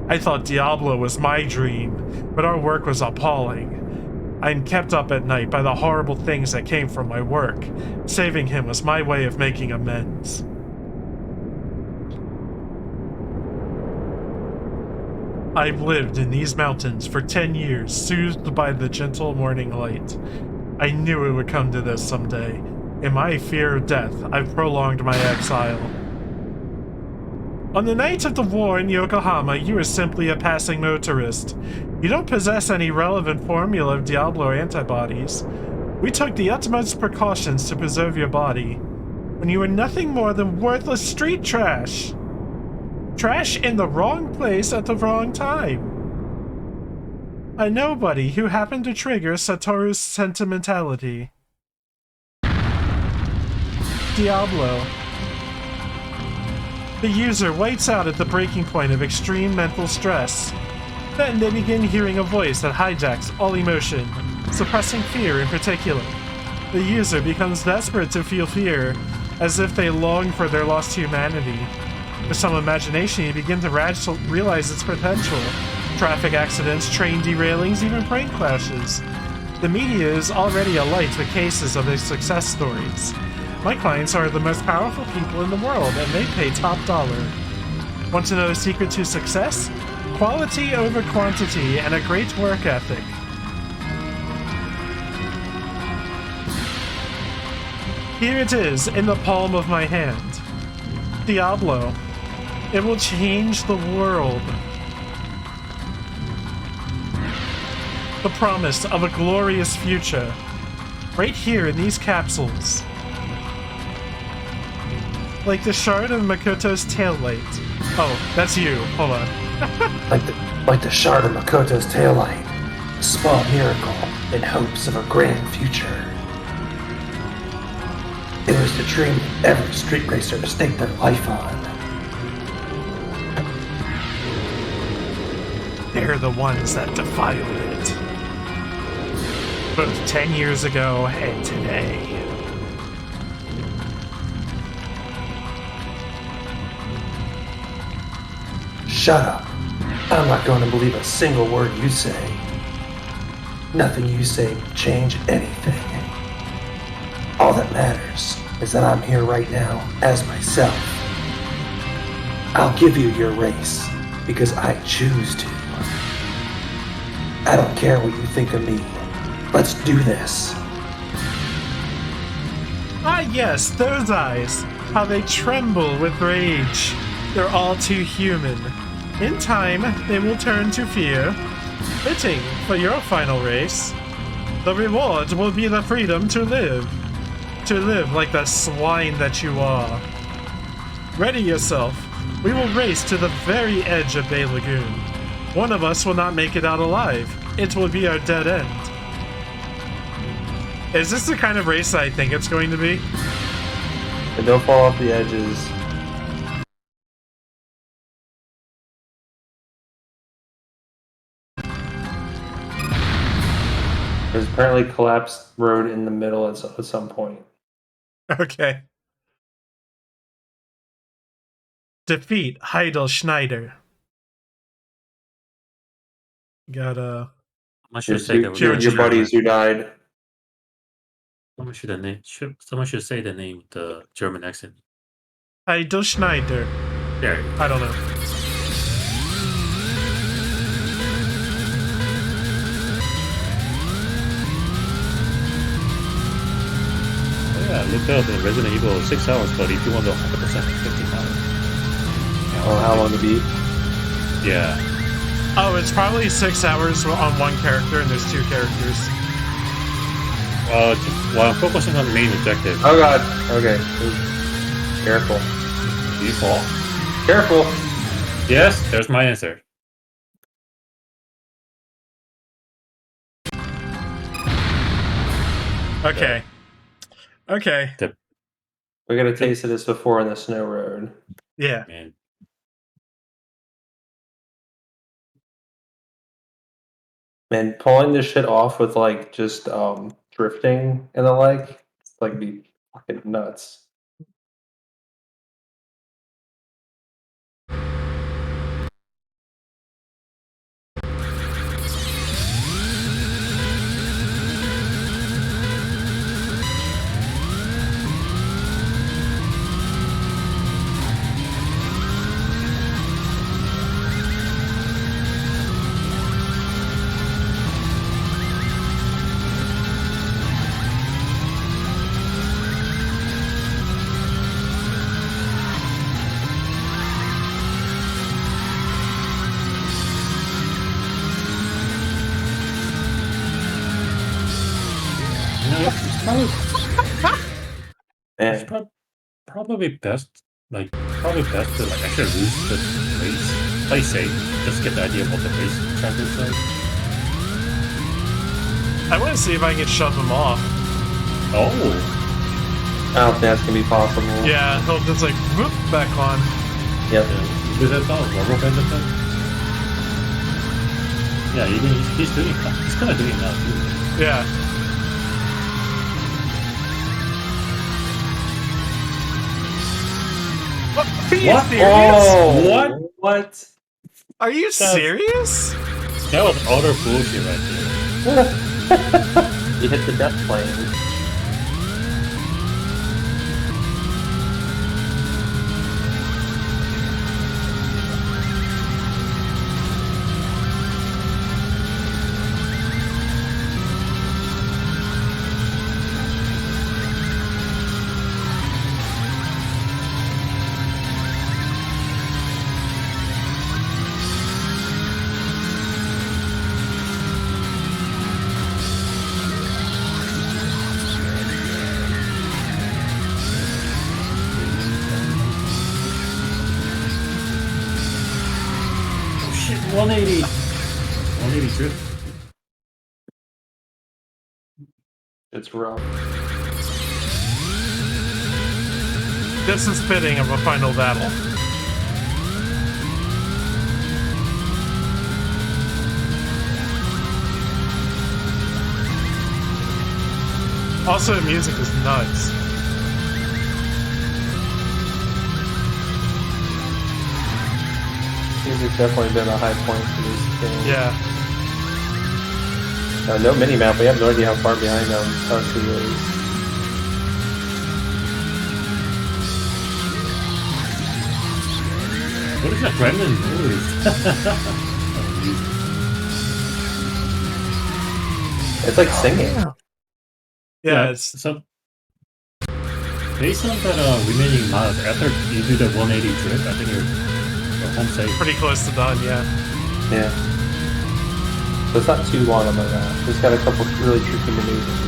I thought Diablo was my dream, but our work was appalling. I'm kept up at night by the horrible things that came from my work. Saving him was my way of making amends. I've lived in these mountains for 10 years, soothed by the gentle morning light. I knew it would come to this someday. In my fear of death, I've prolonged my exile. On the night of the war in Yokohama, you were simply a passing motorist. You don't possess any relevant formula of Diablo antibodies. We took the utmost precautions to preserve your body, when you were nothing more than worthless street trash. Trash in the wrong place at the wrong time. A nobody who happened to trigger Satoru's sentimentality. Diablo. The user waits out at the breaking point of extreme mental stress. Then they begin hearing a voice that hijacks all emotion, suppressing fear in particular. The user becomes desperate to feel fear, as if they long for their lost humanity. With some imagination, you begin to realize its potential. Traffic accidents, train derailings, even plane crashes. The media is already alight with cases of their success stories. My clients are the most powerful people in the world, and they pay top dollar. Want to know the secret to success? Quality over quantity and a great work ethic. Here it is, in the palm of my hand. Diablo. It will change the world. The promise of a glorious future. Right here in these capsules. Like the shard of Makoto's taillight. Oh, that's you. Hold on. like the shard of Makoto's taillight. A small miracle in hopes of a grand future. It was the dream of every street racer to stake their life on. They're the ones that defiled it. Both 10 years ago and today. Shut up. I'm not going to believe a single word you say. Nothing you say will change anything. All that matters is that I'm here right now as myself. I'll give you your race because I choose to. I don't care what you think of me. Let's do this. Ah yes, those eyes. How they tremble with rage. They're all too human. In time, they will turn to fear. Fitting for your final race. The reward will be the freedom to live. To live like the swine that you are. Ready yourself. We will race to the very edge of Bay Lagoon. One of us will not make it out alive. It will be our dead end. Is this the kind of race I think it's going to be? And don't fall off the edges. There's apparently collapsed road in the middle at some point. Okay. Defeat Heidel Schneider. Got Someone should say the Your buddies who died. Someone should say the name with the German accent. Heidel Schneider. There you go. I don't know. Yeah, look up in Resident Evil 6 hours, but if you want to 100%, 15 hours. Oh, how long to beat? Yeah. Oh, it's probably 6 hours on one character, and there's 2 characters. While I'm focusing on the main objective. Oh god. Okay. Careful. Do you fall? Careful. Yes, there's my answer. Okay. Okay. We got a taste of this before on the snow road. Yeah. Man. Man, pulling this shit off with like just drifting and the like, it's like be fucking nuts. It's And probably best to like actually lose the race. Play safe, just get the idea of what the race track looks like. I want to see if I can shove him off. Oh, I don't think that's gonna be possible. Yeah, he'll just like whoop back on. Yep. yeah. Is that all rubber band effect? Yeah, he's doing it. He's kind of doing it now too. Yeah. What? Are you serious? Oh, What? What? Are you serious? That was utter bullshit right there. You hit the death plane. Oh shit, 180. 180 drift. It's rough. This is fitting of a final battle. Also, the music is nuts. Music's definitely been a high point for this game. Yeah. No mini-map, we have no idea how far behind us he is. What is that Brendan noise? It's like singing. Yeah, it's so based on that remaining miles after you do the 180 drift, I think you're home safe. pretty close to done, yeah. Yeah. So it's not too long on the map. It's got a couple really tricky maneuvers.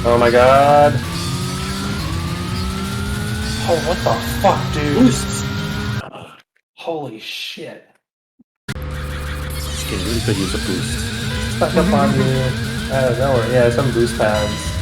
Oh my god. Oh, what the fuck, dude? Boosts. Holy shit. This game really could use a boost. Stuck up on you. Out of nowhere. Yeah, some boost pads.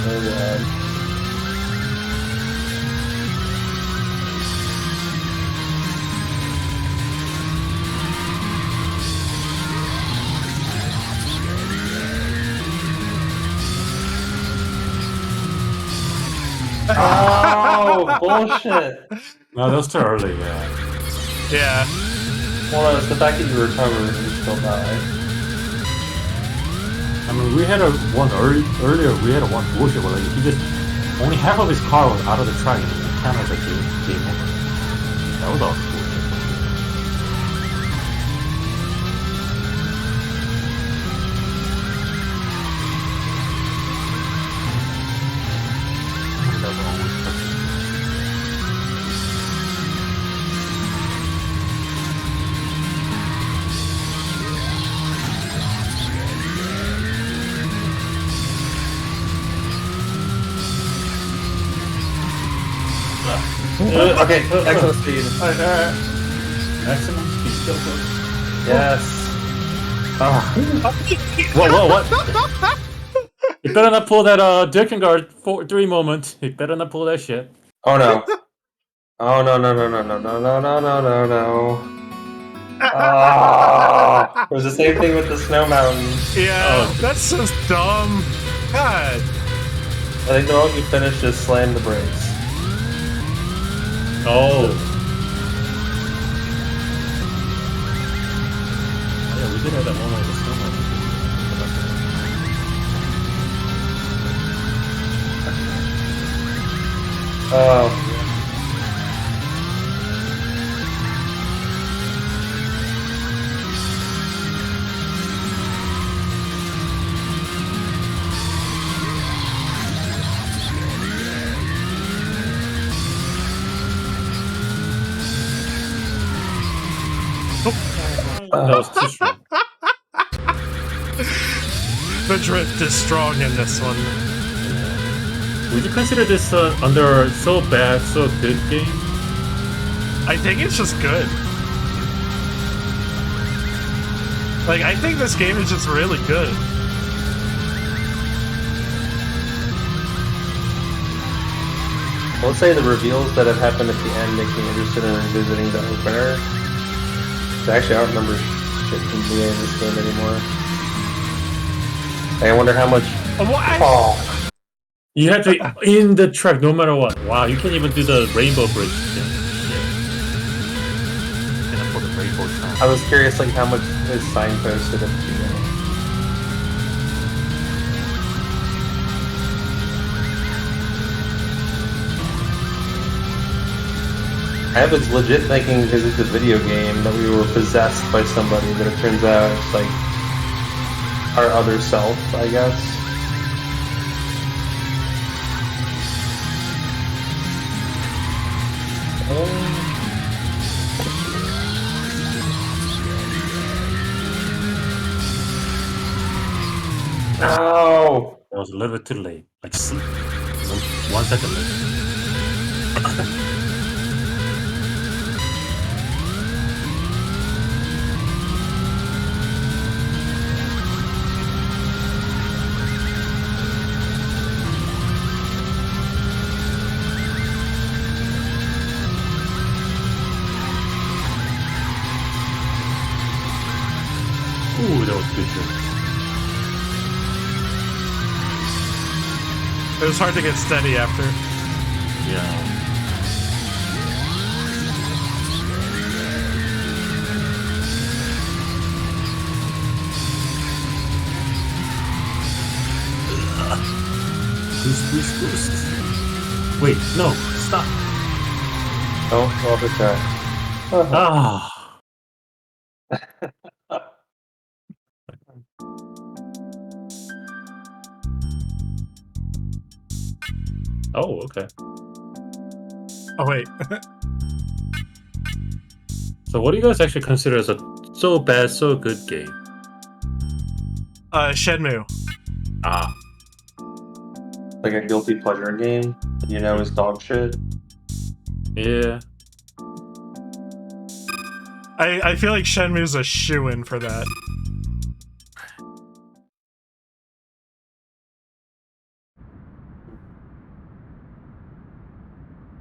Oh god. Oh, bullshit. No, that was too early, yeah. Yeah. Well, no, it's the fact that you recover and you still die. I mean, we had one earlier, we had one bullshit where like, he just, only half of his car was out of the track and it counted as a game over. That was all bullshit. That was always perfect. Okay, excellent speed. Maximum speed. Yes. Ah. Whoa, what? You better not pull that Dickengard 4-3 moment. You better not pull that shit. Oh no. Oh no no no no no no no no no no no. Oh, it was the same thing with the snow mountain. Yeah, Oh. that's just dumb. God! I think the moment you finish, just slam the brakes. Oh. Yeah, we did have that one with the snowman. Oh. That was too strong. The drift is strong in this one. Would you consider this under so bad, so good game? I think it's just good. Like, I think this game is just really good. I'll say the reveals that have happened at the end make me interested in revisiting the opener. Actually, I don't remember shit from the end of this game anymore. I wonder how much. What? Oh, You have to be in the track no matter what. Wow, you can't even do the rainbow bridge thing. Can't afford the rainbow track. I was curious, like how much is signposted at the beginning. I was legit thinking, because it's a video game, that we were possessed by somebody, but it turns out it's like our other self, I guess. Oh. I was a little bit too late. Like, 1 second late. Ooh, that was good joke. It was hard to get steady after. Yeah. Boost. Wait, no, stop. Don't fall the track. Ah. Oh, okay. Oh, wait. So what do you guys actually consider as a so bad, so good game? Shenmue. Ah. Like a guilty pleasure game, you know, is dog shit. Yeah. I feel like Shenmue's a shoo-in for that.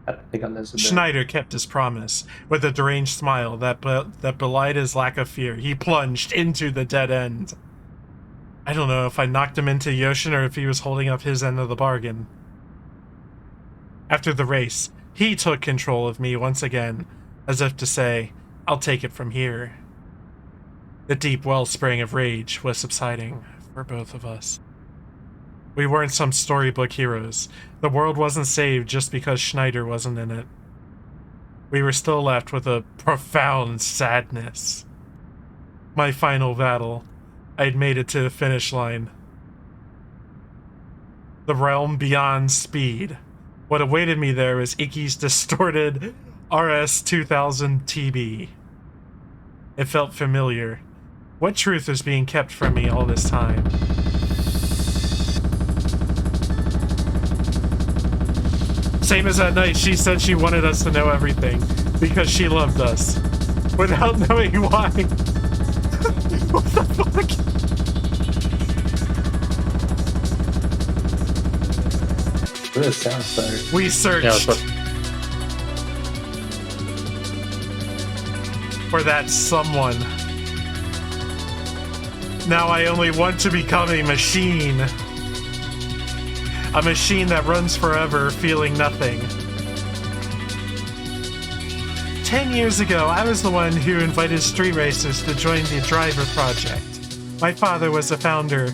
I think on this a bit. Schneider kept his promise. With a deranged smile that belied his lack of fear, he plunged into the dead end. I don't know if I knocked him into the ocean or if he was holding up his end of the bargain. After the race, he took control of me once again, as if to say, I'll take it from here. The deep wellspring of rage was subsiding for both of us. We weren't some storybook heroes. The world wasn't saved just because Schneider wasn't in it. We were still left with a profound sadness. My final battle. I'd made it to the finish line. The realm beyond speed. What awaited me there was Ikki's distorted RS-2000 TB. It felt familiar. What truth was being kept from me all this time? Same as that night, she said she wanted us to know everything because she loved us, without knowing why. What the fuck? What is sound start? We searched Yeah, but for that someone. Now I only want to become a machine. A machine that runs forever, feeling nothing. 10 years ago, I was the one who invited street racers to join the Driver Project. My father was the founder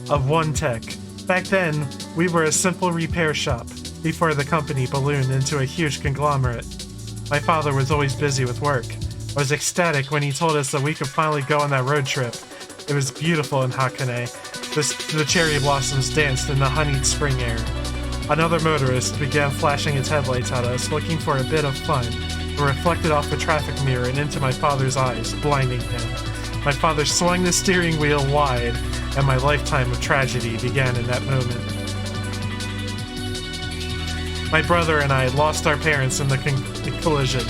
of One Tech. Back then, we were a simple repair shop before the company ballooned into a huge conglomerate. My father was always busy with work. I was ecstatic when he told us that we could finally go on that road trip. It was beautiful in Hakone. The cherry blossoms danced in the honeyed spring air. Another motorist began flashing its headlights at us, looking for a bit of fun. It reflected off the traffic mirror and into my father's eyes, blinding him. My father swung the steering wheel wide, and my lifetime of tragedy began in that moment. My brother and I lost our parents in the collision.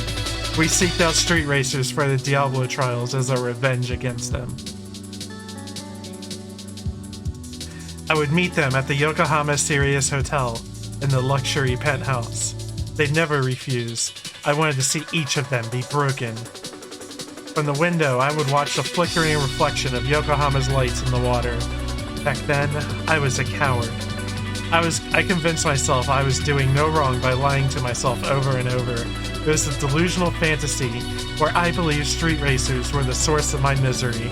We seeked out street racers for the Diablo trials as our revenge against them. I would meet them at the Yokohama Sirius Hotel in the luxury penthouse. They'd never refuse. I wanted to see each of them be broken. From the window, I would watch the flickering reflection of Yokohama's lights in the water. Back then, I was a coward. I convinced myself I was doing no wrong by lying to myself over and over. It was a delusional fantasy where I believed street racers were the source of my misery.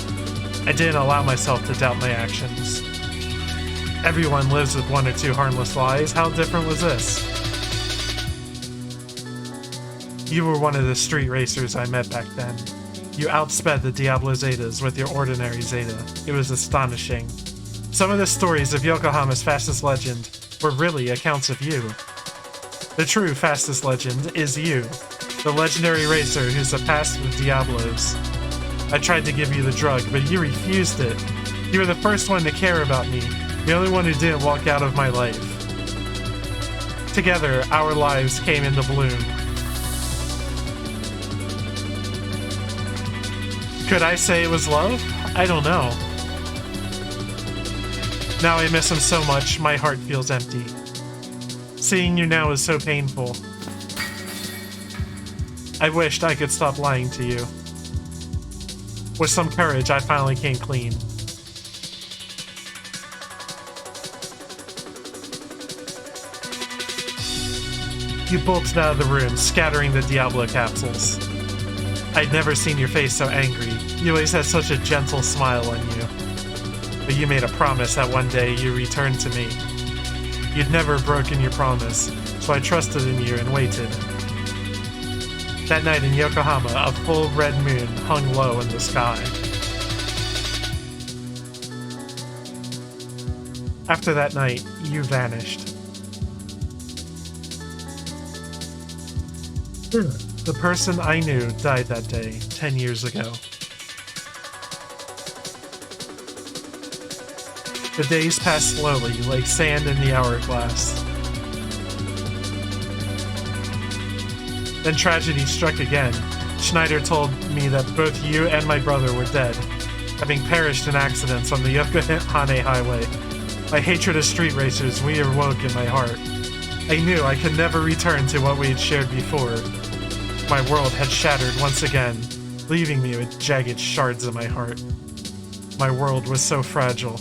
I didn't allow myself to doubt my actions. Everyone lives with one or two harmless lies. How different was this? You were one of the street racers I met back then. You outsped the Diablo Zetas with your ordinary Zeta. It was astonishing. Some of the stories of Yokohama's fastest legend were really accounts of you. The true fastest legend is you, the legendary racer who surpassed the Diablos. I tried to give you the drug, but you refused it. You were the first one to care about me, the only one who didn't walk out of my life. Together, our lives came into bloom. Could I say it was love? I don't know. Now I miss him so much, my heart feels empty. Seeing you now is so painful. I wished I could stop lying to you. With some courage, I finally came clean. You bolted out of the room, scattering the Diablo capsules. I'd never seen your face so angry. You always had such a gentle smile on you. But you made a promise that one day you returned to me. You'd never broken your promise, so I trusted in you and waited. That night in Yokohama, a full red moon hung low in the sky. After that night, you vanished. The person I knew died that day, 10 years ago. The days passed slowly, like sand in the hourglass. Then tragedy struck again. Schneider told me that both you and my brother were dead, having perished in accidents on the Yokohama Highway. My hatred of street racers reawoke in my heart. I knew I could never return to what we had shared before. My world had shattered once again, leaving me with jagged shards in my heart. My world was so fragile.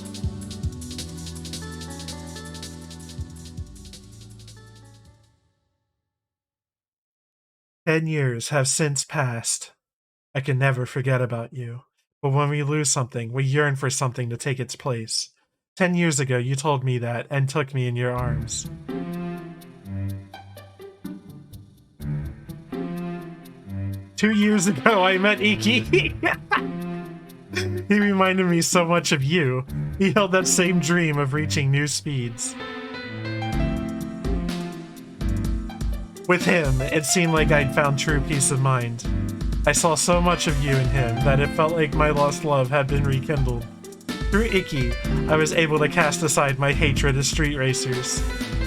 "10 years have since passed. I can never forget about you. But when we lose something, we yearn for something to take its place. 10 years ago, you told me that and took me in your arms. "2 years ago, I met Iki. He reminded me so much of you. He held that same dream of reaching new speeds. With him, it seemed like I'd found true peace of mind. I saw so much of you in him that it felt like my lost love had been rekindled. Through Iki, I was able to cast aside my hatred of street racers.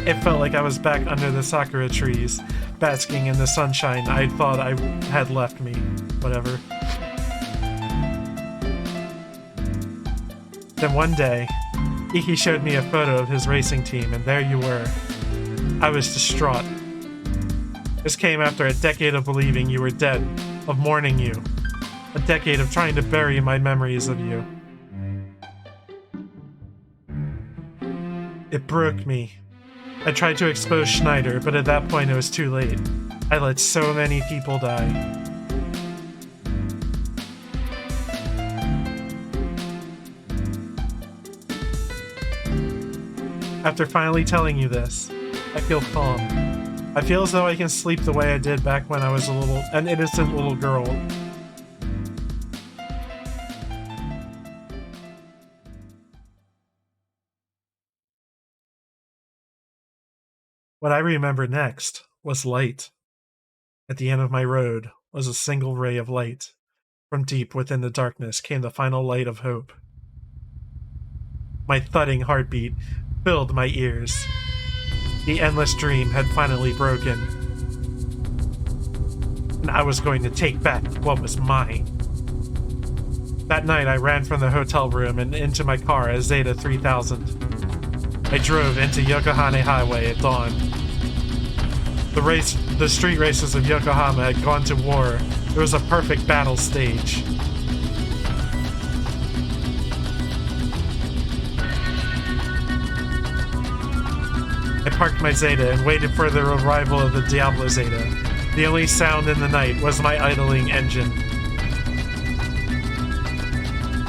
It felt like I was back under the sakura trees, basking in the sunshine I thought I had left me. Whatever. Then one day, Iki showed me a photo of his racing team, and there you were. I was distraught. This came after a decade of believing you were dead, of mourning you. A decade of trying to bury my memories of you. It broke me. I tried to expose Schneider, but at that point it was too late. I let so many people die. After finally telling you this, I feel calm. I feel as though I can sleep the way I did back when I was an innocent little girl. What I remember next was light. At the end of my road was a single ray of light. From deep within the darkness came the final light of hope. My thudding heartbeat filled my ears. The endless dream had finally broken, and I was going to take back what was mine. That night I ran from the hotel room and into my car as Zeta 3000. I drove into Yokohama Highway at dawn. The street races of Yokohama had gone to war. It was a perfect battle stage. I parked my Zeta and waited for the arrival of the Diablo Zeta. The only sound in the night was my idling engine.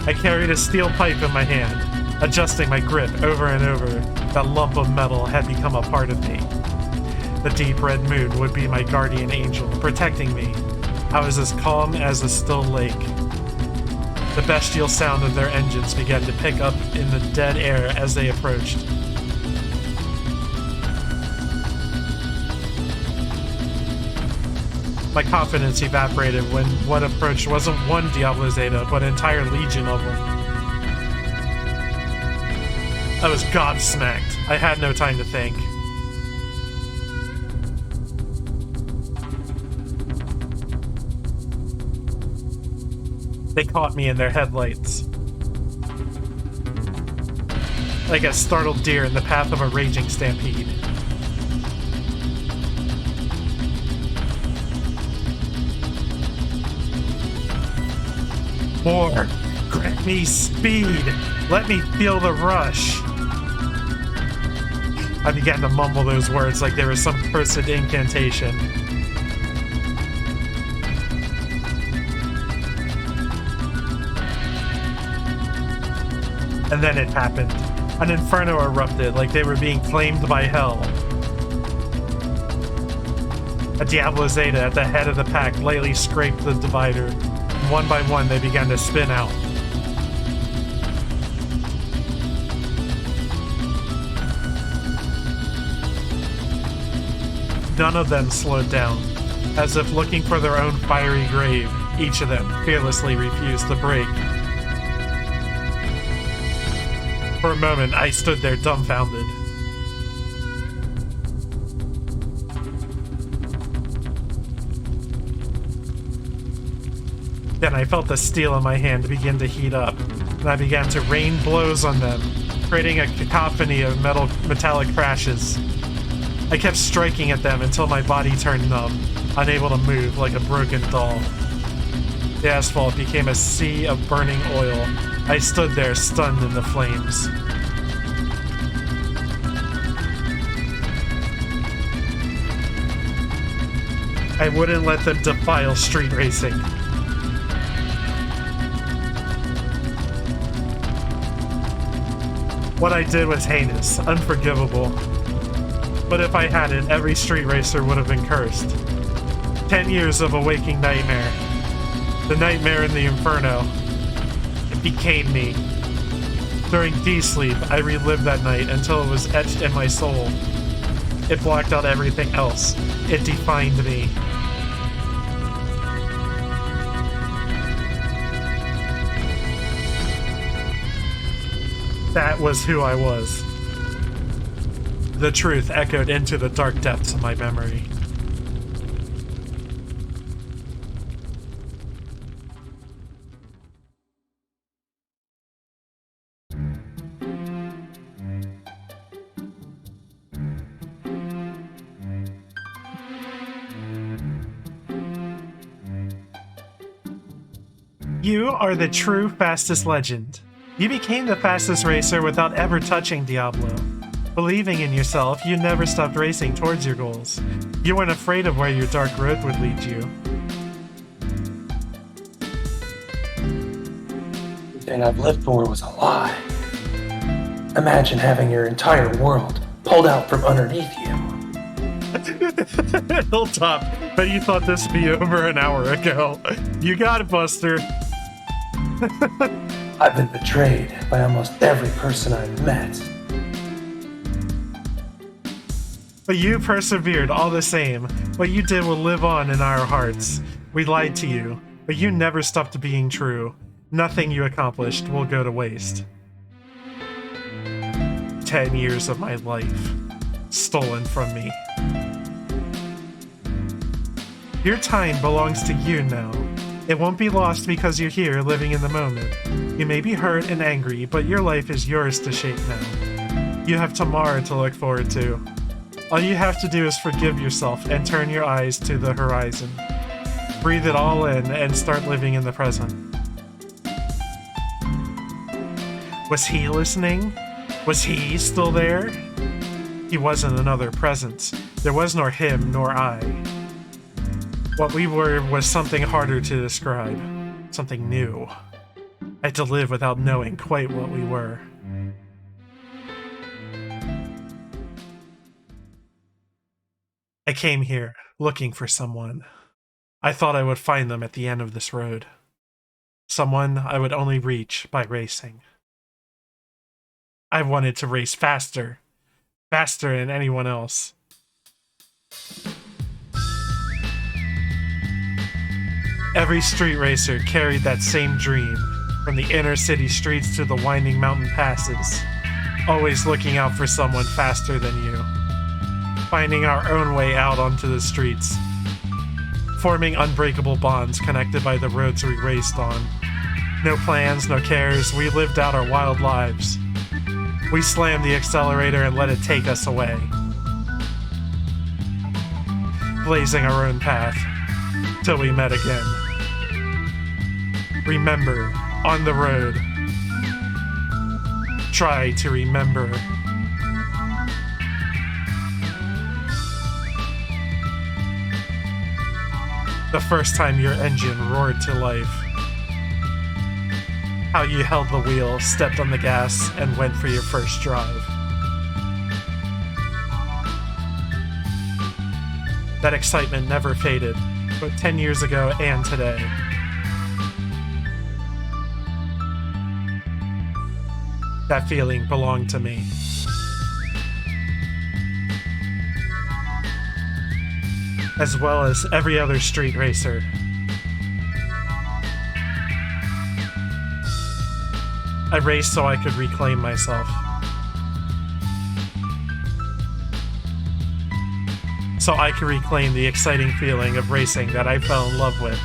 I carried a steel pipe in my hand, adjusting my grip over and over. That lump of metal had become a part of me. The deep red moon would be my guardian angel, protecting me. I was as calm as a still lake. The bestial sound of their engines began to pick up in the dead air as they approached. My confidence evaporated when what approached wasn't one Diablo Zeta, but an entire legion of them. I was gobsmacked. I had no time to think. They caught me in their headlights. Like a startled deer in the path of a raging stampede. More! Grant me speed! Let me feel the rush! I began to mumble those words like they were some cursed incantation. And then it happened. An inferno erupted like they were being claimed by hell. A Diablo Zeta at the head of the pack lightly scraped the divider. One by one, they began to spin out. None of them slowed down. As if looking for their own fiery grave, each of them fearlessly refused to break. For a moment, I stood there dumbfounded. Then I felt the steel in my hand begin to heat up, and I began to rain blows on them, creating a cacophony of metallic crashes. I kept striking at them until my body turned numb, unable to move like a broken doll. The asphalt became a sea of burning oil. I stood there stunned in the flames. I wouldn't let them defile street racing. What I did was heinous, unforgivable. But if I hadn't, every street racer would have been cursed. 10 years of a waking nightmare. The nightmare in the inferno. It became me. During D-sleep, I relived that night until it was etched in my soul. It blocked out everything else. It defined me. That was who I was. The truth echoed into the dark depths of my memory. You are the true fastest legend. You became the fastest racer without ever touching Diablo. Believing in yourself, you never stopped racing towards your goals. You weren't afraid of where your dark road would lead you. Everything I've lived for was a lie. Imagine having your entire world pulled out from underneath you. Hilltop, bet you thought this would be over an hour ago. You got it, Buster. I've been betrayed by almost every person I've met. But you persevered all the same. What you did will live on in our hearts. We lied to you, but you never stopped being true. Nothing you accomplished will go to waste. 10 years of my life stolen from me. Your time belongs to you now. It won't be lost because you're here living in the moment. You may be hurt and angry, but your life is yours to shape now. You have tomorrow to look forward to. All you have to do is forgive yourself and turn your eyes to the horizon. Breathe it all in and start living in the present. Was he listening? Was he still there? He wasn't another presence. There was nor him nor I. What we were was something harder to describe. Something new. I had to live without knowing quite what we were. I came here looking for someone. I thought I would find them at the end of this road. Someone I would only reach by racing. I wanted to race faster. Faster than anyone else. Every street racer carried that same dream, from the inner city streets to the winding mountain passes, always looking out for someone faster than you, finding our own way out onto the streets, forming unbreakable bonds connected by the roads we raced on. No plans, no cares, we lived out our wild lives. We slammed the accelerator and let it take us away, blazing our own path, till we met again. Remember, on the road. Try to remember. The first time your engine roared to life. How you held the wheel, stepped on the gas, and went for your first drive. That excitement never faded, both 10 years ago and today. That feeling belonged to me. As well as every other street racer. I raced so I could reclaim myself. So I could reclaim the exciting feeling of racing that I fell in love with.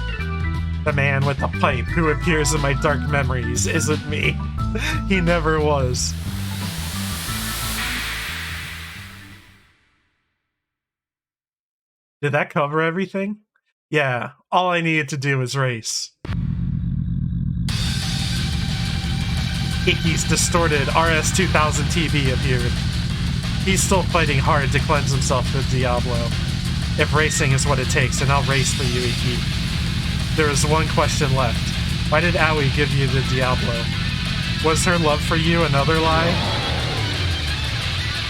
The man with the pipe who appears in my dark memories isn't me. He never was. Did that cover everything? Yeah, all I needed to do was race. Iki's distorted RS-2000 TV appeared. He's still fighting hard to cleanse himself of Diablo. If racing is what it takes, then I'll race for you, Iki. There is one question left. Why did Aoi give you the Diablo? Was her love for you another lie?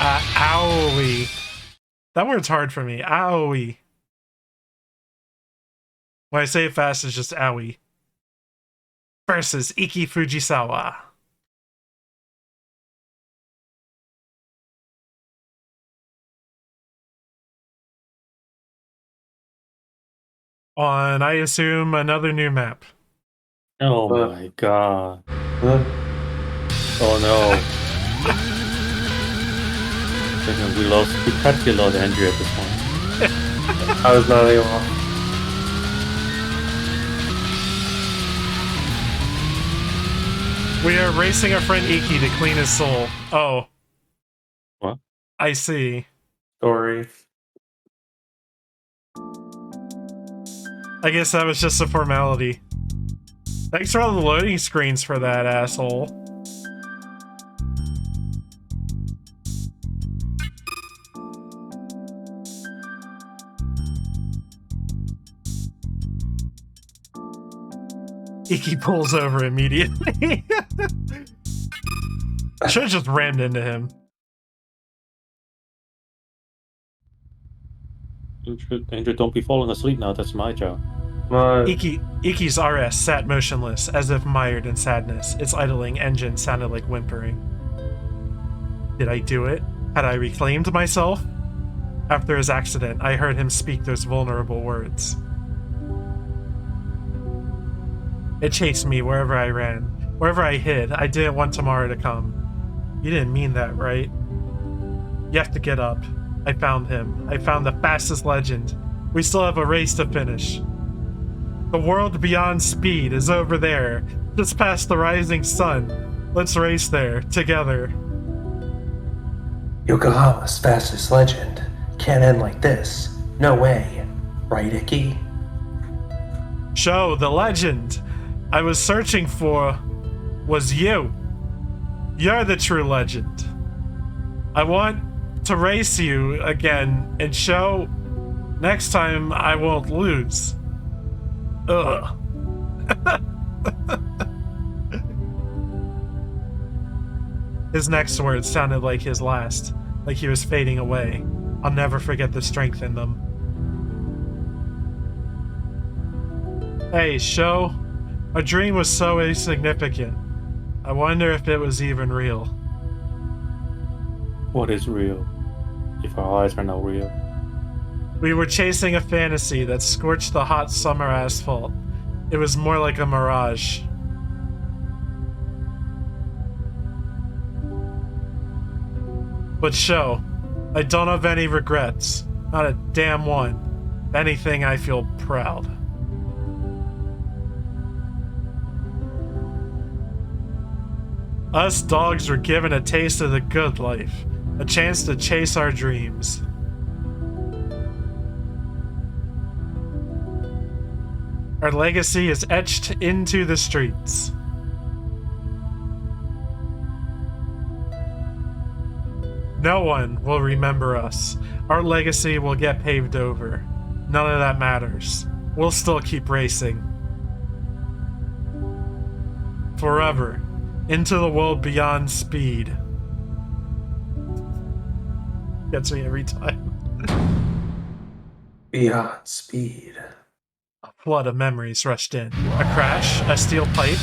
Aoi. That word's hard for me. Aoi. When I say it fast, it's just Aoi. Versus Iki Fujisawa. On, I assume, another new map. Oh my god. Huh? Oh no. We lost. We practically lost Andrew at this point. I was not able. We are racing our friend Iki to clean his soul. Oh. What? I see. Story. I guess that was just a formality. Thanks for all the loading screens for that, asshole. Iki pulls over immediately. Should have just rammed into him. Andrew, don't be falling asleep now. That's my job. Iki's RS sat motionless, as if mired in sadness. Its idling engine sounded like whimpering. Did I do it? Had I reclaimed myself? After his accident, I heard him speak those vulnerable words. It chased me wherever I ran. Wherever I hid, I didn't want tomorrow to come. You didn't mean that, right? You have to get up. I found him. I found the fastest legend. We still have a race to finish. The world beyond speed is over there, just past the rising sun. Let's race there, together. Yokohama's fastest legend can't end like this. No way. Right, Iki? Show, the legend I was searching for was you. You're the true legend. I want to race you again and show next time I won't lose. Ugh. His next words sounded like his last, like he was fading away. I'll never forget the strength in them. Hey, Sho. A dream was so insignificant. I wonder if it was even real. What is real? If our eyes are not real. We were chasing a fantasy that scorched the hot summer asphalt. It was more like a mirage. But Sho, I don't have any regrets. Not a damn one. If anything, I feel proud. Us dogs were given a taste of the good life, a chance to chase our dreams. Our legacy is etched into the streets. No one will remember us. Our legacy will get paved over. None of that matters. We'll still keep racing. Forever. Into the world beyond speed. Gets me every time. Beyond speed. A flood of memories rushed in. A crash? A steel pipe?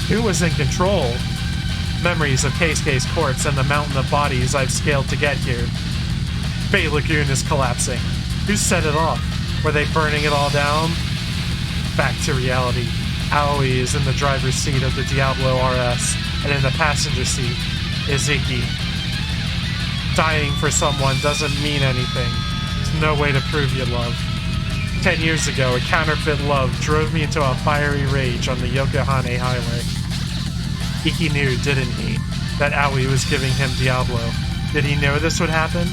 Who was in control? Memories of Case Courts and the mountain of bodies I've scaled to get here. Fate Lagoon is collapsing. Who set it off? Were they burning it all down? Back to reality. Aoi is in the driver's seat of the Diablo RS, and in the passenger seat is Iki. Dying for someone doesn't mean anything. There's no way to prove you love. 10 years ago, a counterfeit love drove me into a fiery rage on the Yokohama highway. Iki knew, didn't he, that Aoi was giving him Diablo. Did he know this would happen?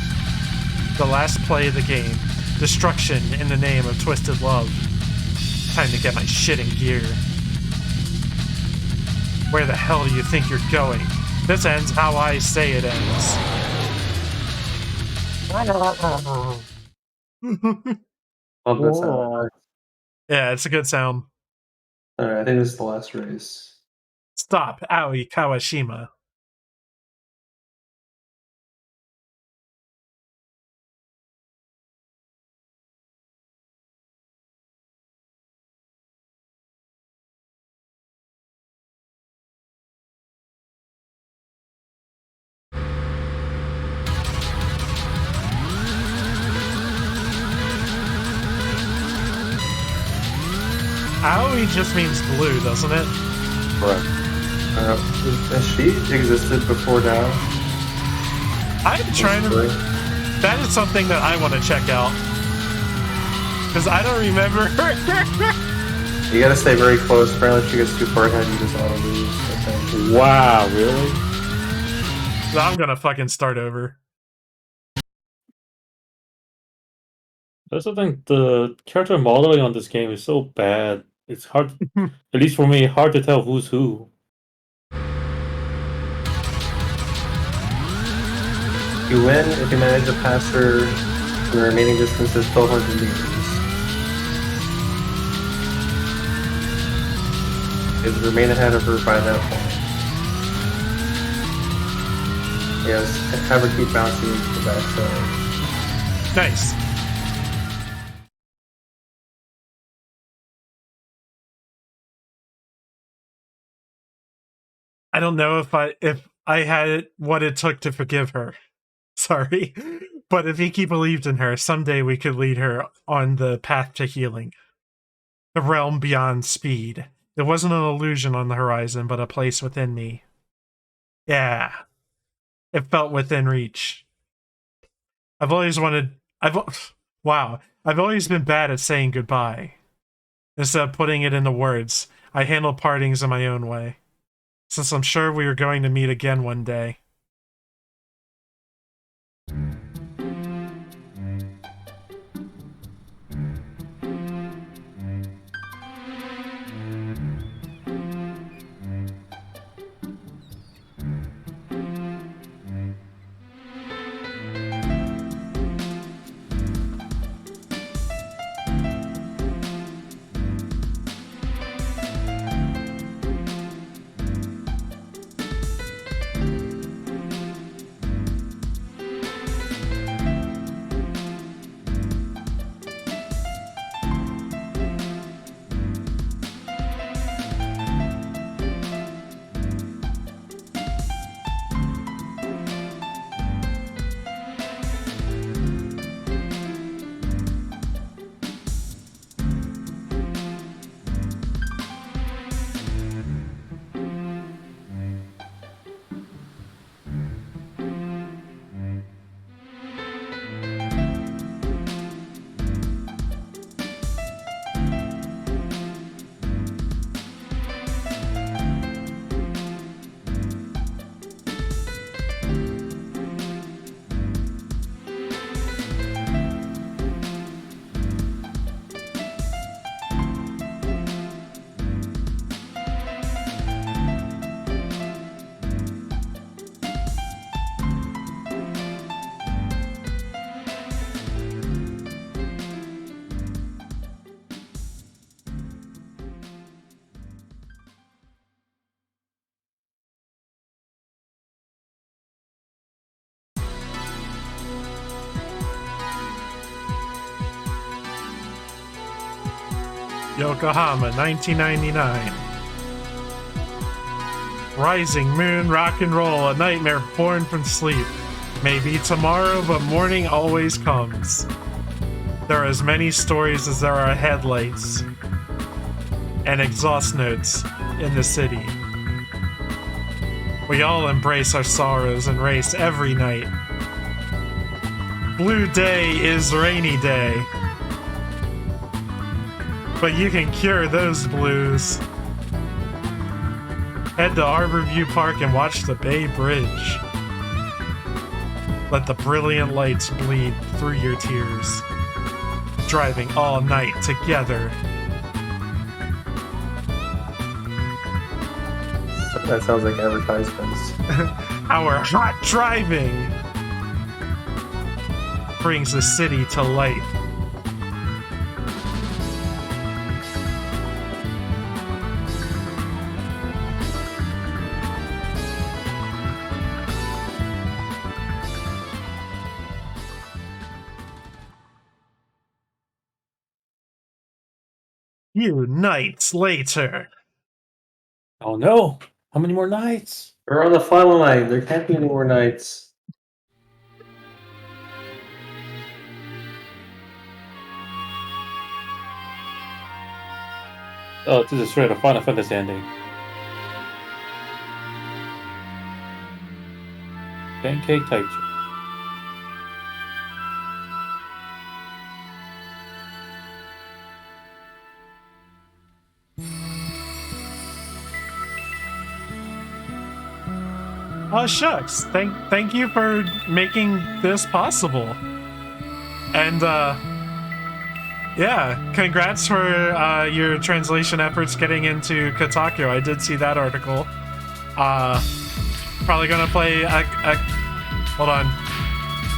The last play of the game. Destruction in the name of twisted love. Time to get my shit in gear. Where the hell do you think you're going? This ends how I say it ends. Love that sound. Yeah, it's a good sound. Alright, I think this is the last race. Stop, Aoi Kawashima. Aoi just means blue, doesn't it? Correct. Has she existed before now? I'm trying to... That is something that I want to check out. Because I don't remember her. You gotta stay very close. Apparently if she gets too far ahead, you just auto lose. I think. Wow, really? I'm gonna fucking start over. That's the thing, the character modeling on this game is so bad. It's hard, at least for me, hard to tell who's who. You win if you manage to pass her the remaining distance is 1,200 meters. is remain ahead of her by that point. Yes, have her keep bouncing into the backside. Nice. I don't know if I had what it took to forgive her. Sorry. But if Iki believed in her, someday we could lead her on the path to healing. The realm beyond speed. It wasn't an illusion on the horizon, but a place within me. Yeah. It felt within reach. I've always been bad at saying goodbye. Instead of putting it into words, I handle partings in my own way. Since I'm sure we are going to meet again one day. Yokohama, 1999. Rising moon, rock and roll, a nightmare born from sleep. Maybe tomorrow, but morning always comes. There are as many stories as there are headlights and exhaust notes in the city. We all embrace our sorrows and race every night. Blue day is rainy day. But you can cure those blues. Head to Harborview Park and watch the Bay Bridge. Let the brilliant lights bleed through your tears. Driving all night together. That sounds like advertisements. Our hot driving brings the city to light. Few nights later. Oh no! How many more nights? We're on the final night. There can't be any more nights. Oh, this is straight a Final Fantasy ending. Pancake type. Oh shucks! Thank you for making this possible. And yeah, congrats for your translation efforts getting into Kotaku. I did see that article. Probably gonna play hold on.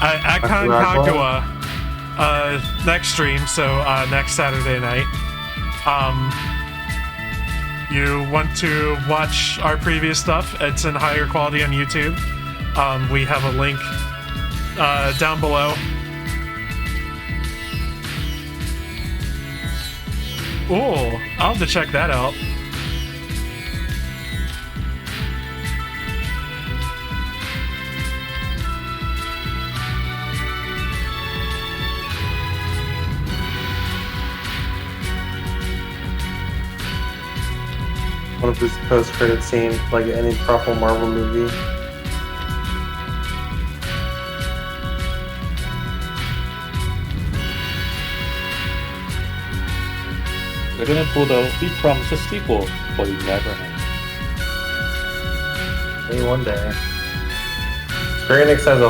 Aconcagua next stream, so next Saturday night. you want to watch our previous stuff, it's in higher quality on YouTube. We have a link down below. Ooh, I'll have to check that out. One of this post-credit scene, like any proper Marvel movie. They're gonna put a big promise sequel, but it never happened. Maybe one day. Square Enix has a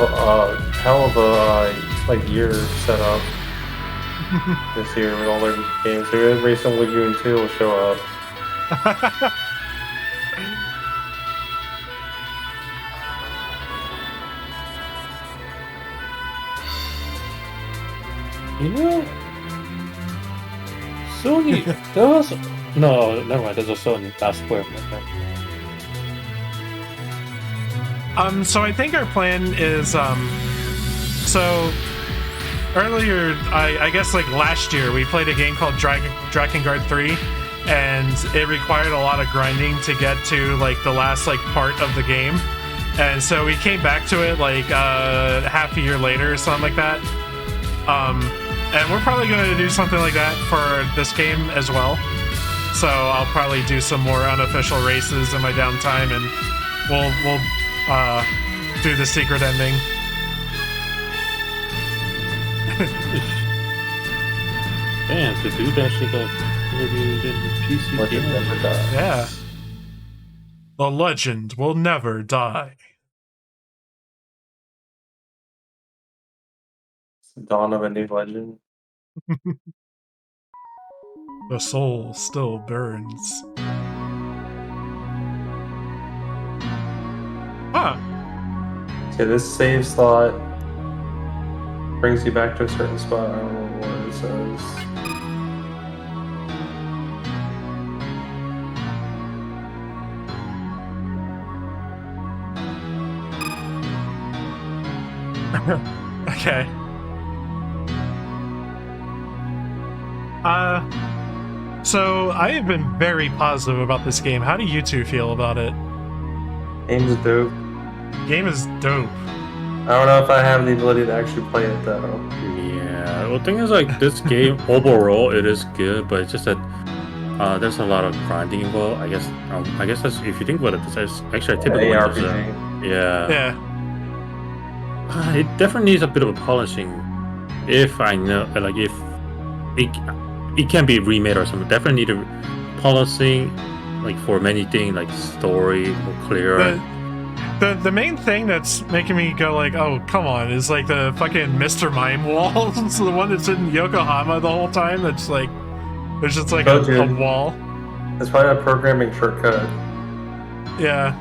hell of a like year set up this year with all their games. So Racing Lagoon 2 will show up. You know, Sony. There was no, never mind. There's a Sony, not Square. So I think our plan is, so earlier, I guess like last year, we played a game called Drakengard 3, and it required a lot of grinding to get to like the last like part of the game. And so we came back to it like half a year later or something like that. And we're probably going to do something like that for this game as well. So I'll probably do some more unofficial races in my downtime, and we'll do the secret ending. Man, to do that shit up in PC Legend game. never dies. Yeah. The legend will never die. It's the dawn of a new legend. The soul still burns. Huh. So this save slot brings you back to a certain spot. I don't know what it says. Okay. So I have been very positive about this game. How do you two feel about it? Game's dope. Game is dope. I don't know if I have the ability to actually play it though. Yeah, well, the thing is, like, this game overall it is good, but it's just that there's a lot of grinding involved. I guess that's, if you think about it, it's actually a typical one. ARPG. Yeah. Yeah. It definitely needs a bit of a polishing. If I know, like, if it can be remade or something, definitely need a polishing, like, for many things, like story more clear. The main thing that's making me go like, oh, come on, is like the fucking Mr. Mime walls. The one that's in Yokohama the whole time. That's like, there's just like a wall. It's probably a programming shortcut Yeah.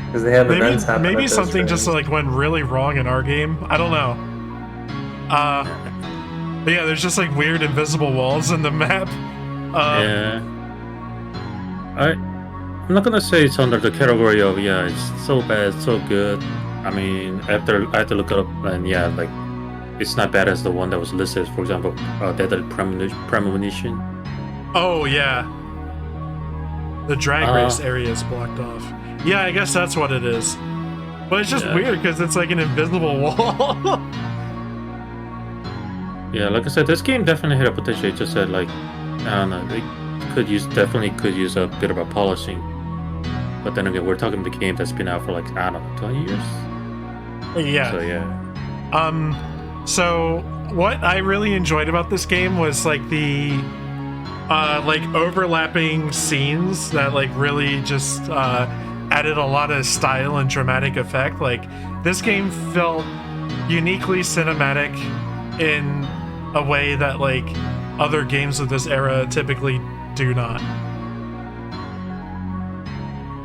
because they have events happen. Maybe at something those just things. like went really wrong in our game. I don't know. But yeah, there's just like weird invisible walls in the map. Yeah. I'm not gonna say it's under the category of it's so bad, so good. I mean, I have to look it up, and like, it's not bad as the one that was listed. For example, Deadly Premonition. Oh yeah. The drag race area is blocked off. Yeah, I guess that's what it is. But it's just weird because it's like an invisible wall. Yeah, like I said, this game definitely had a potential. It just said, like, I don't know, they definitely could use a bit of a polishing. But then again, we're talking the game that's been out for like, I don't know, 20 years. Yeah. So yeah. So what I really enjoyed about this game was like the like overlapping scenes that like really just added a lot of style and dramatic effect. Like, this game felt uniquely cinematic in a way that like other games of this era typically do not.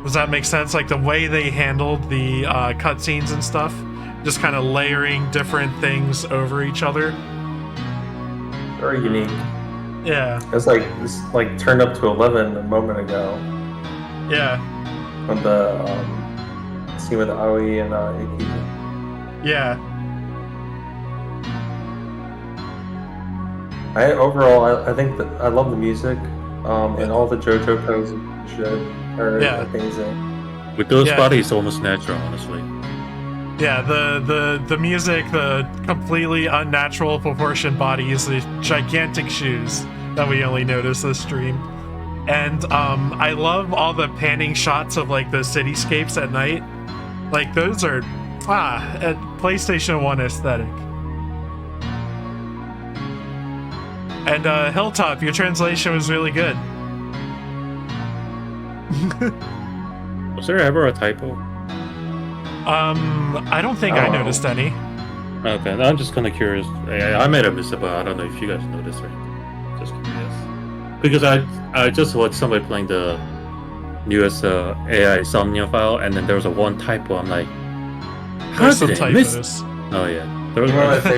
Does that make sense? Like the way they handled the cutscenes and stuff, just kind of layering different things over each other. Very unique. Yeah. It's like turned up to 11 a moment ago. Yeah. From the scene with Aoi and Iki. Yeah. I think that I love the music, and all the JoJo poses and shit are amazing. With those Yeah. bodies, almost natural, honestly. Yeah, the music, the completely unnatural proportioned bodies, the gigantic shoes that we only noticed this stream. And I love all the panning shots of like the cityscapes at night. Like those are at PlayStation 1 aesthetic. And Hilltop, your translation was really good. Was there ever a typo? I don't think I noticed any. Okay, I'm just kind of curious. I made a mistake, but I don't know if you guys noticed or anything. Just curious. Because I just watched somebody playing the newest AI Somnia file, and then there was a one typo. I'm like, how There's did some I miss? typos. Oh yeah. There was One of my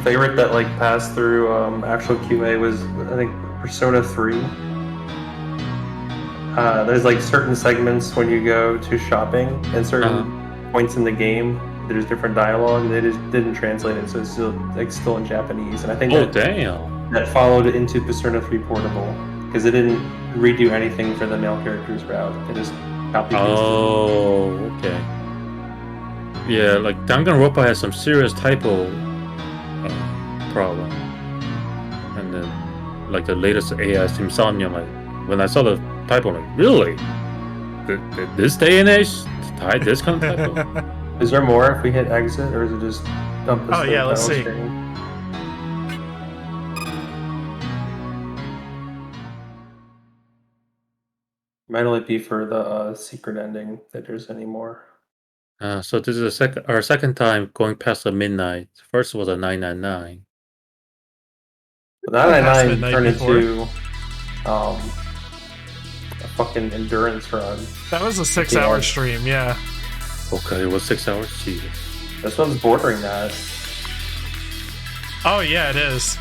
favorite that like passed through actual QA was I think Persona 3. There's like certain segments when you go to shopping and certain points in the game. There's different dialogue. They just didn't translate it, so it's still in Japanese. And I think that followed into Persona 3 Portable because it didn't redo anything for the male characters route. They just copied. Oh, okay. Yeah, like Danganronpa has some serious typo problem, and then like the latest AI Insomnia, like when I saw the typo, I'm like, really? Did this day and age type this kind of typo? Is there more if we hit exit, or is it just dump this? Oh yeah, let's see. Might only be for the secret ending that there's any more. So this is our second time going past the midnight. First was a 999. But 999 turned into a fucking endurance run. That was a 6-hour stream, yeah. Okay, it was 6 hours. Jesus. This one's bordering that. Oh yeah, it is.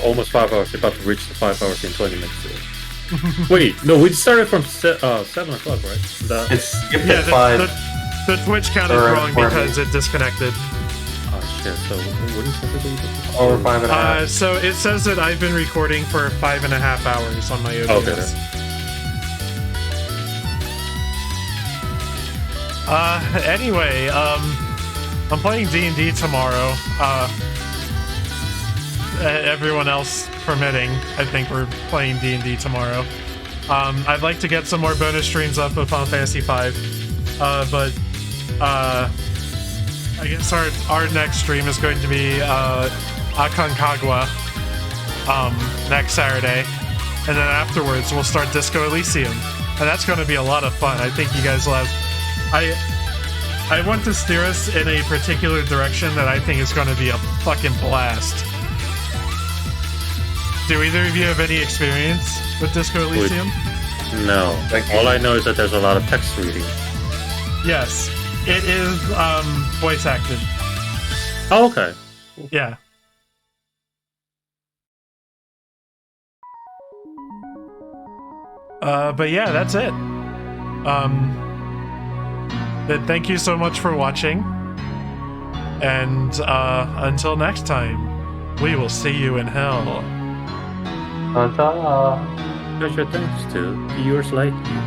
Almost 5 hours. About to reach the 5 hours in 20 minutes. Wait, no, we started from 7 o'clock, right? It's skipped at 5. The Twitch count is wrong because it disconnected. Oh shit! So what is that? Over 5.5. So it says that I've been recording for 5.5 hours on my OBS. Okay. Anyway, I'm playing D&D tomorrow. Everyone else permitting, I think we're playing D&D tomorrow. I'd like to get some more bonus streams up of Final Fantasy V, but I guess our next stream is going to be Aconcagua next Saturday, and then afterwards we'll start Disco Elysium, and that's going to be a lot of fun. I think you guys will have. I want to steer us in a particular direction that I think is going to be a fucking blast. Do either of you have any experience with Disco Elysium? No. All I know is that there's a lot of text reading. Yes. It is voice acted. Oh, okay. Yeah. But yeah, that's it. But thank you so much for watching. And until next time, we will see you in hell. Ta-ta. Special thanks to viewers like you.